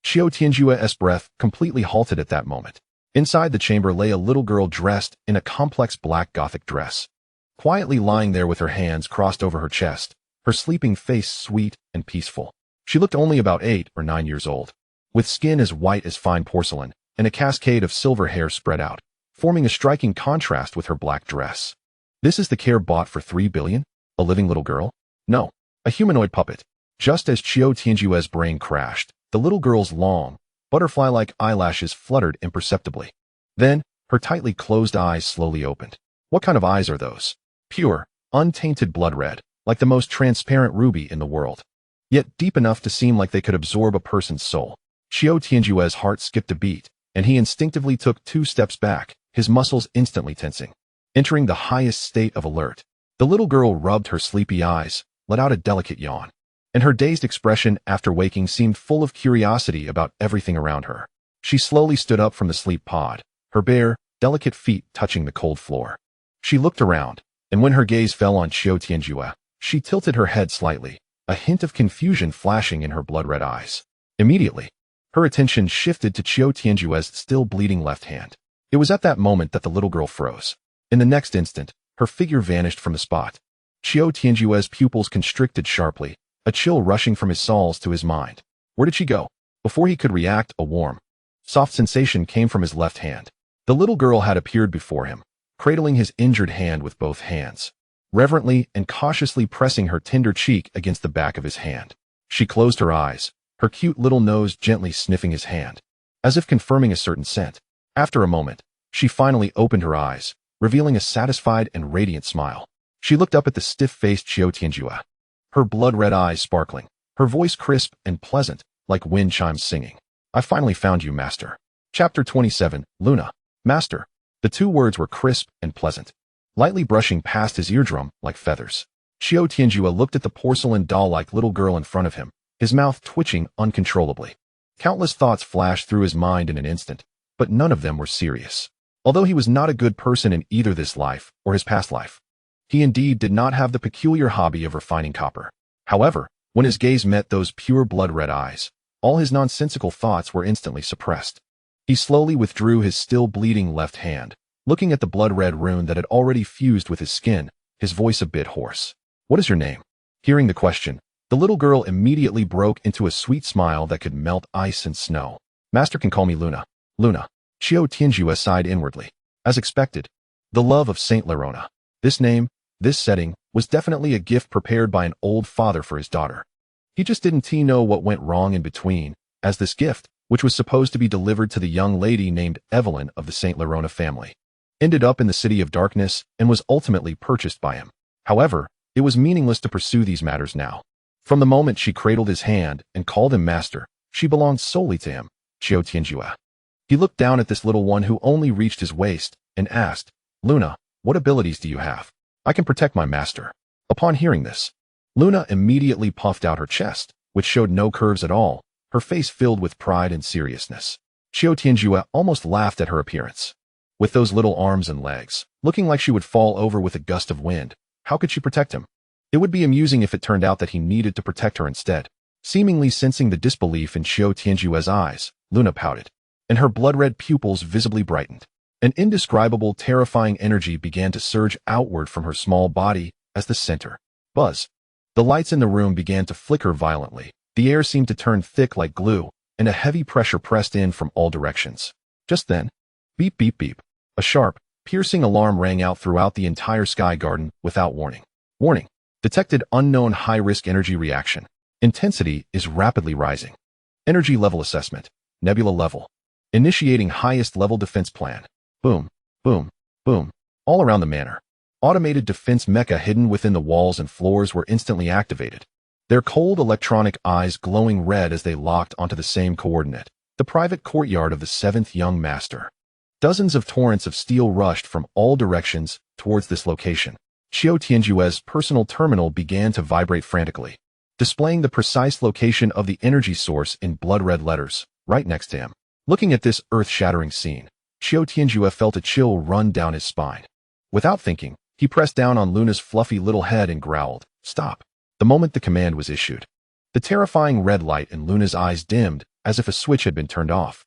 Qiu Tianjue's breath completely halted at that moment. Inside the chamber lay a little girl dressed in a complex black Gothic dress, quietly lying there with her hands crossed over her chest, her sleeping face sweet and peaceful. She looked only about 8 or 9 years old, with skin as white as fine porcelain and a cascade of silver hair spread out, forming a striking contrast with her black dress. This is the care bought for 3 billion? A living little girl? No, a humanoid puppet. Just as Qiu Tianjue's brain crashed, the little girl's long, butterfly-like eyelashes fluttered imperceptibly. Then, her tightly closed eyes slowly opened. What kind of eyes are those? Pure, untainted blood red, like the most transparent ruby in the world, yet deep enough to seem like they could absorb a person's soul. Qiu Tianjue's heart skipped a beat, and he instinctively took 2 steps back, his muscles instantly tensing. Entering the highest state of alert, the little girl rubbed her sleepy eyes, let out a delicate yawn, and her dazed expression after waking seemed full of curiosity about everything around her. She slowly stood up from the sleep pod, her bare, delicate feet touching the cold floor. She looked around, and when her gaze fell on Qiu Tianjue, she tilted her head slightly, a hint of confusion flashing in her blood-red eyes. Immediately, her attention shifted to Qiu Tianjue's still bleeding left hand. It was at that moment that the little girl froze. In the next instant, her figure vanished from the spot. Qiu Tianjue's pupils constricted sharply, a chill rushing from his soles to his mind. Where did she go? Before he could react, a warm, soft sensation came from his left hand. The little girl had appeared before him, cradling his injured hand with both hands, reverently and cautiously pressing her tender cheek against the back of his hand. She closed her eyes, her cute little nose gently sniffing his hand, as if confirming a certain scent. After a moment, she finally opened her eyes, revealing a satisfied and radiant smile. She looked up at the stiff-faced Qiu Tianjue, her blood-red eyes sparkling, her voice crisp and pleasant, like wind chimes singing. I finally found you, Master. Chapter 27, Luna. Master. The 2 words were crisp and pleasant, lightly brushing past his eardrum like feathers. Qiu Tianjue looked at the porcelain doll-like little girl in front of him, his mouth twitching uncontrollably. Countless thoughts flashed through his mind in an instant, but none of them were serious. Although he was not a good person in either this life or his past life, he indeed did not have the peculiar hobby of refining copper. However, when his gaze met those pure blood-red eyes, all his nonsensical thoughts were instantly suppressed. He slowly withdrew his still bleeding left hand, looking at the blood-red rune that had already fused with his skin, his voice a bit hoarse. What is your name? Hearing the question, the little girl immediately broke into a sweet smile that could melt ice and snow. Master can call me Luna. Luna. Qiu Tianjue sighed inwardly. As expected, the love of Saint Lerona. This name, this setting, was definitely a gift prepared by an old father for his daughter. He just didn't know what went wrong in between, as this gift, which was supposed to be delivered to the young lady named Evelyn of the St. Lerona family, ended up in the City of Darkness and was ultimately purchased by him. However, it was meaningless to pursue these matters now. From the moment she cradled his hand and called him master, she belonged solely to him, Qiu Tianjue. He looked down at this little one who only reached his waist and asked, Luna, what abilities do you have? I can protect my master. Upon hearing this, Luna immediately puffed out her chest, which showed no curves at all, her face filled with pride and seriousness. Qiu Tianjue almost laughed at her appearance. With those little arms and legs, looking like she would fall over with a gust of wind, how could she protect him? It would be amusing if it turned out that he needed to protect her instead. Seemingly sensing the disbelief in Qiu Tianjue's eyes, Luna pouted, and her blood-red pupils visibly brightened. An indescribable, terrifying energy began to surge outward from her small body as the center. Buzz. The lights in the room began to flicker violently. The air seemed to turn thick like glue, and a heavy pressure pressed in from all directions. Just then, beep beep beep, a sharp, piercing alarm rang out throughout the entire sky garden without warning. Warning. Detected unknown high-risk energy reaction. Intensity is rapidly rising. Energy level assessment. Nebula level. Initiating highest level defense plan. Boom, boom, boom. All around the manor. Automated defense mecha hidden within the walls and floors were instantly activated. Their cold electronic eyes glowing red as they locked onto the same coordinate. The private courtyard of the 7th young master. Dozens of torrents of steel rushed from all directions towards this location. Qiu Tianjue's personal terminal began to vibrate frantically, displaying the precise location of the energy source in blood-red letters, right next to him. Looking at this earth-shattering scene, Qiu Tianjue felt a chill run down his spine. Without thinking, he pressed down on Luna's fluffy little head and growled, "Stop." The moment the command was issued, the terrifying red light in Luna's eyes dimmed as if a switch had been turned off.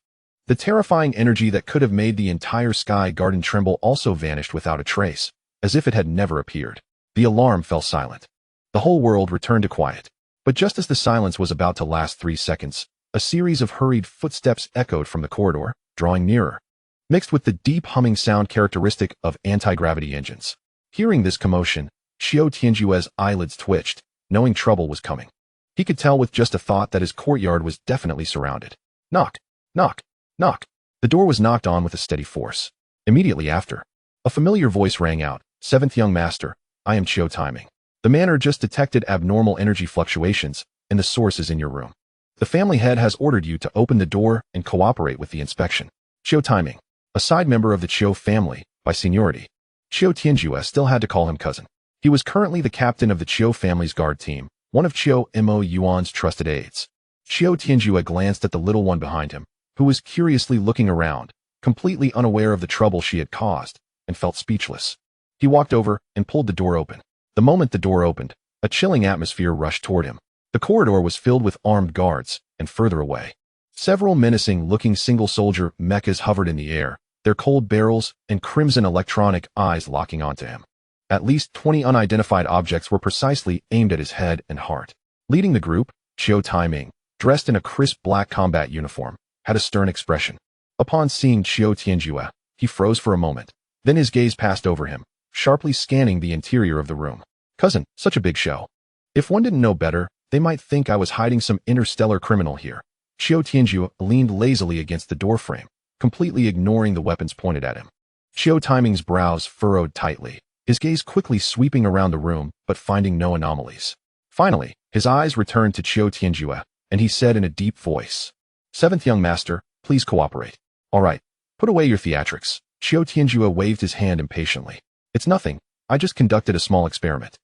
The terrifying energy that could have made the entire sky garden tremble also vanished without a trace, as if it had never appeared. The alarm fell silent. The whole world returned to quiet. But just as the silence was about to last 3 seconds, a series of hurried footsteps echoed from the corridor, drawing nearer, mixed with the deep humming sound characteristic of anti-gravity engines. Hearing this commotion, Qiu Tianjue's eyelids twitched, knowing trouble was coming. He could tell with just a thought that his courtyard was definitely surrounded. Knock, knock, knock. The door was knocked on with a steady force. Immediately after, a familiar voice rang out, 7th young master, I am Qiu Timing. The manor just detected abnormal energy fluctuations, and the source is in your room. The family head has ordered you to open the door and cooperate with the inspection. Qiu Timing, a side member of the Qiu family, by seniority. Qiu Tianjue still had to call him cousin. He was currently the captain of the Qiu family's guard team, one of Qiu Mo Yuan's trusted aides. Qiu Tianjue glanced at the little one behind him, who was curiously looking around, completely unaware of the trouble she had caused, and felt speechless. He walked over and pulled the door open. The moment the door opened, a chilling atmosphere rushed toward him. The corridor was filled with armed guards, and further away, several menacing-looking single-soldier mechas hovered in the air, their cold barrels and crimson electronic eyes locking onto him. At least 20 unidentified objects were precisely aimed at his head and heart. Leading the group, Qiu Timing, dressed in a crisp black combat uniform, had a stern expression. Upon seeing Qiu Tianjue, he froze for a moment. Then his gaze passed over him, sharply scanning the interior of the room. Cousin, such a big show. If one didn't know better, they might think I was hiding some interstellar criminal here. Qiu Tianjue leaned lazily against the doorframe, completely ignoring the weapons pointed at him. Qiu Timing's brows furrowed tightly, his gaze quickly sweeping around the room but finding no anomalies. Finally, his eyes returned to Qiu Tianjue, and he said in a deep voice, 7th young master, please cooperate. All right, put away your theatrics. Qiu Tianjue waved his hand impatiently. It's nothing, I just conducted a small experiment.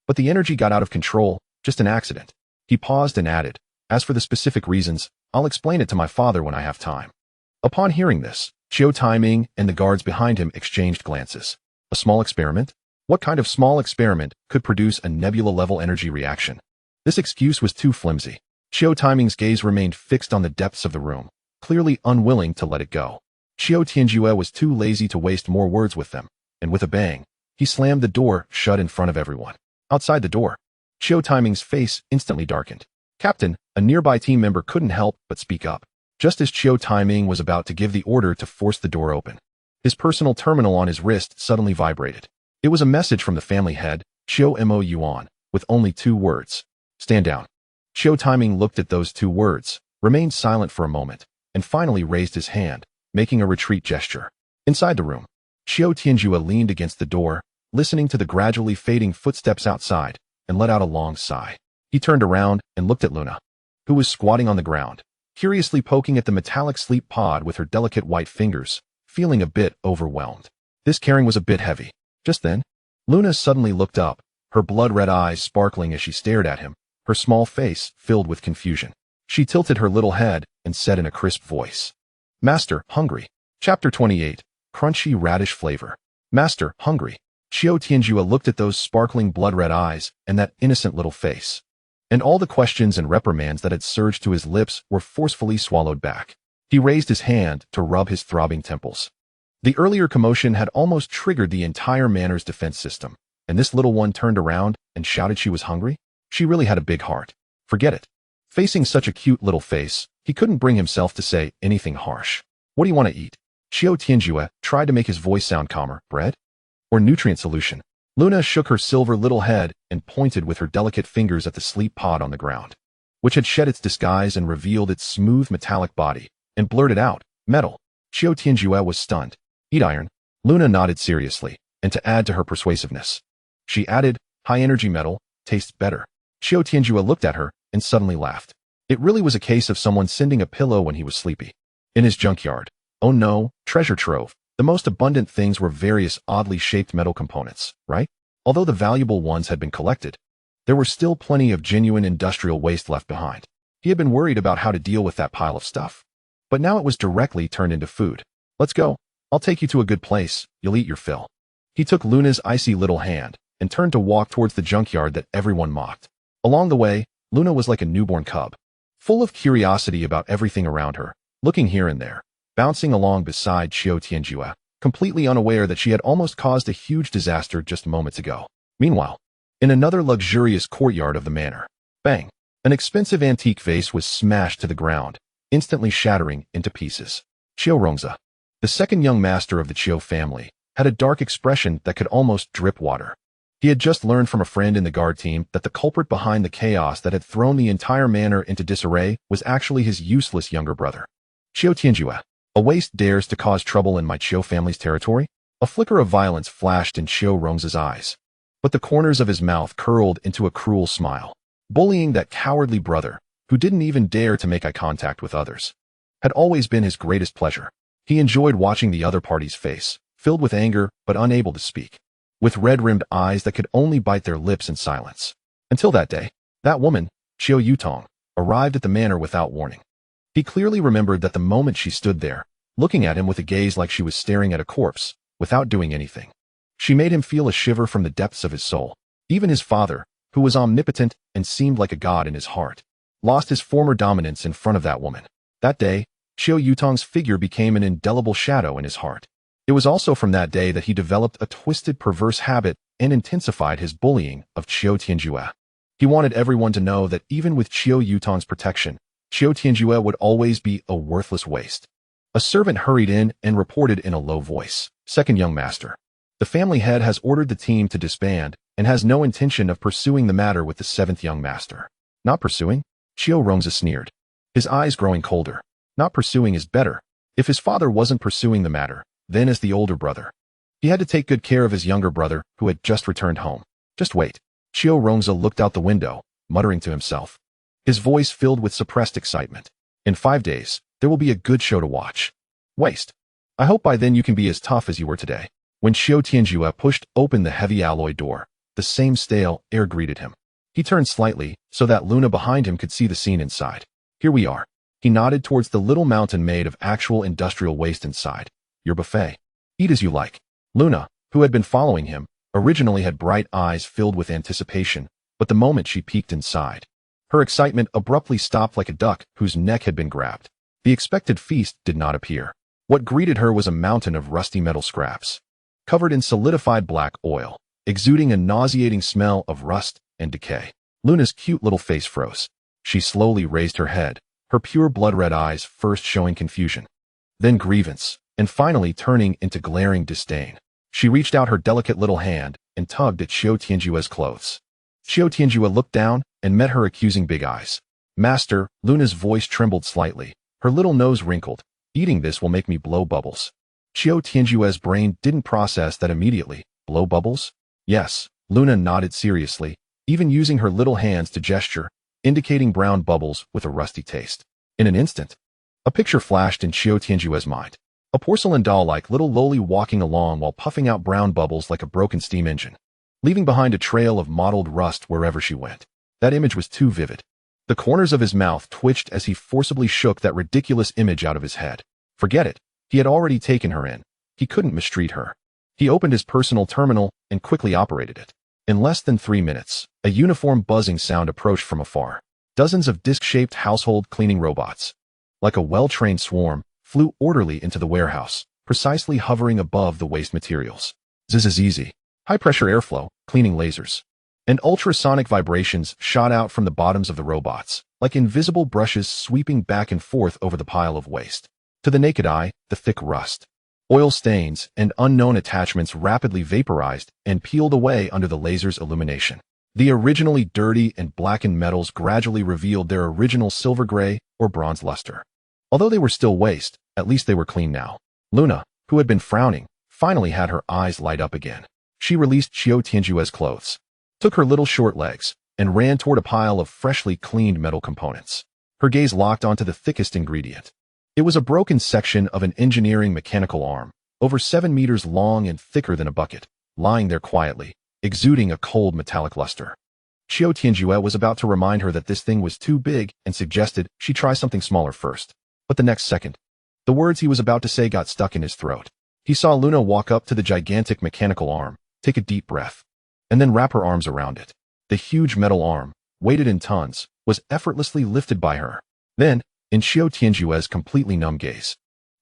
But the energy got out of control, just an accident. He paused and added, as for the specific reasons, I'll explain it to my father when I have time. Upon hearing this, Qiu Timing and the guards behind him exchanged glances. A small experiment? What kind of small experiment could produce a nebula-level energy reaction? This excuse was too flimsy. Qiu Timing's gaze remained fixed on the depths of the room, clearly unwilling to let it go. Qiu Tianjue was too lazy to waste more words with them, and with a bang, he slammed the door shut in front of everyone. Outside the door, Qiu Timing's face instantly darkened. Captain, a nearby team member couldn't help but speak up, just as Qiu Timing was about to give the order to force the door open. His personal terminal on his wrist suddenly vibrated. It was a message from the family head, Qiu Mo Yuan, with only 2 words. Stand down. Qiu Timing looked at those 2 words, remained silent for a moment, and finally raised his hand, making a retreat gesture. Inside the room, Qiu Tianjue leaned against the door, listening to the gradually fading footsteps outside, and let out a long sigh. He turned around and looked at Luna, who was squatting on the ground, curiously poking at the metallic sleep pod with her delicate white fingers, feeling a bit overwhelmed. This carrying was a bit heavy. Just then, Luna suddenly looked up, her blood-red eyes sparkling as she stared at him, her small face filled with confusion. She tilted her little head and said in a crisp voice, "Master, hungry." Chapter 28, Crunchy Radish Flavor. Master, hungry. Qiu Tianjue looked at those sparkling blood-red eyes and that innocent little face, and all the questions and reprimands that had surged to his lips were forcefully swallowed back. He raised his hand to rub his throbbing temples. The earlier commotion had almost triggered the entire manor's defense system, and this little one turned around and shouted she was hungry? She really had a big heart. Forget it. Facing such a cute little face, he couldn't bring himself to say anything harsh. What do you want to eat? Qiu Tianjue tried to make his voice sound calmer. Bread? Or nutrient solution? Luna shook her silver little head and pointed with her delicate fingers at the sleep pod on the ground, which had shed its disguise and revealed its smooth metallic body, and blurted out, "Metal." Qiu Tianjue was stunned. "Eat iron." Luna nodded seriously, and to add to her persuasiveness, she added, "High-energy metal, tastes better." Qiu Tianjue looked at her and suddenly laughed. It really was a case of someone sending a pillow when he was sleepy. In his junkyard, oh no, treasure trove, the most abundant things were various oddly shaped metal components, right? Although the valuable ones had been collected, there were still plenty of genuine industrial waste left behind. He had been worried about how to deal with that pile of stuff. But now it was directly turned into food. "Let's go. I'll take you to a good place. You'll eat your fill." He took Luna's icy little hand and turned to walk towards the junkyard that everyone mocked. Along the way, Luna was like a newborn cub, full of curiosity about everything around her, looking here and there, bouncing along beside Qiu Tianjue, completely unaware that she had almost caused a huge disaster just moments ago. Meanwhile, in another luxurious courtyard of the manor, bang! An expensive antique vase was smashed to the ground, instantly shattering into pieces. Qiu Rongzi, the second young master of the Qiu family, had a dark expression that could almost drip water. He had just learned from a friend in the guard team that the culprit behind the chaos that had thrown the entire manor into disarray was actually his useless younger brother. "Qiu Tianjue, a waste dares to cause trouble in my Qiu family's territory?" A flicker of violence flashed in Qiu Rongzi's eyes, but the corners of his mouth curled into a cruel smile. Bullying that cowardly brother, who didn't even dare to make eye contact with others, had always been his greatest pleasure. He enjoyed watching the other party's face, filled with anger but unable to speak, with red-rimmed eyes that could only bite their lips in silence. Until that day, that woman, Qiu Yutong, arrived at the manor without warning. He clearly remembered that the moment she stood there, looking at him with a gaze like she was staring at a corpse, without doing anything, she made him feel a shiver from the depths of his soul. Even his father, who was omnipotent and seemed like a god in his heart, lost his former dominance in front of that woman. That day, Qiu Yutong's figure became an indelible shadow in his heart. It was also from that day that he developed a twisted, perverse habit and intensified his bullying of Qiu Tianjue. He wanted everyone to know that even with Qiu Yutong's protection, Qiu Tianjue would always be a worthless waste. A servant hurried in and reported in a low voice, "Second young master, the family head has ordered the team to disband and has no intention of pursuing the matter with the seventh young master." "Not pursuing?" Qiu Rongzi sneered, his eyes growing colder. "Not pursuing is better. If his father wasn't pursuing the matter, then as the older brother, he had to take good care of his younger brother who had just returned home. Just wait." Qiu Rongzi looked out the window, muttering to himself, his voice filled with suppressed excitement. "In 5 days, there will be a good show to watch. Waste. I hope by then you can be as tough as you were today." When Qiu Tianjue pushed open the heavy alloy door, the same stale air greeted him. He turned slightly so that Luna behind him could see the scene inside. "Here we are." He nodded towards the little mountain made of actual industrial waste inside. "Your buffet. Eat as you like." Luna, who had been following him, originally had bright eyes filled with anticipation, but the moment she peeked inside, her excitement abruptly stopped like a duck whose neck had been grabbed. The expected feast did not appear. What greeted her was a mountain of rusty metal scraps, covered in solidified black oil, exuding a nauseating smell of rust and decay. Luna's cute little face froze. She slowly raised her head, her pure blood-red eyes first showing confusion, then grievance, and finally turning into glaring disdain. She reached out her delicate little hand and tugged at Qiu Tianjue's clothes. Qiu Tianjue looked down and met her accusing big eyes. "Master," Luna's voice trembled slightly, Her little nose wrinkled. Eating this will make me blow bubbles. Qiu Tianjue's brain didn't process that immediately. Blow bubbles? Yes, Luna nodded seriously, even using her little hands to gesture, indicating brown bubbles with a rusty taste. In an instant, a picture flashed in Qiu Tianjue's mind. A porcelain doll-like little lowly walking along while puffing out brown bubbles like a broken steam engine, leaving behind a trail of mottled rust wherever she went. That image was too vivid. The corners of his mouth twitched as he forcibly shook that ridiculous image out of his head. Forget it. He had already taken her in. He couldn't mistreat her. He opened his personal terminal and quickly operated it. In less than 3 minutes, a uniform buzzing sound approached from afar. Dozens of disc-shaped household cleaning robots, like a well-trained swarm, flew orderly into the warehouse, precisely hovering above the waste materials. Zzz. High-pressure airflow, cleaning lasers, and ultrasonic vibrations shot out from the bottoms of the robots, like invisible brushes sweeping back and forth over the pile of waste. To the naked eye, the thick rust, oil stains, and unknown attachments rapidly vaporized and peeled away under the laser's illumination. The originally dirty and blackened metals gradually revealed their original silver gray or bronze luster. Although they were still waste, at least they were clean now. Luna, who had been frowning, finally had her eyes light up again. She released Qiu Tianjue's clothes, took her little short legs, and ran toward a pile of freshly cleaned metal components. Her gaze locked onto the thickest ingredient. It was a broken section of an engineering mechanical arm, over 7 meters long and thicker than a bucket, lying there quietly, exuding a cold metallic luster. Qiu Tianjue was about to remind her that this thing was too big and suggested she try something smaller first. But the next second, the words he was about to say got stuck in his throat. He saw Luna walk up to the gigantic mechanical arm, take a deep breath, and then wrap her arms around it. The huge metal arm, weighted in tons, was effortlessly lifted by her. Then, in Qiu Tianjue's completely numb gaze,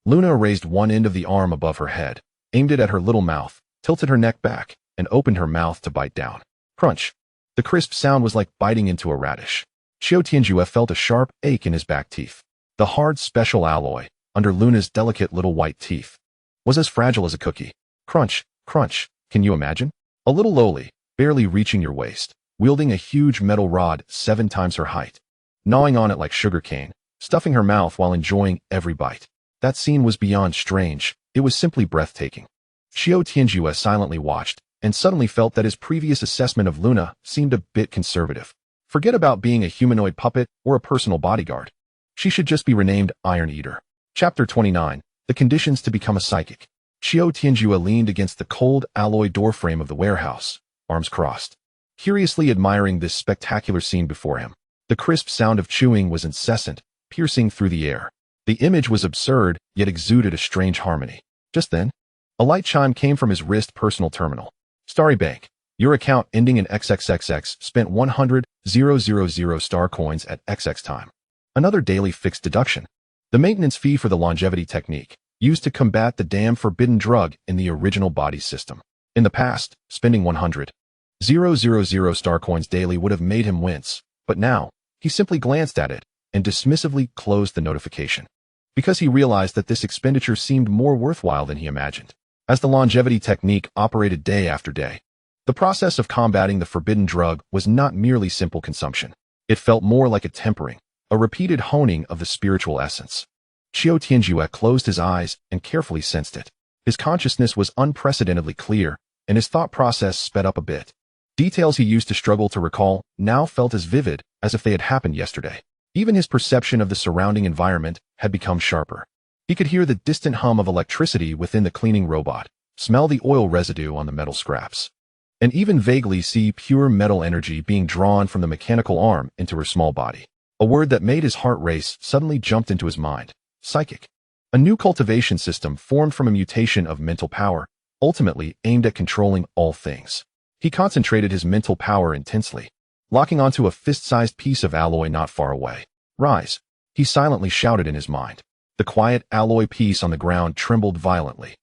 Luna raised one end of the arm above her head, aimed it at her little mouth, tilted her neck back, and opened her mouth to bite down. Crunch. The crisp sound was like biting into a radish. Qiu Tianjue felt a sharp ache in his back teeth. The hard special alloy, under Luna's delicate little white teeth, was as fragile as a cookie. Crunch, crunch, can you imagine? A little lowly, barely reaching your waist, wielding a huge metal rod 7 times her height, gnawing on it like sugarcane, stuffing her mouth while enjoying every bite. That scene was beyond strange, it was simply breathtaking. Qiu Tianjue silently watched, and suddenly felt that his previous assessment of Luna seemed a bit conservative. Forget about being a humanoid puppet or a personal bodyguard. She should just be renamed Iron Eater. Chapter 29. The Conditions to Become a Psychic. Qiu Tianjue leaned against the cold alloy doorframe of the warehouse, arms crossed, curiously admiring this spectacular scene before him. The crisp sound of chewing was incessant, piercing through the air. The image was absurd, yet exuded a strange harmony. Just then, a light chime came from his wrist personal terminal. Starry Bank. Your account ending in XXXX spent 100,000 star coins at XX time. Another daily fixed deduction. The maintenance fee for the longevity technique, used to combat the damn forbidden drug in the original body system. In the past, spending 100,000 star coins daily would have made him wince, but now, he simply glanced at it and dismissively closed the notification, because he realized that this expenditure seemed more worthwhile than he imagined. As the longevity technique operated day after day, the process of combating the forbidden drug was not merely simple consumption. It felt more like a tempering, a repeated honing of the spiritual essence. Qiu Tianjue closed his eyes and carefully sensed it. His consciousness was unprecedentedly clear, and his thought process sped up a bit. Details he used to struggle to recall now felt as vivid as if they had happened yesterday. Even his perception of the surrounding environment had become sharper. He could hear the distant hum of electricity within the cleaning robot, smell the oil residue on the metal scraps, and even vaguely see pure metal energy being drawn from the mechanical arm into her small body. A word that made his heart race suddenly jumped into his mind. Psychic. A new cultivation system formed from a mutation of mental power, ultimately aimed at controlling all things. He concentrated his mental power intensely, locking onto a fist-sized piece of alloy not far away. Rise, he silently shouted in his mind. The quiet alloy piece on the ground trembled violently,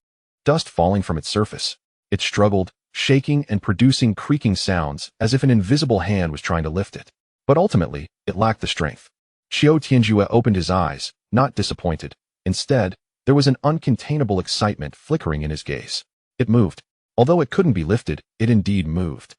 dust falling from its surface. It struggled, shaking and producing creaking sounds as if an invisible hand was trying to lift it. But ultimately, it lacked the strength. Qiu Tianjue opened his eyes, not disappointed. Instead, there was an uncontainable excitement flickering in his gaze. It moved. Although it couldn't be lifted, it indeed moved.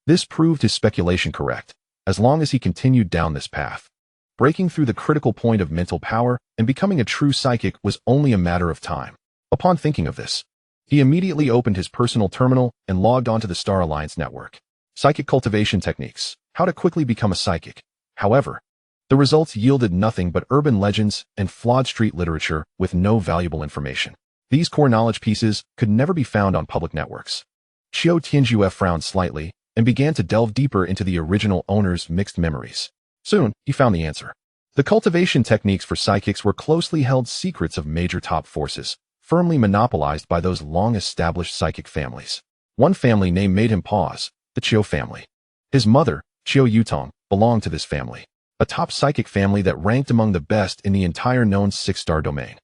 This proved his speculation correct, as long as he continued down this path. Breaking through the critical point of mental power and becoming a true psychic was only a matter of time. Upon thinking of this, he immediately opened his personal terminal and logged onto the Star Alliance network. Psychic cultivation techniques. How to quickly become a psychic. However, the results yielded nothing but urban legends and flawed street literature with no valuable information. These core knowledge pieces could never be found on public networks. Qiu Tianjue frowned slightly and began to delve deeper into the original owner's mixed memories. Soon, he found the answer. The cultivation techniques for psychics were closely held secrets of major top forces, firmly monopolized by those long-established psychic families. One family name made him pause, the Qiu family. His mother, Qiu Yutong, belonged to this family, a top psychic family that ranked among the best in the entire known six-star domain.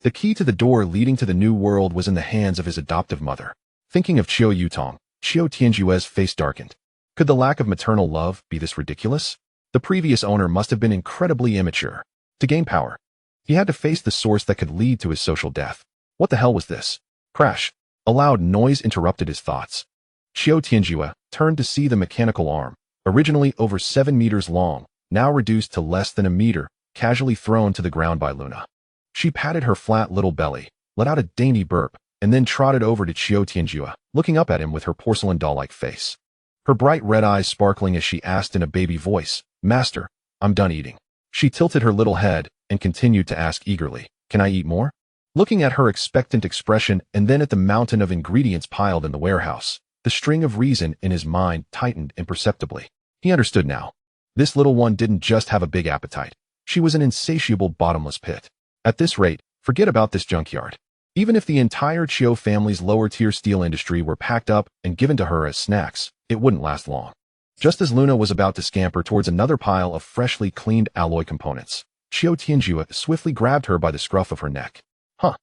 The key to the door leading to the new world was in the hands of his adoptive mother. Thinking of Qiu Yutong, Qiu Tianjue's face darkened. Could the lack of maternal love be this ridiculous? The previous owner must have been incredibly immature. To gain power, he had to face the source that could lead to his social death. What the hell was this? Crash. A loud noise interrupted his thoughts. Qiu Tianjue turned to see the mechanical arm, originally over 7 meters long, now reduced to less than a meter, casually thrown to the ground by Luna. She patted her flat little belly, let out a dainty burp, and then trotted over to Qiu Tianjue, looking up at him with her porcelain doll-like face. Her bright red eyes sparkling as she asked in a baby voice, "Master, I'm done eating." She tilted her little head and continued to ask eagerly, "Can I eat more?" Looking at her expectant expression and then at the mountain of ingredients piled in the warehouse, the string of reason in his mind tightened imperceptibly. He understood now. This little one didn't just have a big appetite. She was an insatiable bottomless pit. At this rate, forget about this junkyard. Even if the entire Qiu family's lower-tier steel industry were packed up and given to her as snacks, it wouldn't last long. Just as Luna was about to scamper towards another pile of freshly cleaned alloy components, Qiu Tianjue swiftly grabbed her by the scruff of her neck. Huh.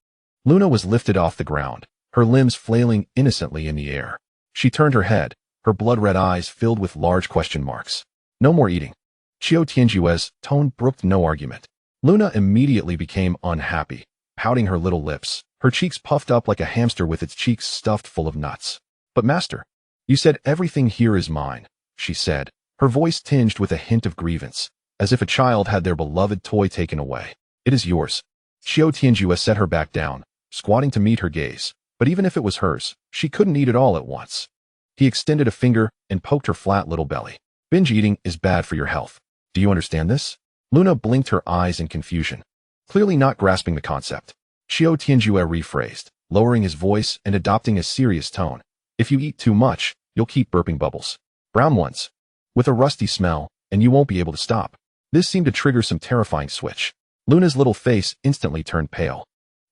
Luna was lifted off the ground, her limbs flailing innocently in the air. She turned her head, her blood-red eyes filled with large question marks. No more eating. Qiu Tianjue's tone brooked no argument. Luna immediately became unhappy, pouting her little lips, her cheeks puffed up like a hamster with its cheeks stuffed full of nuts. "But master, you said everything here is mine," she said, her voice tinged with a hint of grievance, as if a child had their beloved toy taken away. "It is yours." Qiu Tianjue set her back down, squatting to meet her gaze, but even if it was hers, she couldn't eat it all at once. He extended a finger and poked her flat little belly. "Binge eating is bad for your health. Do you understand this?" Luna blinked her eyes in confusion, clearly not grasping the concept. Qiu Tianjue rephrased, lowering his voice and adopting a serious tone. "If you eat too much, you'll keep burping bubbles. Brown ones, with a rusty smell, and you won't be able to stop." This seemed to trigger some terrifying switch. Luna's little face instantly turned pale,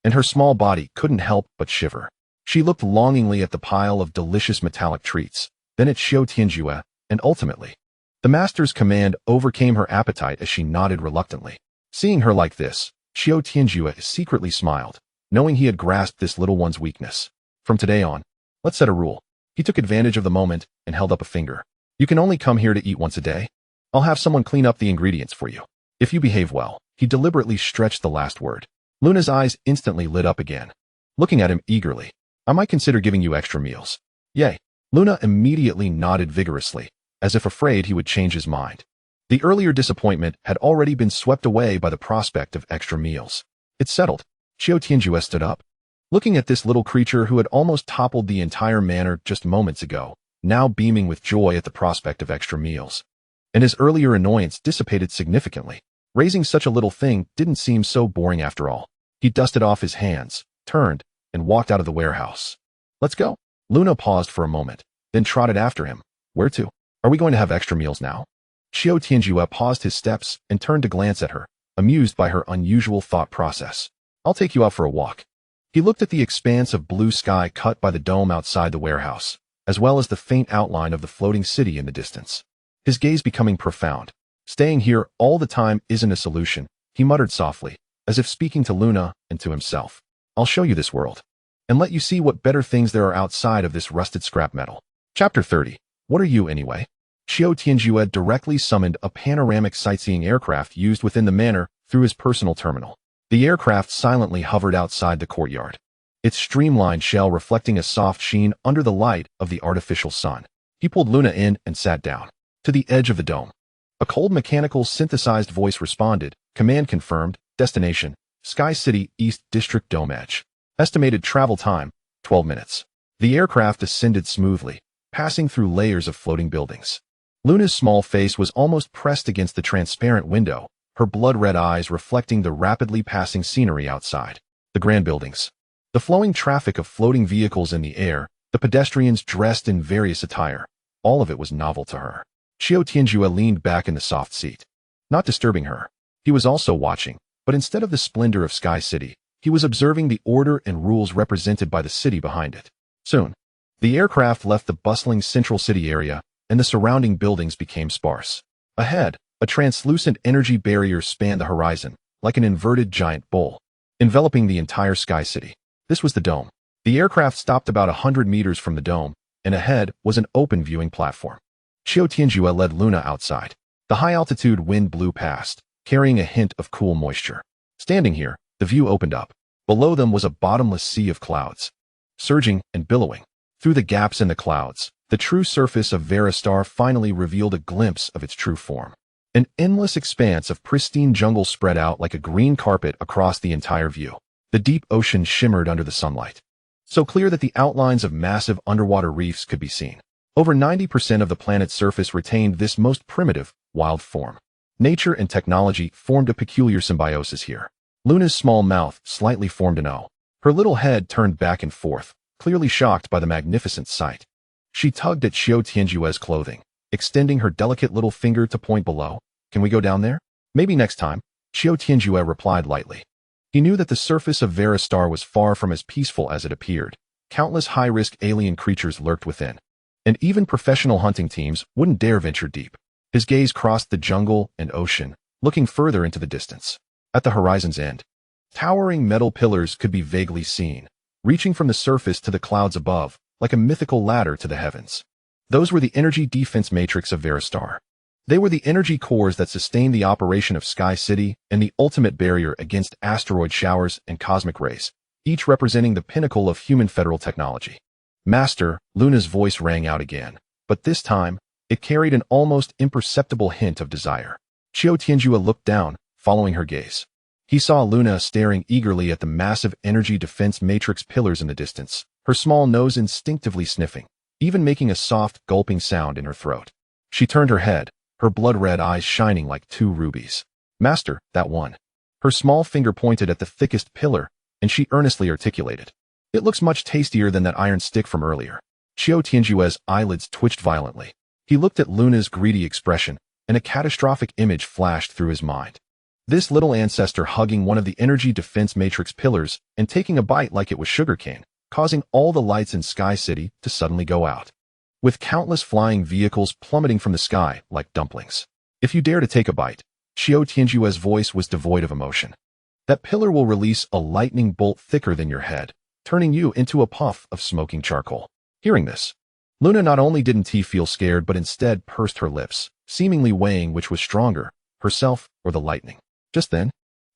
and her small body couldn't help but shiver. She looked longingly at the pile of delicious metallic treats, then at Qiu Tianjue, and ultimately, the master's command overcame her appetite as she nodded reluctantly. Seeing her like this, Qiu Tianjue secretly smiled, knowing he had grasped this little one's weakness. "From today on, let's set a rule." He took advantage of the moment and held up a finger. "You can only come here to eat once a day. I'll have someone clean up the ingredients for you. If you behave well." He deliberately stretched the last word. Luna's eyes instantly lit up again, looking at him eagerly. "I might consider giving you extra meals." "Yay." Luna immediately nodded vigorously, as if afraid he would change his mind. The earlier disappointment had already been swept away by the prospect of extra meals. It's settled. Qiu Tianjue stood up, looking at this little creature who had almost toppled the entire manor just moments ago, now beaming with joy at the prospect of extra meals. And his earlier annoyance dissipated significantly. Raising such a little thing didn't seem so boring after all. He dusted off his hands, turned, and walked out of the warehouse. "Let's go." Luna paused for a moment, then trotted after him. "Where to? Are we going to have extra meals now?" Qiu Tianjue paused his steps and turned to glance at her, amused by her unusual thought process. "I'll take you out for a walk." He looked at the expanse of blue sky cut by the dome outside the warehouse, as well as the faint outline of the floating city in the distance. His gaze becoming profound. "Staying here all the time isn't a solution," he muttered softly, as if speaking to Luna and to himself. "I'll show you this world, and let you see what better things there are outside of this rusted scrap metal." Chapter 30. What are you, anyway? Qiu Tianjue directly summoned a panoramic sightseeing aircraft used within the manor through his personal terminal. The aircraft silently hovered outside the courtyard, its streamlined shell reflecting a soft sheen under the light of the artificial sun. He pulled Luna in and sat down, to the edge of the dome. A cold mechanical synthesized voice responded. Command confirmed. Destination: Sky City, East District Dome Edge. Estimated travel time: 12 minutes. The aircraft ascended smoothly, passing through layers of floating buildings. Luna's small face was almost pressed against the transparent window, her blood-red eyes reflecting the rapidly passing scenery outside. The grand buildings. The flowing traffic of floating vehicles in the air, the pedestrians dressed in various attire. All of it was novel to her. Qiu Tianjue leaned back in the soft seat, not disturbing her. He was also watching, but instead of the splendor of Sky City, he was observing the order and rules represented by the city behind it. Soon, the aircraft left the bustling central city area, and the surrounding buildings became sparse. Ahead, a translucent energy barrier spanned the horizon, like an inverted giant bowl, enveloping the entire Sky City. This was the dome. The aircraft stopped about 100 meters from the dome, and ahead was an open viewing platform. Qiu Tianjue led Luna outside. The high-altitude wind blew past, carrying a hint of cool moisture. Standing here, the view opened up. Below them was a bottomless sea of clouds, surging and billowing. Through the gaps in the clouds, the true surface of Verastar finally revealed a glimpse of its true form. An endless expanse of pristine jungle spread out like a green carpet across the entire view. The deep ocean shimmered under the sunlight, so clear that the outlines of massive underwater reefs could be seen. Over 90% of the planet's surface retained this most primitive, wild form. Nature and technology formed a peculiar symbiosis here. Luna's small mouth slightly formed an O. Her little head turned back and forth, clearly shocked by the magnificent sight. She tugged at Qiu Tianjue's clothing, extending her delicate little finger to point below. Can we go down there? Maybe next time, Qiu Tianjue replied lightly. He knew that the surface of Verastar was far from as peaceful as it appeared. Countless high-risk alien creatures lurked within, and even professional hunting teams wouldn't dare venture deep. His gaze crossed the jungle and ocean, looking further into the distance. At the horizon's end, towering metal pillars could be vaguely seen, reaching from the surface to the clouds above, like a mythical ladder to the heavens. Those were the energy defense matrix of Verastar. They were the energy cores that sustained the operation of Sky City and the ultimate barrier against asteroid showers and cosmic rays, each representing the pinnacle of human federal technology. Master, Luna's voice rang out again, but this time, it carried an almost imperceptible hint of desire. Qiu Tianjue looked down, following her gaze. He saw Luna staring eagerly at the massive energy defense matrix pillars in the distance, her small nose instinctively sniffing, even making a soft, gulping sound in her throat. She turned her head, her blood-red eyes shining like two rubies. Master, that one. Her small finger pointed at the thickest pillar, and she earnestly articulated. It looks much tastier than that iron stick from earlier. Qiu Tianjue's eyelids twitched violently. He looked at Luna's greedy expression, and a catastrophic image flashed through his mind. This little ancestor hugging one of the energy defense matrix pillars and taking a bite like it was sugarcane, causing all the lights in Sky City to suddenly go out, with countless flying vehicles plummeting from the sky like dumplings. If you dare to take a bite, Qiu Tianjue's voice was devoid of emotion. That pillar will release a lightning bolt thicker than your head, turning you into a puff of smoking charcoal. Hearing this, Luna not only didn't feel scared but instead pursed her lips, seemingly weighing which was stronger, herself or the lightning. Just then,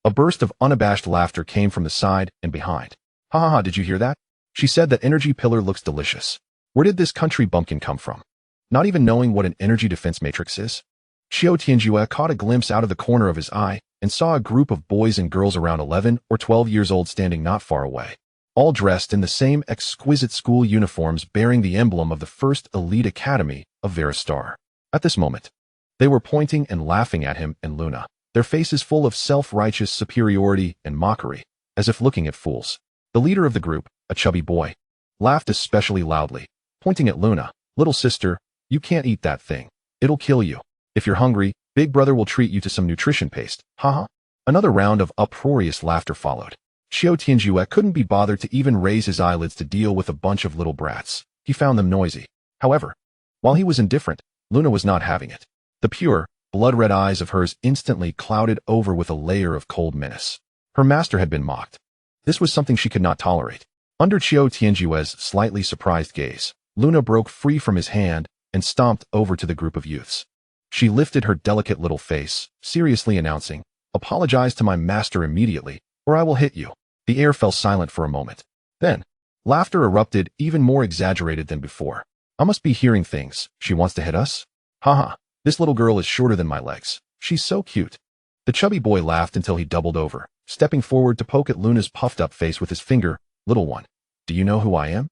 a burst of unabashed laughter came from the side and behind. Ha ha ha, did you hear that? She said that energy pillar looks delicious. Where did this country bumpkin come from? Not even knowing what an energy defense matrix is? Qiu Tianjue caught a glimpse out of the corner of his eye and saw a group of boys and girls around 11 or 12 years old standing not far away, all dressed in the same exquisite school uniforms bearing the emblem of the first elite academy of Verastar. At this moment, they were pointing and laughing at him and Luna, their faces full of self-righteous superiority and mockery, as if looking at fools. The leader of the group, a chubby boy, laughed especially loudly, pointing at Luna. Little sister, you can't eat that thing. It'll kill you. If you're hungry, Big Brother will treat you to some nutrition paste. Haha. Another round of uproarious laughter followed. Qiu Tianjue couldn't be bothered to even raise his eyelids to deal with a bunch of little brats. He found them noisy. However, while he was indifferent, Luna was not having it. The pure, blood-red eyes of hers instantly clouded over with a layer of cold menace. Her master had been mocked. This was something she could not tolerate. Under Qiu Tianjue's slightly surprised gaze, Luna broke free from his hand and stomped over to the group of youths. She lifted her delicate little face, seriously announcing, "Apologize to my master immediately, or I will hit you." The air fell silent for a moment. Then, laughter erupted, even more exaggerated than before. "I must be hearing things. She wants to hit us? Haha. This little girl is shorter than my legs. She's so cute. The chubby boy laughed until he doubled over, stepping forward to poke at Luna's puffed-up face with his finger. Little one, do you know who I am?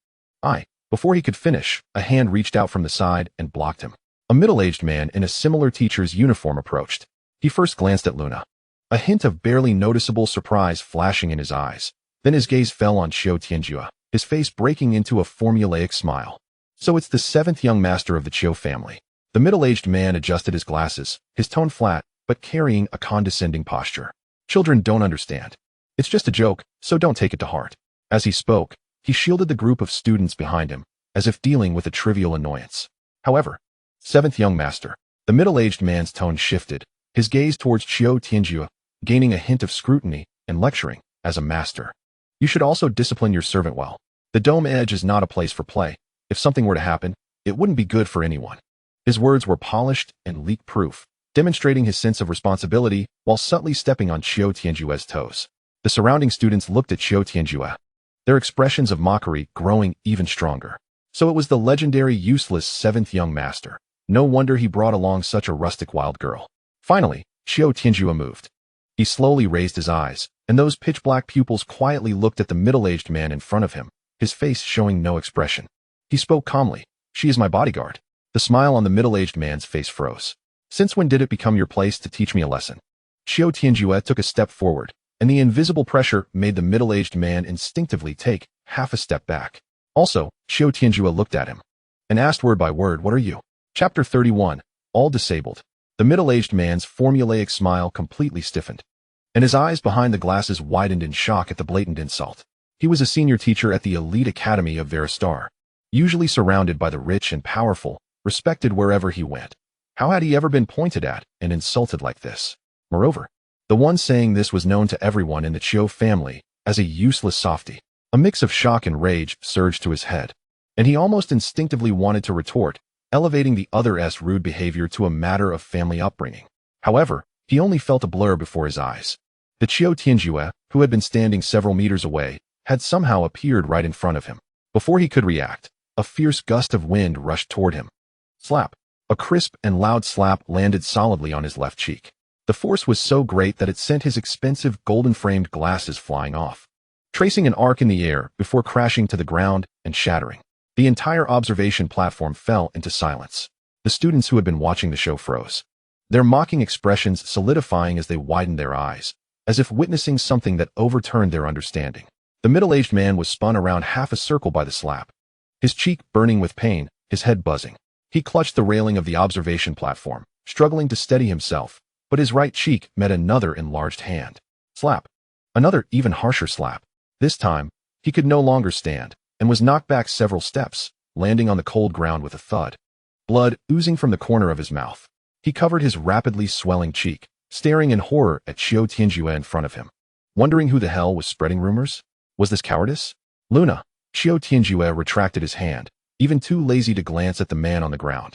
Before he could finish, a hand reached out from the side and blocked him. A middle-aged man in a similar teacher's uniform approached. He first glanced at Luna, a hint of barely noticeable surprise flashing in his eyes. Then his gaze fell on Qiu Tianjue, his face breaking into a formulaic smile. So it's the seventh young master of the Qiu family. The middle-aged man adjusted his glasses, his tone flat, but carrying a condescending posture. Children don't understand. It's just a joke, so don't take it to heart. As he spoke, he shielded the group of students behind him, as if dealing with a trivial annoyance. However, seventh young master, the middle-aged man's tone shifted, his gaze towards Qiu Tianjue, gaining a hint of scrutiny and lecturing. As a master, you should also discipline your servant well. The dome edge is not a place for play. If something were to happen, it wouldn't be good for anyone. His words were polished and leak-proof, demonstrating his sense of responsibility while subtly stepping on Qiu Tianjue's toes. The surrounding students looked at Qiu Tianjue, their expressions of mockery growing even stronger. So it was the legendary useless seventh young master. No wonder he brought along such a rustic wild girl. Finally, Qiu Tianjue moved. He slowly raised his eyes, and those pitch-black pupils quietly looked at the middle-aged man in front of him, his face showing no expression. He spoke calmly. She is my bodyguard. The smile on the middle-aged man's face froze. Since when did it become your place to teach me a lesson? Qiu Tianjue took a step forward, and the invisible pressure made the middle-aged man instinctively take half a step back. Also, Qiu Tianjue looked at him and asked word by word, "What are you?" Chapter 31, All Disabled. The middle-aged man's formulaic smile completely stiffened, and his eyes behind the glasses widened in shock at the blatant insult. He was a senior teacher at the elite academy of Veristar, usually surrounded by the rich and powerful, respected wherever he went. How had he ever been pointed at and insulted like this? Moreover, the one saying this was known to everyone in the Qiu family as a useless softy. A mix of shock and rage surged to his head, and he almost instinctively wanted to retort, elevating the other's rude behavior to a matter of family upbringing. However, he only felt a blur before his eyes. The Qiu Tianjue, who had been standing several meters away, had somehow appeared right in front of him. Before he could react, a fierce gust of wind rushed toward him. Slap! A crisp and loud slap landed solidly on his left cheek. The force was so great that it sent his expensive golden-framed glasses flying off, tracing an arc in the air before crashing to the ground and shattering. The entire observation platform fell into silence. The students who had been watching the show froze, their mocking expressions solidifying as they widened their eyes, as if witnessing something that overturned their understanding. The middle-aged man was spun around half a circle by the slap, his cheek burning with pain, his head buzzing. He clutched the railing of the observation platform, struggling to steady himself, but his right cheek met another enlarged hand. Slap! Another even harsher slap. This time, he could no longer stand, and was knocked back several steps, landing on the cold ground with a thud. Blood oozing from the corner of his mouth. He covered his rapidly swelling cheek, staring in horror at Qiu Tianjue in front of him, wondering who the hell was spreading rumors. Was this cowardice? Luna! Qiu Tianjue retracted his hand, even too lazy to glance at the man on the ground,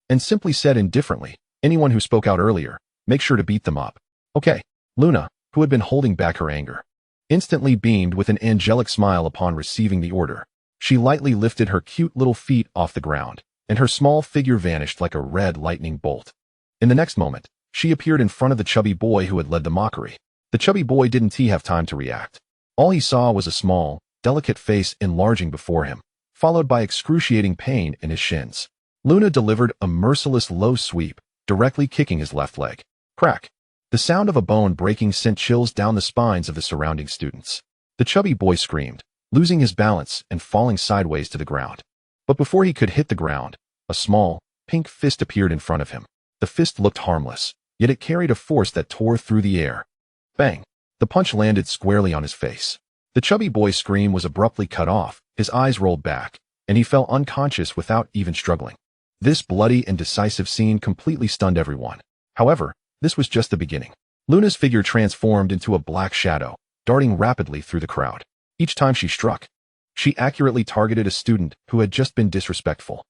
and simply said indifferently, "Anyone who spoke out earlier, make sure to beat them up." Okay. Luna, who had been holding back her anger, instantly beamed with an angelic smile upon receiving the order. She lightly lifted her cute little feet off the ground, and her small figure vanished like a red lightning bolt. In the next moment, she appeared in front of the chubby boy who had led the mockery. The chubby boy didn't have time to react. All he saw was a small, delicate face enlarging before him, followed by excruciating pain in his shins. Luna delivered a merciless low sweep, directly kicking his left leg. Crack! The sound of a bone breaking sent chills down the spines of the surrounding students. The chubby boy screamed, losing his balance and falling sideways to the ground. But before he could hit the ground, a small, pink fist appeared in front of him. The fist looked harmless, yet it carried a force that tore through the air. Bang! The punch landed squarely on his face. The chubby boy's scream was abruptly cut off, his eyes rolled back, and he fell unconscious without even struggling. This bloody and decisive scene completely stunned everyone. However, this was just the beginning. Luna's figure transformed into a black shadow, darting rapidly through the crowd. Each time she struck, she accurately targeted a student who had just been disrespectful.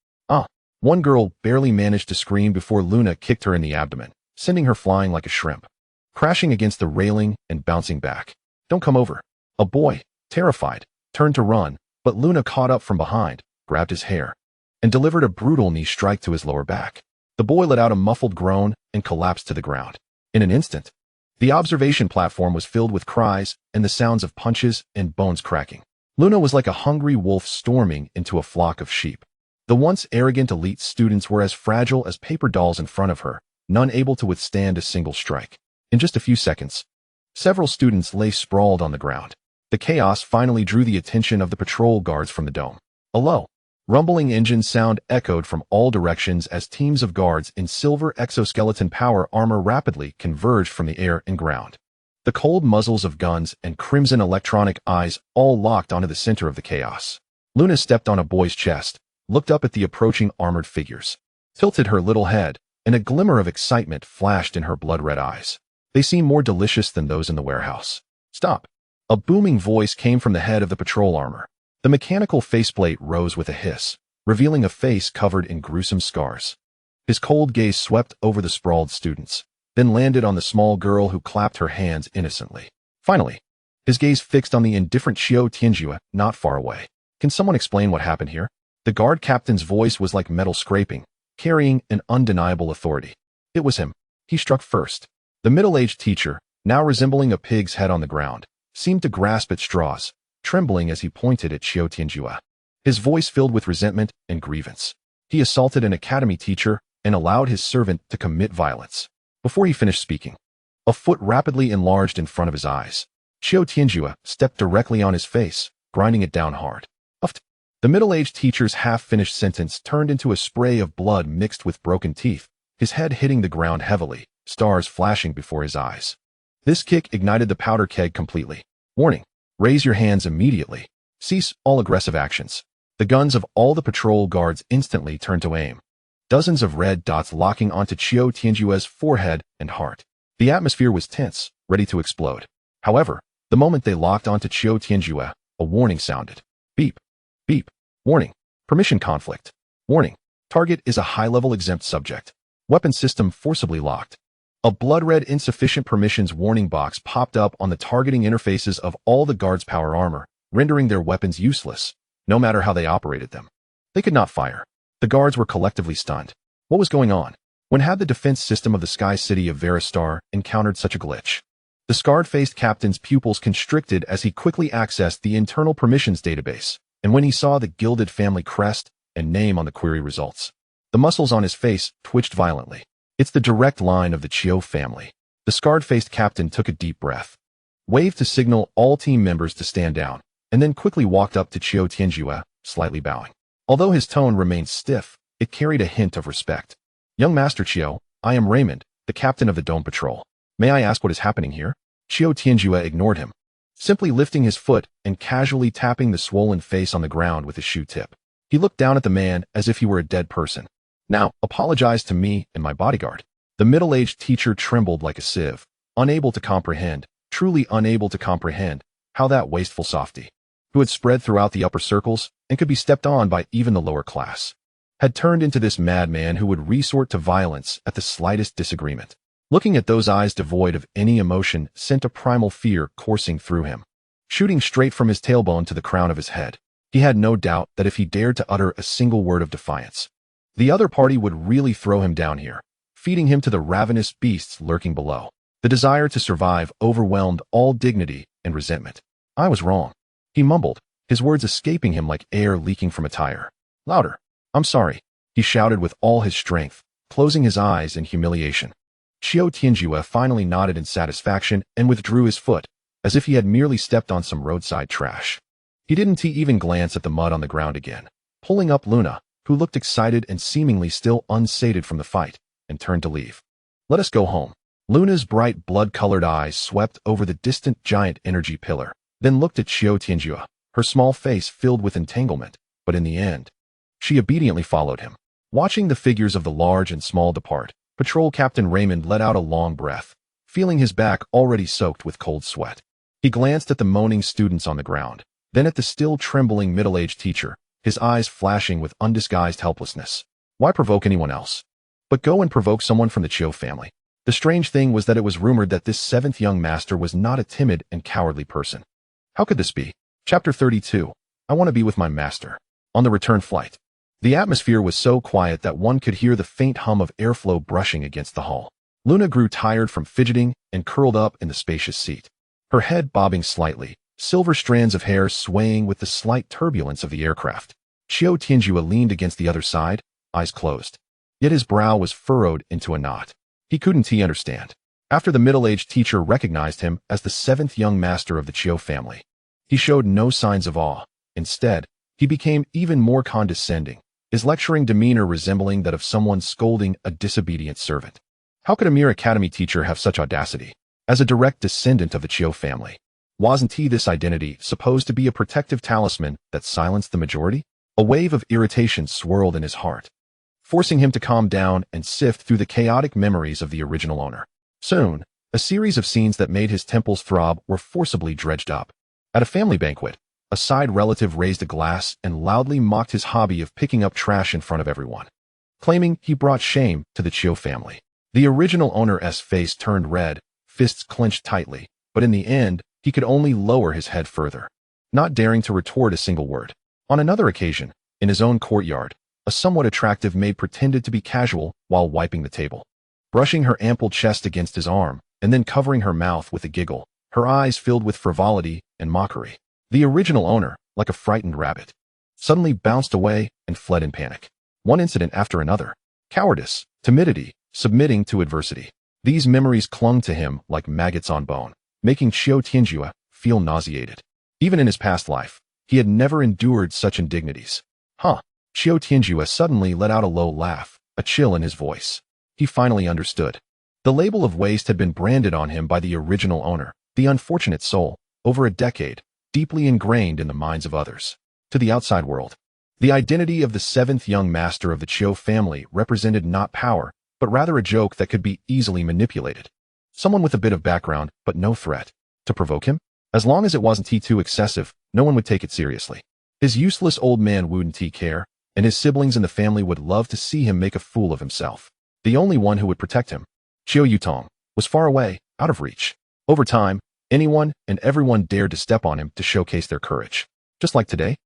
One girl barely managed to scream before Luna kicked her in the abdomen, sending her flying like a shrimp, crashing against the railing and bouncing back. "Don't come over." A boy, terrified, turned to run, but Luna caught up from behind, grabbed his hair, and delivered a brutal knee strike to his lower back. The The boy let out a muffled groan and collapsed to the ground. In an instant, the observation platform was filled with cries and the sounds of punches and bones cracking. Luna was like a hungry wolf storming into a flock of sheep. The once arrogant elite students were as fragile as paper dolls in front of her, none able to withstand a single strike. In just a few seconds, several students lay sprawled on the ground. The chaos finally drew the attention of the patrol guards from the dome. A low, rumbling engine sound echoed from all directions as teams of guards in silver exoskeleton power armor rapidly converged from the air and ground. The cold muzzles of guns and crimson electronic eyes all locked onto the center of the chaos. Luna stepped on a boy's chest, looked up at the approaching armored figures, tilted her little head, and a glimmer of excitement flashed in her blood-red eyes. They seemed more delicious than those in the warehouse. Stop! A booming voice came from the head of the patrol armor. The mechanical faceplate rose with a hiss, revealing a face covered in gruesome scars. His cold gaze swept over the sprawled students, then landed on the small girl who clapped her hands innocently. Finally, his gaze fixed on the indifferent Qiu Tianjue not far away. Can someone explain what happened here? The guard captain's voice was like metal scraping, carrying an undeniable authority. It was him. He struck first. The middle-aged teacher, now resembling a pig's head on the ground, seemed to grasp at straws, trembling as he pointed at Qiu Tianjue. His voice filled with resentment and grievance. He assaulted an academy teacher and allowed his servant to commit violence. Before he finished speaking, a foot rapidly enlarged in front of his eyes. Qiu Tianjue stepped directly on his face, grinding it down hard. Uffed. The middle-aged teacher's half-finished sentence turned into a spray of blood mixed with broken teeth, his head hitting the ground heavily, stars flashing before his eyes. This kick ignited the powder keg completely. Warning. Raise your hands immediately. Cease all aggressive actions. The guns of all the patrol guards instantly turned to aim. Dozens of red dots locking onto Qiu Tianjue's forehead and heart. The atmosphere was tense, ready to explode. However, the moment they locked onto Qiu Tianjue, a warning sounded. Beep. Beep. Warning. Permission conflict. Warning. Target is a high-level exempt subject. Weapon system forcibly locked. A blood-red insufficient permissions warning box popped up on the targeting interfaces of all the guards' power armor, rendering their weapons useless, no matter how they operated them. They could not fire. The guards were collectively stunned. What was going on? When had the defense system of the Sky City of Veristar encountered such a glitch? The scarred-faced captain's pupils constricted as he quickly accessed the internal permissions database, and when he saw the gilded family crest and name on the query results, the muscles on his face twitched violently. It's the direct line of the Qiu family. The scarred-faced captain took a deep breath, waved to signal all team members to stand down, and then quickly walked up to Qiu Tianjue, slightly bowing. Although his tone remained stiff, it carried a hint of respect. Young Master Qiu, I am Raymond, the captain of the Dome Patrol. May I ask what is happening here? Qiu Tianjue ignored him, simply lifting his foot and casually tapping the swollen face on the ground with his shoe tip. He looked down at the man as if he were a dead person. Now, apologize to me and my bodyguard. The middle-aged teacher trembled like a sieve, unable to comprehend, truly unable to comprehend, how that wasteful softy, who had spread throughout the upper circles and could be stepped on by even the lower class, had turned into this madman who would resort to violence at the slightest disagreement. Looking at those eyes devoid of any emotion sent a primal fear coursing through him, shooting straight from his tailbone to the crown of his head. He had no doubt that if he dared to utter a single word of defiance, the other party would really throw him down here, feeding him to the ravenous beasts lurking below. The desire to survive overwhelmed all dignity and resentment. I was wrong, he mumbled, his words escaping him like air leaking from a tire. Louder. I'm sorry, he shouted with all his strength, closing his eyes in humiliation. Qiu Tianjue finally nodded in satisfaction and withdrew his foot, as if he had merely stepped on some roadside trash. He didn't even glance at the mud on the ground again, pulling up Luna, who looked excited and seemingly still unsated from the fight, and turned to leave. Let us go home. Luna's bright blood-colored eyes swept over the distant giant energy pillar, then looked at Qiu Tianjue, her small face filled with entanglement, but in the end, she obediently followed him. Watching the figures of the large and small depart, Patrol Captain Raymond let out a long breath, feeling his back already soaked with cold sweat. He glanced at the moaning students on the ground, then at the still trembling middle-aged teacher, his eyes flashing with undisguised helplessness. Why provoke anyone else? But go and provoke someone from the Qiu family. The strange thing was that it was rumored that this seventh young master was not a timid and cowardly person. How could this be? Chapter 32. I want to be with my master. On the return flight. The atmosphere was so quiet that one could hear the faint hum of airflow brushing against the hull. Luna grew tired from fidgeting and curled up in the spacious seat. Her head bobbing slightly, silver strands of hair swaying with the slight turbulence of the aircraft. Qiu Tianjue leaned against the other side, eyes closed. Yet his brow was furrowed into a knot. He couldn't understand. After the middle-aged teacher recognized him as the seventh young master of the Qiu family, he showed no signs of awe. Instead, he became even more condescending, his lecturing demeanor resembling that of someone scolding a disobedient servant. How could a mere academy teacher have such audacity? As a direct descendant of the Qiu family, wasn't this identity supposed to be a protective talisman that silenced the majority? A wave of irritation swirled in his heart, forcing him to calm down and sift through the chaotic memories of the original owner. Soon, a series of scenes that made his temples throb were forcibly dredged up. At a family banquet, a side relative raised a glass and loudly mocked his hobby of picking up trash in front of everyone, claiming he brought shame to the Qiu family. The original owner's face turned red, fists clenched tightly, but in the end, he could only lower his head further, not daring to retort a single word. On another occasion, in his own courtyard, a somewhat attractive maid pretended to be casual while wiping the table, brushing her ample chest against his arm, and then covering her mouth with a giggle, her eyes filled with frivolity and mockery. The original owner, like a frightened rabbit, suddenly bounced away and fled in panic. One incident after another. Cowardice, timidity, submitting to adversity. These memories clung to him like maggots on bone, making Qiu Tianjue feel nauseated. Even in his past life, he had never endured such indignities. Qiu Tianjue suddenly let out a low laugh, a chill in his voice. He finally understood. The label of waste had been branded on him by the original owner, the unfortunate soul, over a decade, deeply ingrained in the minds of others. To the outside world, the identity of the seventh young master of the Qiu family represented not power, but rather a joke that could be easily manipulated. Someone with a bit of background, but no threat. To provoke him? As long as it wasn't too excessive, no one would take it seriously. His useless old man wouldn't care, and his siblings in the family would love to see him make a fool of himself. The only one who would protect him, Qiu Yutong, was far away, out of reach. Over time, anyone and everyone dared to step on him to showcase their courage. Just like today,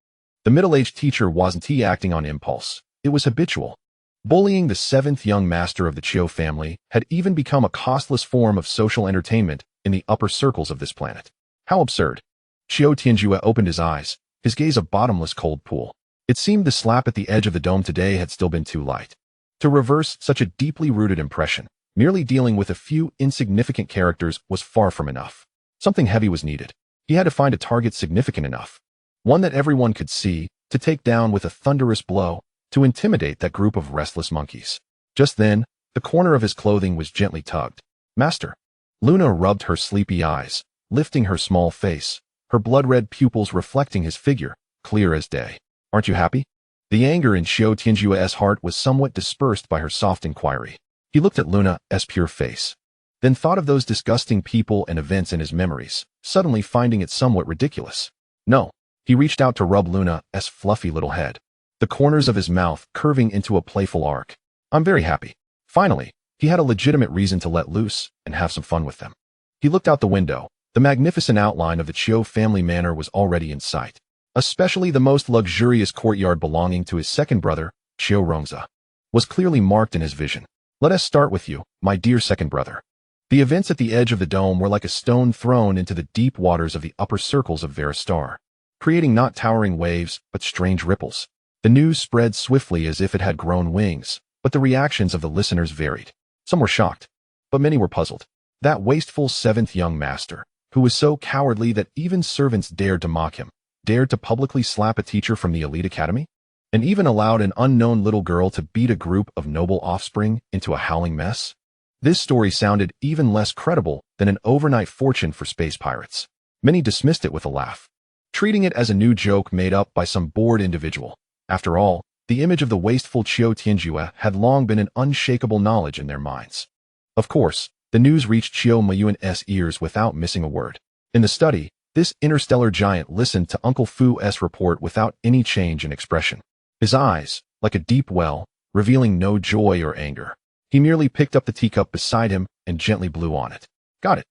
the middle-aged teacher wasn't acting on impulse. It was habitual. Bullying the seventh young master of the Qiu family had even become a costless form of social entertainment in the upper circles of this planet. How absurd. Qiu Tianjue opened his eyes, his gaze a bottomless cold pool. It seemed the slap at the edge of the dome today had still been too light. To reverse such a deeply rooted impression, merely dealing with a few insignificant characters was far from enough. Something heavy was needed. He had to find a target significant enough, one that everyone could see, to take down with a thunderous blow, to intimidate that group of restless monkeys. Just then, the corner of his clothing was gently tugged. Master. Luna rubbed her sleepy eyes, lifting her small face, her blood-red pupils reflecting his figure, clear as day. Aren't you happy? The anger in Qiu Tianjue's heart was somewhat dispersed by her soft inquiry. He looked at Luna's pure face, then thought of those disgusting people and events in his memories, suddenly finding it somewhat ridiculous. No. He reached out to rub Luna's fluffy little head, the corners of his mouth curving into a playful arc. I'm very happy. Finally, he had a legitimate reason to let loose and have some fun with them. He looked out the window. The magnificent outline of the Qiu family manor was already in sight, especially the most luxurious courtyard belonging to his second brother, Qiu Rongzi, was clearly marked in his vision. Let us start with you, my dear second brother. The events at the edge of the dome were like a stone thrown into the deep waters of the upper circles of Veristar, creating not towering waves, but strange ripples. The news spread swiftly as if it had grown wings, but the reactions of the listeners varied. Some were shocked, but many were puzzled. That wasteful seventh young master, who was so cowardly that even servants dared to mock him, dared to publicly slap a teacher from the elite academy, and even allowed an unknown little girl to beat a group of noble offspring into a howling mess? This story sounded even less credible than an overnight fortune for space pirates. Many dismissed it with a laugh, treating it as a new joke made up by some bored individual. After all, the image of the wasteful Qiu Tianjue had long been an unshakable knowledge in their minds. Of course, the news reached Qiu Miyuan's ears without missing a word. In the study, this interstellar giant listened to Uncle Fu's report without any change in expression. His eyes, like a deep well, revealing no joy or anger. He merely picked up the teacup beside him and gently blew on it. Got it.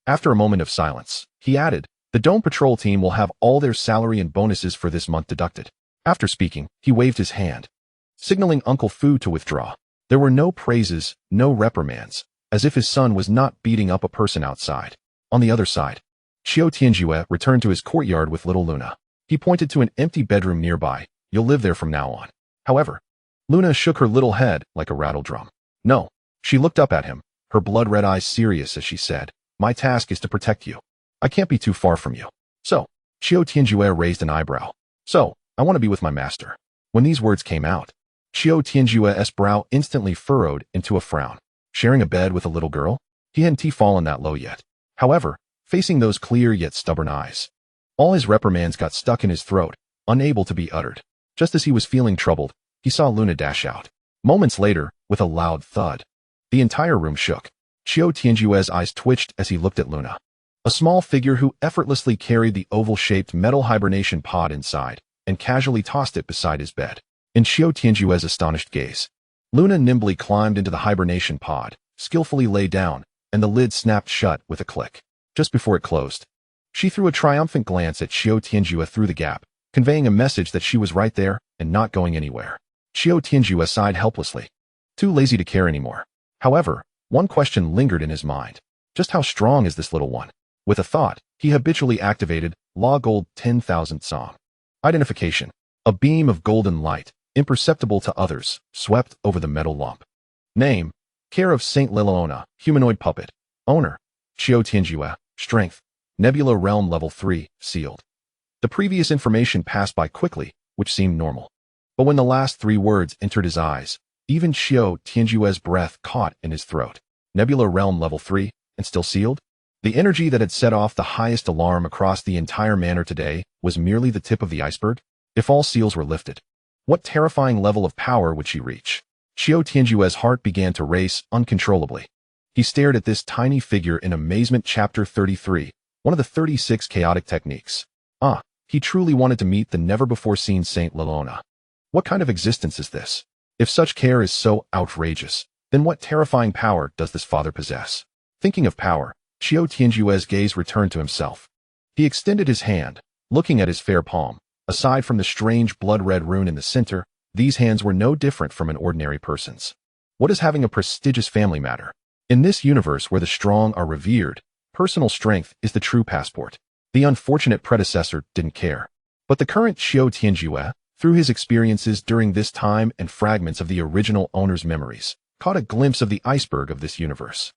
After a moment of silence, he added, the Dome Patrol team will have all their salary and bonuses for this month deducted. After speaking, he waved his hand. signaling Uncle Fu to withdraw. There were no praises, no reprimands, as if his son was not beating up a person outside. On the other side, Qiu Tianjue returned to his courtyard with little Luna. He pointed to an empty bedroom nearby. You'll live there from now on. However, Luna shook her little head like a rattle drum. No. She looked up at him, her blood-red eyes serious as she said, my task is to protect you. I can't be too far from you. So, Qiu Tianjue raised an eyebrow. So, I want to be with my master. When these words came out, Qiu Tianjue's brow instantly furrowed into a frown. Sharing a bed with a little girl? He hadn't fallen that low yet. However, facing those clear yet stubborn eyes, all his reprimands got stuck in his throat, unable to be uttered. Just as he was feeling troubled, he saw Luna dash out. Moments later, with a loud thud, the entire room shook. Qiu Tianjue's eyes twitched as he looked at Luna, a small figure who effortlessly carried the oval-shaped metal hibernation pod inside and casually tossed it beside his bed. In Qiu Tianjue's astonished gaze, Luna nimbly climbed into the hibernation pod, skillfully lay down, and the lid snapped shut with a click. Just before it closed, she threw a triumphant glance at Qiu Tianjue through the gap, conveying a message that she was right there and not going anywhere. Qiu Tianjue sighed helplessly, too lazy to care anymore. However, one question lingered in his mind. Just how strong is this little one? With a thought, he habitually activated Law Gold 10,000 song. Identification. A beam of golden light, imperceptible to others, swept over the metal lump. Name. Care of Saint Liliona, humanoid puppet. Owner. Qiu Tianjue. Strength. Nebula Realm Level 3, sealed. The previous information passed by quickly, which seemed normal. But when the last 3 words entered his eyes, even Qiu Tianjue's breath caught in his throat. Nebula Realm Level 3, and still sealed? The energy that had set off the highest alarm across the entire manor today was merely the tip of the iceberg? If all seals were lifted, what terrifying level of power would she reach? Qiu Tianjue's heart began to race uncontrollably. He stared at this tiny figure in amazement. Chapter 33, one of the 36 chaotic techniques. He truly wanted to meet the never-before-seen Saint Liliona. What kind of existence is this? If such care is so outrageous, then what terrifying power does this father possess? Thinking of power, Qiu Tianjue's gaze returned to himself. He extended his hand, looking at his fair palm. Aside from the strange blood-red rune in the center, these hands were no different from an ordinary person's. What does having a prestigious family matter? In this universe where the strong are revered, personal strength is the true passport. The unfortunate predecessor didn't care. But the current Qiu Tianjue, through his experiences during this time and fragments of the original owner's memories, caught a glimpse of the iceberg of this universe.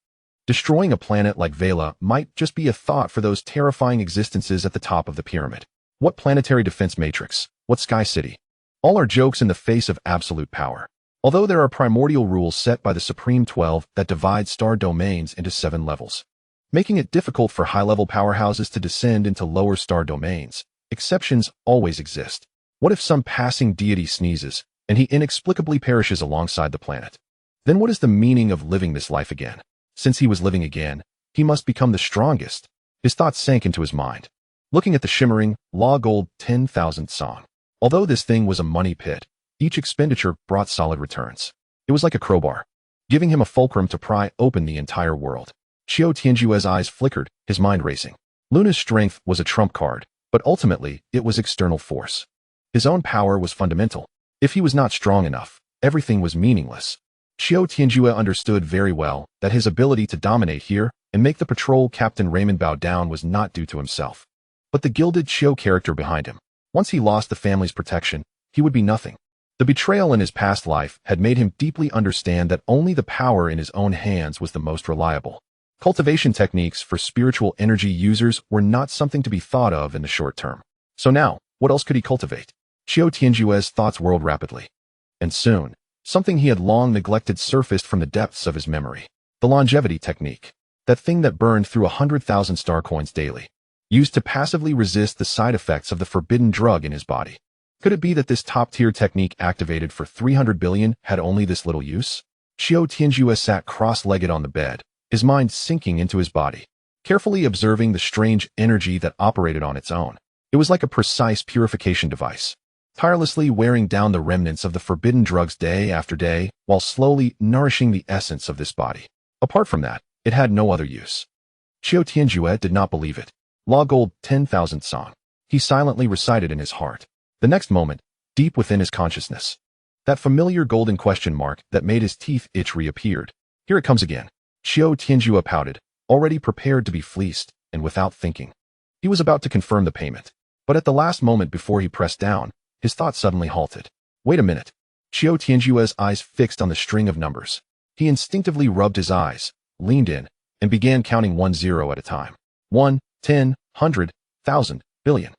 Destroying a planet like Vela might just be a thought for those terrifying existences at the top of the pyramid. What planetary defense matrix? What sky city? All are jokes in the face of absolute power. Although there are primordial rules set by the Supreme 12 that divide star domains into 7 levels, making it difficult for high-level powerhouses to descend into lower star domains, exceptions always exist. What if some passing deity sneezes, and he inexplicably perishes alongside the planet? Then what is the meaning of living this life again? Since he was living again, he must become the strongest. His thoughts sank into his mind, looking at the shimmering, Law Gold 10,000 song. Although this thing was a money pit, each expenditure brought solid returns. It was like a crowbar, giving him a fulcrum to pry open the entire world. Qiu Tianjue's eyes flickered, his mind racing. Luna's strength was a trump card, but ultimately, it was external force. His own power was fundamental. If he was not strong enough, everything was meaningless. Qiu Tianjue understood very well that his ability to dominate here and make the patrol captain Raymond bow down was not due to himself, but the gilded Qiu character behind him. Once he lost the family's protection, he would be nothing. The betrayal in his past life had made him deeply understand that only the power in his own hands was the most reliable. Cultivation techniques for spiritual energy users were not something to be thought of in the short term. So now, what else could he cultivate? Qiu Tianjue's thoughts whirled rapidly. And soon, something he had long neglected surfaced from the depths of his memory. The longevity technique. That thing that burned through 100,000 star coins daily. Used to passively resist the side effects of the forbidden drug in his body. Could it be that this top-tier technique activated for 300 billion had only this little use? Qiu Tianjue sat cross-legged on the bed, his mind sinking into his body, carefully observing the strange energy that operated on its own. It was like a precise purification device, tirelessly wearing down the remnants of the forbidden drugs day after day, while slowly nourishing the essence of this body. Apart from that, it had no other use. Qiu Tianjue did not believe it. Law Gold 10,000 song. He silently recited in his heart. The next moment, deep within his consciousness, That familiar golden question mark that made his teeth itch reappeared. Here it comes again. Qiu Tianjue pouted, already prepared to be fleeced, and without thinking. He was about to confirm the payment. But at the last moment before he pressed down, his thought suddenly halted. Wait a minute. Qiu Tianjue's eyes fixed on the string of numbers. He instinctively rubbed his eyes, leaned in, and began counting 10 at a time. 1, 10, 100, 1,000, billion.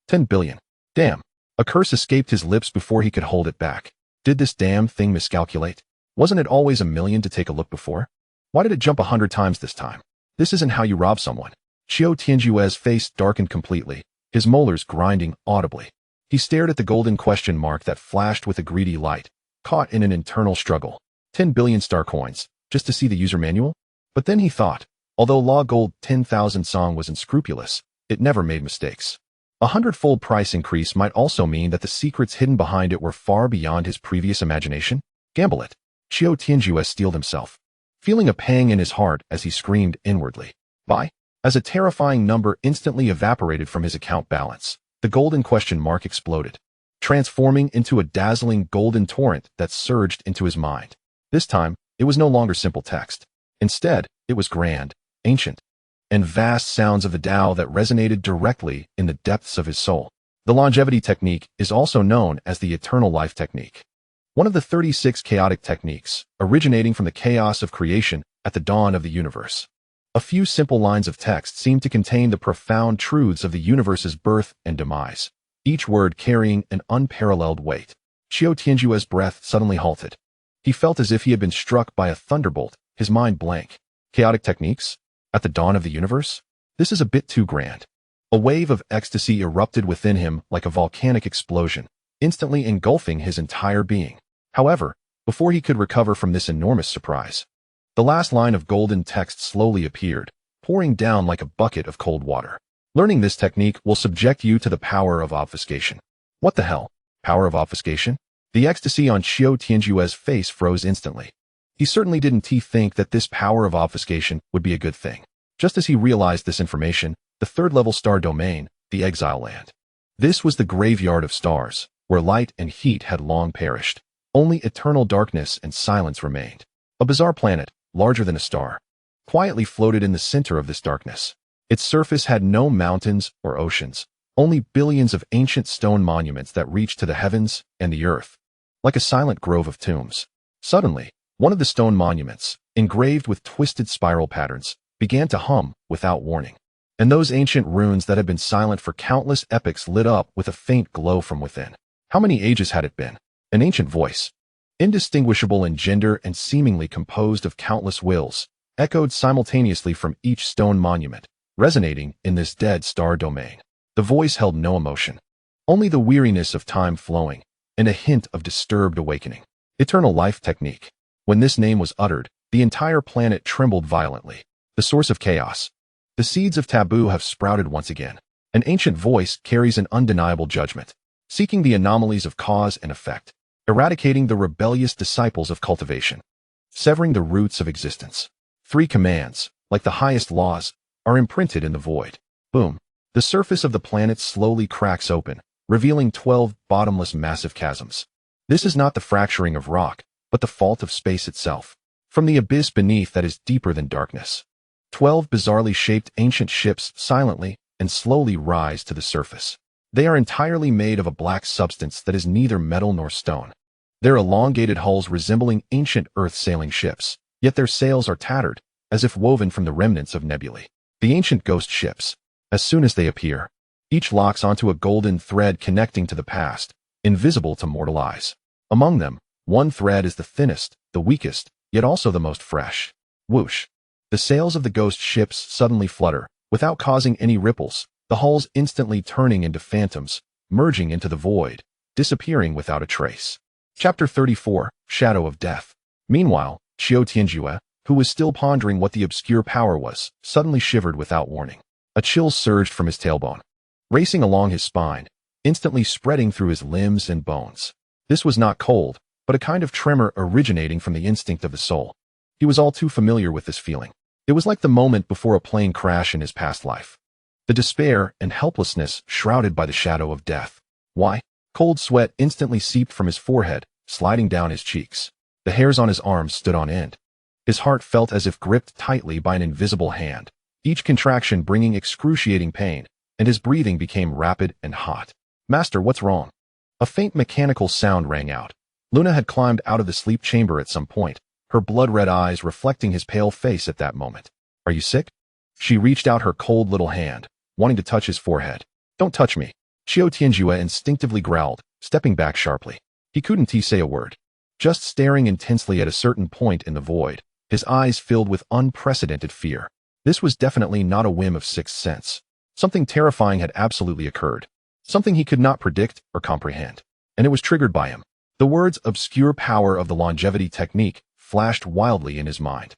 10 billion. Damn. A curse escaped his lips before he could hold it back. Did this damn thing miscalculate? Wasn't it always a million to take a look before? Why did it jump 100 times this time? This isn't how you rob someone. Qiu Tianjue's face darkened completely, his molars grinding audibly. He stared at the golden question mark that flashed with a greedy light, caught in an internal struggle. 10 billion star coins, just to see the user manual? But then he thought, although Law Gold 10,000 song was unscrupulous, it never made mistakes. 100-fold price increase might also mean that the secrets hidden behind it were far beyond his previous imagination. Gamble it. Qiu Tianjue steeled himself, feeling a pang in his heart as he screamed inwardly. Buy? As a terrifying number instantly evaporated from his account balance, the golden question mark exploded, transforming into a dazzling golden torrent that surged into his mind. This time, it was no longer simple text. Instead, it was grand, ancient, and vast sounds of the Tao that resonated directly in the depths of his soul. The longevity technique is also known as the eternal life technique, one of the 36 chaotic techniques, originating from the chaos of creation at the dawn of the universe. A few simple lines of text seem to contain the profound truths of the universe's birth and demise, each word carrying an unparalleled weight. Qiu Tianjue's breath suddenly halted. He felt as if he had been struck by a thunderbolt, his mind blank. Chaotic techniques? At the dawn of the universe? This is a bit too grand. A wave of ecstasy erupted within him like a volcanic explosion, instantly engulfing his entire being. However, before he could recover from this enormous surprise, the last line of golden text slowly appeared, pouring down like a bucket of cold water. Learning this technique will subject you to the power of obfuscation. What the hell? Power of obfuscation? The ecstasy on Qiu Tianjue's face froze instantly. He certainly didn't think that this power of obfuscation would be a good thing. Just as he realized this information, the third-level star domain, the exile land. This was the graveyard of stars, where light and heat had long perished. Only eternal darkness and silence remained. A bizarre planet, larger than a star, quietly floated in the center of this darkness. Its surface had no mountains or oceans, only billions of ancient stone monuments that reached to the heavens and the earth, like a silent grove of tombs. Suddenly, one of the stone monuments, engraved with twisted spiral patterns, began to hum without warning. And those ancient runes that had been silent for countless epochs lit up with a faint glow from within. How many ages had it been? An ancient voice, indistinguishable in gender and seemingly composed of countless wills, echoed simultaneously from each stone monument, resonating in this dead star domain. The voice held no emotion, only the weariness of time flowing, and a hint of disturbed awakening. Eternal life technique. When this name was uttered, the entire planet trembled violently. The source of chaos. The seeds of taboo have sprouted once again. An ancient voice carries an undeniable judgment, seeking the anomalies of cause and effect, eradicating the rebellious disciples of cultivation, severing the roots of existence. 3 commands, like the highest laws, are imprinted in the void. Boom. The surface of the planet slowly cracks open, revealing 12 bottomless massive chasms. This is not the fracturing of rock, but the fault of space itself. From the abyss beneath that is deeper than darkness, 12 bizarrely shaped ancient ships silently and slowly rise to the surface. They are entirely made of a black substance that is neither metal nor stone. Their elongated hulls resembling ancient earth-sailing ships, yet their sails are tattered, as if woven from the remnants of nebulae. The ancient ghost ships. As soon as they appear, each locks onto a golden thread connecting to the past, invisible to mortal eyes. Among them, one thread is the thinnest, the weakest, yet also the most fresh. Whoosh. The sails of the ghost ships suddenly flutter, without causing any ripples, the hulls instantly turning into phantoms, merging into the void, disappearing without a trace. Chapter 34, Shadow of Death. Meanwhile, Qiu Tianjue, who was still pondering what the obscure power was, suddenly shivered without warning. A chill surged from his tailbone, racing along his spine, instantly spreading through his limbs and bones. This was not cold, but a kind of tremor originating from the instinct of the soul. He was all too familiar with this feeling. It was like the moment before a plane crash in his past life. The despair and helplessness shrouded by the shadow of death. Why? Cold sweat instantly seeped from his forehead, sliding down his cheeks. The hairs on his arms stood on end. His heart felt as if gripped tightly by an invisible hand, each contraction bringing excruciating pain, and his breathing became rapid and hot. "Master, what's wrong?" A faint mechanical sound rang out. Luna had climbed out of the sleep chamber at some point, her blood-red eyes reflecting his pale face at that moment. "Are you sick?" She reached out her cold little hand, wanting to touch his forehead. "Don't touch me." Qiu Tianjue instinctively growled, stepping back sharply. He couldn't say a word, just staring intensely at a certain point in the void, his eyes filled with unprecedented fear. This was definitely not a whim of sixth sense. Something terrifying had absolutely occurred, something he could not predict or comprehend, and it was triggered by him. The words "obscure power of the longevity technique" flashed wildly in his mind,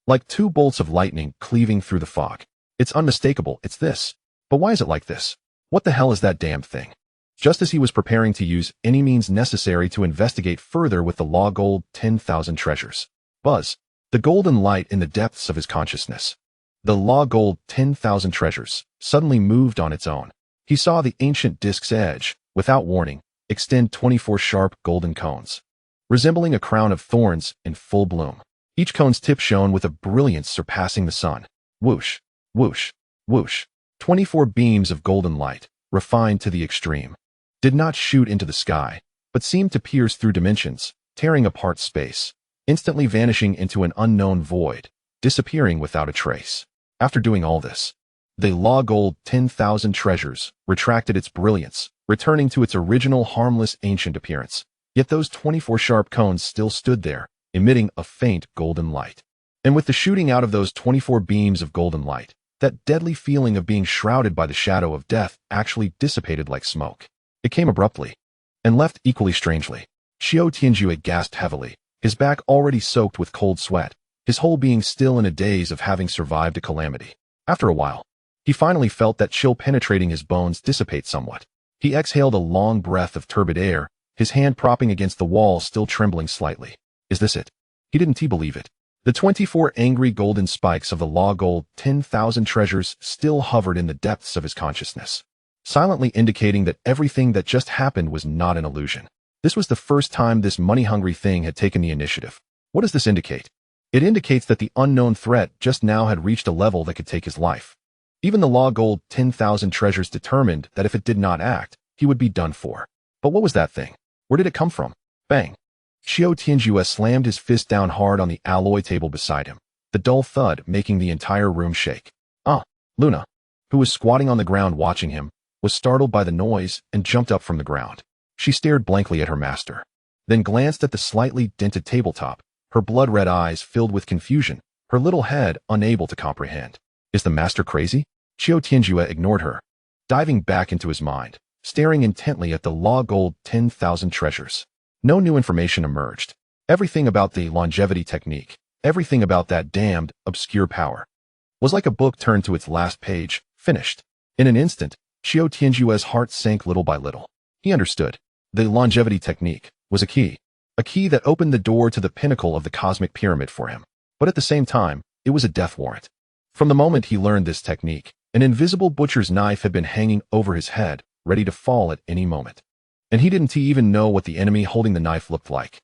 like two bolts of lightning cleaving through the fog. "It's unmistakable, it's this. But why is it like this? What the hell is that damned thing?" Just as he was preparing to use any means necessary to investigate further with the Law Gold 10,000 treasures, buzz, the golden light in the depths of his consciousness. The Law Gold 10,000 treasures suddenly moved on its own. He saw the ancient disk's edge, without warning, extend 24 sharp golden cones, resembling a crown of thorns in full bloom. Each cone's tip shone with a brilliance surpassing the sun. Whoosh, whoosh, whoosh. 24 beams of golden light, refined to the extreme, did not shoot into the sky, but seemed to pierce through dimensions, tearing apart space, instantly vanishing into an unknown void, disappearing without a trace. After doing all this, the Law Gold 10,000 treasures retracted its brilliance, returning to its original harmless ancient appearance. Yet those 24 sharp cones still stood there, emitting a faint golden light. And with the shooting out of those 24 beams of golden light, that deadly feeling of being shrouded by the shadow of death actually dissipated like smoke. It came abruptly, and left equally strangely. Qiu Tianjue gasped heavily, his back already soaked with cold sweat, his whole being still in a daze of having survived a calamity. After a while, he finally felt that chill penetrating his bones dissipate somewhat. He exhaled a long breath of turbid air, his hand propping against the wall still trembling slightly. Is this it? He didn't believe it. The 24 angry golden spikes of the Law Gold 10,000 treasures still hovered in the depths of his consciousness, silently indicating that everything that just happened was not an illusion. This was the first time this money-hungry thing had taken the initiative. What does this indicate? It indicates that the unknown threat just now had reached a level that could take his life. Even the Law Gold 10,000 treasures determined that if it did not act, he would be done for. But what was that thing? Where did it come from? Bang! Qiu Tianjue slammed his fist down hard on the alloy table beside him, the dull thud making the entire room shake. Luna, who was squatting on the ground watching him, was startled by the noise and jumped up from the ground. She stared blankly at her master, then glanced at the slightly dented tabletop, her blood-red eyes filled with confusion, her little head unable to comprehend. Is the master crazy? Qiu Tianjue ignored her, diving back into his mind, staring intently at the Law Gold 10,000 treasures. No new information emerged. Everything about the longevity technique, everything about that damned, obscure power, was like a book turned to its last page, finished. In an instant, Qiu Tianjue's heart sank little by little. He understood. The longevity technique was a key that opened the door to the pinnacle of the cosmic pyramid for him. But at the same time, it was a death warrant. From the moment he learned this technique, an invisible butcher's knife had been hanging over his head, ready to fall at any moment. And he didn't even know what the enemy holding the knife looked like.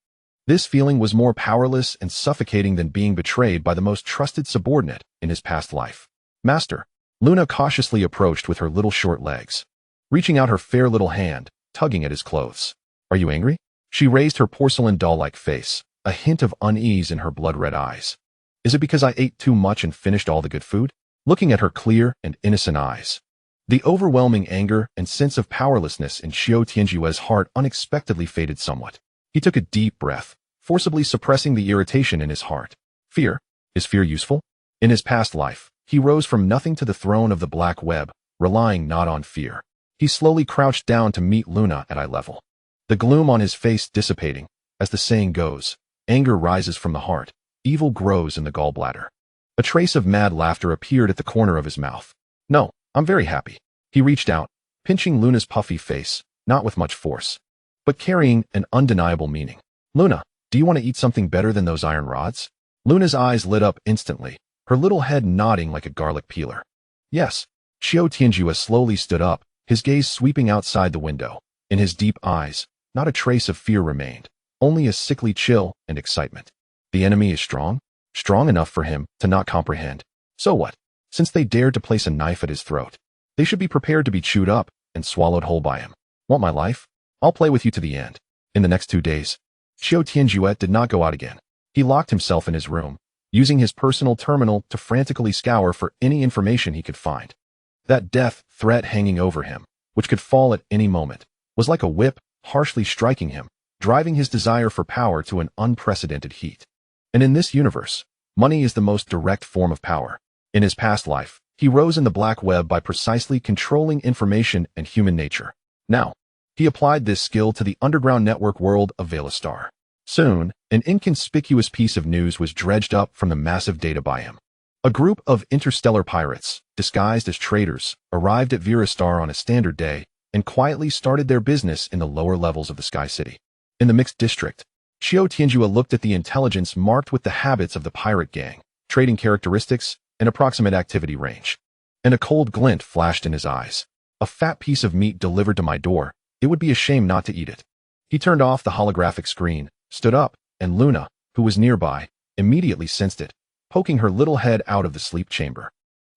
This feeling was more powerless and suffocating than being betrayed by the most trusted subordinate in his past life. Master, Luna cautiously approached with her little short legs, reaching out her fair little hand, tugging at his clothes. Are you angry? She raised her porcelain doll-like face, a hint of unease in her blood-red eyes. Is it because I ate too much and finished all the good food? Looking at her clear and innocent eyes, the overwhelming anger and sense of powerlessness in Qiu Tianjue's heart unexpectedly faded somewhat. He took a deep breath, forcibly suppressing the irritation in his heart. Fear? Is fear useful? In his past life, he rose from nothing to the throne of the black web, relying not on fear. He slowly crouched down to meet Luna at eye level, the gloom on his face dissipating. As the saying goes, anger rises from the heart, evil grows in the gallbladder. A trace of mad laughter appeared at the corner of his mouth. No, I'm very happy. He reached out, pinching Luna's puffy face, not with much force, but carrying an undeniable meaning. Luna, do you want to eat something better than those iron rods? Luna's eyes lit up instantly, her little head nodding like a garlic peeler. Yes. Qiu Tianjue slowly stood up, his gaze sweeping outside the window. In his deep eyes, not a trace of fear remained, only a sickly chill and excitement. The enemy is strong? Strong enough for him to not comprehend. So what? Since they dared to place a knife at his throat, they should be prepared to be chewed up and swallowed whole by him. Want my life? I'll play with you to the end. In the next 2 days, Qiu Tianjue did not go out again. He locked himself in his room, using his personal terminal to frantically scour for any information he could find. That death threat hanging over him, which could fall at any moment, was like a whip harshly striking him, driving his desire for power to an unprecedented heat. And in this universe, money is the most direct form of power. In his past life, he rose in the black web by precisely controlling information and human nature. Now, he applied this skill to the underground network world of Velastar. Soon, an inconspicuous piece of news was dredged up from the massive data by him. A group of interstellar pirates, disguised as traders, arrived at Velastar on a standard day and quietly started their business in the lower levels of the Sky City. In the mixed district, Qiu Tianjue looked at the intelligence marked with the habits of the pirate gang, trading characteristics, and approximate activity range. And a cold glint flashed in his eyes. A fat piece of meat delivered to my door. It would be a shame not to eat it. He turned off the holographic screen, stood up, and Luna, who was nearby, immediately sensed it, poking her little head out of the sleep chamber.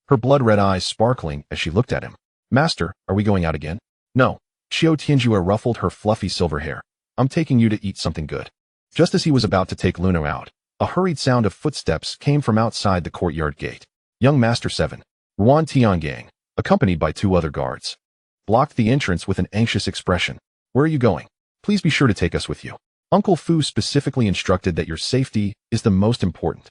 Her blood-red eyes sparkling as she looked at him. Master, are we going out again? No. Qiu Tianjue ruffled her fluffy silver hair. I'm taking you to eat something good. Just as he was about to take Luna out, a hurried sound of footsteps came from outside the courtyard gate. Young Master 7, Ruan Tiangang, accompanied by 2 other guards, blocked the entrance with an anxious expression. Where are you going? Please be sure to take us with you. Uncle Fu specifically instructed that your safety is the most important.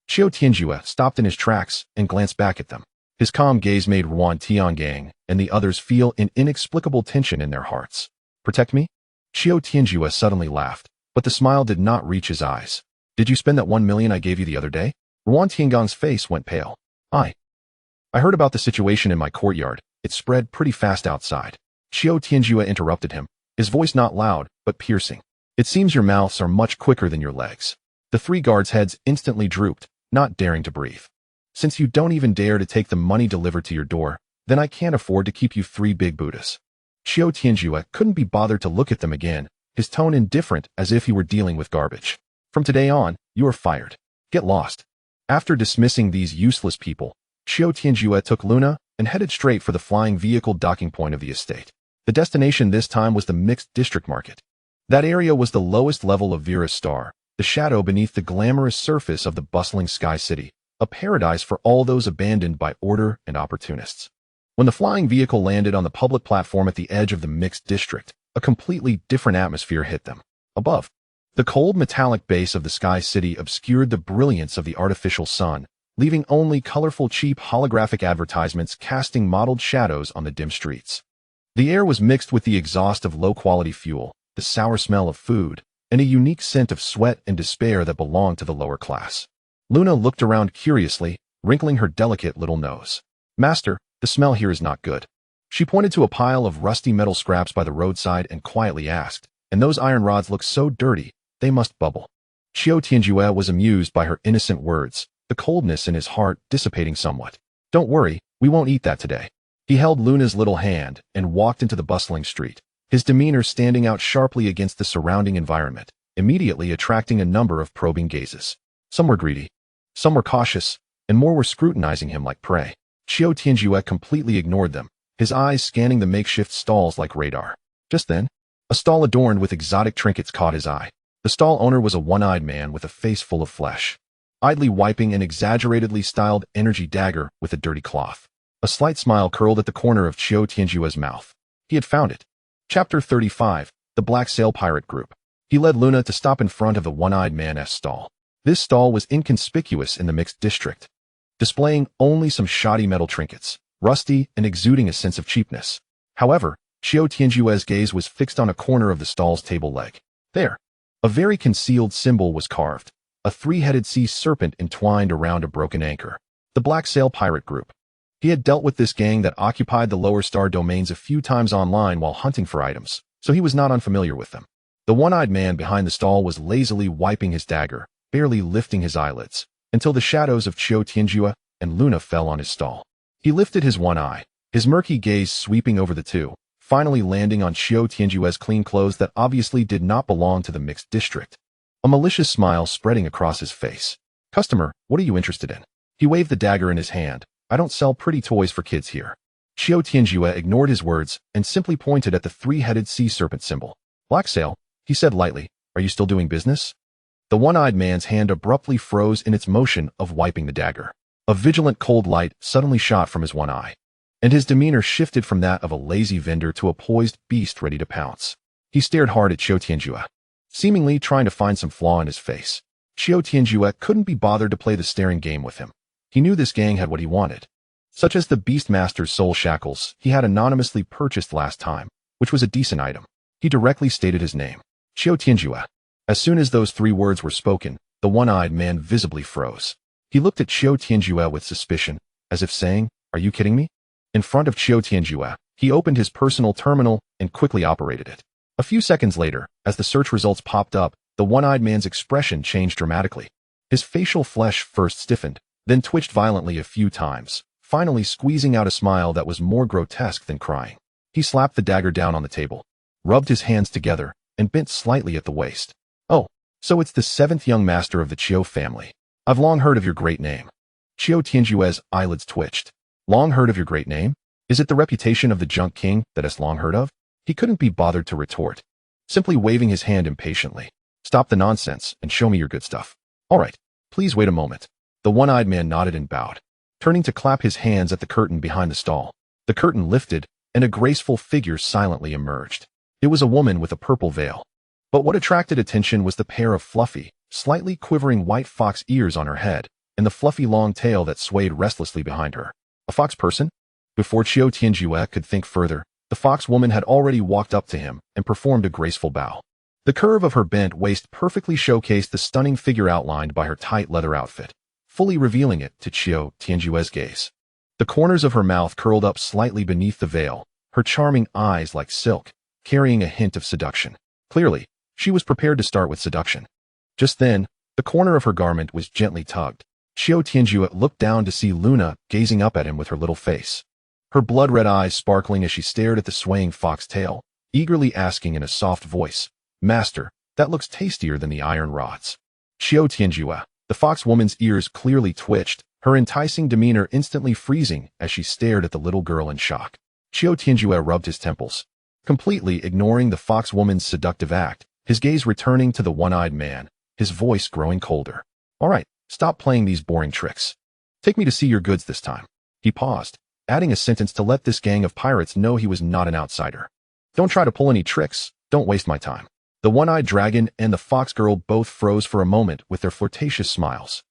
Qiu Tianjue stopped in his tracks and glanced back at them. His calm gaze made Ruan Tiangang and the others feel an inexplicable tension in their hearts. Protect me? Qiu Tianjue suddenly laughed, but the smile did not reach his eyes. Did you spend that 1 million I gave you the other day? Ruan Tiangang's face went pale. I heard about the situation in my courtyard. It spread pretty fast outside. Qiu Tianjue interrupted him, his voice not loud, but piercing. It seems your mouths are much quicker than your legs. The 3 guards' heads instantly drooped, not daring to breathe. Since you don't even dare to take the money delivered to your door, then I can't afford to keep you 3 big Buddhas. Qiu Tianjue couldn't be bothered to look at them again, his tone indifferent as if he were dealing with garbage. From today on, you are fired. Get lost. After dismissing these useless people, Qiu Tianjue took Luna and headed straight for the flying vehicle docking point of the estate. The destination this time was the mixed district market. That area was the lowest level of Velastar, the shadow beneath the glamorous surface of the bustling Sky City, a paradise for all those abandoned by order and opportunists. When the flying vehicle landed on the public platform at the edge of the mixed district, a completely different atmosphere hit them. Above, the cold metallic base of the Sky City obscured the brilliance of the artificial sun, leaving only colorful cheap holographic advertisements casting mottled shadows on the dim streets. The air was mixed with the exhaust of low-quality fuel, the sour smell of food, and a unique scent of sweat and despair that belonged to the lower class. Luna looked around curiously, wrinkling her delicate little nose. Master, the smell here is not good. She pointed to a pile of rusty metal scraps by the roadside and quietly asked, and those iron rods look so dirty, they must bubble. Qiu Tianjue was amused by her innocent words, the coldness in his heart dissipating somewhat. Don't worry, we won't eat that today. He held Luna's little hand and walked into the bustling street, his demeanor standing out sharply against the surrounding environment, immediately attracting a number of probing gazes. Some were greedy, some were cautious, and more were scrutinizing him like prey. Qiu Tianjue completely ignored them, his eyes scanning the makeshift stalls like radar. Just then, a stall adorned with exotic trinkets caught his eye. The stall owner was a one-eyed man with a face full of flesh, idly wiping an exaggeratedly styled energy dagger with a dirty cloth. A slight smile curled at the corner of Qiu Tianjue's mouth. He had found it. Chapter 35, The Black Sail Pirate Group. He led Luna to stop in front of the one-eyed man's stall. This stall was inconspicuous in the mixed district, displaying only some shoddy metal trinkets, rusty and exuding a sense of cheapness. However, Qiu Tianjue's gaze was fixed on a corner of the stall's table leg. There, a very concealed symbol was carved, a 3-headed sea serpent entwined around a broken anchor. The Black Sail Pirate Group. He had dealt with this gang that occupied the lower star domains a few times online while hunting for items, so he was not unfamiliar with them. The one-eyed man behind the stall was lazily wiping his dagger, barely lifting his eyelids, until the shadows of Qiu Tianjue and Luna fell on his stall. He lifted his one eye, his murky gaze sweeping over the two, finally landing on Qiu Tianjue's clean clothes that obviously did not belong to the mixed district. A malicious smile spreading across his face. "Customer, what are you interested in?" He waved the dagger in his hand. "I don't sell pretty toys for kids here." Qiu Tianjue ignored his words and simply pointed at the three-headed sea serpent symbol. "Black sale," he said lightly. "Are you still doing business?" The one-eyed man's hand abruptly froze in its motion of wiping the dagger. A vigilant cold light suddenly shot from his one eye, and his demeanor shifted from that of a lazy vendor to a poised beast ready to pounce. He stared hard at Qiu Tianjue, seemingly trying to find some flaw in his face. Qiu Tianjue couldn't be bothered to play the staring game with him. He knew this gang had what he wanted, such as the Beastmaster's soul shackles he had anonymously purchased last time, which was a decent item. He directly stated his name, Qiu Tianjue. As soon as those three words were spoken, the one-eyed man visibly froze. He looked at Qiu Tianjue with suspicion, as if saying, "Are you kidding me?" In front of Qiu Tianjue, he opened his personal terminal and quickly operated it. A few seconds later, as the search results popped up, the one-eyed man's expression changed dramatically. His facial flesh first stiffened, then twitched violently a few times, finally squeezing out a smile that was more grotesque than crying. He slapped the dagger down on the table, rubbed his hands together, and bent slightly at the waist. "Oh, so it's the seventh young master of the Qiu family. I've long heard of your great name." Qiu Tianjue's eyelids twitched. "Long heard of your great name? Is it the reputation of the Junk King that has long heard of?" He couldn't be bothered to retort, simply waving his hand impatiently. "Stop the nonsense and show me your good stuff." "All right, please wait a moment." The one-eyed man nodded and bowed, turning to clap his hands at the curtain behind the stall. The curtain lifted, and a graceful figure silently emerged. It was a woman with a purple veil. But what attracted attention was the pair of fluffy, slightly quivering white fox ears on her head, and the fluffy long tail that swayed restlessly behind her. A fox person? Before Qiu Tianjue could think further, the fox woman had already walked up to him and performed a graceful bow. The curve of her bent waist perfectly showcased the stunning figure outlined by her tight leather outfit, fully revealing it to Qiu Tianjue's gaze. The corners of her mouth curled up slightly beneath the veil, her charming eyes like silk, carrying a hint of seduction. Clearly, she was prepared to start with seduction. Just then, the corner of her garment was gently tugged. Qiu Tianjue looked down to see Luna gazing up at him with her little face, her blood-red eyes sparkling as she stared at the swaying fox tail, eagerly asking in a soft voice, "Master, that looks tastier than the iron rods." Qiu Tianjue, the fox woman's ears clearly twitched, her enticing demeanor instantly freezing as she stared at the little girl in shock. Qiu Tianjue rubbed his temples, completely ignoring the fox woman's seductive act, his gaze returning to the one-eyed man, his voice growing colder. "All right, stop playing these boring tricks. Take me to see your goods this time." He paused, adding a sentence to let this gang of pirates know he was not an outsider. "Don't try to pull any tricks, don't waste my time." The one-eyed dragon and the fox girl both froze for a moment with their flirtatious smiles.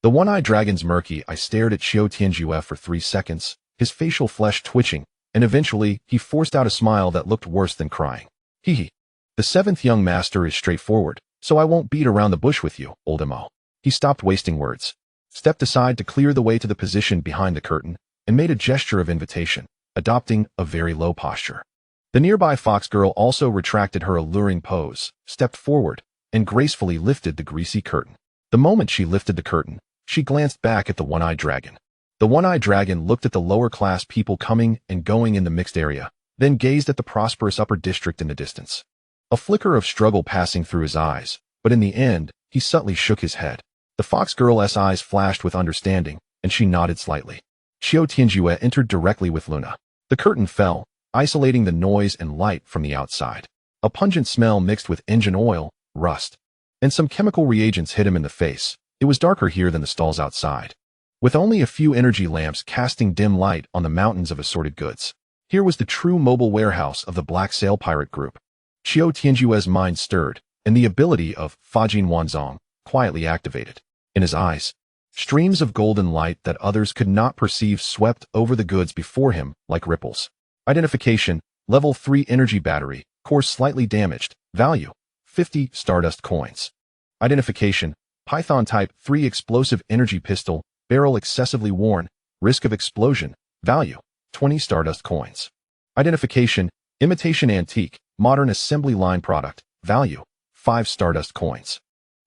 The one-eyed dragon's murky eye stared at Qiu Tianjue for 3 seconds, his facial flesh twitching, and eventually he forced out a smile that looked worse than crying. "Hee. The seventh young master is straightforward, so I won't beat around the bush with you, old mo." He stopped wasting words, stepped aside to clear the way to the position behind the curtain, and made a gesture of invitation, adopting a very low posture. The nearby fox girl also retracted her alluring pose, stepped forward, and gracefully lifted the greasy curtain. The moment she lifted the curtain, she glanced back at the one-eyed dragon. The one-eyed dragon looked at the lower-class people coming and going in the mixed area, then gazed at the prosperous upper district in the distance. A flicker of struggle passing through his eyes, but in the end, he subtly shook his head. The fox girl's eyes flashed with understanding, and she nodded slightly. Qiu Tianjue entered directly with Luna. The curtain fell, isolating the noise and light from the outside. A pungent smell mixed with engine oil, rust, and some chemical reagents hit him in the face. It was darker here than the stalls outside, with only a few energy lamps casting dim light on the mountains of assorted goods. Here was the true mobile warehouse of the Black Sail Pirate Group. Qiu Tianjue's mind stirred, and the ability of Fajin Wanzong quietly activated. In his eyes, streams of golden light that others could not perceive swept over the goods before him like ripples. Identification, level 3 energy battery, core slightly damaged, value, 50 Stardust coins. Identification, Python Type 3 explosive energy pistol, barrel excessively worn, risk of explosion, value, 20 Stardust coins. Identification, imitation antique, modern assembly line product, value, 5 Stardust coins.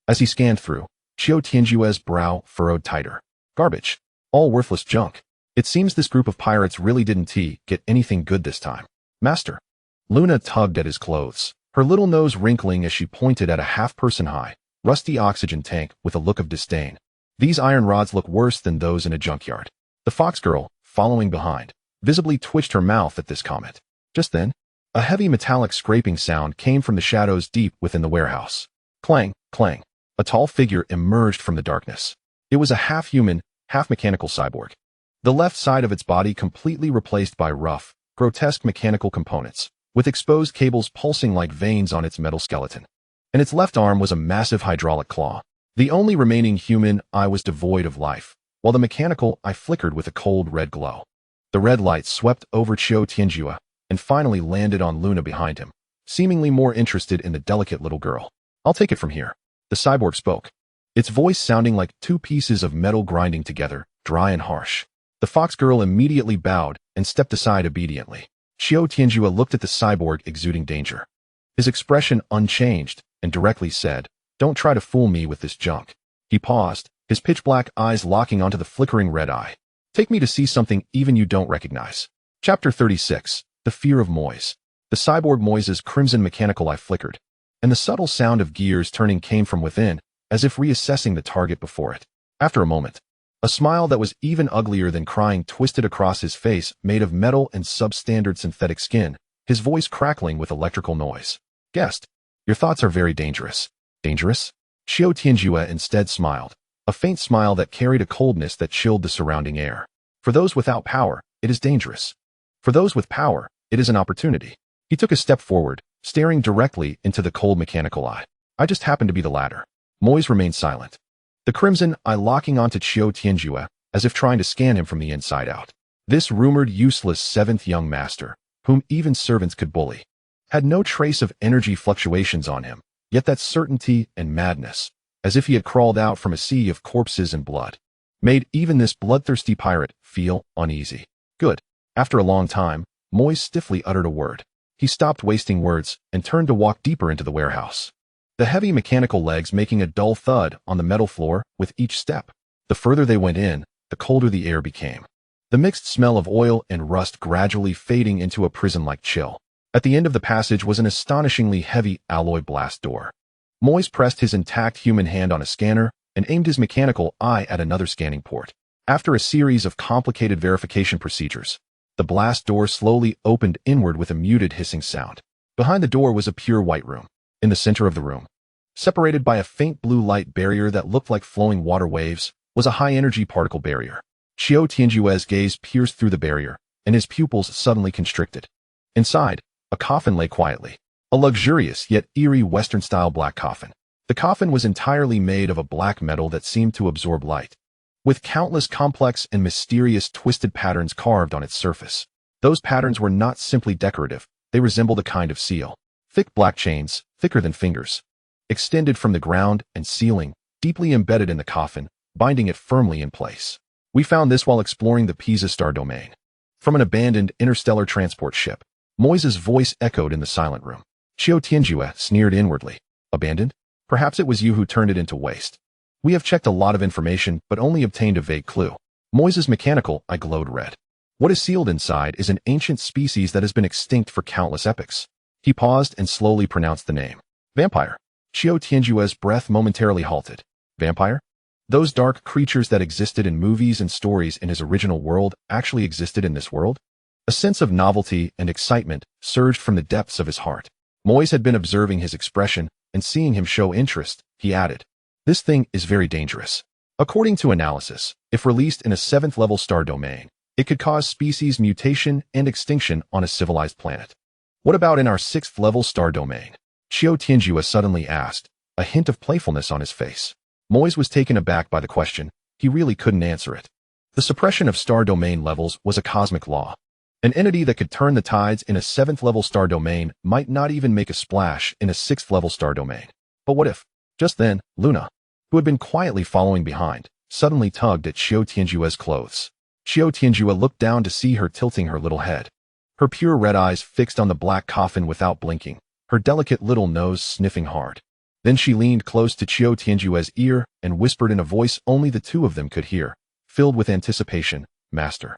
As he scanned through, Qiu Tianjue's brow furrowed tighter. Garbage. All worthless junk. It seems this group of pirates really didn't get anything good this time. Master, Luna tugged at his clothes, her little nose wrinkling as she pointed at a half-person high, rusty oxygen tank with a look of disdain. These iron rods look worse than those in a junkyard. The fox girl, following behind, visibly twitched her mouth at this comment. Just then, a heavy metallic scraping sound came from the shadows deep within the warehouse. Clang, clang. A tall figure emerged from the darkness. It was a half-human, half-mechanical cyborg. The left side of its body completely replaced by rough, grotesque mechanical components, with exposed cables pulsing like veins on its metal skeleton. And its left arm was a massive hydraulic claw. The only remaining human eye was devoid of life, while the mechanical eye flickered with a cold red glow. The red light swept over Qiu Tianjue and finally landed on Luna behind him, seemingly more interested in the delicate little girl. I'll take it from here. The cyborg spoke, its voice sounding like two pieces of metal grinding together, dry and harsh. The fox girl immediately bowed and stepped aside obediently. Qiu Tianjue looked at the cyborg exuding danger. His expression unchanged and directly said, "Don't try to fool me with this junk." He paused, his pitch-black eyes locking onto the flickering red eye. "Take me to see something even you don't recognize." Chapter 36, The Fear of Moise. The cyborg Moise's crimson mechanical eye flickered, and the subtle sound of gears turning came from within, as if reassessing the target before it. After a moment, a smile that was even uglier than crying twisted across his face, made of metal and substandard synthetic skin, his voice crackling with electrical noise. "Guest, your thoughts are very dangerous." "Dangerous?" Qiu Tianjue instead smiled, a faint smile that carried a coldness that chilled the surrounding air. "For those without power, it is dangerous. For those with power, it is an opportunity." He took a step forward, staring directly into the cold mechanical eye. "I just happen to be the latter." Moise remained silent, the crimson eye locking onto Qiu Tianjue, as if trying to scan him from the inside out. This rumored useless seventh young master, whom even servants could bully, had no trace of energy fluctuations on him, yet that certainty and madness, as if he had crawled out from a sea of corpses and blood, made even this bloodthirsty pirate feel uneasy. "Good." After a long time, Moise stiffly uttered a word. He stopped wasting words and turned to walk deeper into the warehouse, the heavy mechanical legs making a dull thud on the metal floor with each step. The further they went in, the colder the air became, the mixed smell of oil and rust gradually fading into a prison-like chill. At the end of the passage was an astonishingly heavy alloy blast door. Moise pressed his intact human hand on a scanner and aimed his mechanical eye at another scanning port. After a series of complicated verification procedures, the blast door slowly opened inward with a muted hissing sound. Behind the door was a pure white room. In the center of the room, separated by a faint blue light barrier that looked like flowing water waves, was a high-energy particle barrier. Qiu Tianjue's gaze pierced through the barrier, and his pupils suddenly constricted. Inside, a coffin lay quietly, a luxurious yet eerie Western-style black coffin. The coffin was entirely made of a black metal that seemed to absorb light, with countless complex and mysterious twisted patterns carved on its surface. Those patterns were not simply decorative, they resembled a kind of seal. Thick black chains, thicker than fingers, extended from the ground and ceiling, deeply embedded in the coffin, binding it firmly in place. "We found this while exploring the Pisa star domain." From an abandoned interstellar transport ship, Moise's voice echoed in the silent room. Qiu Tianjue sneered inwardly. "Abandoned? Perhaps it was you who turned it into waste." "We have checked a lot of information, but only obtained a vague clue." Moise's mechanical eye glowed red. "What is sealed inside is an ancient species that has been extinct for countless epochs." He paused and slowly pronounced the name. "Vampire." Qiu Tianjue's breath momentarily halted. "Vampire?" Those dark creatures that existed in movies and stories in his original world actually existed in this world? A sense of novelty and excitement surged from the depths of his heart. Moise had been observing his expression, and seeing him show interest, he added, "This thing is very dangerous. According to analysis, if released in a 7th-level star domain, it could cause species mutation and extinction on a civilized planet." "What about in our 6th-level star domain?" Qiu Tianjue suddenly asked, a hint of playfulness on his face. Moise was taken aback by the question. He really couldn't answer it. The suppression of star domain levels was a cosmic law. An entity that could turn the tides in a 7th-level star domain might not even make a splash in a 6th-level star domain. But what if? Just then, Luna, who had been quietly following behind, suddenly tugged at Qiu Tianjue's clothes. Qiu Tianjue looked down to see her tilting her little head, her pure red eyes fixed on the black coffin without blinking, her delicate little nose sniffing hard. Then she leaned close to Qiu Tianjue's ear and whispered in a voice only the two of them could hear, filled with anticipation, "Master,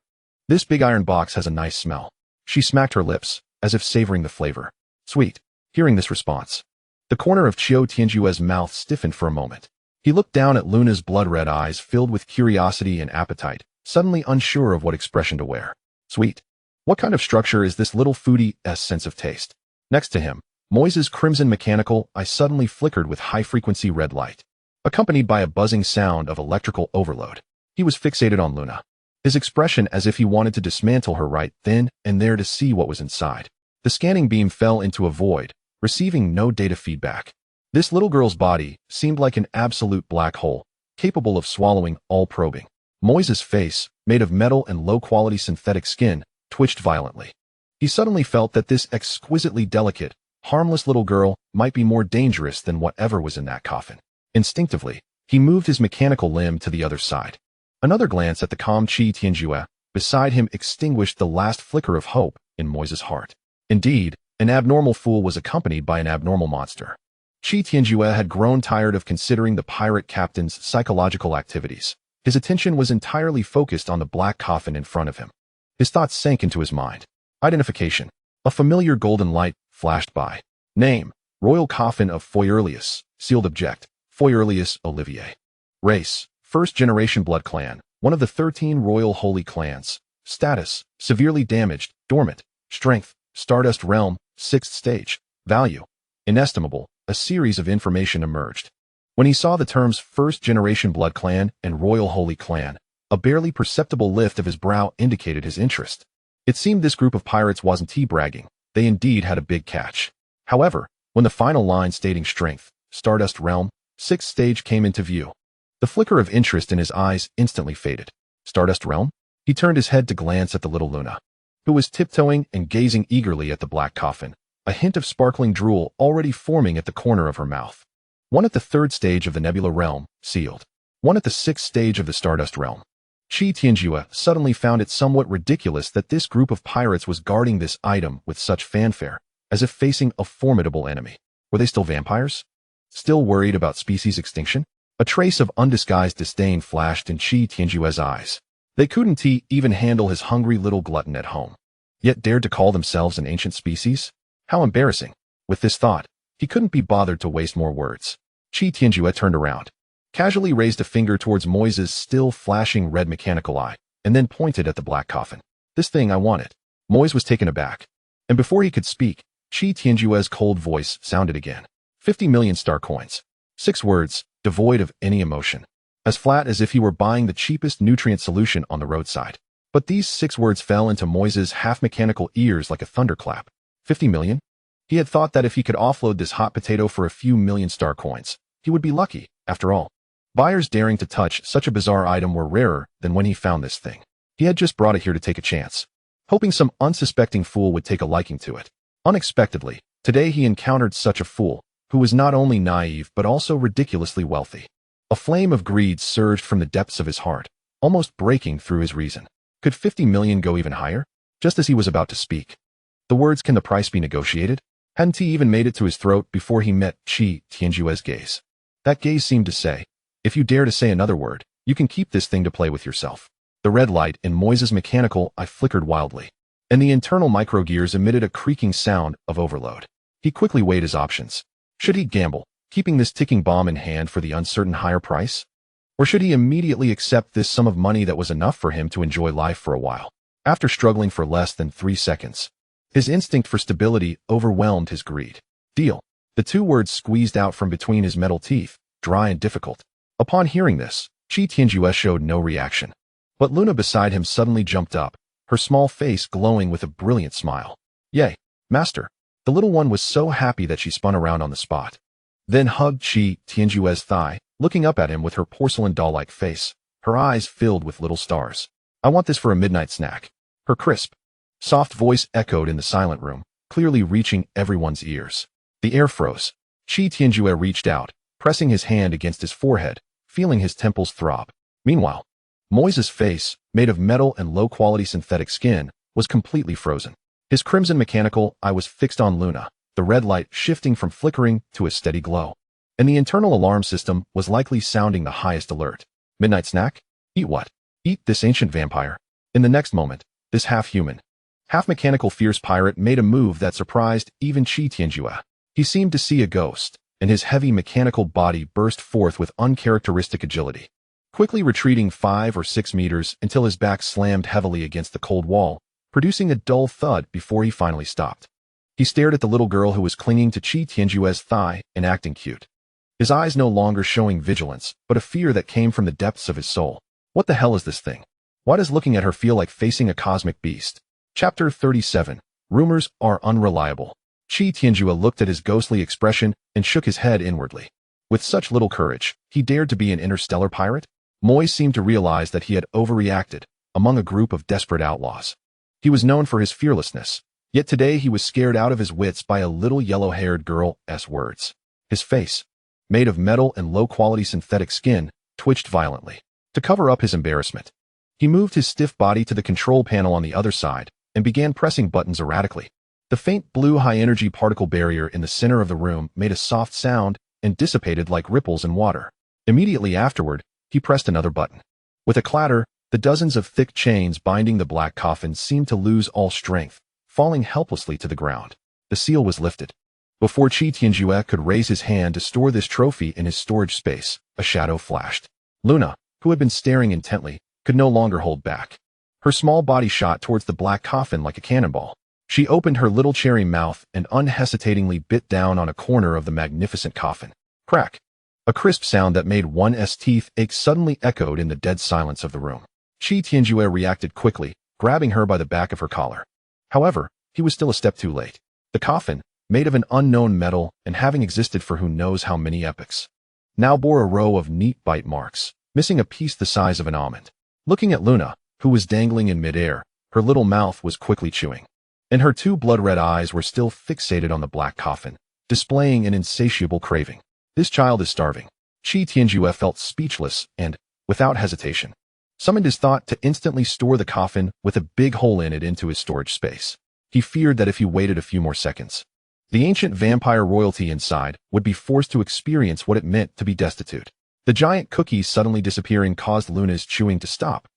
this big iron box has a nice smell." She smacked her lips, as if savoring the flavor. Sweet. Hearing this response, the corner of Qiu Tianjue's mouth stiffened for a moment. He looked down at Luna's blood-red eyes filled with curiosity and appetite, suddenly unsure of what expression to wear. Sweet. What kind of structure is this little foodie's sense of taste? Next to him, Moise's crimson mechanical eye suddenly flickered with high-frequency red light, accompanied by a buzzing sound of electrical overload. He was fixated on Luna, his expression as if he wanted to dismantle her right then and there to see what was inside. The scanning beam fell into a void, receiving no data feedback. This little girl's body seemed like an absolute black hole, capable of swallowing all probing. Moise's face, made of metal and low-quality synthetic skin, twitched violently. He suddenly felt that this exquisitely delicate, harmless little girl might be more dangerous than whatever was in that coffin. Instinctively, he moved his mechanical limb to the other side. Another glance at the calm Qiu Tianjue beside him extinguished the last flicker of hope in Moise's heart. Indeed, an abnormal fool was accompanied by an abnormal monster. Qiu Tianjue had grown tired of considering the pirate captain's psychological activities. His attention was entirely focused on the black coffin in front of him. His thoughts sank into his mind. Identification. A familiar golden light flashed by. Name: Royal Coffin of Ferocious. Sealed object: Ferocious Olivier. Race: first-generation blood clan, one of the 13 royal holy clans. Status: severely damaged, dormant. Strength: Stardust Realm, 6th stage. Value: inestimable. A series of information emerged. When he saw the terms first-generation blood clan and royal holy clan, a barely perceptible lift of his brow indicated his interest. It seemed this group of pirates wasn't bragging. They indeed had a big catch. However, when the final line stating strength, Stardust Realm, 6th stage came into view, the flicker of interest in his eyes instantly faded. Stardust Realm? He turned his head to glance at the little Luna, who was tiptoeing and gazing eagerly at the black coffin, a hint of sparkling drool already forming at the corner of her mouth. One at the 3rd stage of the Nebula Realm, sealed. One at the 6th stage of the Stardust Realm. Qiu Tianjue suddenly found it somewhat ridiculous that this group of pirates was guarding this item with such fanfare, as if facing a formidable enemy. Were they still vampires? Still worried about species extinction? A trace of undisguised disdain flashed in Qiu Tianjue's eyes. They couldn't even handle his hungry little glutton at home, yet dared to call themselves an ancient species? How embarrassing. With this thought, he couldn't be bothered to waste more words. Qiu Tianjue turned around, casually raised a finger towards Moise's still flashing red mechanical eye, and then pointed at the black coffin. This thing, I want it. Moise was taken aback. And before he could speak, Qiu Tianjue's cold voice sounded again. 50 million star coins. 6 words, devoid of any emotion. As flat as if he were buying the cheapest nutrient solution on the roadside. But these 6 words fell into Moise's half-mechanical ears like a thunderclap. 50 million? He had thought that if he could offload this hot potato for a few million star coins, he would be lucky, after all. Buyers daring to touch such a bizarre item were rarer than when he found this thing. He had just brought it here to take a chance, hoping some unsuspecting fool would take a liking to it. Unexpectedly, today he encountered such a fool, who was not only naive but also ridiculously wealthy. A flame of greed surged from the depths of his heart, almost breaking through his reason. Could 50 million go even higher? Just as he was about to speak, the words, "Can the price be negotiated?" hadn't even made it to his throat before he met Qiu Tianjue's gaze. That gaze seemed to say, "If you dare to say another word, you can keep this thing to play with yourself." The red light in Moise's mechanical eye flickered wildly, and the internal microgears emitted a creaking sound of overload. He quickly weighed his options. Should he gamble, keeping this ticking bomb in hand for the uncertain higher price? Or should he immediately accept this sum of money that was enough for him to enjoy life for a while? After struggling for less than 3 seconds, his instinct for stability overwhelmed his greed. Deal. The 2 words squeezed out from between his metal teeth, dry and difficult. Upon hearing this, Qiu Tianjue showed no reaction. But Luna beside him suddenly jumped up, her small face glowing with a brilliant smile. "Yay, master." The little one was so happy that she spun around on the spot, then hugged Qiu Tianjue's thigh, looking up at him with her porcelain doll-like face, her eyes filled with little stars. "I want this for a midnight snack." Her crisp, soft voice echoed in the silent room, clearly reaching everyone's ears. The air froze. Qiu Tianjue reached out, pressing his hand against his forehead, feeling his temples throb. Meanwhile, Moise's face, made of metal and low-quality synthetic skin, was completely frozen. His crimson mechanical eye was fixed on Luna, the red light shifting from flickering to a steady glow. And the internal alarm system was likely sounding the highest alert. Midnight snack? Eat what? Eat this ancient vampire. In the next moment, this half-human, Half-mechanical fierce pirate made a move that surprised even Qiu Tianjue. He seemed to see a ghost, and his heavy mechanical body burst forth with uncharacteristic agility, quickly retreating 5 or 6 meters until his back slammed heavily against the cold wall, producing a dull thud before he finally stopped. He stared at the little girl who was clinging to Qiu Tianjue's thigh and acting cute. His eyes no longer showing vigilance, but a fear that came from the depths of his soul. What the hell is this thing? Why does looking at her feel like facing a cosmic beast? Chapter 37. Rumors are unreliable. Qiu Tianjue looked at his ghostly expression and shook his head inwardly. With such little courage, he dared to be an interstellar pirate? Moy seemed to realize that he had overreacted among a group of desperate outlaws. He was known for his fearlessness, yet today he was scared out of his wits by a little yellow-haired girl's words. His face, made of metal and low-quality synthetic skin, twitched violently. To cover up his embarrassment, he moved his stiff body to the control panel on the other side and began pressing buttons erratically. The faint blue high-energy particle barrier in the center of the room made a soft sound and dissipated like ripples in water. Immediately afterward, he pressed another button. With a clatter, the dozens of thick chains binding the black coffin seemed to lose all strength, falling helplessly to the ground. The seal was lifted. Before Qiu Tianjue could raise his hand to store this trophy in his storage space, a shadow flashed. Luna, who had been staring intently, could no longer hold back. Her small body shot towards the black coffin like a cannonball. She opened her little cherry mouth and unhesitatingly bit down on a corner of the magnificent coffin. Crack! A crisp sound that made one's teeth ache suddenly echoed in the dead silence of the room. Qiu Tianjue reacted quickly, grabbing her by the back of her collar. However, he was still a step too late. The coffin, made of an unknown metal and having existed for who knows how many epochs, now bore a row of neat bite marks, missing a piece the size of an almond. Looking at Luna, who was dangling in midair, her little mouth was quickly chewing, and her 2 blood-red eyes were still fixated on the black coffin, displaying an insatiable craving. This child is starving. Qiu Tianjue felt speechless and, without hesitation, summoned his thought to instantly store the coffin with a big hole in it into his storage space. He feared that if he waited a few more seconds, the ancient vampire royalty inside would be forced to experience what it meant to be destitute. The giant cookies suddenly disappearing caused Luna's chewing to stop,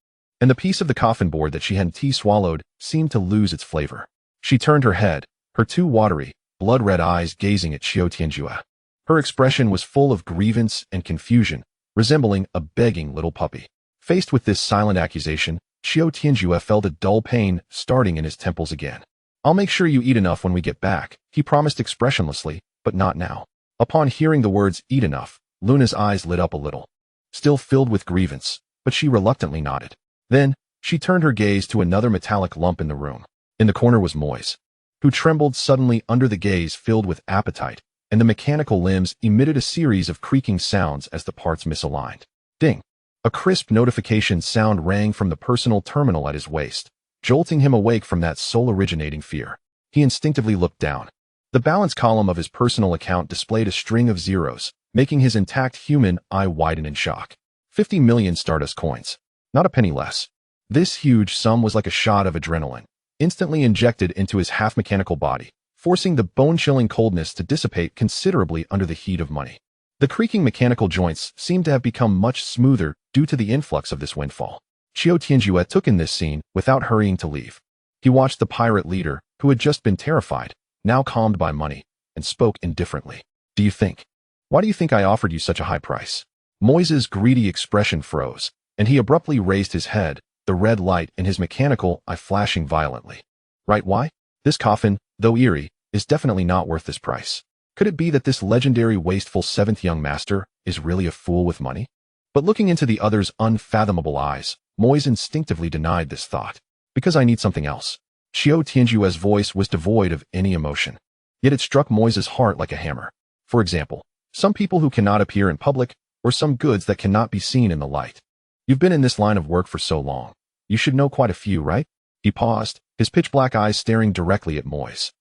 and the piece of the coffin board that she had swallowed seemed to lose its flavor. She turned her head, her 2 watery, blood-red eyes gazing at Qiu Tianjue. Her expression was full of grievance and confusion, resembling a begging little puppy. Faced with this silent accusation, Qiu Tianjue felt a dull pain starting in his temples again. "I'll make sure you eat enough when we get back," he promised expressionlessly, but not now. Upon hearing the words "eat enough," Luna's eyes lit up a little, still filled with grievance, but she reluctantly nodded. Then, she turned her gaze to another metallic lump in the room. In the corner was Moise, who trembled suddenly under the gaze filled with appetite, and the mechanical limbs emitted a series of creaking sounds as the parts misaligned. Ding! A crisp notification sound rang from the personal terminal at his waist, jolting him awake from that soul-originating fear. He instinctively looked down. The balance column of his personal account displayed a string of zeros, making his intact human eye widen in shock. 50 million Stardust coins. Not a penny less. This huge sum was like a shot of adrenaline, instantly injected into his half-mechanical body, forcing the bone-chilling coldness to dissipate considerably under the heat of money. The creaking mechanical joints seemed to have become much smoother due to the influx of this windfall. Qiu Tianjue took in this scene without hurrying to leave. He watched the pirate leader, who had just been terrified, now calmed by money, and spoke indifferently. Why do you think I offered you such a high price?" Moise's greedy expression froze, and he abruptly raised his head, the red light in his mechanical eye flashing violently. "Right, why? This coffin, though eerie, is definitely not worth this price. Could it be that this legendary wasteful 7th young master is really a fool with money?" But looking into the other's unfathomable eyes, Moise instinctively denied this thought. "Because I need something else." Qiu Tianjue's voice was devoid of any emotion, yet it struck Moise's heart like a hammer. For example, some people who cannot appear in public, or some goods that cannot be seen in the light. "You've been in this line of work for so long. You should know quite a few, right?" He paused, his pitch-black eyes staring directly at Moise.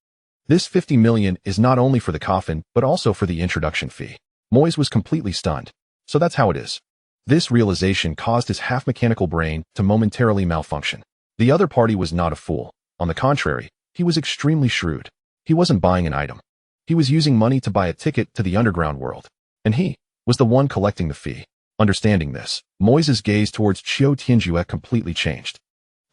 "This 50 million is not only for the coffin, but also for the introduction fee." Moise was completely stunned. So that's how it is. This realization caused his half-mechanical brain to momentarily malfunction. The other party was not a fool. On the contrary, he was extremely shrewd. He wasn't buying an item. He was using money to buy a ticket to the underground world. And he was the one collecting the fee. Understanding this, Moise's gaze towards Qiu Tianjue completely changed.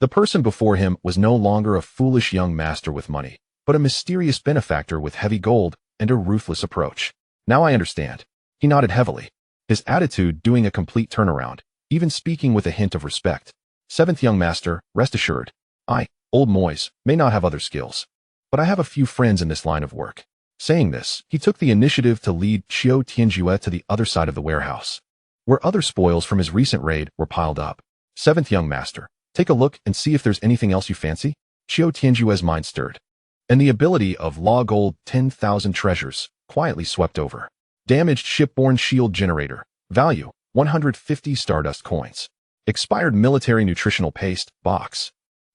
The person before him was no longer a foolish young master with money, but a mysterious benefactor with heavy gold and a ruthless approach. Now I understand. He nodded heavily, his attitude doing a complete turnaround, even speaking with a hint of respect. Seventh young master, rest assured, I, old Moise, may not have other skills, but I have a few friends in this line of work. Saying this, he took the initiative to lead Qiu Tianjue to the other side of the warehouse, where other spoils from his recent raid were piled up. Seventh young master, take a look and see if there's anything else you fancy. Qiu Tianjue's mind stirred, and the ability of Law Gold 10,000 treasures quietly swept over. Damaged shipborne shield generator, value 150 stardust coins. Expired military nutritional paste, box.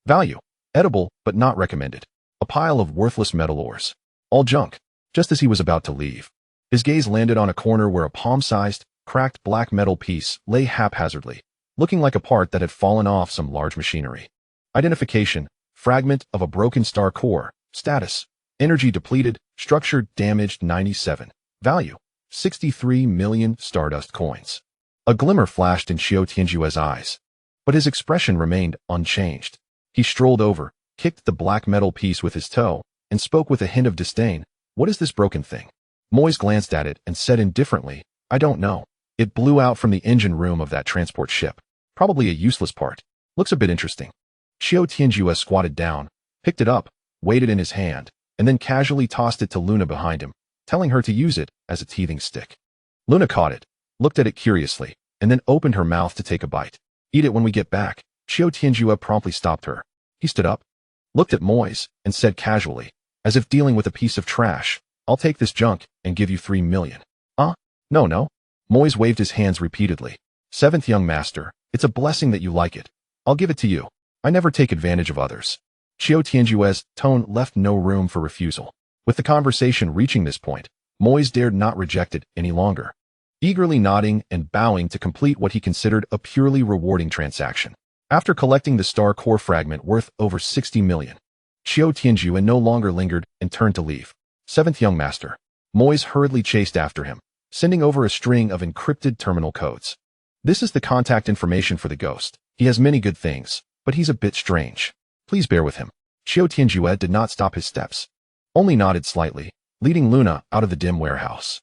Value, edible but not recommended. A pile of worthless metal ores. All junk. Just as he was about to leave, his gaze landed on a corner where a palm-sized, cracked black metal piece lay haphazardly, looking like a part that had fallen off some large machinery. Identification, fragment of a broken star core. Status, energy depleted, structure damaged 97. Value, 63 million stardust coins. A glimmer flashed in Qiu Tianjue's eyes, but his expression remained unchanged. He strolled over, kicked the black metal piece with his toe, and spoke with a hint of disdain. What is this broken thing? Moise glanced at it and said indifferently, I don't know. It blew out from the engine room of that transport ship. Probably a useless part. Looks a bit interesting. Qiu Tianjue squatted down, picked it up, weighed it in his hand, and then casually tossed it to Luna behind him, telling her to use it as a teething stick. Luna caught it, looked at it curiously, and then opened her mouth to take a bite. Eat it when we get back. Qiu Tianjue promptly stopped her. He stood up, looked at Moise, and said casually, as if dealing with a piece of trash, I'll take this junk and give you 3 million. No. Moise waved his hands repeatedly. Seventh young master, it's a blessing that you like it. I'll give it to you. I never take advantage of others. Qiu Tianjue's tone left no room for refusal. With the conversation reaching this point, Moise dared not reject it any longer, eagerly nodding and bowing to complete what he considered a purely rewarding transaction. After collecting the star core fragment worth over 60 million, Qiu Tianjue no longer lingered and turned to leave. Seventh young master. Moise hurriedly chased after him, sending over a string of encrypted terminal codes. This is the contact information for the ghost. He has many good things, but he's a bit strange. Please bear with him. Qiu Tianjue did not stop his steps, only nodded slightly, leading Luna out of the dim warehouse.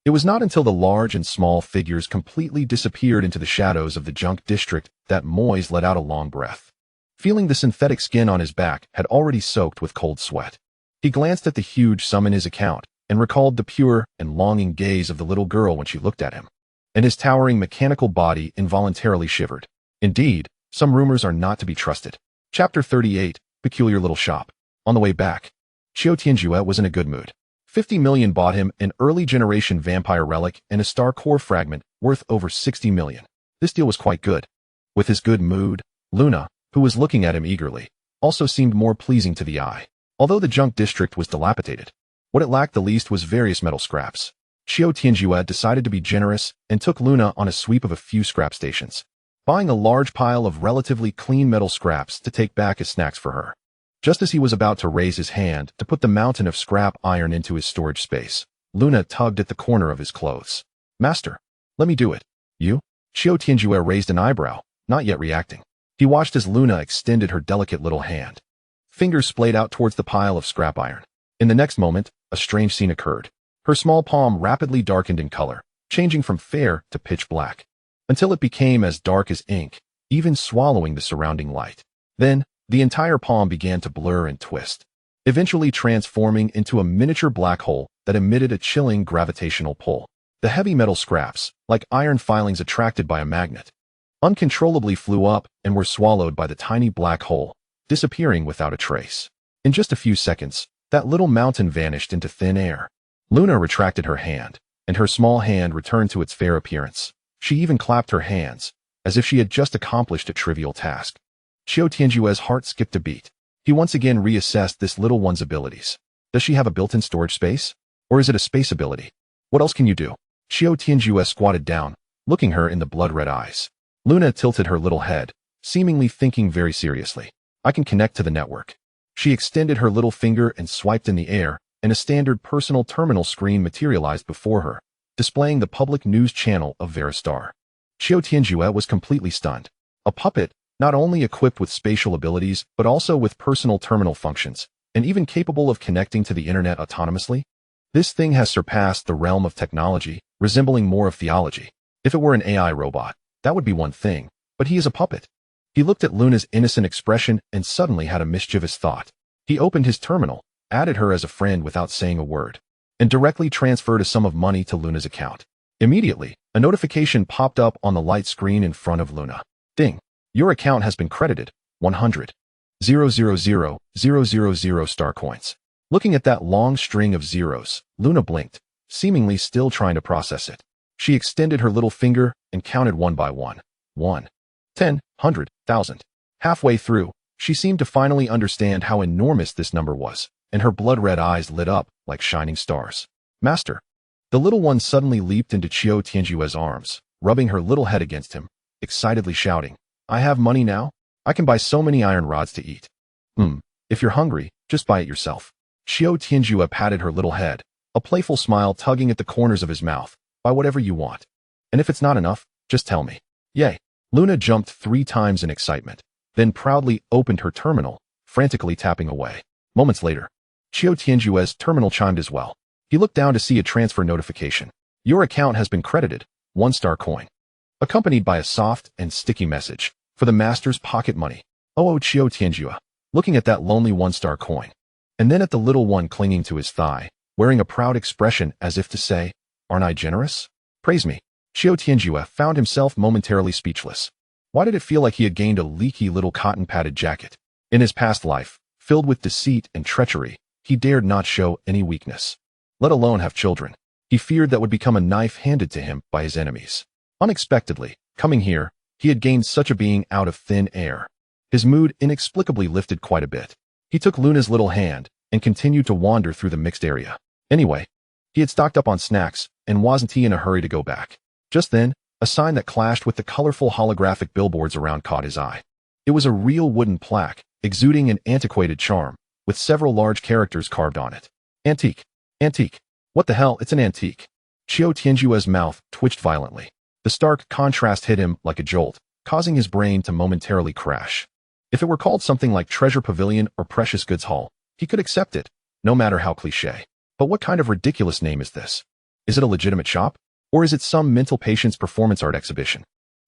It was not until the large and small figures completely disappeared into the shadows of the junk district that Moise let out a long breath, feeling the synthetic skin on his back had already soaked with cold sweat. He glanced at the huge sum in his account and recalled the pure and longing gaze of the little girl when she looked at him, and his towering mechanical body involuntarily shivered. Indeed, some rumors are not to be trusted. Chapter 38, Peculiar Little Shop. On the way back, Qiu Tianjue was in a good mood. 50 million bought him an early-generation vampire relic and a star core fragment worth over 60 million. This deal was quite good. With his good mood, Luna, who was looking at him eagerly, also seemed more pleasing to the eye. Although the junk district was dilapidated, what it lacked the least was various metal scraps. Qiu Tianjue decided to be generous and took Luna on a sweep of a few scrap stations, buying a large pile of relatively clean metal scraps to take back as snacks for her. Just as he was about to raise his hand to put the mountain of scrap iron into his storage space, Luna tugged at the corner of his clothes. Master, let me do it. You? Qiu Tianjue raised an eyebrow, not yet reacting. He watched as Luna extended her delicate little hand. Fingers splayed out towards the pile of scrap iron. In the next moment, a strange scene occurred. Her small palm rapidly darkened in color, changing from fair to pitch black, until it became as dark as ink, even swallowing the surrounding light. Then, the entire palm began to blur and twist, eventually transforming into a miniature black hole that emitted a chilling gravitational pull. The heavy metal scraps, like iron filings attracted by a magnet, uncontrollably flew up and were swallowed by the tiny black hole, disappearing without a trace. In just a few seconds, that little mountain vanished into thin air. Luna retracted her hand, and her small hand returned to its fair appearance. She even clapped her hands, as if she had just accomplished a trivial task. Qiu Tianjue's heart skipped a beat. He once again reassessed this little one's abilities. Does she have a built-in storage space? Or is it a space ability? What else can you do? Qiu Tianjue squatted down, looking her in the blood-red eyes. Luna tilted her little head, seemingly thinking very seriously. I can connect to the network. She extended her little finger and swiped in the air, and a standard personal terminal screen materialized before her, displaying the public news channel of Veristar. Qiu Tianjue was completely stunned. A puppet, not only equipped with spatial abilities, but also with personal terminal functions, and even capable of connecting to the internet autonomously. This thing has surpassed the realm of technology, resembling more of theology. If it were an AI robot, that would be one thing, but he is a puppet. He looked at Luna's innocent expression and suddenly had a mischievous thought. He opened his terminal, added her as a friend without saying a word, and directly transferred a sum of money to Luna's account. Immediately, a notification popped up on the light screen in front of Luna. Ding! Your account has been credited. 100,000,000 star coins. Looking at that long string of zeros, Luna blinked, seemingly still trying to process it. She extended her little finger and counted one by one. 1, 10, 100,000. Halfway through, she seemed to finally understand how enormous this number was, and her blood-red eyes lit up like shining stars. Master. The little one suddenly leaped into Qiu Tianjue's arms, rubbing her little head against him, excitedly shouting, I have money now? I can buy so many iron rods to eat. If you're hungry, just buy it yourself. Qiu Tianjue patted her little head, a playful smile tugging at the corners of his mouth. Buy whatever you want. And if it's not enough, just tell me. Yay. Luna jumped 3 times in excitement, then proudly opened her terminal, frantically tapping away. Moments later, Qiu Tianjue's terminal chimed as well. He looked down to see a transfer notification. Your account has been credited, 1 star coin. Accompanied by a soft and sticky message, for the master's pocket money. Oh, Qiu Tianjue, looking at that lonely 1 star coin. And then at the little one clinging to his thigh, wearing a proud expression as if to say, aren't I generous? Praise me. Qiu Tianjue found himself momentarily speechless. Why did it feel like he had gained a leaky little cotton-padded jacket? In his past life, filled with deceit and treachery, he dared not show any weakness, let alone have children. He feared that would become a knife handed to him by his enemies. Unexpectedly, coming here, he had gained such a being out of thin air. His mood inexplicably lifted quite a bit. He took Luna's little hand and continued to wander through the mixed area. Anyway, he had stocked up on snacks, and wasn't he in a hurry to go back? Just then, a sign that clashed with the colorful holographic billboards around caught his eye. It was a real wooden plaque, exuding an antiquated charm, with several large characters carved on it. Antique. Antique. What the hell, it's an antique. Qiu Tianjue's mouth twitched violently. The stark contrast hit him like a jolt, causing his brain to momentarily crash. If it were called something like Treasure Pavilion or Precious Goods Hall, he could accept it, no matter how cliché. But what kind of ridiculous name is this? Is it a legitimate shop? Or is it some mental patient's performance art exhibition?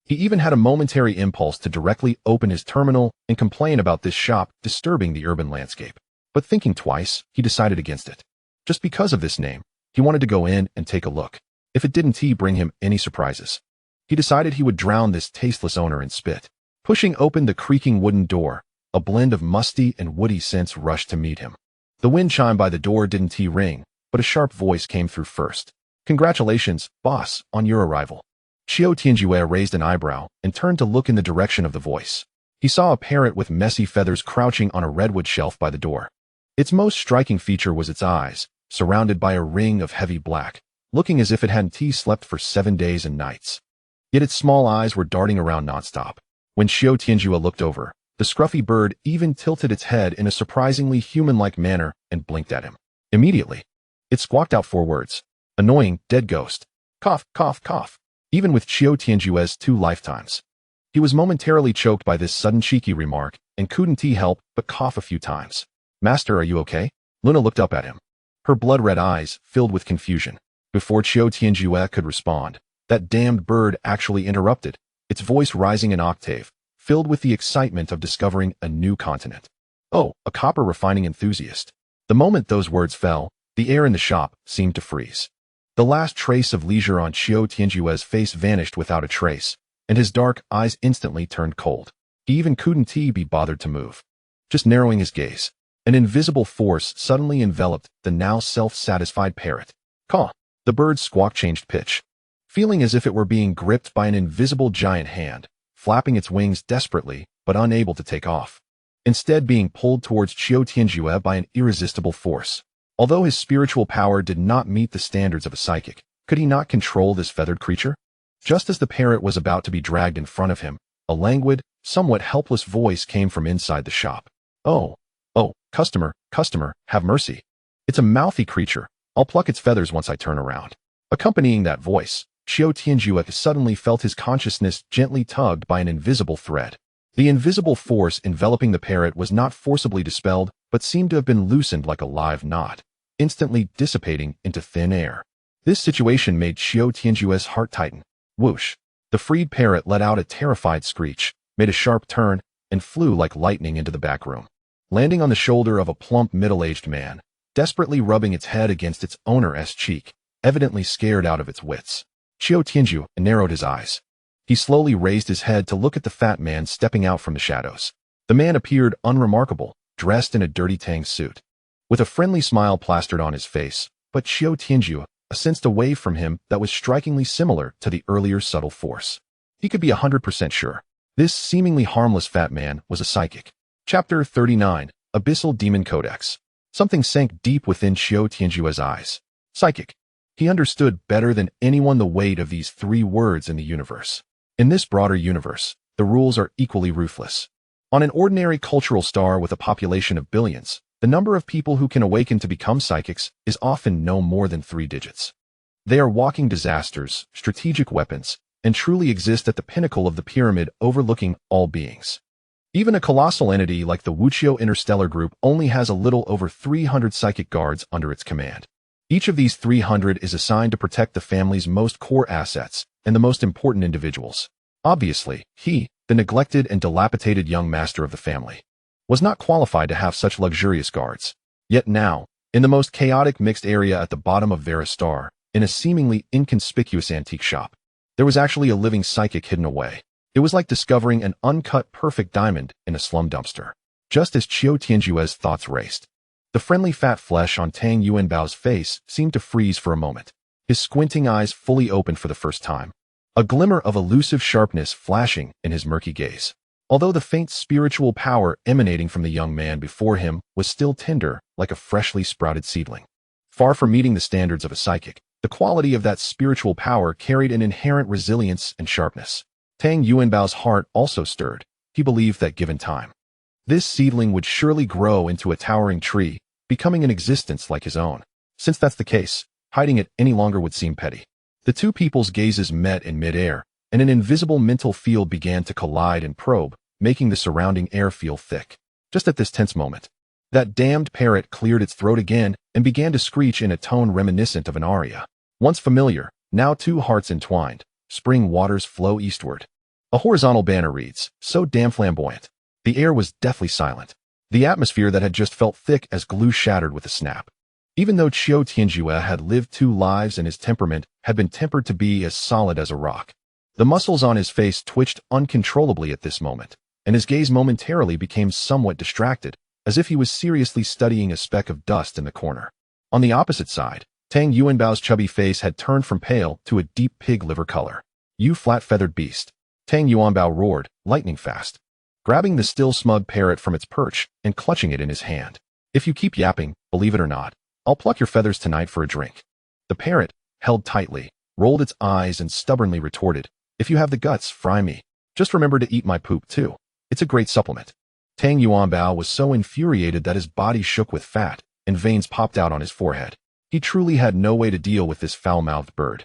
He even had a momentary impulse to directly open his terminal and complain about this shop disturbing the urban landscape. But thinking twice, he decided against it. Just because of this name, he wanted to go in and take a look. If it didn't bring him any surprises. He decided he would drown this tasteless owner in spit. Pushing open the creaking wooden door, a blend of musty and woody scents rushed to meet him. The wind chime by the door didn't ring, but a sharp voice came through first. Congratulations, boss, on your arrival. Qiu Tianjue raised an eyebrow and turned to look in the direction of the voice. He saw a parrot with messy feathers crouching on a redwood shelf by the door. Its most striking feature was its eyes, surrounded by a ring of heavy black, looking as if it hadn't slept for 7 days and nights. Yet its small eyes were darting around nonstop. When Qiu Tianjue looked over, the scruffy bird even tilted its head in a surprisingly human-like manner and blinked at him. Immediately, it squawked out 4 words. Annoying, dead ghost. Cough, cough, cough. Even with Qiu Tianjue's 2 lifetimes. He was momentarily choked by this sudden cheeky remark and couldn't help but cough a few times. Master, are you okay? Luna looked up at him. Her blood-red eyes filled with confusion. Before Qiu Tianjue could respond, that damned bird actually interrupted, its voice rising an octave, filled with the excitement of discovering a new continent. Oh, a copper refining enthusiast. The moment those words fell, the air in the shop seemed to freeze. The last trace of leisure on Qiu Tianjue's face vanished without a trace, and his dark eyes instantly turned cold. He even couldn't be bothered to move. Just narrowing his gaze, an invisible force suddenly enveloped the now self-satisfied parrot. Caw! The bird's squawk changed pitch. Feeling as if it were being gripped by an invisible giant hand, flapping its wings desperately, but unable to take off. Instead being pulled towards Qiu Tianjue by an irresistible force. Although his spiritual power did not meet the standards of a psychic, could he not control this feathered creature? Just as the parrot was about to be dragged in front of him, a languid, somewhat helpless voice came from inside the shop. Oh, customer, have mercy. It's a mouthy creature. I'll pluck its feathers once I turn around. Accompanying that voice, Qiu Tianjue suddenly felt his consciousness gently tugged by an invisible thread. The invisible force enveloping the parrot was not forcibly dispelled, but seemed to have been loosened like a live knot, instantly dissipating into thin air. This situation made Qiu Tianjue's heart tighten. Whoosh! The freed parrot let out a terrified screech, made a sharp turn, and flew like lightning into the back room, landing on the shoulder of a plump middle-aged man, desperately rubbing its head against its owner's cheek, evidently scared out of its wits. Qiu Tianjue narrowed his eyes. He slowly raised his head to look at the fat man stepping out from the shadows. The man appeared unremarkable, dressed in a dirty Tang suit, with a friendly smile plastered on his face, but Qiu Tianjue sensed a wave from him that was strikingly similar to the earlier subtle force. He could be 100% sure. This seemingly harmless fat man was a psychic. Chapter 39, Abyssal Demon Codex. Something sank deep within Qiu Tianjue's eyes. Psychic. He understood better than anyone the weight of these 3 words in the universe. In this broader universe, the rules are equally ruthless. On an ordinary cultural star with a population of billions, the number of people who can awaken to become psychics is often no more than 3 digits. They are walking disasters, strategic weapons, and truly exist at the pinnacle of the pyramid overlooking all beings. Even a colossal entity like the Wuqiu Interstellar Group only has a little over 300 psychic guards under its command. Each of these 300 is assigned to protect the family's most core assets and the most important individuals. Obviously, he, the neglected and dilapidated young master of the family, was not qualified to have such luxurious guards. Yet now, in the most chaotic mixed area at the bottom of Vera Star, in a seemingly inconspicuous antique shop, there was actually a living psychic hidden away. It was like discovering an uncut perfect diamond in a slum dumpster. Just as Qiu Tianjue's thoughts raced, the friendly fat flesh on Tang Yuanbao's face seemed to freeze for a moment, his squinting eyes fully opened for the first time, a glimmer of elusive sharpness flashing in his murky gaze. Although the faint spiritual power emanating from the young man before him was still tender, like a freshly sprouted seedling. Far from meeting the standards of a psychic, the quality of that spiritual power carried an inherent resilience and sharpness. Tang Yuanbao's heart also stirred. He believed that given time, this seedling would surely grow into a towering tree, becoming an existence like his own. Since that's the case, hiding it any longer would seem petty. The 2 people's gazes met in midair, and an invisible mental field began to collide and probe, making the surrounding air feel thick. Just at this tense moment, that damned parrot cleared its throat again and began to screech in a tone reminiscent of an aria. Once familiar, now 2 hearts entwined, spring waters flow eastward. A horizontal banner reads, so damn flamboyant. The air was deathly silent. The atmosphere that had just felt thick as glue shattered with a snap. Even though Qiu Tianjue had lived 2 lives and his temperament had been tempered to be as solid as a rock, the muscles on his face twitched uncontrollably at this moment, and his gaze momentarily became somewhat distracted, as if he was seriously studying a speck of dust in the corner. On the opposite side, Tang Yuanbao's chubby face had turned from pale to a deep pig liver color. You flat-feathered beast. Tang Yuanbao roared, lightning fast, grabbing the still smug parrot from its perch and clutching it in his hand. If you keep yapping, believe it or not, I'll pluck your feathers tonight for a drink. The parrot, held tightly, rolled its eyes and stubbornly retorted, if you have the guts, fry me. Just remember to eat my poop too. It's a great supplement. Tang Yuanbao was so infuriated that his body shook with fat, and veins popped out on his forehead. He truly had no way to deal with this foul-mouthed bird.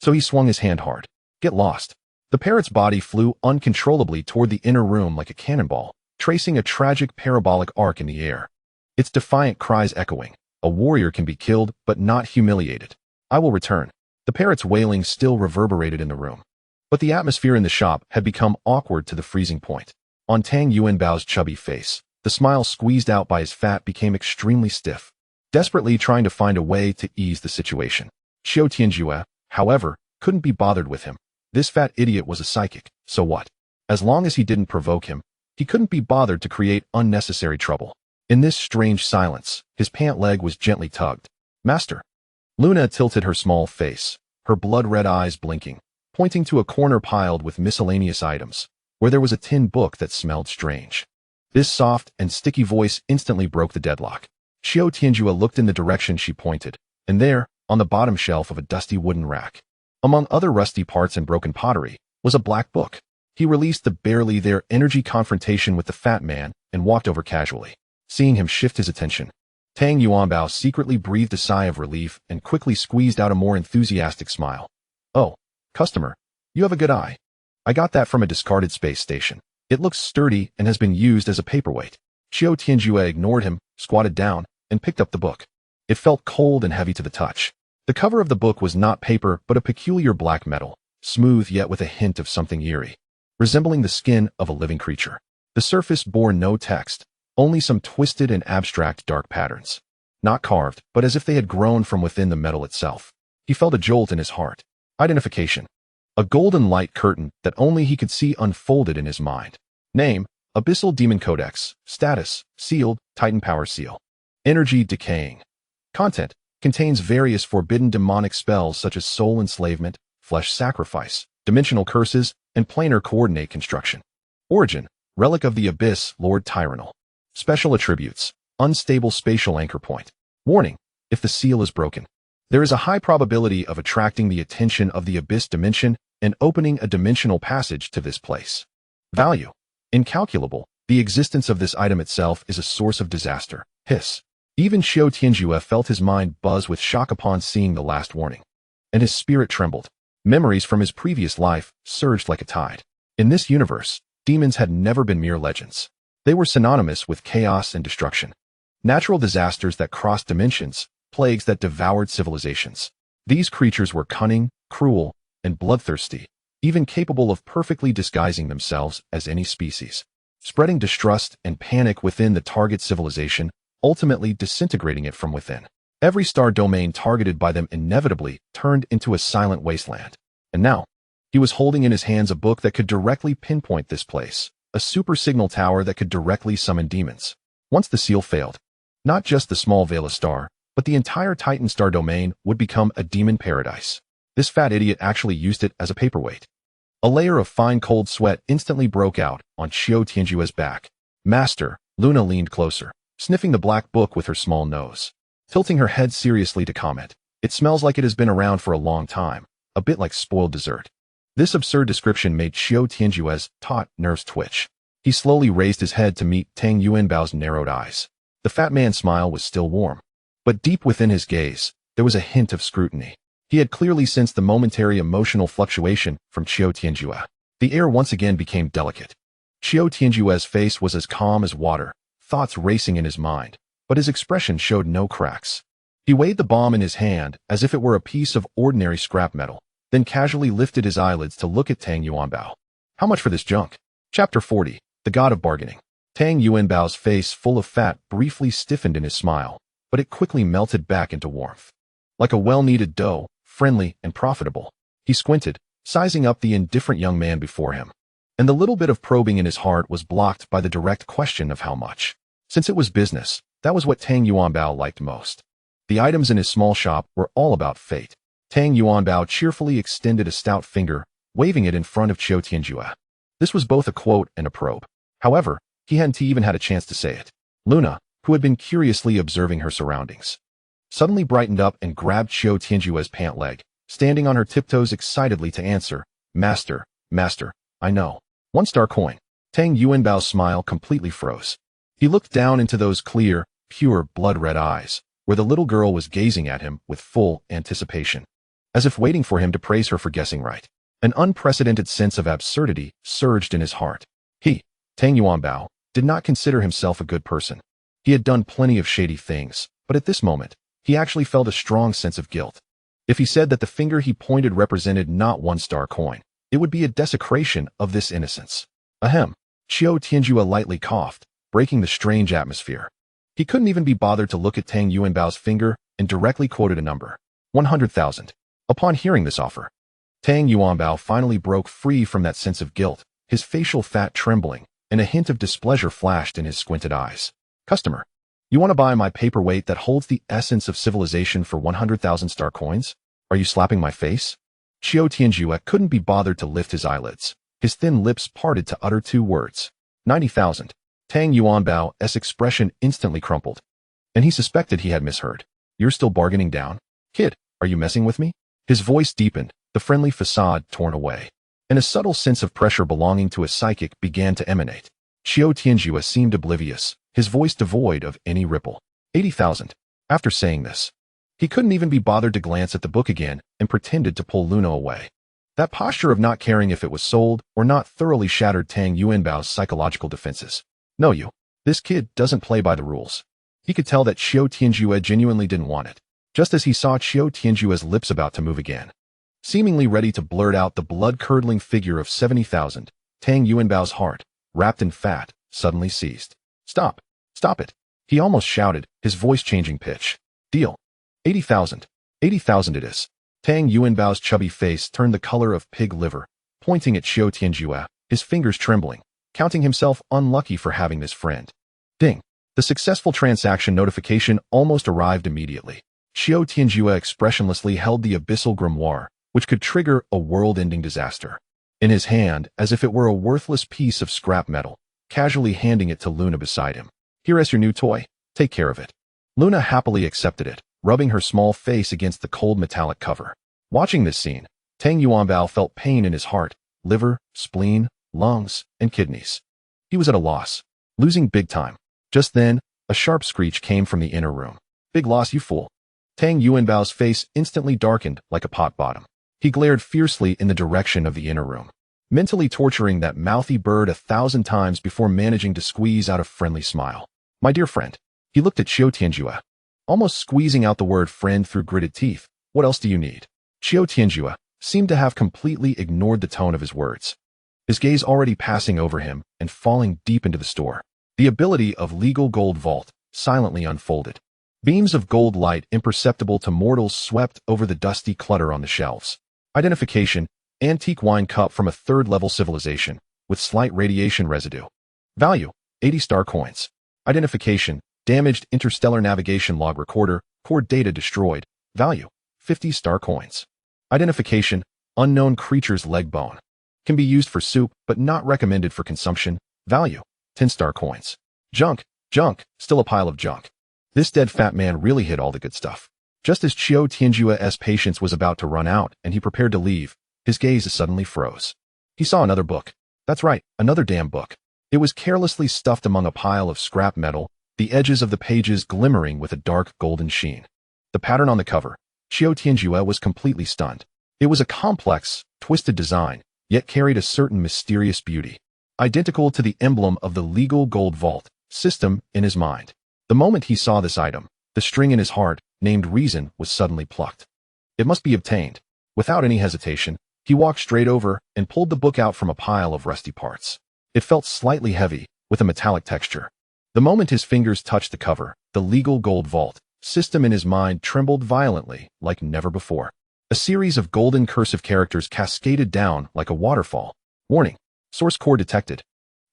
So he swung his hand hard. Get lost. The parrot's body flew uncontrollably toward the inner room like a cannonball, tracing a tragic parabolic arc in the air. Its defiant cries echoing. A warrior can be killed, but not humiliated. I will return. The parrot's wailing still reverberated in the room. But the atmosphere in the shop had become awkward to the freezing point. On Tang Yuanbao's chubby face, the smile squeezed out by his fat became extremely stiff, desperately trying to find a way to ease the situation. Qiu Tianjue, however, couldn't be bothered with him. This fat idiot was a psychic, so what? As long as he didn't provoke him, he couldn't be bothered to create unnecessary trouble. In this strange silence, his pant leg was gently tugged. Master. Luna tilted her small face, her blood-red eyes blinking, pointing to a corner piled with miscellaneous items, where there was a tin book that smelled strange. This soft and sticky voice instantly broke the deadlock. Qiu Tianjue looked in the direction she pointed, and there, on the bottom shelf of a dusty wooden rack, among other rusty parts and broken pottery, was a black book. He released the barely there energy confrontation with the fat man and walked over casually. Seeing him shift his attention, Tang Yuanbao secretly breathed a sigh of relief and quickly squeezed out a more enthusiastic smile. Oh, customer, you have a good eye. I got that from a discarded space station. It looks sturdy and has been used as a paperweight. Qiu Tianjue ignored him, squatted down, and picked up the book. It felt cold and heavy to the touch. The cover of the book was not paper but a peculiar black metal, smooth yet with a hint of something eerie, resembling the skin of a living creature. The surface bore no text, only some twisted and abstract dark patterns. Not carved, but as if they had grown from within the metal itself. He felt a jolt in his heart. Identification. A golden light curtain that only he could see unfolded in his mind. Name, Abyssal Demon Codex. Status, sealed, Titan Power Seal. Energy decaying. Content, contains various forbidden demonic spells such as soul enslavement, flesh sacrifice, dimensional curses, and planar coordinate construction. Origin, relic of the abyss, Lord Tyrannal. Special attributes, unstable spatial anchor point. Warning, if the seal is broken, there is a high probability of attracting the attention of the abyss dimension and opening a dimensional passage to this place. Value, incalculable. The existence of this item itself is a source of disaster. Hiss. Even Qiu Tianjue felt his mind buzz with shock upon seeing the last warning, and his spirit trembled. Memories from his previous life surged like a tide. In this universe, demons had never been mere legends. They were synonymous with chaos and destruction. Natural disasters that crossed dimensions, plagues that devoured civilizations. These creatures were cunning, cruel, and bloodthirsty, even capable of perfectly disguising themselves as any species, spreading distrust and panic within the target civilization, ultimately disintegrating it from within. Every star domain targeted by them inevitably turned into a silent wasteland. And now, he was holding in his hands a book that could directly pinpoint this place, a super signal tower that could directly summon demons. Once the seal failed, not just the small Vela star, but the entire Titan star domain would become a demon paradise. This fat idiot actually used it as a paperweight. A layer of fine cold sweat instantly broke out on Qiu Tianjue's back. Master, Luna leaned closer, sniffing the black book with her small nose, tilting her head seriously to comment. It smells like it has been around for a long time, a bit like spoiled dessert. This absurd description made Qiu Tianjue's taut nerves twitch. He slowly raised his head to meet Tang Yuanbao's narrowed eyes. The fat man's smile was still warm, but deep within his gaze, there was a hint of scrutiny. He had clearly sensed the momentary emotional fluctuation from Qiu Tianjue. The air once again became delicate. Qiu Tianjue's face was as calm as water, thoughts racing in his mind, but his expression showed no cracks. He weighed the bomb in his hand as if it were a piece of ordinary scrap metal, then casually lifted his eyelids to look at Tang Yuanbao. How much for this junk? Chapter 40, The God of Bargaining. Tang Yuanbao's face, full of fat, briefly stiffened in his smile, but it quickly melted back into warmth. Like a well-kneaded dough, friendly and profitable. He squinted, sizing up the indifferent young man before him. And the little bit of probing in his heart was blocked by the direct question of how much. Since it was business, that was what Tang Yuanbao liked most. The items in his small shop were all about fate. Tang Yuanbao cheerfully extended a stout finger, waving it in front of Qiu Tianjue. This was both a quote and a probe. However, he hadn't even had a chance to say it. Luna, who had been curiously observing her surroundings, suddenly brightened up and grabbed Qiu Tianjue's pant leg, standing on her tiptoes excitedly to answer, Master, I know. 1-star coin. Tang Yuanbao's smile completely froze. He looked down into those clear, pure, blood-red eyes, where the little girl was gazing at him with full anticipation, as if waiting for him to praise her for guessing right. An unprecedented sense of absurdity surged in his heart. He, Tang Yuanbao, did not consider himself a good person. He had done plenty of shady things, but at this moment, he actually felt a strong sense of guilt. If he said that the finger he pointed represented not 1-star coin, it would be a desecration of this innocence. Ahem. Qiu Tianjue lightly coughed, breaking the strange atmosphere. He couldn't even be bothered to look at Tang Yuanbao's finger and directly quoted a number. 100,000. Upon hearing this offer, Tang Yuanbao finally broke free from that sense of guilt, his facial fat trembling, and a hint of displeasure flashed in his squinted eyes. Customer, you want to buy my paperweight that holds the essence of civilization for 100,000 star coins? Are you slapping my face? Qiu Tianjue couldn't be bothered to lift his eyelids. His thin lips parted to utter 2 words. 90,000. Tang Yuanbao's expression instantly crumpled, and he suspected he had misheard. You're still bargaining down? Kid, are you messing with me? His voice deepened, the friendly facade torn away, and a subtle sense of pressure belonging to a psychic began to emanate. Qiu Tianjue seemed oblivious, his voice devoid of any ripple. 80,000. After saying this, he couldn't even be bothered to glance at the book again and pretended to pull Luna away. That posture of not caring if it was sold or not thoroughly shattered Tang Yuanbao's psychological defenses. No, this kid doesn't play by the rules. He could tell that Qiu Tianjue genuinely didn't want it, just as he saw Qiu Tianjue's lips about to move again. Seemingly ready to blurt out the blood-curdling figure of 70,000, Tang Yuanbao's heart, wrapped in fat, suddenly seized. Stop! Stop it! He almost shouted, his voice changing pitch. Deal. 80,000. 80,000 it is. Tang Yuanbao's chubby face turned the color of pig liver, pointing at Qiu Tianjue, his fingers trembling, counting himself unlucky for having this friend. Ding! The successful transaction notification almost arrived immediately. Qiu Tianjue expressionlessly held the abyssal grimoire, which could trigger a world-ending disaster, in his hand as if it were a worthless piece of scrap metal, casually handing it to Luna beside him. Here is your new toy. Take care of it. Luna happily accepted it, rubbing her small face against the cold metallic cover. Watching this scene, Tang Yuanbao felt pain in his heart, liver, spleen, lungs, and kidneys. He was at a loss, losing big time. Just then, a sharp screech came from the inner room. Big loss, you fool. Tang Yuanbao's face instantly darkened like a pot bottom. He glared fiercely in the direction of the inner room, mentally torturing that mouthy bird 1,000 times before managing to squeeze out a friendly smile. My dear friend. He looked at Qiu Tianjue, almost squeezing out the word friend through gritted teeth. What else do you need? Qiu Tianjue seemed to have completely ignored the tone of his words, his gaze already passing over him and falling deep into the store. The ability of Legal Gold Vault silently unfolded. Beams of gold light imperceptible to mortals swept over the dusty clutter on the shelves. Identification, antique wine cup from a third-level civilization, with slight radiation residue. Value, 80 star coins. Identification, damaged interstellar navigation log recorder, core data destroyed. Value, 50 star coins. Identification, unknown creature's leg bone. Can be used for soup, but not recommended for consumption. Value, 10 star coins. Junk, still a pile of junk. This dead fat man really hid all the good stuff. Just as Qiu Tianjue's patience was about to run out and he prepared to leave, his gaze suddenly froze. He saw another book. That's right, another damn book. It was carelessly stuffed among a pile of scrap metal, the edges of the pages glimmering with a dark golden sheen. The pattern on the cover, Qiu Tianjue was completely stunned. It was a complex, twisted design, yet carried a certain mysterious beauty, identical to the emblem of the Legal Gold Vault system in his mind. The moment he saw this item, the string in his heart, named Reason, was suddenly plucked. It must be obtained. Without any hesitation, he walked straight over and pulled the book out from a pile of rusty parts. It felt slightly heavy, with a metallic texture. The moment his fingers touched the cover, the Legal Gold Vault system in his mind trembled violently, like never before. A series of golden cursive characters cascaded down like a waterfall. Warning. Source core detected.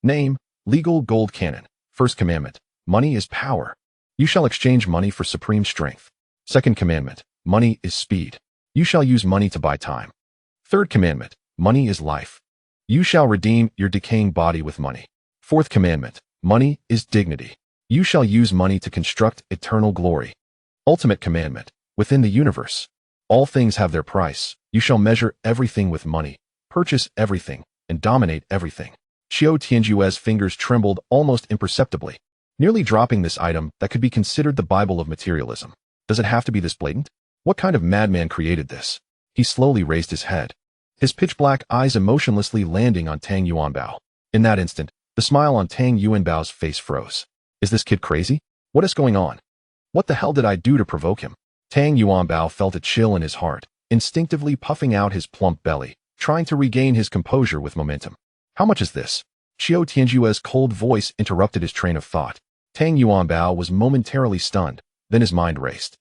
Name, Legal Gold Canon. First commandment. Money is power. You shall exchange money for supreme strength. Second commandment. Money is speed. You shall use money to buy time. Third commandment. Money is life. You shall redeem your decaying body with money. Fourth commandment. Money is dignity. You shall use money to construct eternal glory. Ultimate commandment. Within the universe, all things have their price. You shall measure everything with money, purchase everything, and dominate everything. Qiu Tianjue's fingers trembled almost imperceptibly, nearly dropping this item that could be considered the Bible of materialism. Does it have to be this blatant? What kind of madman created this? He slowly raised his head, his pitch-black eyes emotionlessly landing on Tang Yuanbao. In that instant, the smile on Tang Yuanbao's face froze. Is this kid crazy? What is going on? What the hell did I do to provoke him? Tang Yuanbao felt a chill in his heart, instinctively puffing out his plump belly, trying to regain his composure with momentum. How much is this? Qiu Tianjue's cold voice interrupted his train of thought. Tang Yuanbao was momentarily stunned, then his mind raced.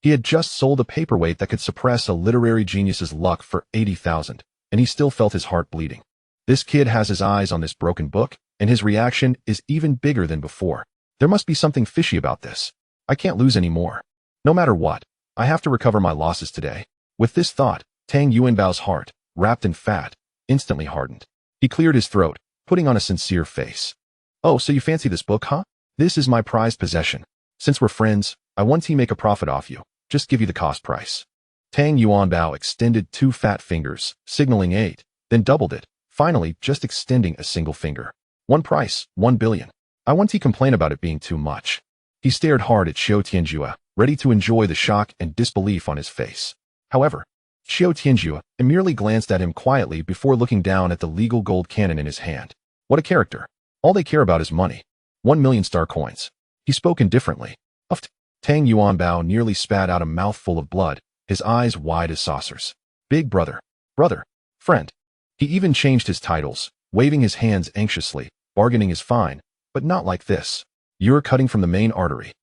He had just sold a paperweight that could suppress a literary genius's luck for 80,000, and he still felt his heart bleeding. This kid has his eyes on this broken book, and his reaction is even bigger than before. There must be something fishy about this. I can't lose any more. No matter what, I have to recover my losses today. With this thought, Tang Yuanbao's heart, wrapped in fat, instantly hardened. He cleared his throat, putting on a sincere face. Oh, so you fancy this book, huh? This is my prized possession. Since we're friends, I want to make a profit off you. Just give you the cost price. Tang Yuanbao extended 2 fat fingers, signaling 8, then doubled it, finally just extending a single finger. One price, 1 billion. I want to complain about it being too much. He stared hard at Qiu Tianjue, ready to enjoy the shock and disbelief on his face. However, Qiu Tianjue merely glanced at him quietly before looking down at the legal gold cannon in his hand. What a character. All they care about is money. 1,000,000 star coins. He spoke indifferently. Uffed. Tang Yuanbao nearly spat out a mouthful of blood, his eyes wide as saucers. Big brother. Brother. Friend. He even changed his titles, waving his hands anxiously. Bargaining is fine, but not like this. You're cutting from the main artery.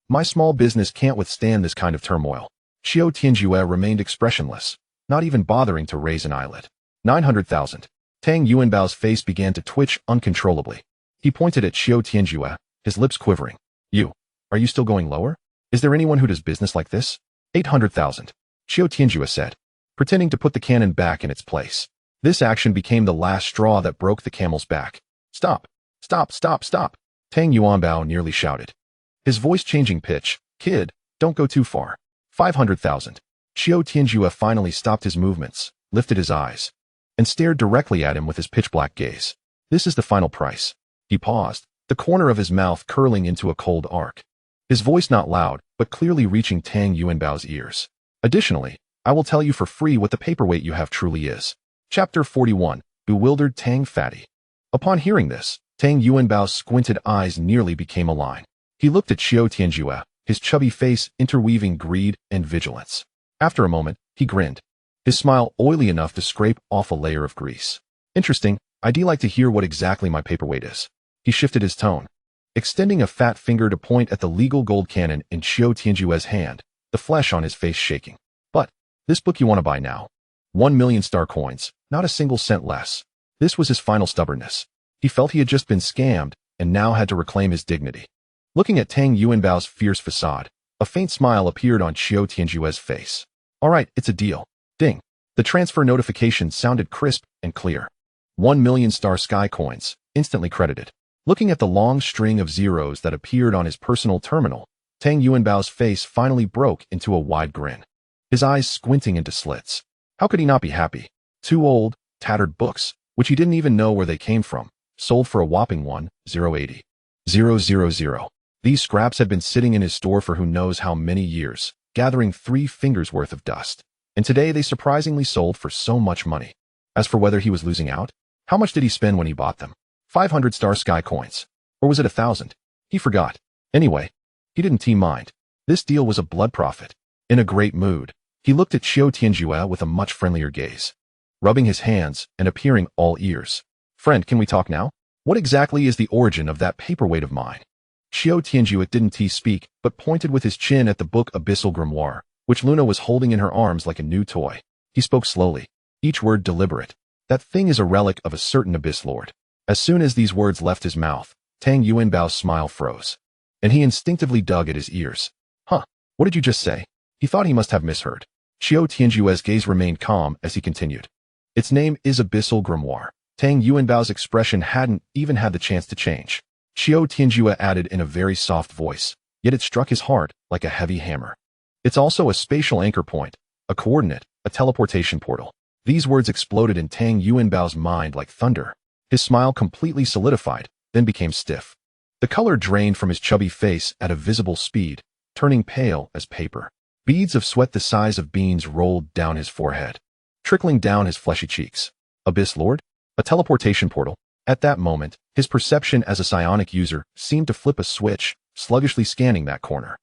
My small business can't withstand this kind of turmoil. Qiu Tianjue remained expressionless, not even bothering to raise an eyelid. 900,000. Tang Yuanbao's face began to twitch uncontrollably. He pointed at Qiu Tianjue, his lips quivering. Are you still going lower? Is there anyone who does business like this? 800,000. Qiu Tianjue said, pretending to put the cannon back in its place. This action became the last straw that broke the camel's back. Stop. Stop, stop, stop. Tang Yuanbao nearly shouted. His voice changing pitch. Kid, don't go too far. 500,000. Qiu Tianjue finally stopped his movements, lifted his eyes, and stared directly at him with his pitch-black gaze. This is the final price. He paused, the corner of his mouth curling into a cold arc. His voice not loud, but clearly reaching Tang Yuanbao's ears. Additionally, I will tell you for free what the paperweight you have truly is. Chapter 41. Bewildered Tang Fatty. Upon hearing this, Tang Yuanbao's squinted eyes nearly became a line. He looked at Qiu Tianjue, his chubby face interweaving greed and vigilance. After a moment, he grinned, his smile oily enough to scrape off a layer of grease. Interesting, I'd like to hear what exactly my paperweight is. He shifted his tone, extending a fat finger to point at the legal gold cannon in Qiu Tianjue's hand, the flesh on his face shaking. But, this book you want to buy now. 1,000,000 star coins, not a single cent less. This was his final stubbornness. He felt he had just been scammed, and now had to reclaim his dignity. Looking at Tang Yuanbao's fierce facade, a faint smile appeared on Qiu Tianjue's face. All right, it's a deal. Ding. The transfer notification sounded crisp and clear. 1,000,000 star sky coins, instantly credited. Looking at the long string of zeros that appeared on his personal terminal, Tang Yuanbao's face finally broke into a wide grin, his eyes squinting into slits. How could he not be happy? 2 old, tattered books, which he didn't even know where they came from, sold for a whopping 1,080,000. These scraps had been sitting in his store for who knows how many years, gathering 3 fingers worth of dust. And today they surprisingly sold for so much money. As for whether he was losing out, how much did he spend when he bought them? 500 star sky coins. Or was it 1,000? He forgot. Anyway, he didn't mind. This deal was a blood profit. In a great mood, he looked at Qiu Tianjue with a much friendlier gaze, rubbing his hands and appearing all ears. Friend, can we talk now? What exactly is the origin of that paperweight of mine? Qiu Tianjue didn't speak, but pointed with his chin at the book Abyssal Grimoire, which Luna was holding in her arms like a new toy. He spoke slowly, each word deliberate. That thing is a relic of a certain abyss lord. As soon as these words left his mouth, Tang Yuanbao's smile froze, and he instinctively dug at his ears. Huh, what did you just say? He thought he must have misheard. Qiu Tianjue's gaze remained calm as he continued. Its name is Abyssal Grimoire. Tang Yuanbao's expression hadn't even had the chance to change. Qiu Tianjue added in a very soft voice, yet it struck his heart like a heavy hammer. It's also a spatial anchor point, a coordinate, a teleportation portal. These words exploded in Tang Yuanbao's mind like thunder. His smile completely solidified, then became stiff. The color drained from his chubby face at a visible speed, turning pale as paper. Beads of sweat the size of beans rolled down his forehead, trickling down his fleshy cheeks. Abyss Lord? A teleportation portal? At that moment, his perception as a psionic user seemed to flip a switch, sluggishly scanning that corner.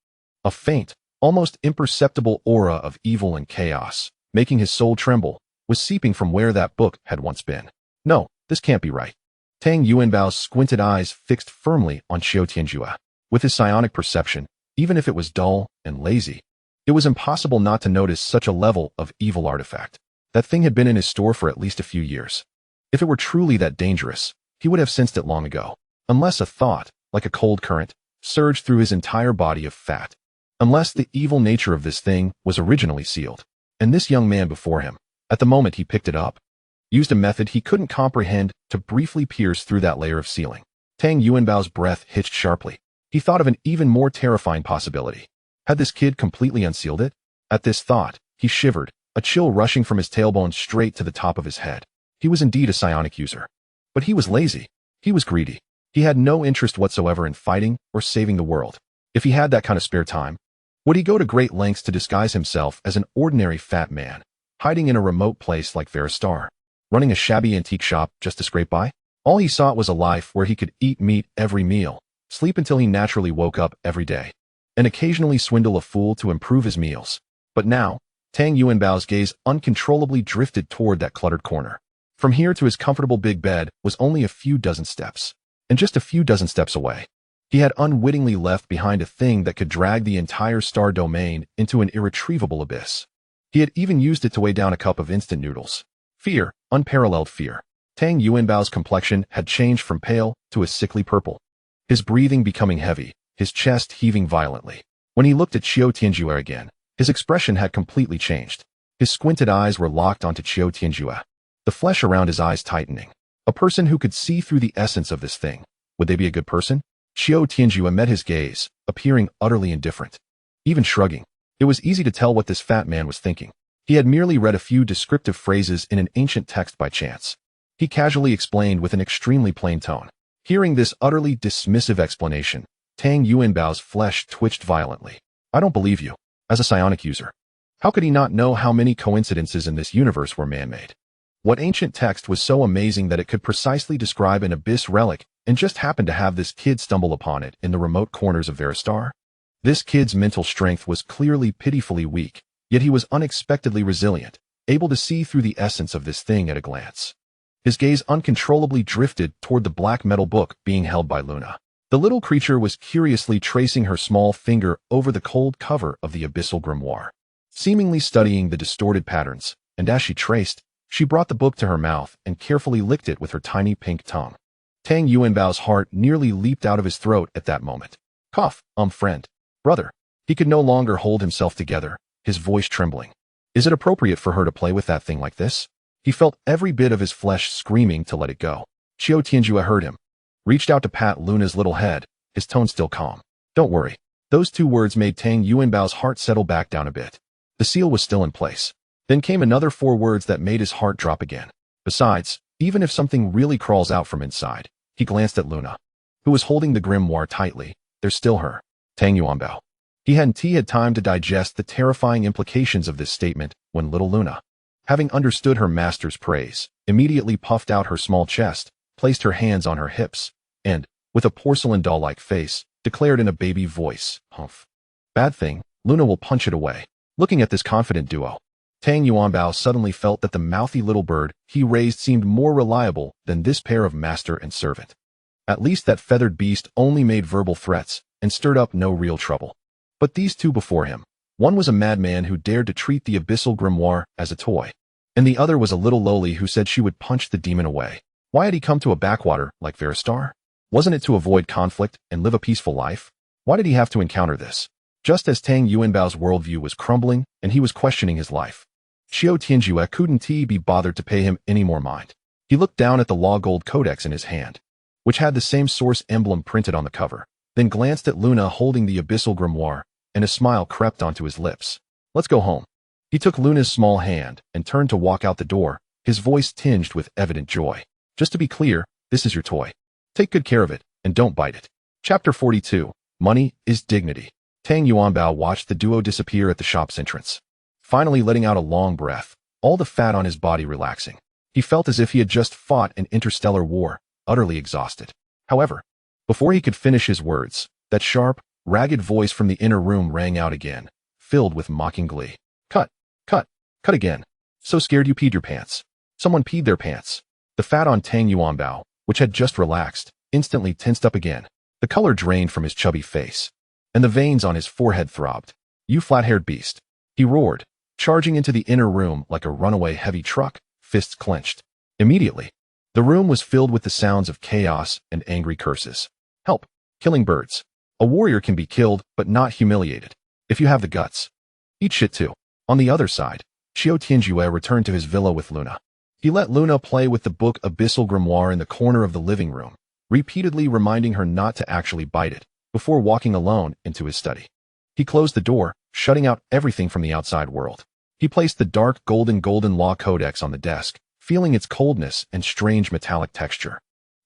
A faint, almost imperceptible aura of evil and chaos, making his soul tremble, was seeping from where that book had once been. No, this can't be right. Tang Yuanbao's squinted eyes fixed firmly on Qiu Tianjue. With his psionic perception, even if it was dull and lazy, it was impossible not to notice such a level of evil artifact. That thing had been in his store for at least a few years. If it were truly that dangerous, he would have sensed it long ago. Unless a thought, like a cold current, surged through his entire body of fat. Unless the evil nature of this thing was originally sealed. And this young man before him, at the moment he picked it up, used a method he couldn't comprehend to briefly pierce through that layer of sealing. Tang Yuanbao's breath hitched sharply. He thought of an even more terrifying possibility. Had this kid completely unsealed it? At this thought, he shivered, a chill rushing from his tailbone straight to the top of his head. He was indeed a psionic user. But he was lazy. He was greedy. He had no interest whatsoever in fighting or saving the world. If he had that kind of spare time, would he go to great lengths to disguise himself as an ordinary fat man, hiding in a remote place like Veristar, running a shabby antique shop just to scrape by. All he sought was a life where he could eat meat every meal, sleep until he naturally woke up every day, and occasionally swindle a fool to improve his meals. But now, Tang Yuanbao's gaze uncontrollably drifted toward that cluttered corner. From here to his comfortable big bed was only a few dozen steps. And just a few dozen steps away, he had unwittingly left behind a thing that could drag the entire star domain into an irretrievable abyss. He had even used it to weigh down a cup of instant noodles. Fear, unparalleled fear. Tang Yuanbao's complexion had changed from pale to a sickly purple, his breathing becoming heavy, his chest heaving violently. When he looked at Qiu Tianjue again, his expression had completely changed. His squinted eyes were locked onto Qiu Tianjue, the flesh around his eyes tightening. A person who could see through the essence of this thing. Would they be a good person? Qiu Tianjue met his gaze, appearing utterly indifferent, even shrugging. It was easy to tell what this fat man was thinking. He had merely read a few descriptive phrases in an ancient text by chance. He casually explained with an extremely plain tone. Hearing this utterly dismissive explanation, Tang Yuanbao's flesh twitched violently. I don't believe you. As a psionic user, how could he not know how many coincidences in this universe were man-made? What ancient text was so amazing that it could precisely describe an abyss relic and just happened to have this kid stumble upon it in the remote corners of Veristar? This kid's mental strength was clearly pitifully weak, yet he was unexpectedly resilient, able to see through the essence of this thing at a glance. His gaze uncontrollably drifted toward the black metal book being held by Luna. The little creature was curiously tracing her small finger over the cold cover of the abyssal grimoire, seemingly studying the distorted patterns, and as she traced, she brought the book to her mouth and carefully licked it with her tiny pink tongue. Tang Yuanbao's heart nearly leaped out of his throat at that moment. Cough, friend. Brother. He could no longer hold himself together, his voice trembling. Is it appropriate for her to play with that thing like this? He felt every bit of his flesh screaming to let it go. Qiu Tianjue heard him, reached out to pat Luna's little head, his tone still calm. Don't worry. Those two words made Tang Yuanbao's heart settle back down a bit. The seal was still in place. Then came another 4 words that made his heart drop again. Besides, even if something really crawls out from inside, he glanced at Luna, who was holding the grimoire tightly. There's still her. Tang Yuanbao. He hadn't had time to digest the terrifying implications of this statement when little Luna, having understood her master's praise, immediately puffed out her small chest, placed her hands on her hips, and, with a porcelain doll-like face, declared in a baby voice, "Humph. Bad thing, Luna will punch it away." Looking at this confident duo, Tang Yuanbao suddenly felt that the mouthy little bird he raised seemed more reliable than this pair of master and servant. At least that feathered beast only made verbal threats and stirred up no real trouble. But these two before him, one was a madman who dared to treat the abyssal grimoire as a toy, and the other was a little lowly who said she would punch the demon away. Why had he come to a backwater like Veristar? Wasn't it to avoid conflict and live a peaceful life? Why did he have to encounter this? Just as Tang Yuanbao's worldview was crumbling and he was questioning his life, Qiu Tianjue couldn't be bothered to pay him any more mind. He looked down at the Law Gold Codex in his hand, which had the same source emblem printed on the cover, then glanced at Luna holding the abyssal grimoire, and a smile crept onto his lips. Let's go home. He took Luna's small hand and turned to walk out the door, his voice tinged with evident joy. Just to be clear, this is your toy. Take good care of it, and don't bite it. Chapter 42. Money is dignity. Tang Yuanbao watched the duo disappear at the shop's entrance, finally letting out a long breath, all the fat on his body relaxing. He felt as if he had just fought an interstellar war, utterly exhausted. However, before he could finish his words, that sharp, ragged voice from the inner room rang out again, filled with mocking glee. Cut, cut, cut again. So scared you peed your pants. Someone peed their pants. The fat on Tang Yuanbao, which had just relaxed, instantly tensed up again. The color drained from his chubby face, and the veins on his forehead throbbed. You flat-haired beast. He roared, charging into the inner room like a runaway heavy truck, fists clenched. Immediately, the room was filled with the sounds of chaos and angry curses. Help. Killing birds. A warrior can be killed, but not humiliated. If you have the guts. Eat shit too. On the other side, Qiu Tianjue returned to his villa with Luna. He let Luna play with the book Abyssal Grimoire in the corner of the living room, repeatedly reminding her not to actually bite it, before walking alone into his study. He closed the door, shutting out everything from the outside world. He placed the dark golden Law Codex on the desk, feeling its coldness and strange metallic texture.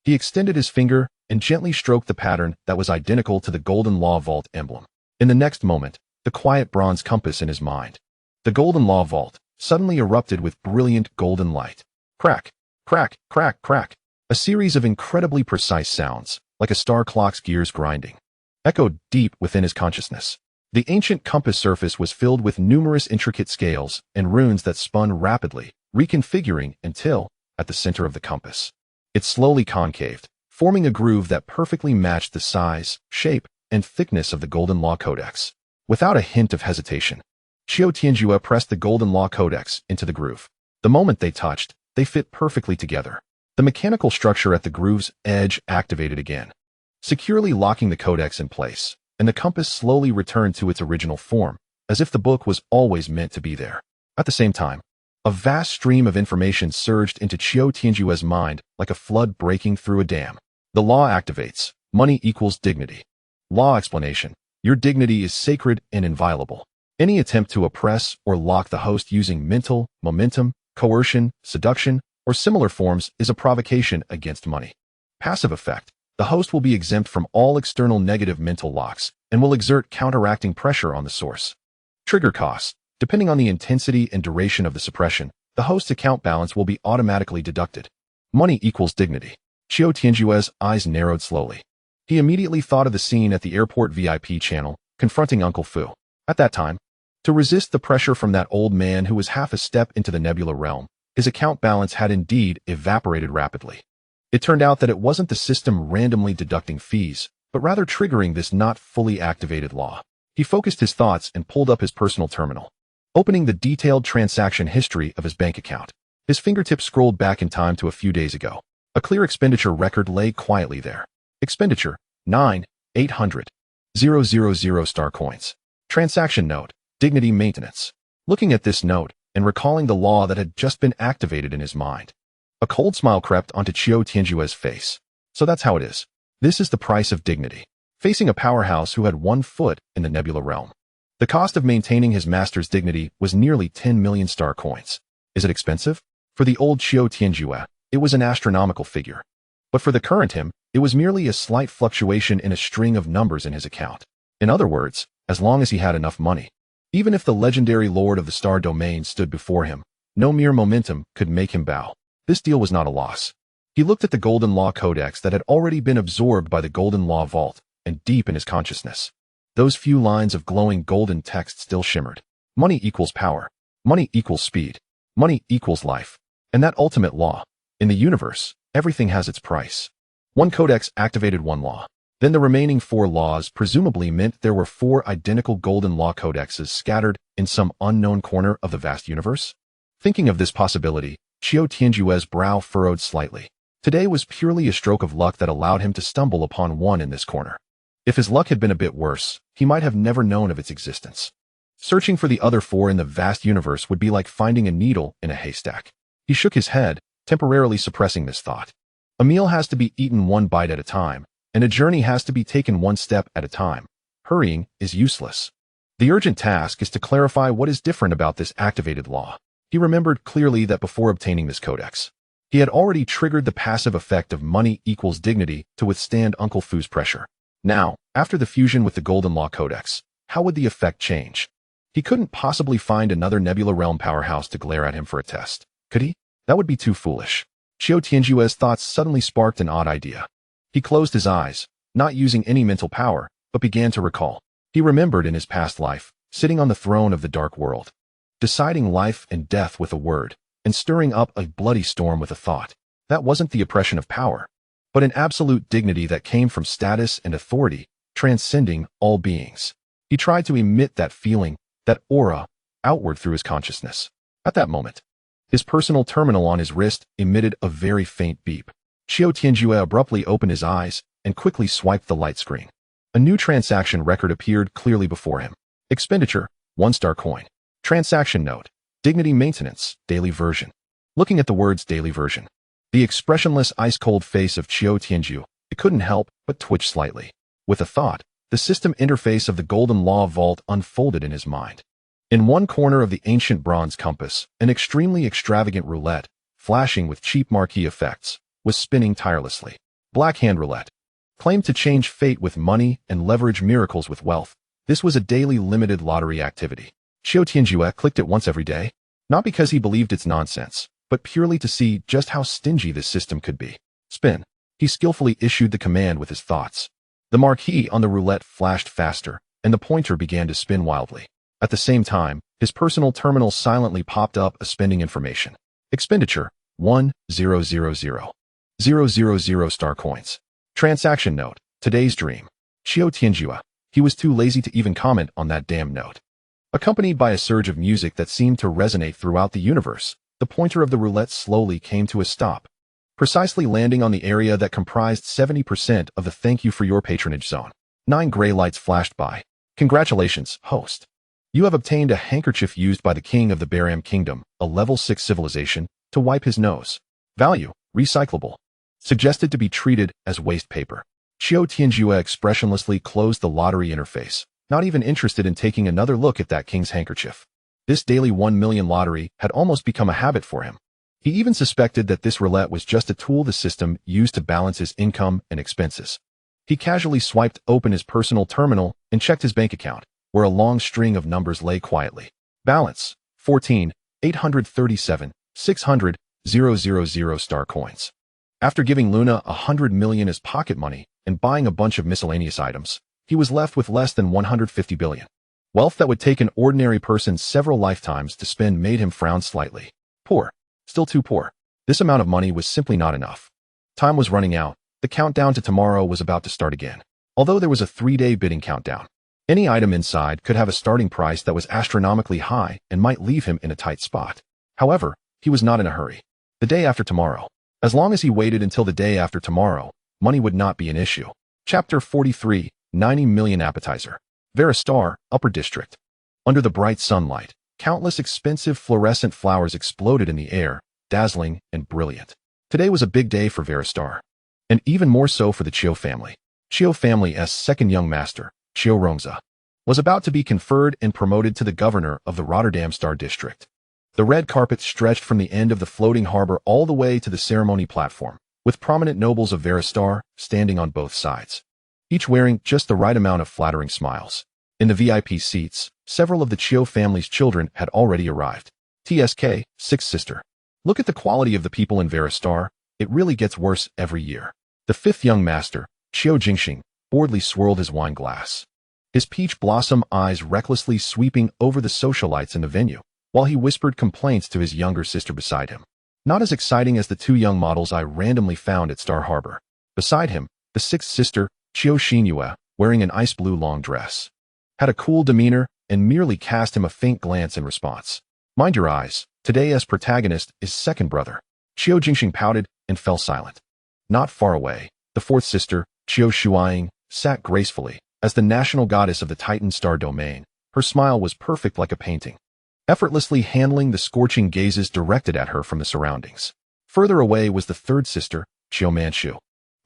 He extended his finger and gently stroked the pattern that was identical to the Golden Law Vault emblem. In the next moment, the quiet bronze compass in his mind. The Golden Law Vault, suddenly erupted with brilliant golden light. Crack, crack, crack, crack. A series of incredibly precise sounds, like a star clock's gears grinding, echoed deep within his consciousness. The ancient compass surface was filled with numerous intricate scales and runes that spun rapidly, reconfiguring until, at the center of the compass, it slowly concaved, forming a groove that perfectly matched the size, shape, and thickness of the Golden Law Codex. Without a hint of hesitation, Qiu Tianjue pressed the Golden Law Codex into the groove. The moment they touched, they fit perfectly together. The mechanical structure at the groove's edge activated again, securely locking the codex in place, and the compass slowly returned to its original form, as if the book was always meant to be there. At the same time, a vast stream of information surged into Qiu Tianjue's mind like a flood breaking through a dam. The law activates. Money equals dignity. Law explanation. Your dignity is sacred and inviolable. Any attempt to oppress or lock the host using mental, momentum, coercion, seduction, or similar forms is a provocation against money. Passive effect. The host will be exempt from all external negative mental locks and will exert counteracting pressure on the source. Trigger costs. Depending on the intensity and duration of the suppression, the host's account balance will be automatically deducted. Money equals dignity. Qiu Tianjue's eyes narrowed slowly. He immediately thought of the scene at the airport VIP channel, confronting Uncle Fu. At that time, to resist the pressure from that old man who was half a step into the nebula realm, his account balance had indeed evaporated rapidly. It turned out that it wasn't the system randomly deducting fees, but rather triggering this not fully activated law. He focused his thoughts and pulled up his personal terminal, opening the detailed transaction history of his bank account. His fingertips scrolled back in time to a few days ago. A clear expenditure record lay quietly there. Expenditure, 9,800,000 star coins. Transaction note, dignity maintenance. Looking at this note, and recalling the law that had just been activated in his mind, a cold smile crept onto Qiu Tianjue's face. So that's how it is. This is the price of dignity. Facing a powerhouse who had 1 foot in the nebula realm, the cost of maintaining his master's dignity was nearly 10 million star coins. Is it expensive? For the old Qiu Tianjue, it was an astronomical figure. But for the current him, it was merely a slight fluctuation in a string of numbers in his account. In other words, as long as he had enough money. Even if the legendary Lord of the Star Domain stood before him, no mere momentum could make him bow. This deal was not a loss. He looked at the Golden Law Codex that had already been absorbed by the Golden Law Vault, and deep in his consciousness, those few lines of glowing golden text still shimmered. Money equals power. Money equals speed. Money equals life. And that ultimate law. In the universe, everything has its price. One codex activated one law. Then the remaining 4 laws presumably meant there were 4 identical Golden Law Codexes scattered in some unknown corner of the vast universe. Thinking of this possibility, Qiu Tianjue's brow furrowed slightly. Today was purely a stroke of luck that allowed him to stumble upon one in this corner. If his luck had been a bit worse, he might have never known of its existence. Searching for the other 4 in the vast universe would be like finding a needle in a haystack. He shook his head, temporarily suppressing this thought. A meal has to be eaten 1 bite at a time, and a journey has to be taken 1 step at a time. Hurrying is useless. The urgent task is to clarify what is different about this activated law. He remembered clearly that before obtaining this codex, he had already triggered the passive effect of money equals dignity to withstand Uncle Fu's pressure. Now, after the fusion with the Golden Law Codex, how would the effect change? He couldn't possibly find another Nebula Realm powerhouse to glare at him for a test, could he? That would be too foolish. Qiu Tianjue's thoughts suddenly sparked an odd idea. He closed his eyes, not using any mental power, but began to recall. He remembered in his past life, sitting on the throne of the dark world, deciding life and death with a word, and stirring up a bloody storm with a thought. That wasn't the oppression of power, but an absolute dignity that came from status and authority, transcending all beings. He tried to emit that feeling, that aura, outward through his consciousness. At that moment, his personal terminal on his wrist emitted a very faint beep. Qiu Tianjue abruptly opened his eyes and quickly swiped the light screen. A new transaction record appeared clearly before him. Expenditure, 1 star coin. Transaction note, dignity maintenance, daily version. Looking at the words daily version, the expressionless ice-cold face of Qiu Tianjue, it couldn't help but twitch slightly. With a thought, the system interface of the Golden Law Vault unfolded in his mind. In one corner of the ancient bronze compass, an extremely extravagant roulette, flashing with cheap marquee effects, was spinning tirelessly. Black Hand Roulette. Claimed to change fate with money and leverage miracles with wealth, this was a daily limited lottery activity. Qiu Tianjue clicked it once every day. Not because he believed it's nonsense, but purely to see just how stingy this system could be. Spin. He skillfully issued the command with his thoughts. The marquee on the roulette flashed faster, and the pointer began to spin wildly. At the same time, his personal terminal silently popped up a spending information. Expenditure, 1,000,000 star coins. Transaction note, today's dream. Qiu Tianjue. He was too lazy to even comment on that damn note. Accompanied by a surge of music that seemed to resonate throughout the universe, the pointer of the roulette slowly came to a stop, precisely landing on the area that comprised 70% of the thank you for your patronage zone. 9 gray lights flashed by. Congratulations, host. You have obtained a handkerchief used by the king of the Baram Kingdom, a level 6 civilization, to wipe his nose. Value, recyclable. Suggested to be treated as waste paper. Qiu Tianjue expressionlessly closed the lottery interface, not even interested in taking another look at that king's handkerchief. This daily 1 million lottery had almost become a habit for him. He even suspected that this roulette was just a tool the system used to balance his income and expenses. He casually swiped open his personal terminal and checked his bank account, where a long string of numbers lay quietly. Balance, 14,837,600,000 star coins. After giving Luna 100 million as pocket money and buying a bunch of miscellaneous items, he was left with less than 150 billion. Wealth that would take an ordinary person several lifetimes to spend made him frown slightly. Poor. Still too poor. This amount of money was simply not enough. Time was running out. The countdown to tomorrow was about to start again. Although there was a 3-day bidding countdown, any item inside could have a starting price that was astronomically high and might leave him in a tight spot. However, he was not in a hurry. The day after tomorrow. As long as he waited until the day after tomorrow, money would not be an issue. Chapter 43, 90 million appetizer. Veristar, Upper District. Under the bright sunlight, countless expensive fluorescent flowers exploded in the air, dazzling and brilliant. Today was a big day for Veristar, and even more so for the Qiu family. Qiu family's second young master, Qiu Rongzi, was about to be conferred and promoted to the governor of the Rotterdam Star District. The red carpet stretched from the end of the floating harbor all the way to the ceremony platform, with prominent nobles of Veristar standing on both sides, each wearing just the right amount of flattering smiles. In the VIP seats, several of the Qiu family's children had already arrived. TSK, sixth sister. Look at the quality of the people in Veristar. It really gets worse every year. The fifth young master, Qiu Jingxing, boredly swirled his wine glass, his peach blossom eyes recklessly sweeping over the socialites in the venue, while he whispered complaints to his younger sister beside him. Not as exciting as the 2 young models I randomly found at Star Harbor. Beside him, the sixth sister, Qiu Xinyue, wearing an ice blue long dress, had a cool demeanor and merely cast him a faint glance in response. Mind your eyes, today's protagonist is second brother. Qiu Jingxing pouted and fell silent. Not far away, the fourth sister, Qiu Shuaying, sat gracefully, as the national goddess of the Titan star domain. Her smile was perfect like a painting, effortlessly handling the scorching gazes directed at her from the surroundings. Further away was the third sister, Qiu Manchu,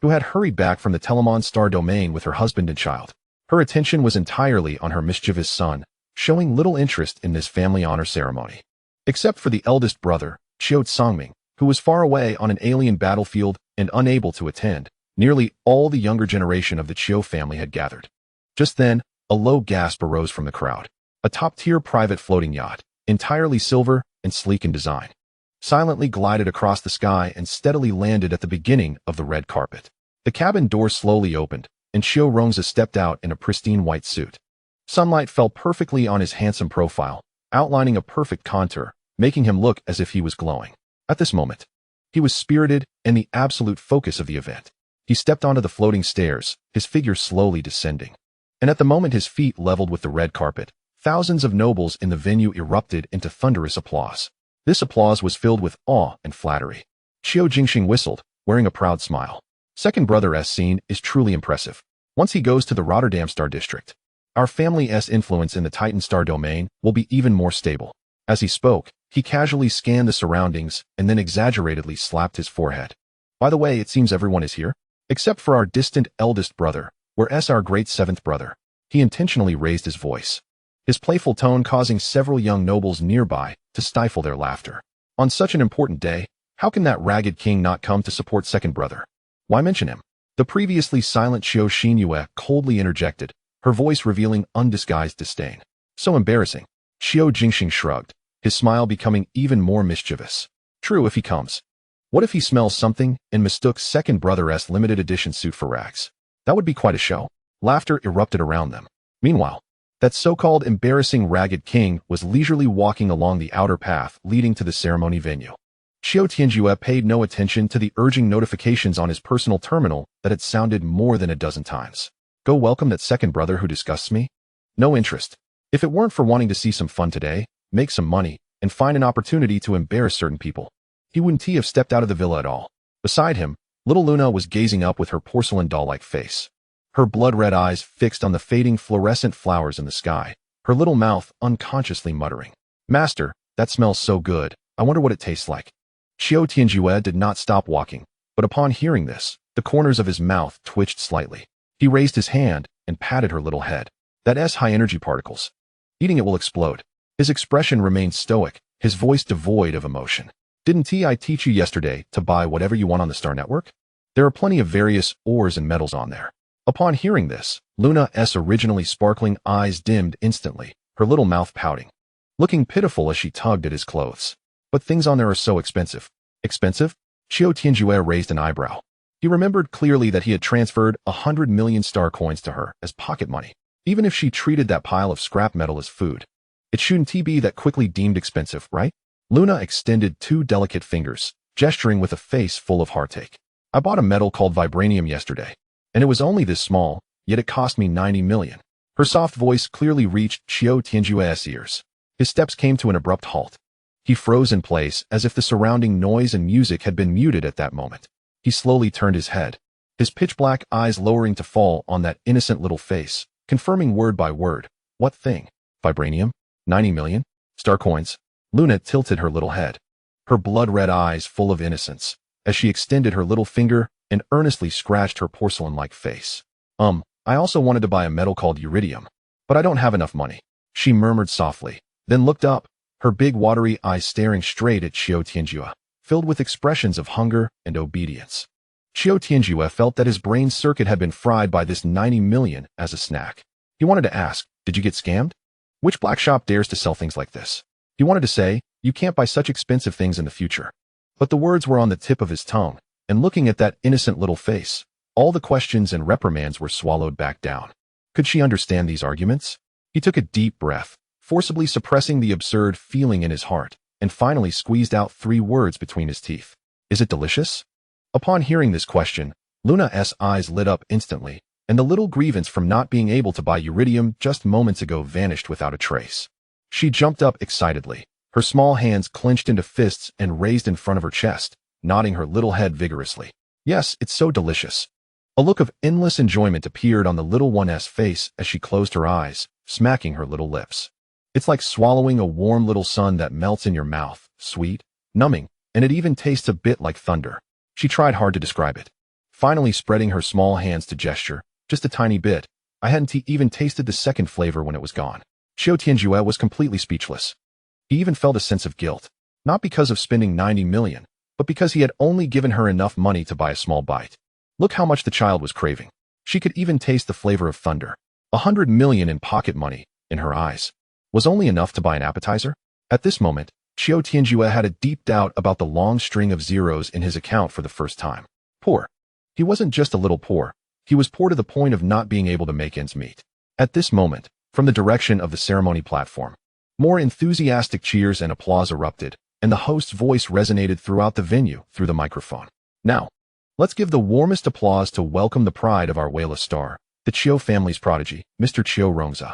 who had hurried back from the Telemon star domain with her husband and child. Her attention was entirely on her mischievous son, showing little interest in this family honor ceremony. Except for the eldest brother, Qiu Tsangming, who was far away on an alien battlefield and unable to attend, nearly all the younger generation of the Qiu family had gathered. Just then, a low gasp arose from the crowd. A top-tier private floating yacht, entirely silver and sleek in design, silently glided across the sky and steadily landed at the beginning of the red carpet. The cabin door slowly opened, and Qiu Rongzi stepped out in a pristine white suit. Sunlight fell perfectly on his handsome profile, outlining a perfect contour, making him look as if he was glowing. At this moment, he was spirited and the absolute focus of the event. He stepped onto the floating stairs, his figure slowly descending. And at the moment his feet leveled with the red carpet, thousands of nobles in the venue erupted into thunderous applause. This applause was filled with awe and flattery. Qiu Jingxing whistled, wearing a proud smile. Second brother's scene is truly impressive. Once he goes to the Rotterdam Star District, our family's influence in the Titan Star domain will be even more stable. As he spoke, he casually scanned the surroundings and then exaggeratedly slapped his forehead. By the way, it seems everyone is here, except for our distant eldest brother, whereas our great seventh brother. He intentionally raised his voice, his playful tone causing several young nobles nearby to stifle their laughter. On such an important day, how can that ragged king not come to support second brother? Why mention him? The previously silent Qiu Xinyue coldly interjected, her voice revealing undisguised disdain. So embarrassing. Qiu Jingxing shrugged, his smile becoming even more mischievous. True, if he comes. What if he smells something and mistook second brother's limited edition suit for rags? That would be quite a show. Laughter erupted around them. Meanwhile, that so-called embarrassing ragged king was leisurely walking along the outer path leading to the ceremony venue. Qiu Tianjue paid no attention to the urging notifications on his personal terminal that had sounded more than a dozen times. Go welcome that second brother who disgusts me? No interest. If it weren't for wanting to see some fun today, make some money, and find an opportunity to embarrass certain people, he wouldn't have stepped out of the villa at all. Beside him, little Luna was gazing up with her porcelain doll-like face. Her blood-red eyes fixed on the fading fluorescent flowers in the sky, her little mouth unconsciously muttering, "Master, that smells so good, I wonder what it tastes like." Qiu Tianjue did not stop walking, but upon hearing this, the corners of his mouth twitched slightly. He raised his hand and patted her little head. That's high-energy particles. Eating it will explode. His expression remained stoic, his voice devoid of emotion. Didn't I teach you yesterday to buy whatever you want on the Star Network? There are plenty of various ores and metals on there. Upon hearing this, Luna's originally sparkling eyes dimmed instantly, her little mouth pouting, looking pitiful as she tugged at his clothes. But things on there are so expensive. Expensive? Qiu Tianjue raised an eyebrow. He remembered clearly that he had transferred 100 million star coins to her as pocket money. Even if she treated that pile of scrap metal as food, it shouldn't be that quickly deemed expensive, right? Luna extended two delicate fingers, gesturing with a face full of heartache. I bought a metal called vibranium yesterday, and it was only this small, yet it cost me 90 million. Her soft voice clearly reached Qiu Tianjue's ears. His steps came to an abrupt halt. He froze in place as if the surrounding noise and music had been muted at that moment. He slowly turned his head, his pitch-black eyes lowering to fall on that innocent little face, confirming word by word. What thing? Vibranium? 90 million? Star coins? Luna tilted her little head, her blood-red eyes full of innocence, as she extended her little finger and earnestly scratched her porcelain-like face. I also wanted to buy a metal called iridium, but I don't have enough money, she murmured softly, then looked up, her big watery eyes staring straight at Qiu Tianjue, filled with expressions of hunger and obedience. Qiu Tianjue felt that his brain circuit had been fried by this 90 million as a snack. He wanted to ask, did you get scammed? Which black shop dares to sell things like this? He wanted to say, you can't buy such expensive things in the future. But the words were on the tip of his tongue, and looking at that innocent little face, all the questions and reprimands were swallowed back down. Could she understand these arguments? He took a deep breath, forcibly suppressing the absurd feeling in his heart, and finally squeezed out 3 words between his teeth. Is it delicious? Upon hearing this question, Luna's eyes lit up instantly, and the little grievance from not being able to buy iridium just moments ago vanished without a trace. She jumped up excitedly, her small hands clenched into fists and raised in front of her chest, nodding her little head vigorously. Yes, it's so delicious. A look of endless enjoyment appeared on the little one's face as she closed her eyes, smacking her little lips. It's like swallowing a warm little sun that melts in your mouth, sweet, numbing, and it even tastes a bit like thunder. She tried hard to describe it, finally spreading her small hands to gesture, just a tiny bit. I hadn't even tasted the second flavor when it was gone. Qiu Tianjue was completely speechless. He even felt a sense of guilt, not because of spending 90 million, but because he had only given her enough money to buy a small bite. Look how much the child was craving. She could even taste the flavor of thunder. 100 million in pocket money, in her eyes, was only enough to buy an appetizer? At this moment, Qiu Tianjue had a deep doubt about the long string of zeros in his account for the first time. Poor. He wasn't just a little poor. He was poor to the point of not being able to make ends meet. At this moment, from the direction of the ceremony platform, more enthusiastic cheers and applause erupted, and the host's voice resonated throughout the venue through the microphone. Now, let's give the warmest applause to welcome the pride of our Wayla star, the Qiu family's prodigy, Mr. Qiu Rongza,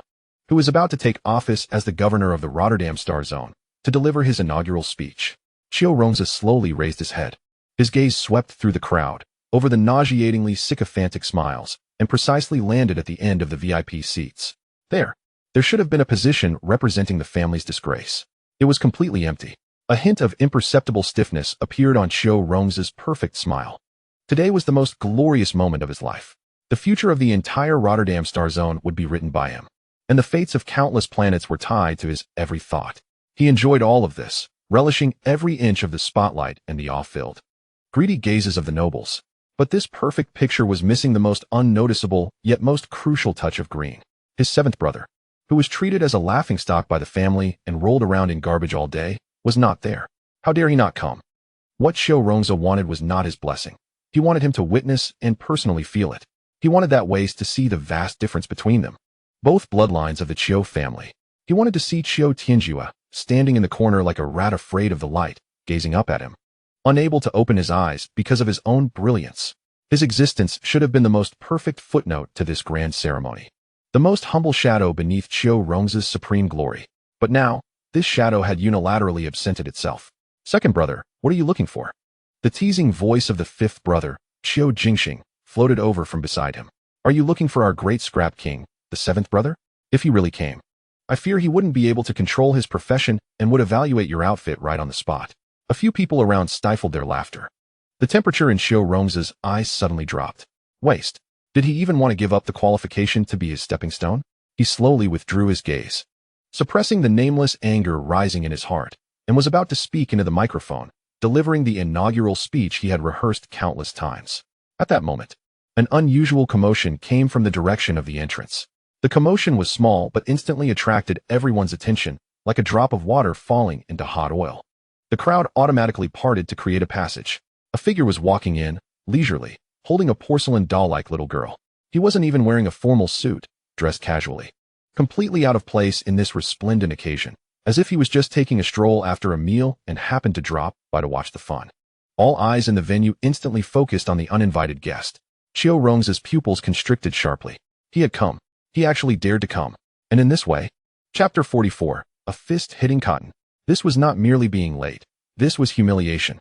who is about to take office as the governor of the Rotterdam Star Zone, to deliver his inaugural speech. Qiu Rongza slowly raised his head. His gaze swept through the crowd, over the nauseatingly sycophantic smiles, and precisely landed at the end of the VIP seats. There should have been a position representing the family's disgrace. It was completely empty. A hint of imperceptible stiffness appeared on Qiu Rongza's perfect smile. Today was the most glorious moment of his life. The future of the entire Rotterdam Star Zone would be written by him, and the fates of countless planets were tied to his every thought. He enjoyed all of this, relishing every inch of the spotlight and the awe-filled, greedy gazes of the nobles. But this perfect picture was missing the most unnoticeable, yet most crucial touch of green. His 7th brother, who was treated as a laughingstock by the family and rolled around in garbage all day, was not there. How dare he not come? What Qiu Rongzi wanted was not his blessing. He wanted him to witness and personally feel it. He wanted that ways to see the vast difference between them. Both bloodlines of the Qiu family. He wanted to see Qiu Tianjue, standing in the corner like a rat afraid of the light, gazing up at him. Unable to open his eyes because of his own brilliance. His existence should have been the most perfect footnote to this grand ceremony. The most humble shadow beneath Qiu Rongzi's supreme glory. But now, this shadow had unilaterally absented itself. Second brother, what are you looking for? The teasing voice of the fifth brother, Qiu Jingxing, floated over from beside him. Are you looking for our great scrap king, the seventh brother? If he really came. I fear he wouldn't be able to control his profession and would evaluate your outfit right on the spot. A few people around stifled their laughter. The temperature in Qiu Rongzi's eyes suddenly dropped. Waste. Did he even want to give up the qualification to be his stepping stone? He slowly withdrew his gaze, suppressing the nameless anger rising in his heart, and was about to speak into the microphone, delivering the inaugural speech he had rehearsed countless times. At that moment, an unusual commotion came from the direction of the entrance. The commotion was small but instantly attracted everyone's attention, like a drop of water falling into hot oil. The crowd automatically parted to create a passage. A figure was walking in, leisurely, holding a porcelain doll-like little girl. He wasn't even wearing a formal suit, dressed casually. Completely out of place in this resplendent occasion, as if he was just taking a stroll after a meal and happened to drop by to watch the fun. All eyes in the venue instantly focused on the uninvited guest. Qiu Rongzi's pupils constricted sharply. He had come. He actually dared to come. And in this way. Chapter 44, A Fist Hitting Cotton. This was not merely being late. This was humiliation.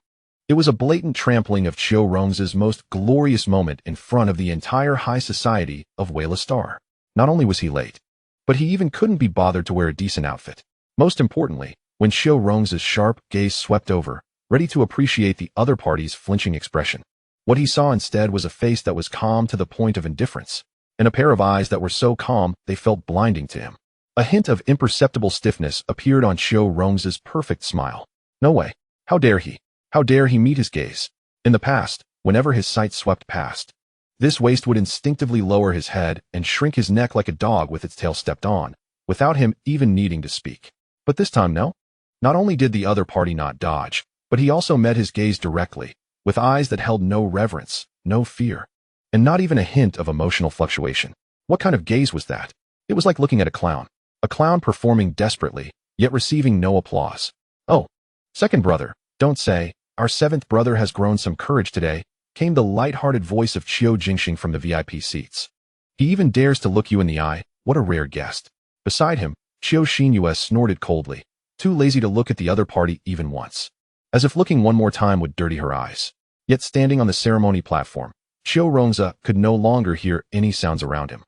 It was a blatant trampling of Qiu Rongzi's most glorious moment in front of the entire high society of Weyla Star. Not only was he late, but he even couldn't be bothered to wear a decent outfit. Most importantly, when Qiu Rongzi's sharp gaze swept over, ready to appreciate the other party's flinching expression, what he saw instead was a face that was calm to the point of indifference, and a pair of eyes that were so calm they felt blinding to him. A hint of imperceptible stiffness appeared on Qiu Rongzi's perfect smile. No way. How dare he? How dare he meet his gaze? In the past, whenever his sight swept past, this waste would instinctively lower his head and shrink his neck like a dog with its tail stepped on, without him even needing to speak. But this time, no. Not only did the other party not dodge, but he also met his gaze directly, with eyes that held no reverence, no fear, and not even a hint of emotional fluctuation. What kind of gaze was that? It was like looking at a clown performing desperately, yet receiving no applause. Oh, second brother, don't say, our seventh brother has grown some courage today, came the light-hearted voice of Qiu Jingxing from the VIP seats. He even dares to look you in the eye, what a rare guest. Beside him, Qiu Xinyue snorted coldly, too lazy to look at the other party even once. As if looking one more time would dirty her eyes. Yet standing on the ceremony platform, Qiu Rongzi could no longer hear any sounds around him.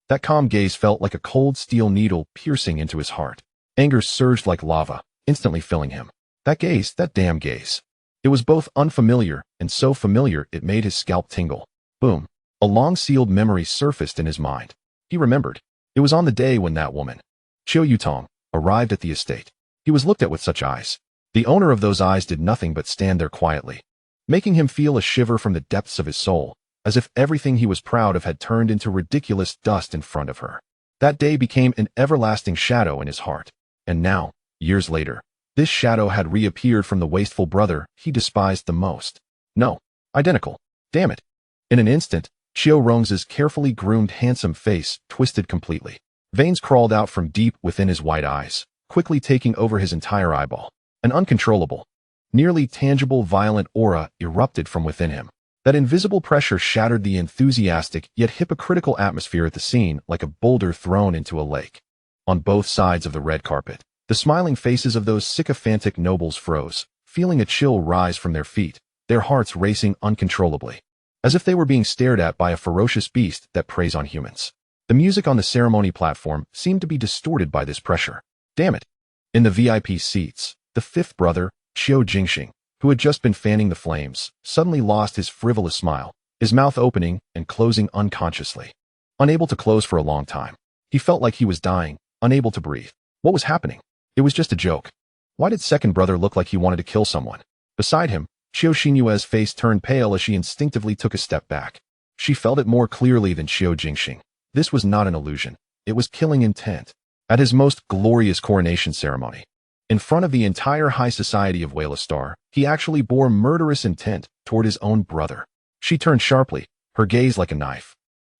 That calm gaze felt like a cold steel needle piercing into his heart. Anger surged like lava, instantly filling him. That gaze, that damn gaze. It was both unfamiliar and so familiar it made his scalp tingle. Boom. A long-sealed memory surfaced in his mind. He remembered. It was on the day when that woman, Qiu Yutong, arrived at the estate. He was looked at with such eyes. The owner of those eyes did nothing but stand there quietly, making him feel a shiver from the depths of his soul, as if everything he was proud of had turned into ridiculous dust in front of her. That day became an everlasting shadow in his heart. And now, years later, this shadow had reappeared from the wasteful brother he despised the most. No, identical. Damn it. In an instant, Qiu Rongzi's carefully groomed handsome face twisted completely. Veins crawled out from deep within his white eyes, quickly taking over his entire eyeball. An uncontrollable, nearly tangible violent aura erupted from within him. That invisible pressure shattered the enthusiastic yet hypocritical atmosphere at the scene like a boulder thrown into a lake. On both sides of the red carpet, the smiling faces of those sycophantic nobles froze, feeling a chill rise from their feet, their hearts racing uncontrollably, as if they were being stared at by a ferocious beast that preys on humans. The music on the ceremony platform seemed to be distorted by this pressure. Damn it. In the VIP seats, the fifth brother, Qiu Jingxing, who had just been fanning the flames, suddenly lost his frivolous smile, his mouth opening and closing unconsciously. Unable to close for a long time. He felt like he was dying, unable to breathe. What was happening? It was just a joke. Why did second brother look like he wanted to kill someone? Beside him, Qiu Xinyue's face turned pale as she instinctively took a step back. She felt it more clearly than Qiu Jingxing. This was not an illusion. It was killing intent. At his most glorious coronation ceremony, in front of the entire high society of Wayla Star, he actually bore murderous intent toward his own brother. She turned sharply, her gaze like a knife,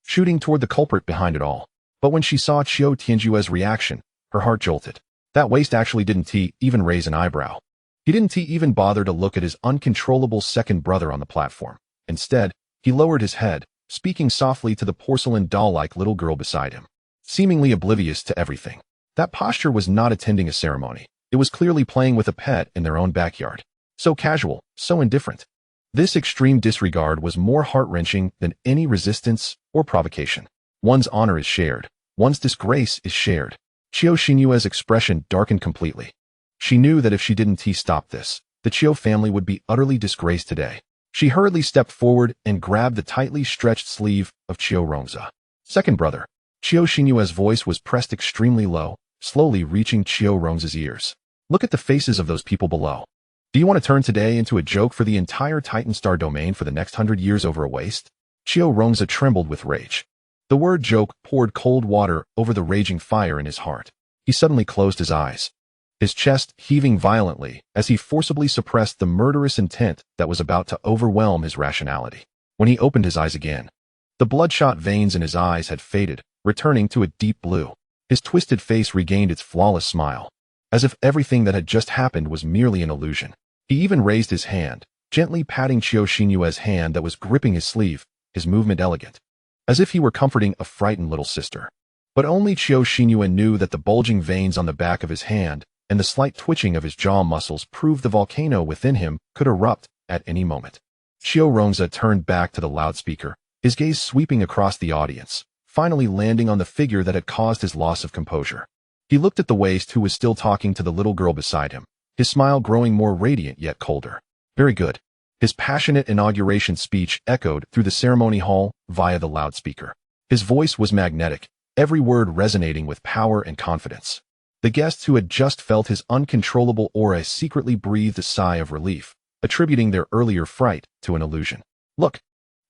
shooting toward the culprit behind it all. But when she saw Qiu Tianjue's reaction, her heart jolted. That waste actually didn't even raise an eyebrow. He didn't even bother to look at his uncontrollable second brother on the platform. Instead, he lowered his head, speaking softly to the porcelain doll-like little girl beside him, seemingly oblivious to everything. That posture was not attending a ceremony. It was clearly playing with a pet in their own backyard. So casual, so indifferent. This extreme disregard was more heart-wrenching than any resistance or provocation. One's honor is shared. One's disgrace is shared. Qiu Tianjue's expression darkened completely. She knew that if she didn't stop this, the Qiu family would be utterly disgraced today. She hurriedly stepped forward and grabbed the tightly stretched sleeve of Qiu Rongze. Second brother. Qiu Tianjue's voice was pressed extremely low, slowly reaching Qiu Rongze's ears. Look at the faces of those people below. Do you want to turn today into a joke for the entire Titan Star domain for the next 100 years over a waste? Qiu Rongze trembled with rage. The word joke poured cold water over the raging fire in his heart. He suddenly closed his eyes, his chest heaving violently as he forcibly suppressed the murderous intent that was about to overwhelm his rationality. When he opened his eyes again, the bloodshot veins in his eyes had faded, returning to a deep blue. His twisted face regained its flawless smile, as if everything that had just happened was merely an illusion. He even raised his hand, gently patting Qiu Tianjue's hand that was gripping his sleeve, his movement elegant, as if he were comforting a frightened little sister. But only Qiu Tianjue knew that the bulging veins on the back of his hand and the slight twitching of his jaw muscles proved the volcano within him could erupt at any moment. Qiu Rongze turned back to the loudspeaker, his gaze sweeping across the audience, finally landing on the figure that had caused his loss of composure. He looked at the waist who was still talking to the little girl beside him, his smile growing more radiant yet colder. Very good. His passionate inauguration speech echoed through the ceremony hall via the loudspeaker. His voice was magnetic, every word resonating with power and confidence. The guests who had just felt his uncontrollable aura secretly breathed a sigh of relief, attributing their earlier fright to an illusion. Look,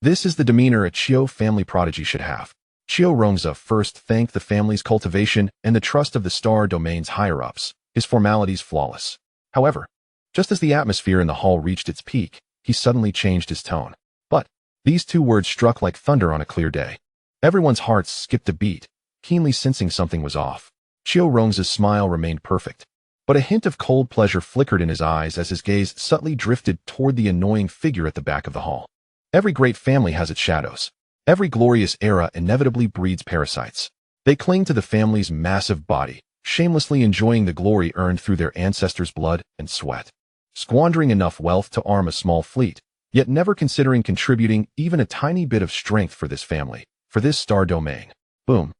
this is the demeanor a Qiu family prodigy should have. Qiu Rongze first thanked the family's cultivation and the trust of the star domain's higher-ups, his formalities flawless. However, just as the atmosphere in the hall reached its peak, he suddenly changed his tone. But these two words struck like thunder on a clear day. Everyone's hearts skipped a beat, keenly sensing something was off. Qiu Rongze's smile remained perfect, but a hint of cold pleasure flickered in his eyes as his gaze subtly drifted toward the annoying figure at the back of the hall. Every great family has its shadows. Every glorious era inevitably breeds parasites. They cling to the family's massive body, shamelessly enjoying the glory earned through their ancestors' blood and sweat, squandering enough wealth to arm a small fleet, yet never considering contributing even a tiny bit of strength for this family, for this star domain. Boom.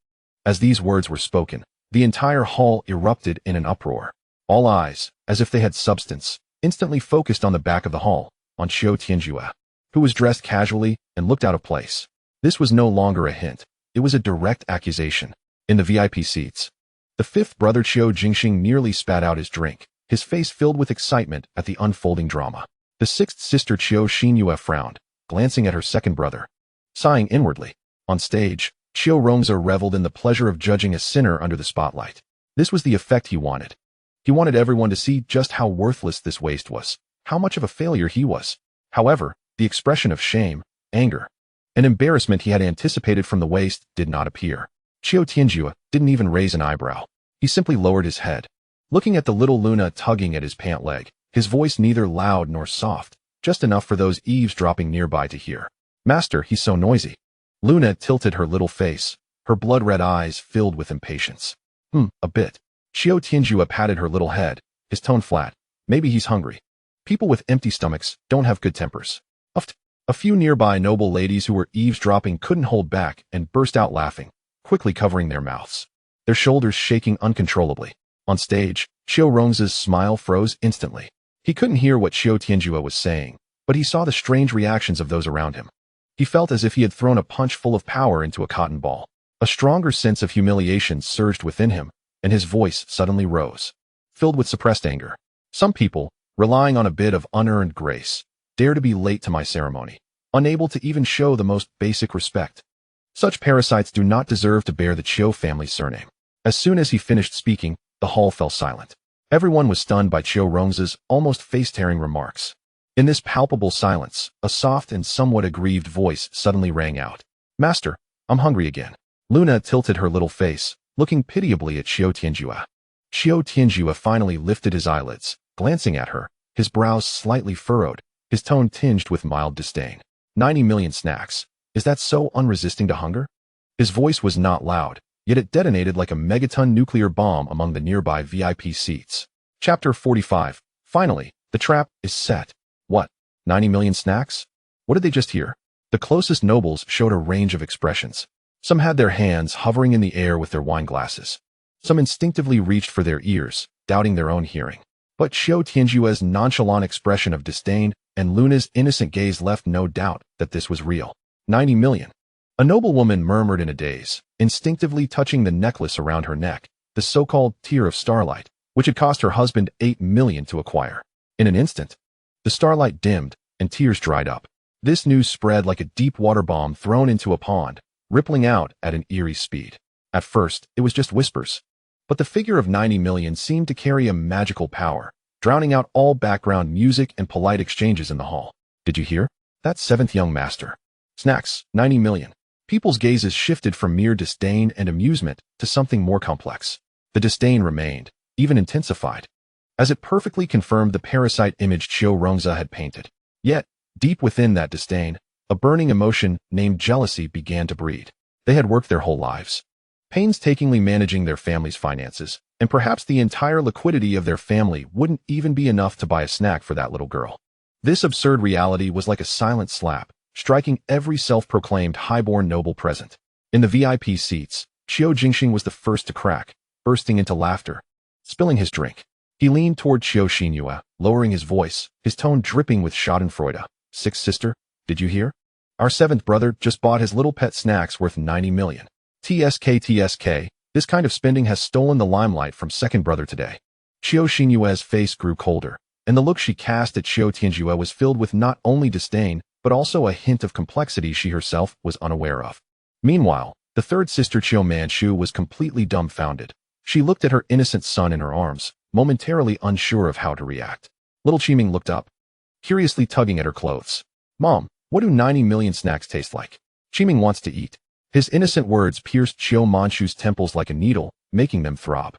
As these words were spoken, the entire hall erupted in an uproar. All eyes, as if they had substance, instantly focused on the back of the hall, on Qiu Tianjue, who was dressed casually and looked out of place. This was no longer a hint. It was a direct accusation. In the VIP seats, the fifth brother Qiu Jingxing nearly spat out his drink, his face filled with excitement at the unfolding drama. The sixth sister Qiu Xinyue frowned, glancing at her second brother, sighing inwardly. On stage, Qiu Rongze reveled in the pleasure of judging a sinner under the spotlight. This was the effect he wanted. He wanted everyone to see just how worthless this waste was, how much of a failure he was. However, the expression of shame, anger, and embarrassment he had anticipated from the waste did not appear. Qiu Tianjue didn't even raise an eyebrow. He simply lowered his head, looking at the little Luna tugging at his pant leg, his voice neither loud nor soft, just enough for those eavesdropping nearby to hear. Master, he's so noisy. Luna tilted her little face, her blood-red eyes filled with impatience. A bit. Qiu Tianjue patted her little head, his tone flat. Maybe he's hungry. People with empty stomachs don't have good tempers. A few nearby noble ladies who were eavesdropping couldn't hold back and burst out laughing, quickly covering their mouths, their shoulders shaking uncontrollably. On stage, Qiu Rongze's smile froze instantly. He couldn't hear what Qiu Tianjue was saying, but he saw the strange reactions of those around him. He felt as if he had thrown a punch full of power into a cotton ball. A stronger sense of humiliation surged within him, and his voice suddenly rose, filled with suppressed anger. Some people, relying on a bit of unearned grace, dare to be late to my ceremony, unable to even show the most basic respect. Such parasites do not deserve to bear the Qiu family surname. As soon as he finished speaking, the hall fell silent. Everyone was stunned by Qiu Rongza's almost face-tearing remarks. In this palpable silence, a soft and somewhat aggrieved voice suddenly rang out. "Master, I'm hungry again." Luna tilted her little face, looking pitiably at Qiu Tianjue. Qiu Tianjue finally lifted his eyelids, glancing at her, his brows slightly furrowed, his tone tinged with mild disdain. 90 million snacks. Is that so unresisting to hunger? His voice was not loud, yet it detonated like a megaton nuclear bomb among the nearby VIP seats. Chapter 45. Finally, the trap is set. What? 90 million snacks? What did they just hear? The closest nobles showed a range of expressions. Some had their hands hovering in the air with their wine glasses. Some instinctively reached for their ears, doubting their own hearing. But Qiu Tianjue's nonchalant expression of disdain and Luna's innocent gaze left no doubt that this was real. 90 million. A noblewoman murmured in a daze, instinctively touching the necklace around her neck, the so-called Tear of Starlight, which had cost her husband 8 million to acquire. In an instant, the starlight dimmed and tears dried up. This news spread like a deep water bomb thrown into a pond, rippling out at an eerie speed. At first, it was just whispers. But the figure of 90 million seemed to carry a magical power, drowning out all background music and polite exchanges in the hall. Did you hear? That seventh young master. Snacks, 90 million. People's gazes shifted from mere disdain and amusement to something more complex. The disdain remained, even intensified, as it perfectly confirmed the parasite image Qiu Rongza had painted. Yet, deep within that disdain, a burning emotion named jealousy began to breed. They had worked their whole lives, painstakingly managing their family's finances, and perhaps the entire liquidity of their family wouldn't even be enough to buy a snack for that little girl. This absurd reality was like a silent slap, striking every self-proclaimed highborn noble present. In the VIP seats, Qiu Jingxing was the first to crack, bursting into laughter. Spilling his drink, he leaned toward Qiu Xinyue, lowering his voice, his tone dripping with schadenfreude. "Sixth sister, did you hear? Our seventh brother just bought his little pet snacks worth 90 million. TSK, this kind of spending has stolen the limelight from second brother today." Qiu Xinyue's face grew colder, and the look she cast at Qiu Tianjue was filled with not only disdain, but also a hint of complexity she herself was unaware of. Meanwhile, the third sister Qiu Manchu was completely dumbfounded. She looked at her innocent son in her arms, momentarily unsure of how to react. Little Qiming looked up, curiously tugging at her clothes. "Mom, what do 90 million snacks taste like?" "Qiming wants to eat." His innocent words pierced Qiu Manchu's temples like a needle, making them throb.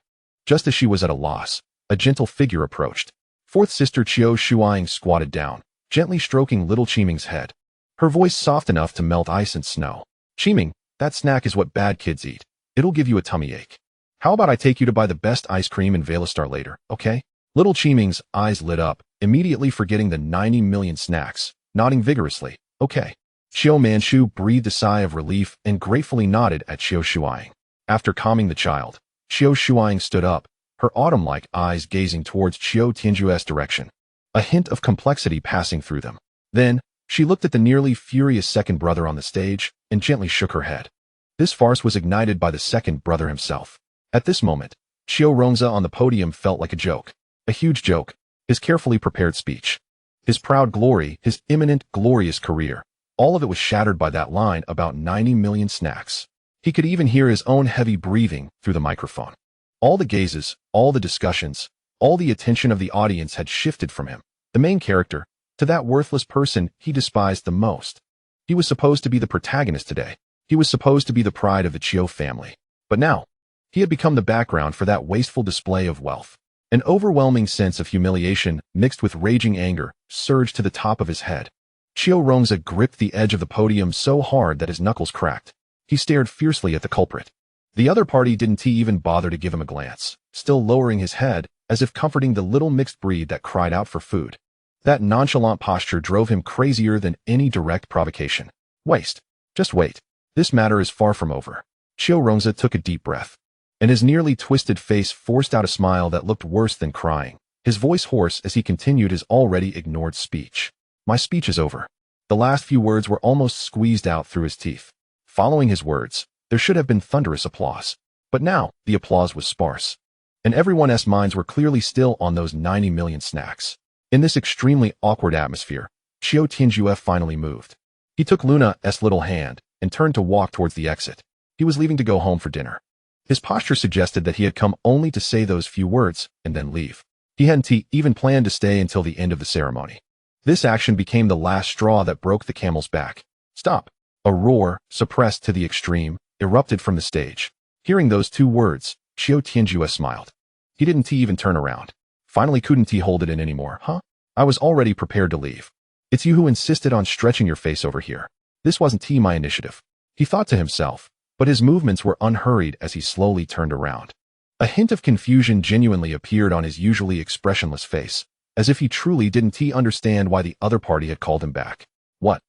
Just as she was at a loss, a gentle figure approached. Fourth sister Qiu Shuang squatted down, gently stroking little Qiming's head. Her voice soft enough to melt ice and snow. "Qiming, that snack is what bad kids eat. It'll give you a tummy ache. How about I take you to buy the best ice cream in Velastar later, okay?" Little Qiming's eyes lit up, immediately forgetting the 90 million snacks, nodding vigorously. "Okay." Qiu Manchu breathed a sigh of relief and gratefully nodded at Qiu Shuang. After calming the child, Qiu Shuang stood up, her autumn-like eyes gazing towards Qiu Tianjue's direction, a hint of complexity passing through them. Then, she looked at the nearly furious second brother on the stage and gently shook her head. This farce was ignited by the second brother himself. At this moment, Qiu Rongza on the podium felt like a joke, a huge joke, his carefully prepared speech, his proud glory, his imminent, glorious career. All of it was shattered by that line about 90 million snacks. He could even hear his own heavy breathing through the microphone. All the gazes, all the discussions, all the attention of the audience had shifted from him, the main character, to that worthless person he despised the most. He was supposed to be the protagonist today. He was supposed to be the pride of the Qiu family. But now, he had become the background for that wasteful display of wealth. An overwhelming sense of humiliation mixed with raging anger surged to the top of his head. Qiu Rongza gripped the edge of the podium so hard that his knuckles cracked. He stared fiercely at the culprit. The other party didn't even bother to give him a glance, still lowering his head, as if comforting the little mixed breed that cried out for food. That nonchalant posture drove him crazier than any direct provocation. "Waste. Just wait. This matter is far from over." Qiu Rongza took a deep breath, and his nearly twisted face forced out a smile that looked worse than crying, his voice hoarse as he continued his already ignored speech. "My speech is over." The last few words were almost squeezed out through his teeth. Following his words, there should have been thunderous applause. But now, the applause was sparse, and everyone's minds were clearly still on those 90 million snacks. In this extremely awkward atmosphere, Qiu Tianjue finally moved. He took Luna's little hand and turned to walk towards the exit. He was leaving to go home for dinner. His posture suggested that he had come only to say those few words and then leave. He hadn't even planned to stay until the end of the ceremony. This action became the last straw that broke the camel's back. Stop! A roar, suppressed to the extreme, erupted from the stage. Hearing those two words, Qiu Tianjue smiled. He didn't even turn around. Finally, couldn't he hold it in anymore, huh? I was already prepared to leave. It's you who insisted on stretching your face over here. This wasn't my initiative. He thought to himself, but his movements were unhurried as he slowly turned around. A hint of confusion genuinely appeared on his usually expressionless face, as if he truly didn't understand why the other party had called him back. What?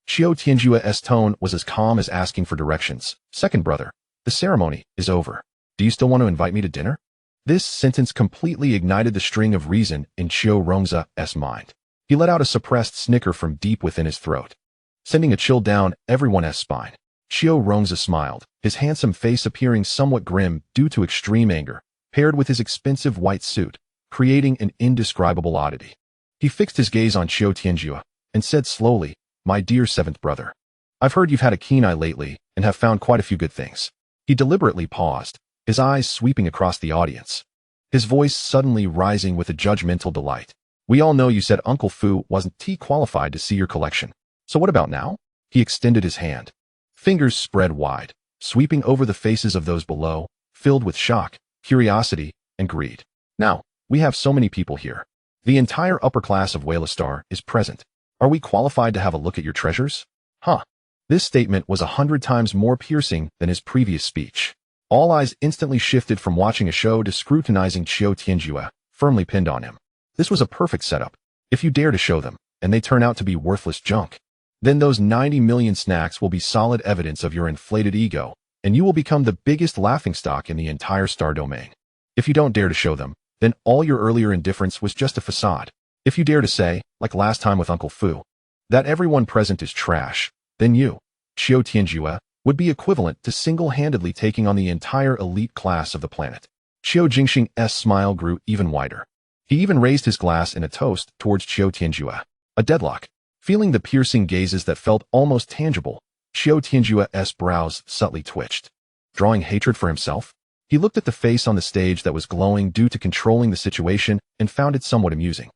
Qiu Tianjue's tone was as calm as asking for directions. Second brother, the ceremony is over. Do you still want to invite me to dinner? This sentence completely ignited the string of reason in Qiu Rongza's mind. He let out a suppressed snicker from deep within his throat, sending a chill down everyone's spine. Qiu Rongza smiled, his handsome face appearing somewhat grim due to extreme anger, paired with his expensive white suit, creating an indescribable oddity. He fixed his gaze on Qiu Tianjue and said slowly, "My dear seventh brother, I've heard you've had a keen eye lately and have found quite a few good things." He deliberately paused, his eyes sweeping across the audience, his voice suddenly rising with a judgmental delight. "We all know you said Uncle Fu wasn't qualified to see your collection. So what about now?" He extended his hand. Fingers spread wide, sweeping over the faces of those below, filled with shock, curiosity, and greed. "Now, we have so many people here. The entire upper class of Wailastar is present. Are we qualified to have a look at your treasures?" Huh. This statement was 100 times more piercing than his previous speech. All eyes instantly shifted from watching a show to scrutinizing Qiu Tianjue, firmly pinned on him. This was a perfect setup. If you dare to show them, and they turn out to be worthless junk, then those 90 million snacks will be solid evidence of your inflated ego, and you will become the biggest laughingstock in the entire star domain. If you don't dare to show them, then all your earlier indifference was just a facade. If you dare to say, like last time with Uncle Fu, that everyone present is trash, then you, Qiu Tianjue, would be equivalent to single-handedly taking on the entire elite class of the planet. Qiu Jingxing's smile grew even wider. He even raised his glass in a toast towards Qiu Tianjue. A deadlock. Feeling the piercing gazes that felt almost tangible, Qiu Tianjue's brows subtly twitched. Drawing hatred for himself, he looked at the face on the stage that was glowing due to controlling the situation and found it somewhat amusing.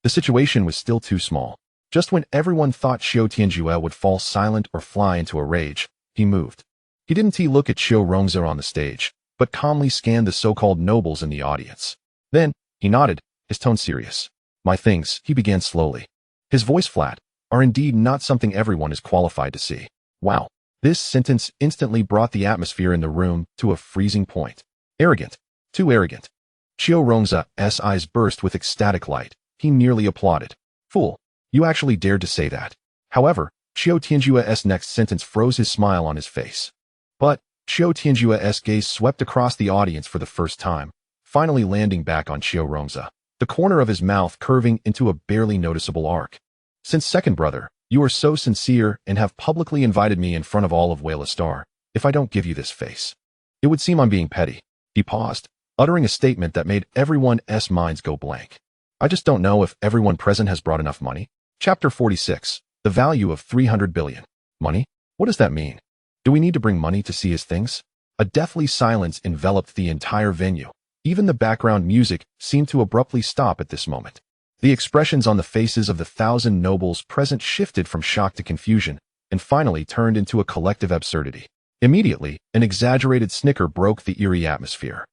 The situation was still too small. Just when everyone thought Qiu Tianjue would fall silent or fly into a rage, he moved. He didn't look at Qiu Rongza on the stage, but calmly scanned the so-called nobles in the audience. Then, he nodded, his tone serious. "My things," he began slowly, his voice flat, "are indeed not something everyone is qualified to see." Wow. This sentence instantly brought the atmosphere in the room to a freezing point. Arrogant. Too arrogant. Qiu Rongza's eyes burst with ecstatic light. He nearly applauded. "Fool. You actually dared to say that." However, Qiu Tianjue's next sentence froze his smile on his face. But Qiu Tianjue's gaze swept across the audience for the first time, finally landing back on Qiu Rongza, the corner of his mouth curving into a barely noticeable arc. "Since second brother, you are so sincere and have publicly invited me in front of all of Wailastar, if I don't give you this face, it would seem I'm being petty." He paused, uttering a statement that made everyone's minds go blank. "I just don't know if everyone present has brought enough money." Chapter 46. The value of 300 billion. Money? What does that mean? Do we need to bring money to see his things? A deathly silence enveloped the entire venue. Even the background music seemed to abruptly stop at this moment. The expressions on the faces of the 1,000 nobles present shifted from shock to confusion, and finally turned into a collective absurdity. Immediately, an exaggerated snicker broke the eerie atmosphere.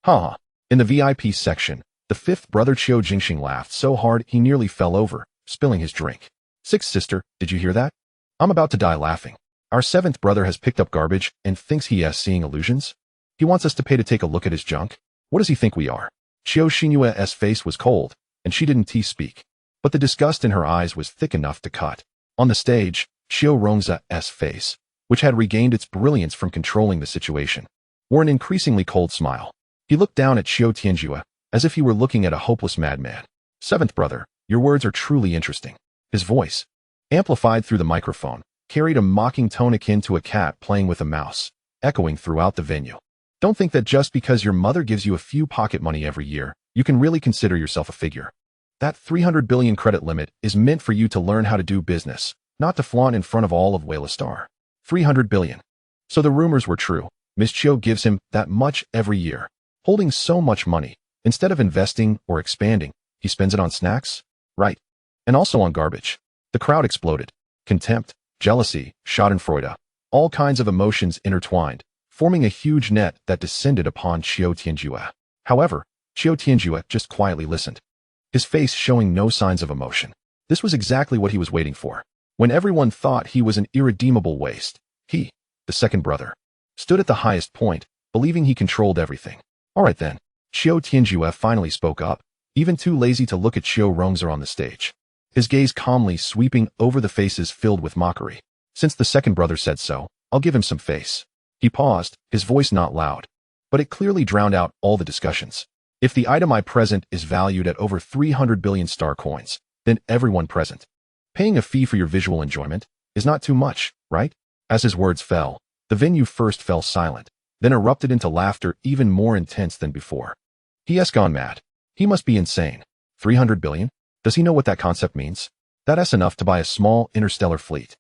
Ha! In the VIP section, the fifth brother Qiu Jingxing laughed so hard he nearly fell over, spilling his drink. "Sixth sister, did you hear that? I'm about to die laughing. Our seventh brother has picked up garbage and thinks he is seeing illusions. He wants us to pay to take a look at his junk. What does he think we are?" Qiu Xinyue's face was cold, and she didn't speak, but the disgust in her eyes was thick enough to cut. On the stage, Qiu Rongza's face, which had regained its brilliance from controlling the situation, wore an increasingly cold smile. He looked down at Qiu Tianjue, as if he were looking at a hopeless madman. "Seventh brother, your words are truly interesting." His voice, amplified through the microphone, carried a mocking tone akin to a cat playing with a mouse, echoing throughout the venue. "Don't think that just because your mother gives you a few pocket money every year, you can really consider yourself a figure. That 300 billion credit limit is meant for you to learn how to do business, not to flaunt in front of all of Wailastar. 300 billion. So the rumors were true. Miss Qiu gives him that much every year. Holding so much money, instead of investing or expanding, he spends it on snacks? Right. And also on garbage. The crowd exploded. Contempt, jealousy, schadenfreude, all kinds of emotions intertwined, forming a huge net that descended upon Qiu Tianjue. However, Qiu Tianjue just quietly listened, his face showing no signs of emotion. This was exactly what he was waiting for. When everyone thought he was an irredeemable waste, he, the second brother, stood at the highest point, believing he controlled everything. All right then, Qiu Tianjue finally spoke up, even too lazy to look at Qiu Rongzi on the stage. His gaze calmly sweeping over the faces filled with mockery. Since the second brother said so, I'll give him some face. He paused, his voice not loud, but it clearly drowned out all the discussions. If the item I present is valued at over 300 billion star coins, then everyone present, paying a fee for your visual enjoyment, is not too much, right? As his words fell, the venue first fell silent, then erupted into laughter even more intense than before. He has gone mad. He must be insane. 300 billion? Does he know what that concept means? That's enough to buy a small interstellar fleet.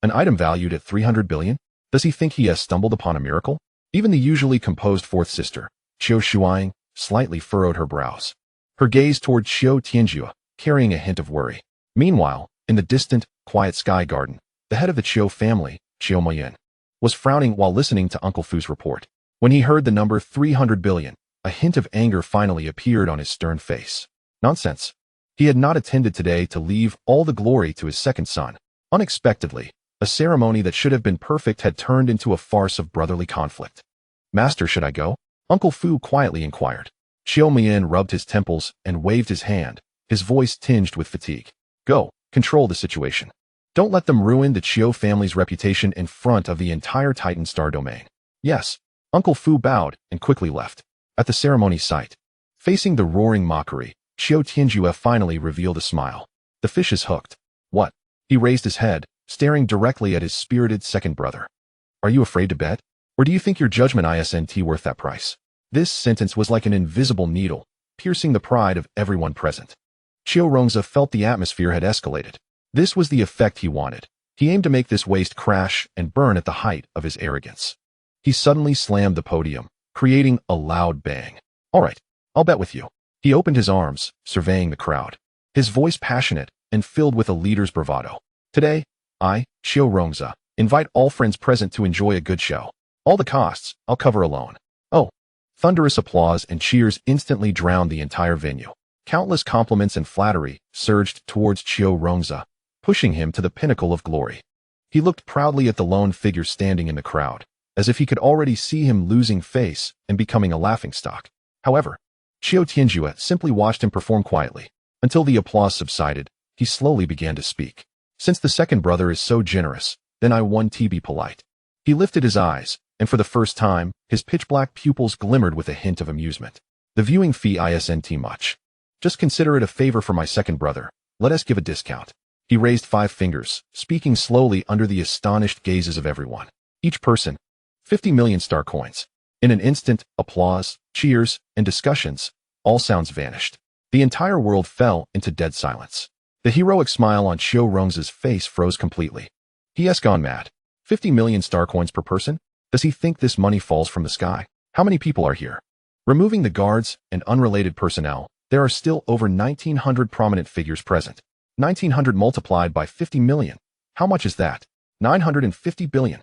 An item valued at 300 billion? Does he think he has stumbled upon a miracle? Even the usually composed fourth sister, Qiu Shuang, slightly furrowed her brows, her gaze toward Qiu Tianjue, carrying a hint of worry. Meanwhile, in the distant, quiet sky garden, the head of the Qiu family, Qiu Moyin, was frowning while listening to Uncle Fu's report. When he heard the number 300 billion, a hint of anger finally appeared on his stern face. Nonsense. He had not attended today to leave all the glory to his second son. Unexpectedly, a ceremony that should have been perfect had turned into a farce of brotherly conflict. Master, should I go? Uncle Fu quietly inquired. Qiu Mian rubbed his temples and waved his hand, his voice tinged with fatigue. Go, control the situation. Don't let them ruin the Qiu family's reputation in front of the entire Titan star domain. Yes. Uncle Fu bowed and quickly left. At the ceremony site, facing the roaring mockery, Qiu Tianjue finally revealed a smile. The fish is hooked. What? He raised his head, staring directly at his spirited second brother. Are you afraid to bet? Or do you think your judgment isn't worth that price? This sentence was like an invisible needle, piercing the pride of everyone present. Qiu Rongzi felt the atmosphere had escalated. This was the effect he wanted. He aimed to make this waste crash and burn at the height of his arrogance. He suddenly slammed the podium, creating a loud bang. All right, I'll bet with you. He opened his arms, surveying the crowd, his voice passionate and filled with a leader's bravado. Today, I, Qiu Rongzi, invite all friends present to enjoy a good show. All the costs, I'll cover alone. Oh. Thunderous applause and cheers instantly drowned the entire venue. Countless compliments and flattery surged towards Qiu Rongzi, pushing him to the pinnacle of glory. He looked proudly at the lone figure standing in the crowd, as if he could already see him losing face and becoming a laughingstock. However, Qiu Tianjue simply watched him perform quietly. Until the applause subsided, he slowly began to speak. Since the second brother is so generous, then I want to be polite. He lifted his eyes, and for the first time, his pitch-black pupils glimmered with a hint of amusement. The viewing fee isn't much. Just consider it a favor for my second brother. Let us give a discount. He raised 5 fingers, speaking slowly under the astonished gazes of everyone. Each person, 50 million star coins. In an instant, applause, cheers, and discussions, all sounds vanished. The entire world fell into dead silence. The heroic smile on Qiu Rongzi's face froze completely. He has gone mad. 50 million star coins per person? Does he think this money falls from the sky? How many people are here? Removing the guards and unrelated personnel, there are still over 1,900 prominent figures present. 1,900 multiplied by 50 million. How much is that? 950 billion.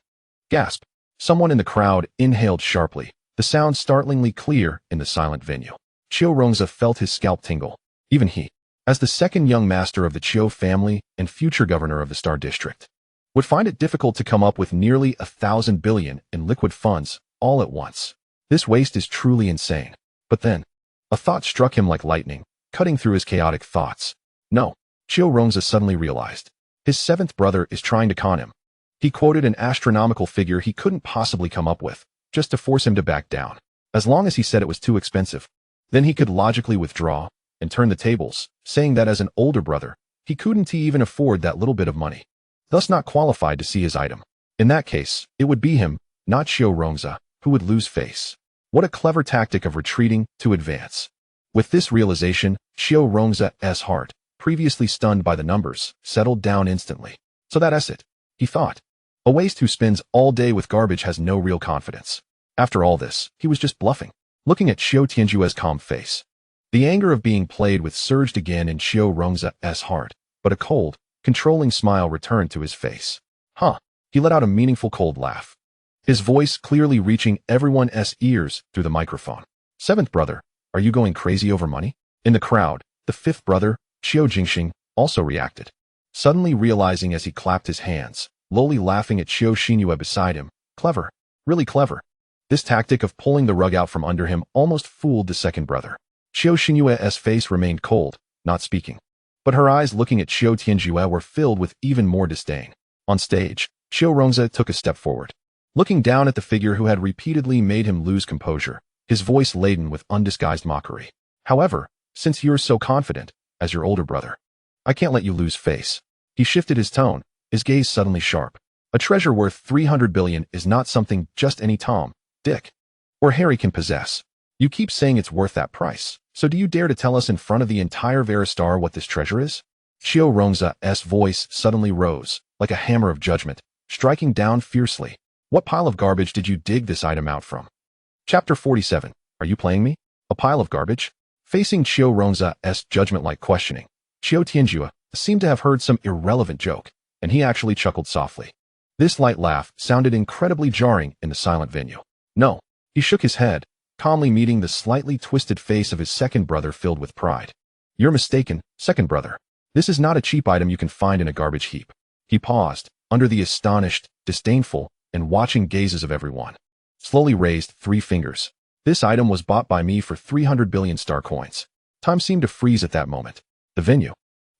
Gasp. Someone in the crowd inhaled sharply, the sound startlingly clear in the silent venue. Qiu Rongzi felt his scalp tingle. Even he, as the second young master of the Qiu family and future governor of the Star District, would find it difficult to come up with nearly 1,000 billion in liquid funds all at once. This waste is truly insane. But then, a thought struck him like lightning, cutting through his chaotic thoughts. No, Qiu Rongzi suddenly realized. His seventh brother is trying to con him. He quoted an astronomical figure he couldn't possibly come up with, just to force him to back down. As long as he said it was too expensive, then he could logically withdraw and turn the tables, saying that as an older brother, he couldn't even afford that little bit of money, thus not qualified to see his item. In that case, it would be him, not Qiu Rongzi, who would lose face. What a clever tactic of retreating to advance. With this realization, Qiu Rongzi's heart, previously stunned by the numbers, settled down instantly. So that's it, he thought. A waste who spends all day with garbage has no real confidence. After all this, he was just bluffing. Looking at Qiu Tianjue's calm face, the anger of being played with surged again in Qiu Rongza's heart, but a cold, controlling smile returned to his face. Huh. He let out a meaningful cold laugh, his voice clearly reaching everyone's ears through the microphone. Seventh brother, are you going crazy over money? In the crowd, the fifth brother, Qiu Jingxing, also reacted, suddenly realizing as he clapped his hands, lowly laughing at Qiu Xinyue beside him. Clever. Really clever. This tactic of pulling the rug out from under him almost fooled the second brother. Qiu Xinyue's face remained cold, not speaking. But her eyes looking at Qiu Tianjue were filled with even more disdain. On stage, Qiu Rongza took a step forward, looking down at the figure who had repeatedly made him lose composure, his voice laden with undisguised mockery. However, since you're so confident, as your older brother, I can't let you lose face. He shifted his tone, his gaze suddenly sharp. A treasure worth 300 billion is not something just any Tom, Dick, or Harry can possess. You keep saying it's worth that price, so do you dare to tell us in front of the entire Veristar what this treasure is? Qiu Rongza's voice suddenly rose, like a hammer of judgment, striking down fiercely. What pile of garbage did you dig this item out from? Chapter 47. Are you playing me? A pile of garbage? Facing Qiu Rongza's judgment-like questioning, Qiu Tianjue seemed to have heard some irrelevant joke, and he actually chuckled softly. This light laugh sounded incredibly jarring in the silent venue. No. He shook his head, calmly meeting the slightly twisted face of his second brother filled with pride. You're mistaken, second brother. This is not a cheap item you can find in a garbage heap. He paused, under the astonished, disdainful, and watching gazes of everyone. Slowly raised 3 fingers. This item was bought by me for 300 billion star coins. Time seemed to freeze at that moment. The venue,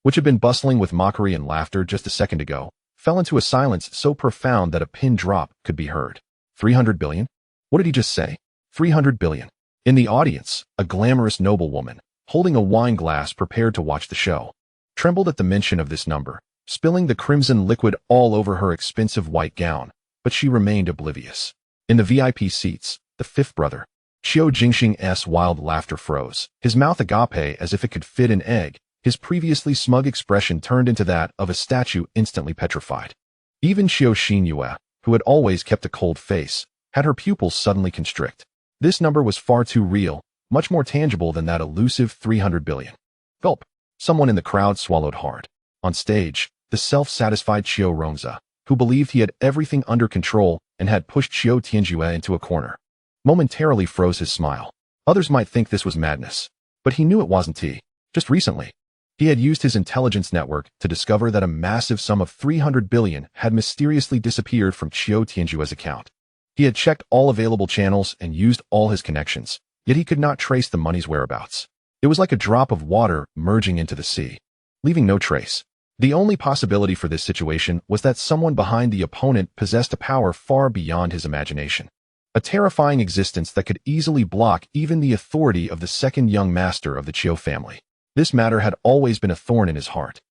which had been bustling with mockery and laughter just a second ago, fell into a silence so profound that a pin drop could be heard. 300 billion? What did he just say? 300 billion. In the audience, a glamorous noblewoman, holding a wine glass prepared to watch the show, trembled at the mention of this number, spilling the crimson liquid all over her expensive white gown, but she remained oblivious. In the VIP seats, the fifth brother, Qiu Jingxing's wild laughter froze, his mouth agape as if it could fit an egg, his previously smug expression turned into that of a statue instantly petrified. Even Qiu Xinyue, who had always kept a cold face, had her pupils suddenly constrict. This number was far too real, much more tangible than that elusive 300 billion. Gulp. Someone in the crowd swallowed hard. On stage, the self-satisfied Qiu Rongza, who believed he had everything under control and had pushed Qiu Tianjue into a corner, momentarily froze his smile. Others might think this was madness, but he knew it wasn't. Just recently, he had used his intelligence network to discover that a massive sum of 300 billion had mysteriously disappeared from Qiu Tianjue's account. He had checked all available channels and used all his connections, yet he could not trace the money's whereabouts. It was like a drop of water merging into the sea, leaving no trace. The only possibility for this situation was that someone behind the opponent possessed a power far beyond his imagination. A terrifying existence that could easily block even the authority of the second young master of the Qiu family. This matter had always been a thorn in his heart.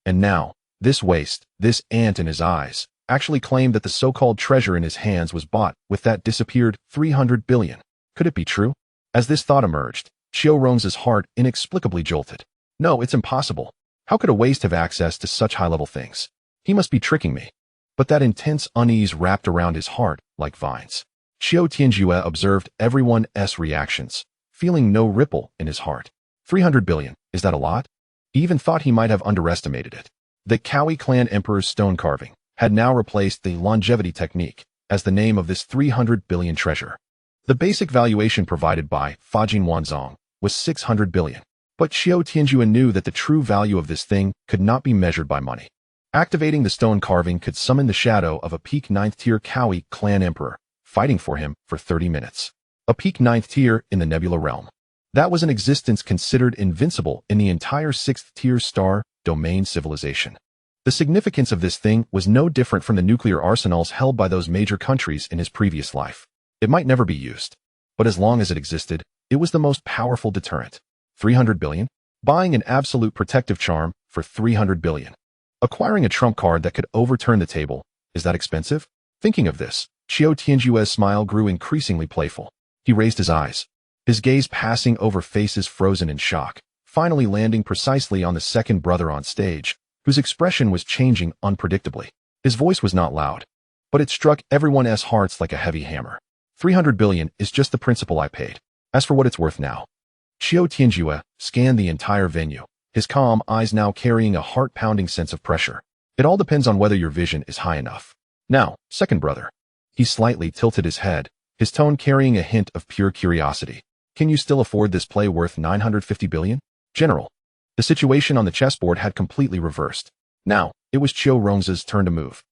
And now, this waste, this ant in his eyes, actually claimed that the so-called treasure in his hands was bought with that disappeared 300 billion. Could it be true? As this thought emerged, Qiu Rongza's heart inexplicably jolted. No, it's impossible. How could a waste have access to such high-level things? He must be tricking me. But that intense unease wrapped around his heart like vines. Qiu Tianjue observed everyone's reactions, feeling no ripple in his heart. 300 billion, is that a lot? He even thought he might have underestimated it. The Qiu clan emperor's stone carving had now replaced the longevity technique as the name of this 300 billion treasure. The basic valuation provided by Fajin Wanzong was 600 billion, but Qiu Tianjue knew that the true value of this thing could not be measured by money. Activating the stone carving could summon the shadow of a peak 9th tier Qiu clan emperor, fighting for him for 30 minutes. A peak 9th tier in the Nebula realm. That was an existence considered invincible in the entire 6th tier star domain civilization. The significance of this thing was no different from the nuclear arsenals held by those major countries in his previous life. It might never be used, but as long as it existed, it was the most powerful deterrent. 300 billion? Buying an absolute protective charm for 300 billion. Acquiring a trump card that could overturn the table, is that expensive? Thinking of this, Qiu Tianjue's smile grew increasingly playful. He raised his eyes, his gaze passing over faces frozen in shock, finally landing precisely on the second brother on stage, whose expression was changing unpredictably. His voice was not loud, but it struck everyone's hearts like a heavy hammer. 300 billion is just the principal I paid. As for what it's worth now. Qiu Tianjue scanned the entire venue, his calm eyes now carrying a heart-pounding sense of pressure. It all depends on whether your vision is high enough. Now, second brother. He slightly tilted his head, his tone carrying a hint of pure curiosity. Can you still afford this play worth 950 billion? General. The situation on the chessboard had completely reversed. Now, it was Qiu Rongza's turn to move.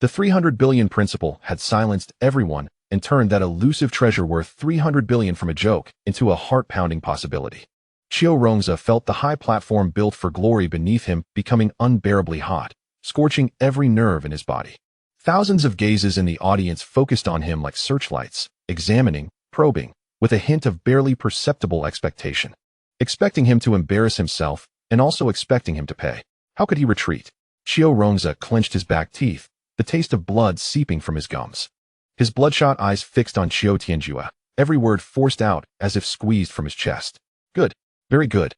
The 300 billion principal had silenced everyone and turned that elusive treasure worth 300 billion from a joke into a heart-pounding possibility. Qiu Rongza felt the high platform built for glory beneath him becoming unbearably hot, scorching every nerve in his body. Thousands of gazes in the audience focused on him like searchlights, examining, probing, with a hint of barely perceptible expectation. Expecting him to embarrass himself, and also expecting him to pay. How could he retreat? Qiu Rongza clenched his back teeth, the taste of blood seeping from his gums. His bloodshot eyes fixed on Qiu Tianjue, every word forced out as if squeezed from his chest. Good. Very good.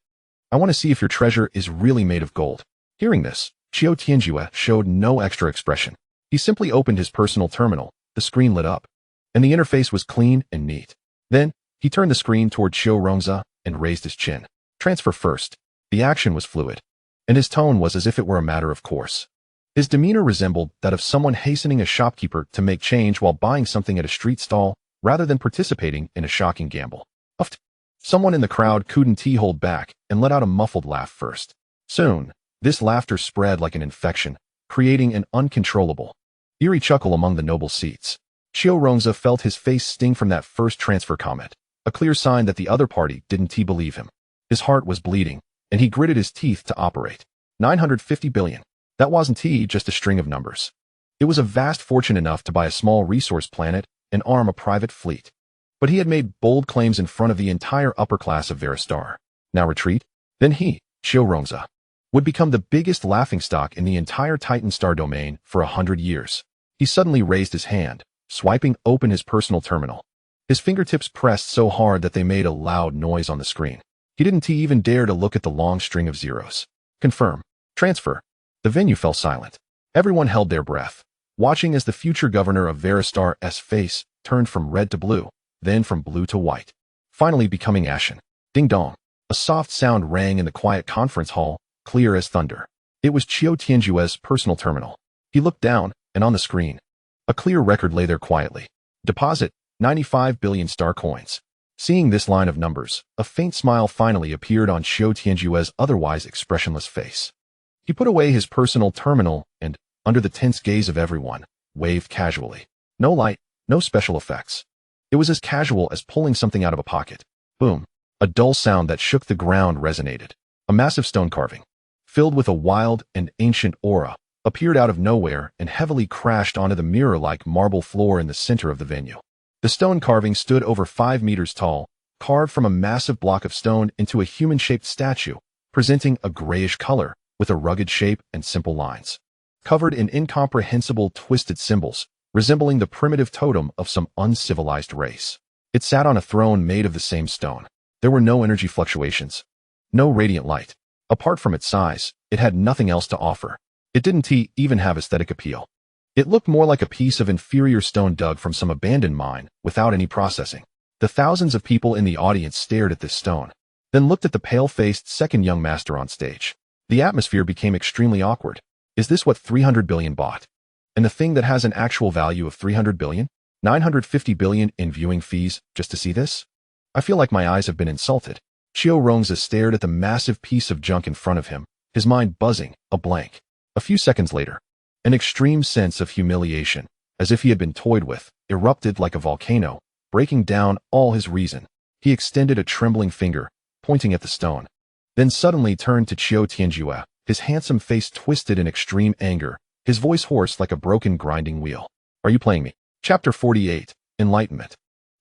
I want to see if your treasure is really made of gold. Hearing this, Qiu Tianjue showed no extra expression. He simply opened his personal terminal, the screen lit up, and the interface was clean and neat. Then, he turned the screen toward Qiu Rongza and raised his chin. Transfer first. The action was fluid, and his tone was as if it were a matter of course. His demeanor resembled that of someone hastening a shopkeeper to make change while buying something at a street stall, rather than participating in a shocking gamble. Uffed. Someone in the crowd couldn't hold back and let out a muffled laugh first. Soon, this laughter spread like an infection, creating an uncontrollable, eerie chuckle among the noble seats. Qiu Rongza felt his face sting from that first transfer comment, a clear sign that the other party didn't believe him. His heart was bleeding, and he gritted his teeth to operate. 950 billion. That wasn't just a string of numbers. It was a vast fortune enough to buy a small resource planet and arm a private fleet. But he had made bold claims in front of the entire upper class of Veristar. Now retreat? Then he, Qiu Rongza, would become the biggest laughingstock in the entire Titan star domain for 100 years. He suddenly raised his hand, swiping open his personal terminal. His fingertips pressed so hard that they made a loud noise on the screen. He didn't even dare to look at the long string of zeros. Confirm. Transfer. The venue fell silent. Everyone held their breath, watching as the future governor of Veristar's face turned from red to blue, then from blue to white, finally becoming ashen. Ding dong. A soft sound rang in the quiet conference hall, clear as thunder. It was Qiu Tianjue's personal terminal. He looked down, and on the screen, a clear record lay there quietly. Deposit, 95 billion star coins. Seeing this line of numbers, a faint smile finally appeared on Qiu Tianjue's otherwise expressionless face. He put away his personal terminal and, under the tense gaze of everyone, waved casually. No light, no special effects. It was as casual as pulling something out of a pocket. Boom. A dull sound that shook the ground resonated. A massive stone carving, filled with a wild and ancient aura, appeared out of nowhere and heavily crashed onto the mirror-like marble floor in the center of the venue. The stone carving stood over 5 meters tall, carved from a massive block of stone into a human-shaped statue, presenting a grayish color, with a rugged shape and simple lines, covered in incomprehensible twisted symbols, resembling the primitive totem of some uncivilized race. It sat on a throne made of the same stone. There were no energy fluctuations, no radiant light. Apart from its size, it had nothing else to offer. It didn't even have aesthetic appeal. It looked more like a piece of inferior stone dug from some abandoned mine, without any processing. The thousands of people in the audience stared at this stone, then looked at the pale-faced second young master on stage. The atmosphere became extremely awkward. Is this what 300 billion bought? And the thing that has an actual value of 300 billion? 950 billion in viewing fees just to see this? I feel like my eyes have been insulted. Qiu Rongza stared at the massive piece of junk in front of him, his mind buzzing, a blank. A few seconds later, an extreme sense of humiliation, as if he had been toyed with, erupted like a volcano, breaking down all his reason. He extended a trembling finger, pointing at the stone, then suddenly turned to Qiu Tianjue, his handsome face twisted in extreme anger, his voice hoarse like a broken grinding wheel. Are you playing me? Chapter 48, Enlightenment.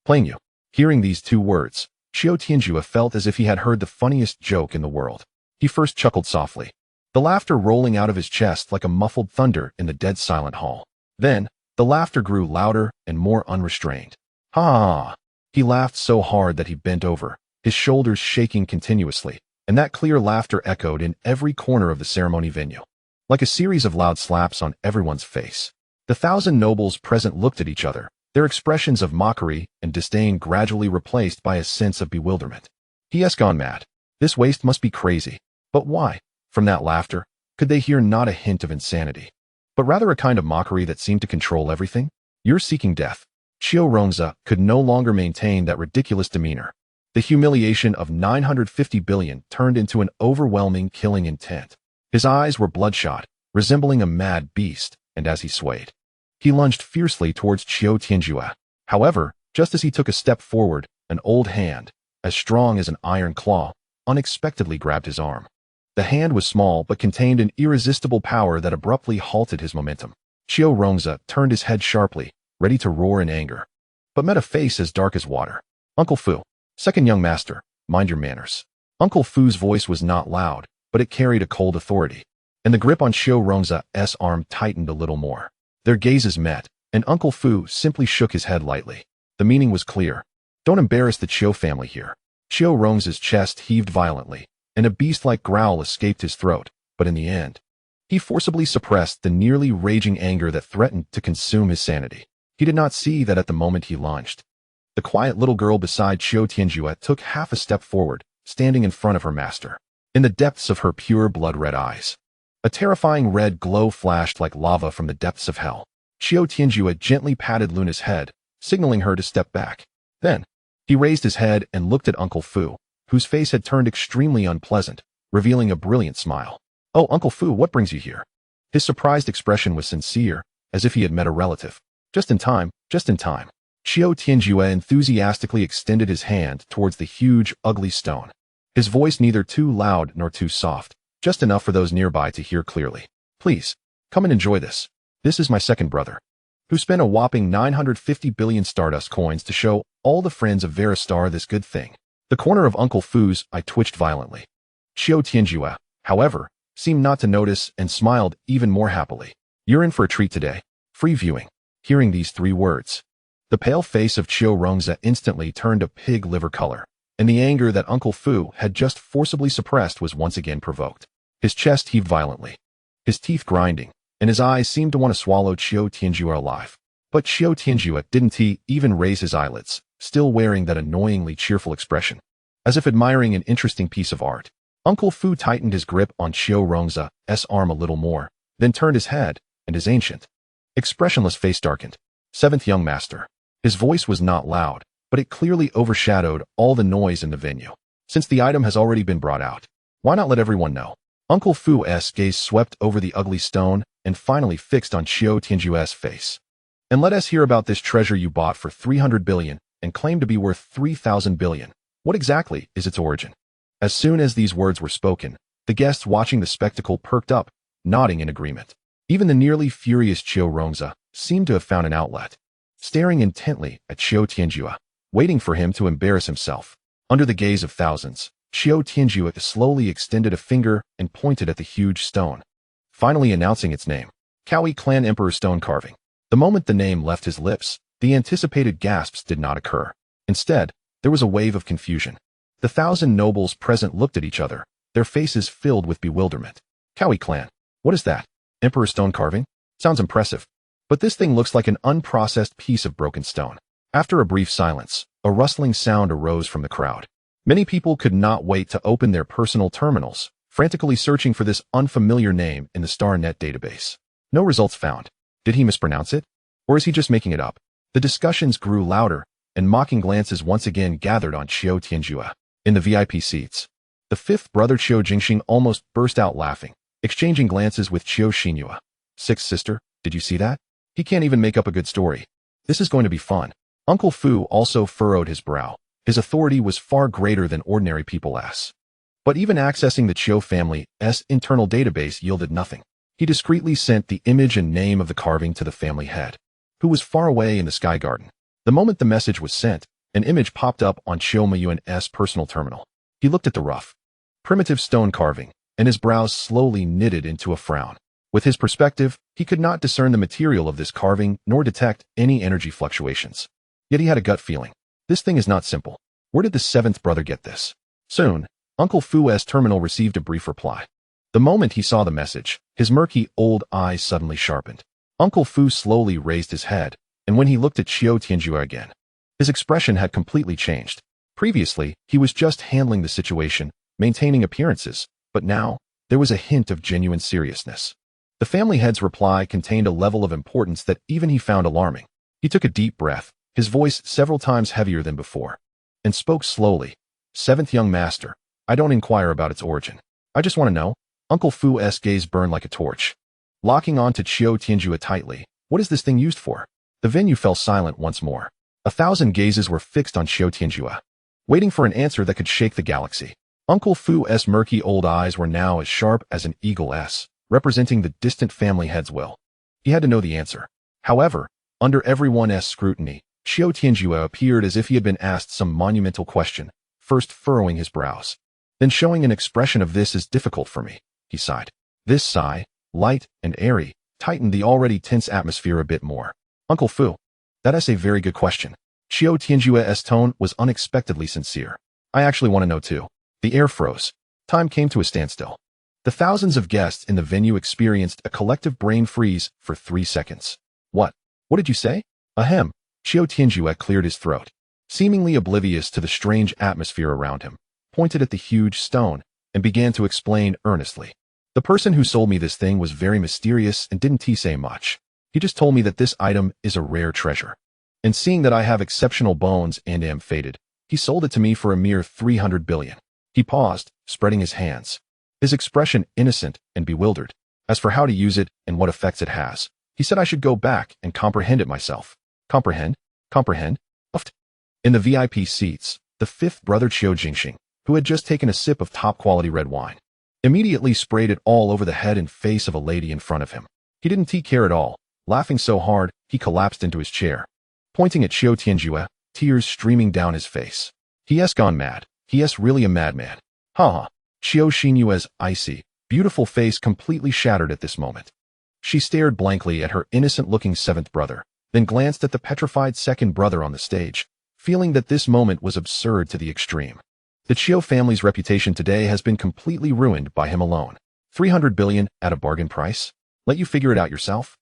Playing you. Hearing these two words, Qiu Tianjue felt as if he had heard the funniest joke in the world. He first chuckled softly, the laughter rolling out of his chest like a muffled thunder in the dead silent hall. Then, the laughter grew louder and more unrestrained. Ha ha ha. He laughed so hard that he bent over, his shoulders shaking continuously, and that clear laughter echoed in every corner of the ceremony venue, like a series of loud slaps on everyone's face. The 1,000 nobles present looked at each other, their expressions of mockery and disdain gradually replaced by a sense of bewilderment. He has gone mad. This waste must be crazy. But why? From that laughter, could they hear not a hint of insanity, but rather a kind of mockery that seemed to control everything? You're seeking death. Qiu Rongzi could no longer maintain that ridiculous demeanor. The humiliation of 950 billion turned into an overwhelming killing intent. His eyes were bloodshot, resembling a mad beast, and as he swayed, he lunged fiercely towards Qiu Tianjue. However, just as he took a step forward, an old hand, as strong as an iron claw, unexpectedly grabbed his arm. The hand was small but contained an irresistible power that abruptly halted his momentum. Qiu Rongzi turned his head sharply, ready to roar in anger, but met a face as dark as water. Uncle Fu, second young master, mind your manners. Uncle Fu's voice was not loud, but it carried a cold authority, and the grip on Qiu Rongzi's arm tightened a little more. Their gazes met, and Uncle Fu simply shook his head lightly. The meaning was clear. Don't embarrass the Qiu family here. Qiu Rongzi's chest heaved violently, and a beast-like growl escaped his throat, but in the end, he forcibly suppressed the nearly raging anger that threatened to consume his sanity. He did not see that at the moment he lunged, the quiet little girl beside Qiu Tianjue took half a step forward, standing in front of her master. In the depths of her pure blood-red eyes, a terrifying red glow flashed like lava from the depths of hell. Qiu Tianjue gently patted Luna's head, signaling her to step back. Then, he raised his head and looked at Uncle Fu, whose face had turned extremely unpleasant, revealing a brilliant smile. "Oh, Uncle Fu, what brings you here?" His surprised expression was sincere, as if he had met a relative. Just in time, just in time." Qiu Tianjue enthusiastically extended his hand towards the huge, ugly stone. His voice neither too loud nor too soft, just enough for those nearby to hear clearly. "Please, come and enjoy this. This is my second brother, who spent a whopping 950 billion Stardust coins to show all the friends of Veristar this good thing." The corner of Uncle Fu's eye twitched violently. Qiu Tianjue, however, seemed not to notice and smiled even more happily. "You're in for a treat today. Free viewing." Hearing these three words, the pale face of Qiu Rongzi instantly turned a pig liver color, and the anger that Uncle Fu had just forcibly suppressed was once again provoked. His chest heaved violently, his teeth grinding, and his eyes seemed to want to swallow Qiu Tianjue alive. But Qiu Tianjue didn't even raise his eyelids, still wearing that annoyingly cheerful expression, as if admiring an interesting piece of art. Uncle Fu tightened his grip on Qiu Rongzi's arm a little more, then turned his head, and his ancient, expressionless face darkened. "Seventh young master." His voice was not loud, but it clearly overshadowed all the noise in the venue. "Since the item has already been brought out, why not let everyone know?" Uncle Fu's gaze swept over the ugly stone and finally fixed on Qiu Tianjue's face. "And let us hear about this treasure you bought for 300 billion and claim to be worth 3,000 billion. What exactly is its origin?" As soon as these words were spoken, the guests watching the spectacle perked up, nodding in agreement. Even the nearly furious Qiu Rongzi seemed to have found an outlet, staring intently at Qiu Tianjue, waiting for him to embarrass himself. Under the gaze of thousands, Qiu Tianjue slowly extended a finger and pointed at the huge stone, finally announcing its name. Qiu Clan Emperor Stone Carving. The moment the name left his lips, the anticipated gasps did not occur. Instead, there was a wave of confusion. The 1,000 nobles present looked at each other, their faces filled with bewilderment. "Qiu Clan? What is that? Emperor Stone Carving? Sounds impressive. But this thing looks like an unprocessed piece of broken stone." After a brief silence, a rustling sound arose from the crowd. Many people could not wait to open their personal terminals, frantically searching for this unfamiliar name in the StarNet database. No results found. Did he mispronounce it? Or is he just making it up? The discussions grew louder, and mocking glances once again gathered on Qiu Tianjue. In the VIP seats, the fifth brother Qiu Jingxing almost burst out laughing, exchanging glances with Qiu Xinyu. "Sixth sister, did you see that? He can't even make up a good story. This is going to be fun." Uncle Fu also furrowed his brow. His authority was far greater than ordinary people's. But even accessing the Qiu family's internal database yielded nothing. He discreetly sent the image and name of the carving to the family head, who was far away in the Sky Garden. The moment the message was sent, an image popped up on Qiu Miyuan's personal terminal. He looked at the rough, primitive stone carving, and his brows slowly knitted into a frown. With his perspective, he could not discern the material of this carving nor detect any energy fluctuations. Yet he had a gut feeling. This thing is not simple. Where did the seventh brother get this? Soon, Uncle Fu's terminal received a brief reply. The moment he saw the message, his murky old eyes suddenly sharpened. Uncle Fu slowly raised his head, and when he looked at Qiu Tianjue again, his expression had completely changed. Previously, he was just handling the situation, maintaining appearances, but now, there was a hint of genuine seriousness. The family head's reply contained a level of importance that even he found alarming. He took a deep breath, his voice several times heavier than before, and spoke slowly. "Seventh young master, I don't inquire about its origin. I just want to know." Uncle Fu's gaze burned like a torch. Locking on to Qiu Tianjue tightly, "What is this thing used for?" The venue fell silent once more. 1,000 gazes were fixed on Qiu Tianjue, waiting for an answer that could shake the galaxy. Uncle Fu's murky old eyes were now as sharp as an eagle's, representing the distant family head's will. He had to know the answer. However, under everyone's scrutiny, Qiu Tianjue appeared as if he had been asked some monumental question, first furrowing his brows, then showing an expression of "This is difficult for me," he sighed. This sigh, light and airy, tightened the already tense atmosphere a bit more. "Uncle Fu, that is a very good question." Qiu Tianjue's tone was unexpectedly sincere. "I actually want to know too." The air froze. Time came to a standstill. The thousands of guests in the venue experienced a collective brain freeze for 3 seconds. What? What did you say?" "Ahem." Qiu Tianjue cleared his throat, seemingly oblivious to the strange atmosphere around him, pointed at the huge stone, and began to explain earnestly. "The person who sold me this thing was very mysterious and didn't say much. He just told me that this item is a rare treasure. And seeing that I have exceptional bones and am fated, he sold it to me for a mere 300 billion. He paused, spreading his hands, his expression innocent and bewildered. "As for how to use it and what effects it has, he said I should go back and comprehend it myself." "Comprehend? Comprehend?" Uffed. In the VIP seats, the fifth brother Qiu Jingxing, who had just taken a sip of top-quality red wine, immediately sprayed it all over the head and face of a lady in front of him. He didn't care at all, laughing so hard, he collapsed into his chair, pointing at Qiu Tianjue, tears streaming down his face. "He's gone mad. He's really a madman." "Ha ha." Qiu Tianjue's icy, beautiful face completely shattered at this moment. She stared blankly at her innocent-looking seventh brother, then glanced at the petrified second brother on the stage, feeling that this moment was absurd to the extreme. The Qiu family's reputation today has been completely ruined by him alone. 300 billion at a bargain price? Let you figure it out yourself?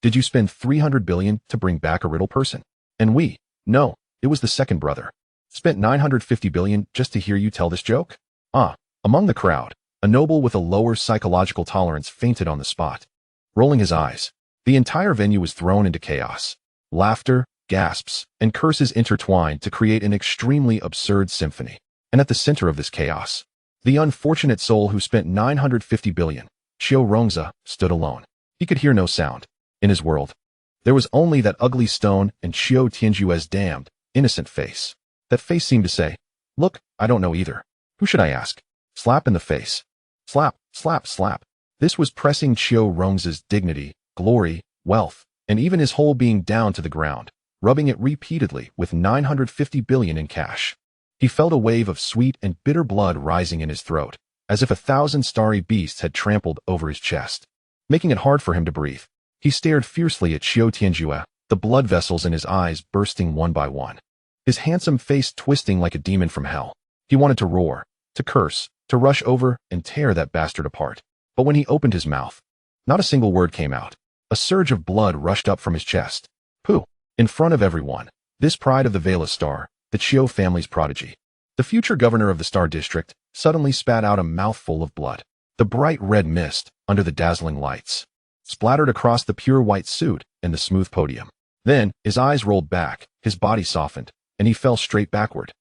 Did you spend 300 billion to bring back a riddle person? And we? No, it was the second brother. Spent 950 billion just to hear you tell this joke? Ah, among the crowd, a noble with a lower psychological tolerance fainted on the spot. Rolling his eyes, the entire venue was thrown into chaos. Laughter, gasps, and curses intertwined to create an extremely absurd symphony. And at the center of this chaos, the unfortunate soul who spent 950 billion, Qiu Rongzi, stood alone. He could hear no sound. In his world, there was only that ugly stone and Qiu Tianjue's damned, innocent face. That face seemed to say, "Look, I don't know either. Who should I ask?" Slap in the face. Slap, slap, slap. This was pressing Qiu Rongzi's dignity, glory, wealth, and even his whole being down to the ground, rubbing it repeatedly with 950 billion in cash. He felt a wave of sweet and bitter blood rising in his throat, as if 1,000 starry beasts had trampled over his chest, making it hard for him to breathe. He stared fiercely at Qiu Tianjue, the blood vessels in his eyes bursting one by one, his handsome face twisting like a demon from hell. He wanted to roar, to curse, to rush over and tear that bastard apart. But when he opened his mouth, not a single word came out. A surge of blood rushed up from his chest. Pooh! In front of everyone, this pride of the Vela Star, the Qiu family's prodigy, the future governor of the Star District, suddenly spat out a mouthful of blood. The bright red mist, under the dazzling lights, splattered across the pure white suit and the smooth podium. Then, his eyes rolled back, his body softened, and he fell straight backward.